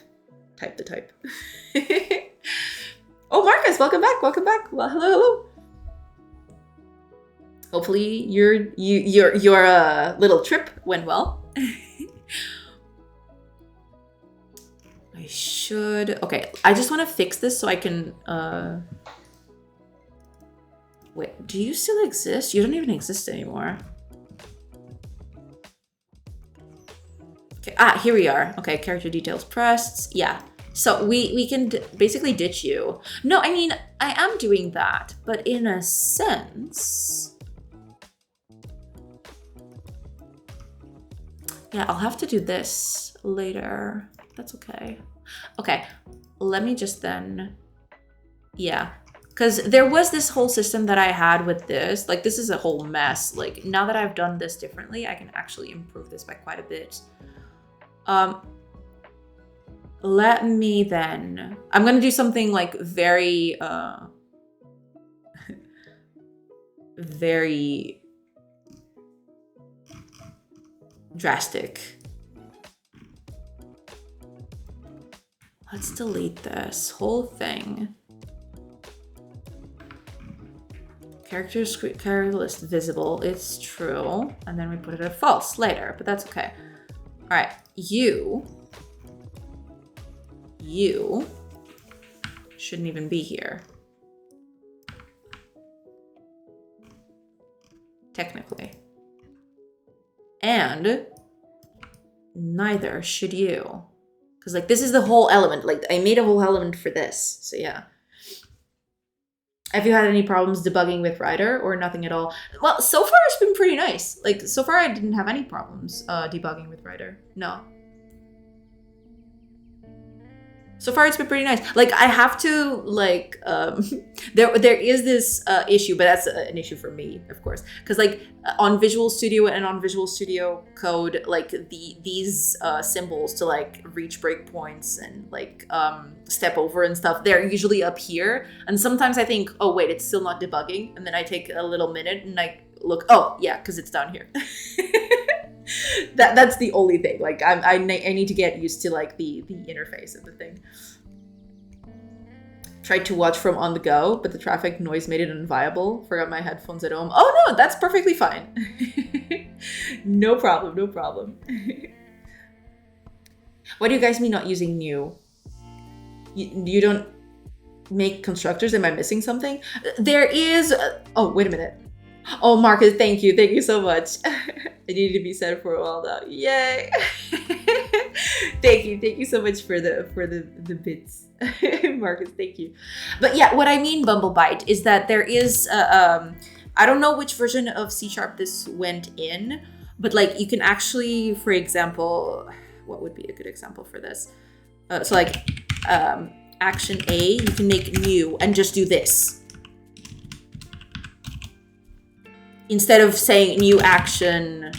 Oh, Marcus, welcome back. Well, hello. Hopefully your little trip went well. I should... Okay, I just want to fix this so I can... Wait, do you still exist? You don't even exist anymore. Okay, here we are. Okay, character details pressed. Yeah, so we can basically ditch you. No, I mean, I am doing that, but in a sense... Yeah, I'll have to do this later. That's okay. Okay, let me just then... Yeah, because there was this whole system that I had with this. Like, this is a whole mess. Like, now that I've done this differently, I can actually improve this by quite a bit. Let me then... I'm going to do something, like, very... very... drastic. Let's delete this whole thing. Character list visible. It's true. And then we put it at false later, but that's okay. All right, you shouldn't even be here. technically. And neither should you. Because like this is the whole element. Like I made a whole element for this. So yeah. Have you had any problems debugging with Rider or nothing at all? Well, so far it's been pretty nice. Like so far I didn't have any problems debugging with Rider. No. So far it's been pretty nice. Like I have to like there is this issue, but that's an issue for me, of course, because like on Visual Studio and on Visual Studio Code, like these symbols to like reach breakpoints and like step over and stuff, they're usually up here, and sometimes I think, oh wait, it's still not debugging, and then I take a little minute and I look, oh yeah, because it's down here. That's the only thing. Like I need to get used to like the interface of the thing. Tried to watch from on the go, but the traffic noise made it unviable. Forgot my headphones at home. Oh no, that's perfectly fine. No problem, no problem. What do you guys mean not using new? You don't make constructors? Am I missing something? There is. Oh, wait a minute. Oh, Marcus, thank you so much. It needed to be said for a while now. Yay! Thank you so much for the bits, Marcus. Thank you. But yeah, what I mean, Bumblebite, is that there is I don't know which version of C# this went in, but like you can actually, for example, what would be a good example for this? So like action A, you can make new and just do this. Instead of saying new action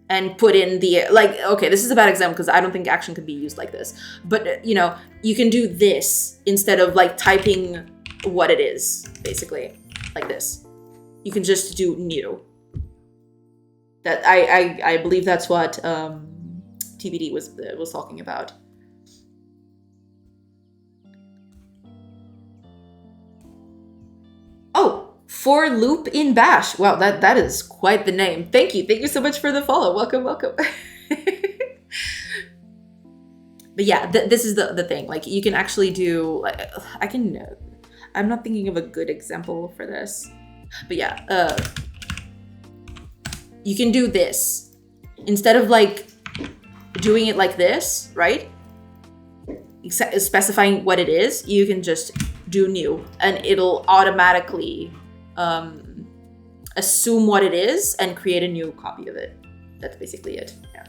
and put in the, like, okay, this is a bad example because I don't think action could be used like this. But, you know, you can do this instead of like typing what it is, basically, like this. You can just do new. That I believe that's what TBD was talking about. Oh! For loop in bash. Wow, that is quite the name. Thank you so much for the follow. Welcome. But yeah, this is the thing. Like you can actually do. I'm not thinking of a good example for this, but yeah, you can do this instead of like doing it like this, right? Specifying what it is, you can just do new, and it'll automatically assume what it is and create a new copy of it. That's basically it. Yeah.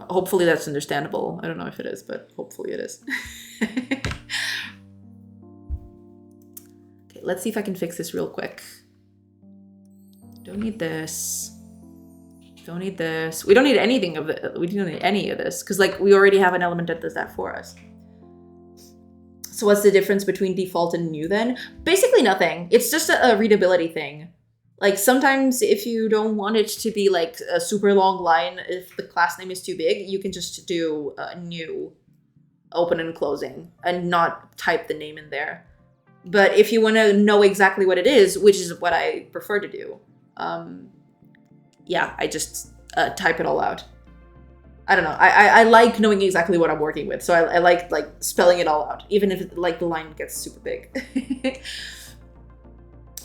Hopefully that's understandable. I don't know if it is, but hopefully it is. Okay, let's see if I can fix this real quick. Don't need this. Don't need this. We don't need anything of it. We don't need any of this because like we already have an element that does that for us. So what's the difference between default and new then? Basically nothing. It's just a readability thing. Like sometimes if you don't want it to be like a super long line, if the class name is too big, you can just do new, open and closing, and not type the name in there. But if you want to know exactly what it is, which is what I prefer to do, yeah, I just type it all out. I don't know. I like knowing exactly what I'm working with. So I like spelling it all out, even if like the line gets super big.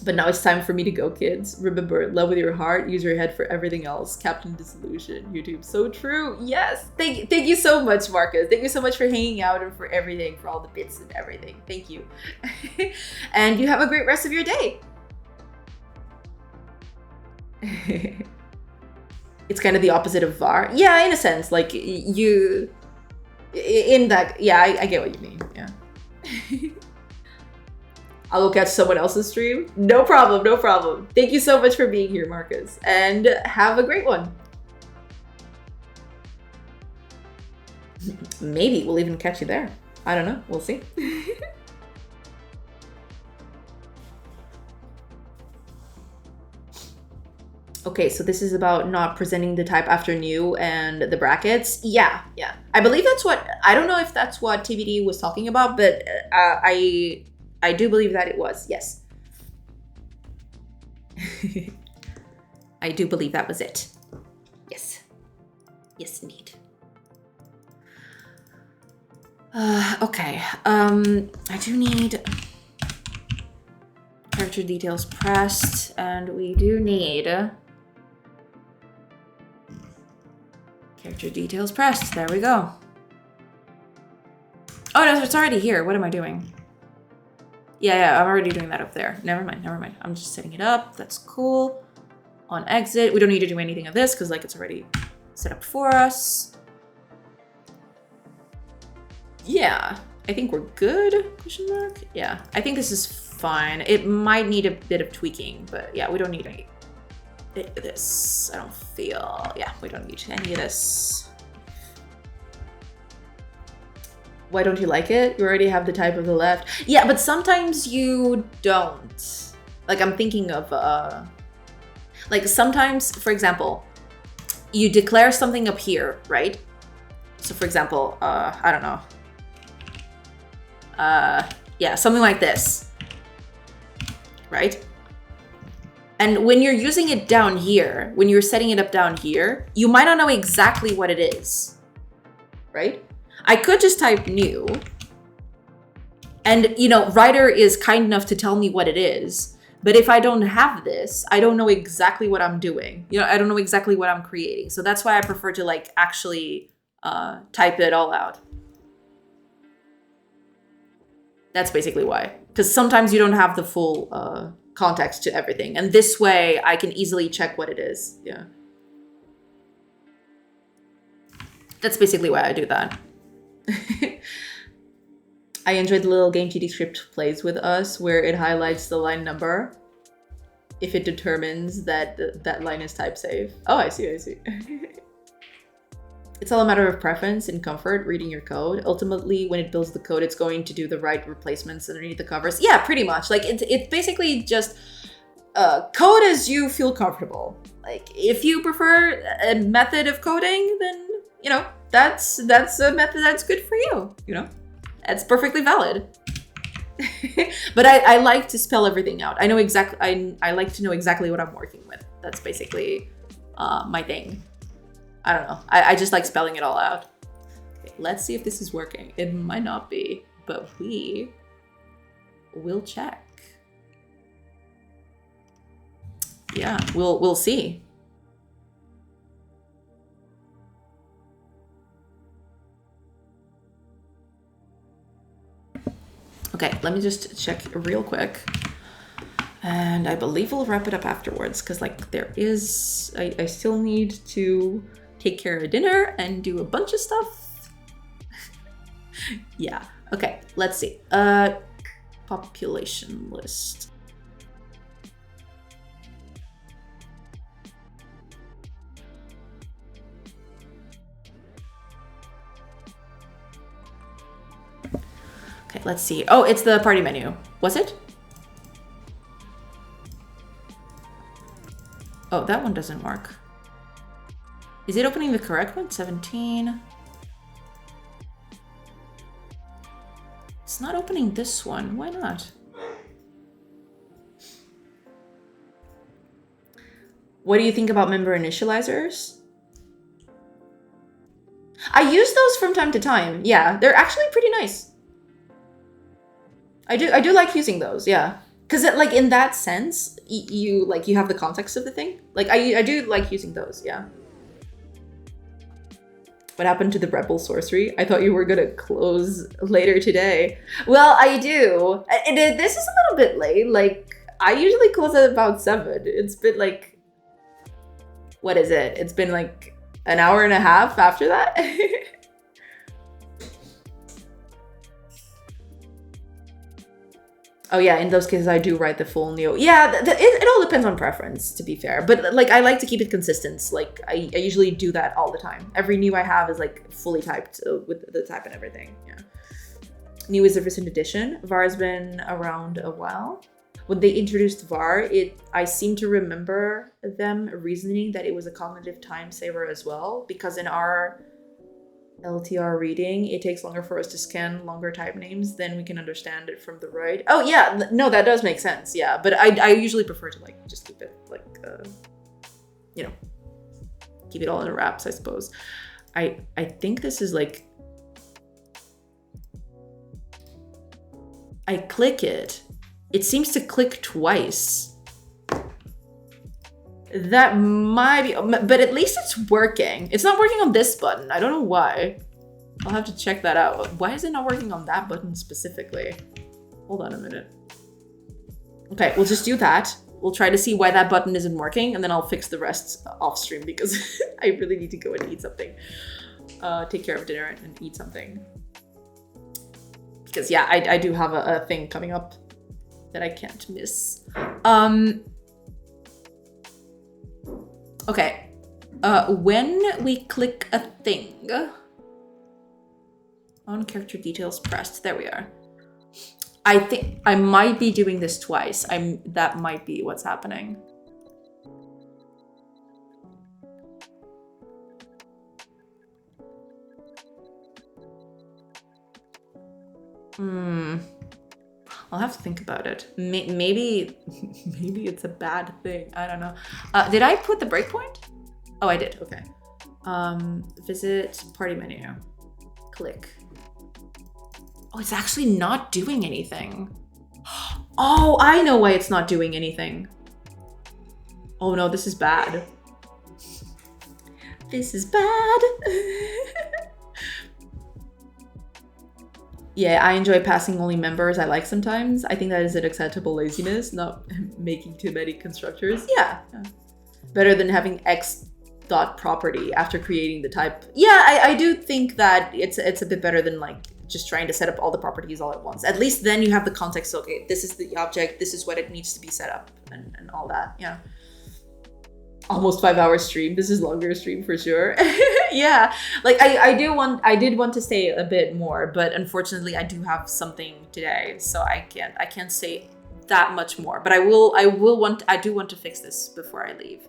But now it's time for me to go, kids. Remember, love with your heart, use your head for everything else. Captain Disillusion, YouTube. So true. Yes. Thank you so much, Marcus. Thank you so much for hanging out and for everything, for all the bits and everything. Thank you. And you have a great rest of your day. It's kind of the opposite of var. Yeah, in a sense, like you, in that, yeah, I get what you mean, yeah. I'll go catch someone else's stream. No problem. Thank you so much for being here, Marcus, and have a great one. Maybe we'll even catch you there. I don't know, we'll see. Okay, so this is about not presenting the type after new and the brackets. Yeah. I believe that's what, I don't know if that's what TBD was talking about, but I do believe that it was, yes. I do believe that was it. Yes. Yes, indeed. Okay, I do need Character details pressed, and we do need character details pressed. There we go. Oh no, it's already here. What am I doing? Yeah, I'm already doing that up there. Never mind. I'm just setting it up. That's cool. On exit, we don't need to do anything of this because like it's already set up for us. Yeah, I think we're good, question mark. Yeah, I think this is fine. It might need a bit of tweaking, but yeah, we don't need any of this. I don't feel, yeah, we don't need any of this. Why don't you like it? You already have the type of the left. Yeah, but sometimes you don't. Like I'm thinking of, like sometimes, for example, you declare something up here, right? So for example, I don't know. Yeah, something like this, right? And when you're using it down here, when you're setting it up down here, you might not know exactly what it is, right? I could just type new, and you know, Writer is kind enough to tell me what it is. But if I don't have this, I don't know exactly what I'm doing. You know, I don't know exactly what I'm creating. So that's why I prefer to like actually type it all out. That's basically why. Because sometimes you don't have the full context to everything. And this way I can easily check what it is. Yeah. That's basically why I do that. I enjoyed the little GameTD script plays with us where it highlights the line number if it determines that that line is type safe. Oh, I see. It's all a matter of preference and comfort reading your code. Ultimately, when it builds the code, it's going to do the right replacements underneath the covers. Yeah, pretty much. Like it's basically just code as you feel comfortable. Like if you prefer a method of coding, then you know that's a method that's good for you. You know, that's perfectly valid. But I like to spell everything out. I know exactly. I like to know exactly what I'm working with. That's basically my thing. I don't know. I just like spelling it all out. Okay, let's see if this is working. It might not be, but we will check. Yeah, we'll see. Okay, let me just check real quick. And I believe we'll wrap it up afterwards because like there is, I still need to take care of dinner and do a bunch of stuff. Yeah, okay, let's see. Population list. Okay, let's see. Oh, it's the party menu. Was it? Oh, that one doesn't work. Is it opening the correct one? 17. It's not opening this one. Why not? What do you think about member initializers? I use those from time to time. Yeah, they're actually pretty nice. I do like using those, yeah. Because like in that sense, you have the context of the thing. Like I do like using those, yeah. What happened to the Rebel sorcery? I thought you were gonna close later today. Well, I do. And this is a little bit late. Like I usually close at about 7. It's been like, what is it? It's been like an hour and a half after that. Oh yeah, in those cases I do write the full Neo. Yeah, it all depends on preference, to be fair. But like I like to keep it consistent. Like I usually do that all the time. Every Neo I have is like fully typed with the type and everything. Yeah. Neo is a recent addition. VAR has been around a while. When they introduced VAR, I seem to remember them reasoning that it was a cognitive time saver as well, because in our LTR reading, it takes longer for us to scan longer type names than we can understand it from the right. Oh yeah, no, that does make sense. Yeah, but I usually prefer to like just keep it like, you know, keep it all in wraps, I suppose. I think this is like, I click it It seems to click twice. That might be, but at least it's working. It's not working on this button. I don't know why. I'll have to check that out. Why is it not working on that button specifically? Hold on a minute. Okay, we'll just do that. We'll try to see why that button isn't working, and then I'll fix the rest off stream because I really need to go and eat something. Take care of dinner and eat something. Because yeah, I do have a thing coming up that I can't miss. Okay. When we click a thing, on character details pressed. There we are. I think I might be doing this twice. That might be what's happening. I'll have to think about it. Maybe it's a bad thing. I don't know. Did I put the breakpoint? Oh, I did. Okay. Visit party menu. Click. Oh, it's actually not doing anything. Oh, I know why it's not doing anything. Oh no, this is bad. This is bad. Yeah, I enjoy passing only members I like sometimes. I think that is an acceptable laziness, not making too many constructors. Yeah. Better than having X dot property after creating the type. Yeah, I do think that it's a bit better than like just trying to set up all the properties all at once. At least then you have the context. Okay, this is the object, this is what it needs to be set up and all that. Yeah. Almost 5 hours stream. This is longer stream for sure. Yeah, like I did want to say a bit more, but unfortunately I do have something today, so I can't say that much more. But I do want to fix this before I leave.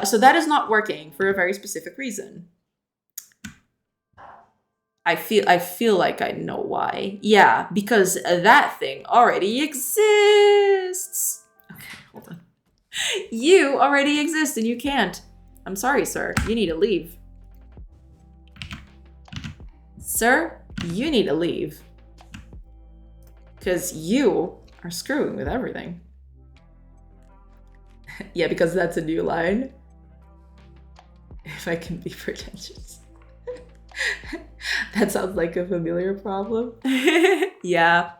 So that is not working for a very specific reason. I feel like I know why. Yeah, because that thing already exists. Okay, hold on. You already exist and you can't. I'm sorry, sir. You need to leave. Sir, you need to leave. Because you are screwing with everything. Yeah, because that's a new line. If I can be pretentious. That sounds like a familiar problem. Yeah.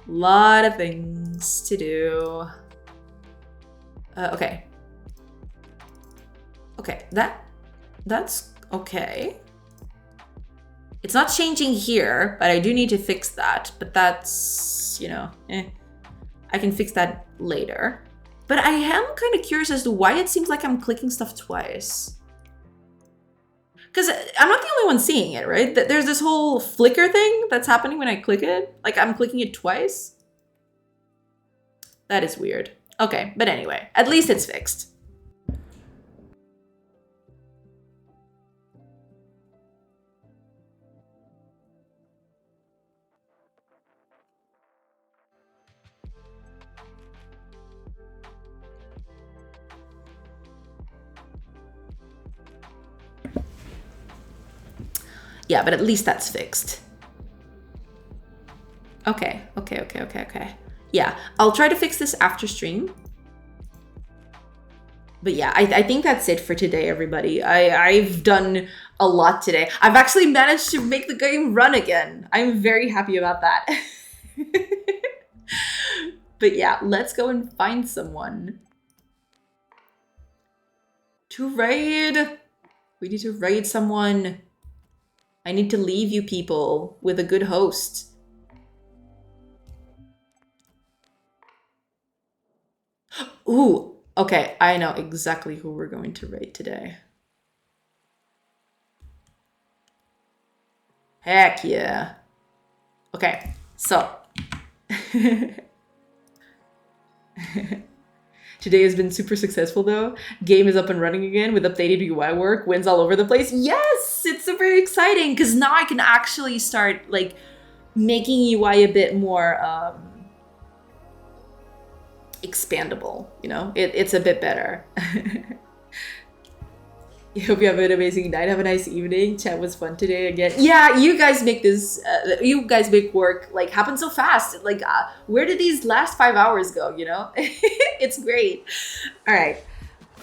Lot of things to do. Okay. Okay, that's okay. It's not changing here, but I do need to fix that. But that's, you know, I can fix that later. But I am kind of curious as to why it seems like I'm clicking stuff twice. Because I'm not the only one seeing it, right? There's this whole flicker thing that's happening when I click it. Like I'm clicking it twice. That is weird. Okay, but anyway, at least it's fixed. Yeah, but at least that's fixed. Okay. Yeah, I'll try to fix this after stream. But yeah, I think that's it for today, everybody. I've done a lot today. I've actually managed to make the game run again. I'm very happy about that. But yeah, let's go and find someone to raid. We need to raid someone. I need to leave you people with a good host. Ooh, okay, I know exactly who we're going to raid today. Heck yeah. Okay, so. Today has been super successful though. Game is up and running again with updated UI work, wins all over the place. Yes, it's super exciting because now I can actually start like making UI a bit more expandable, you know? It's a bit better. Hope you have an amazing night. Have a nice evening. Chat was fun today again. Yeah, you guys make this. You guys make work like happen so fast. Like, where did these last 5 hours go? You know, it's great. All right,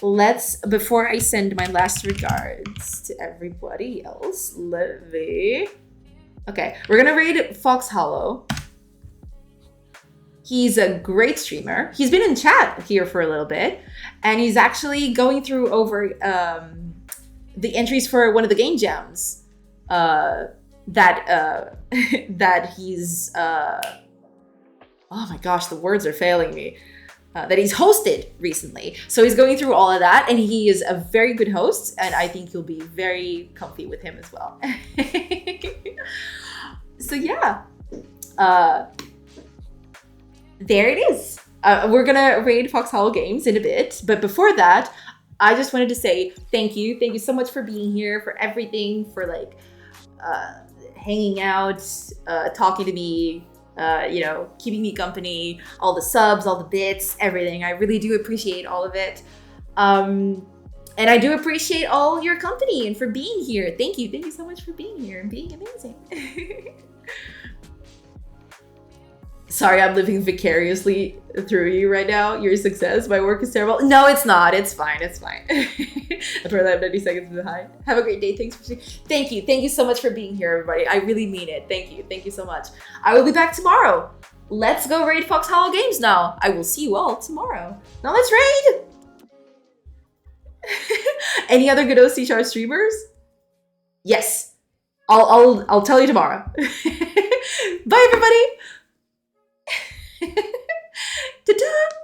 let's. Before I send my last regards to everybody else, let me. Okay, we're gonna read Fox Hollow. He's a great streamer. He's been in chat here for a little bit, and he's actually going through over the entries for one of the game jams that he's oh my gosh, the words are failing me. That he's hosted recently. So he's going through all of that, and he is a very good host, and I think you'll be very comfy with him as well. So yeah. There it is. We're gonna raid Fox Hollow Games in a bit, but before that, I just wanted to say thank you. Thank you so much for being here, for everything, for like hanging out, talking to me, keeping me company, all the subs, all the bits, everything. I really do appreciate all of it. And I do appreciate all your company and for being here. Thank you. Thank you so much for being here and being amazing. Sorry, I'm living vicariously through you right now. Your success, my work is terrible. No, it's not. It's fine. It's fine. I'd rather have 90 seconds behind. Have a great day. Thanks for Thank you. Thank you so much for being here, everybody. I really mean it. Thank you. Thank you so much. I will be back tomorrow. Let's go raid Fox Hollow Games now. I will see you all tomorrow. Now let's raid. Any other good OC streamers? Yes. I'll tell you tomorrow. Bye, everybody. Ta-da!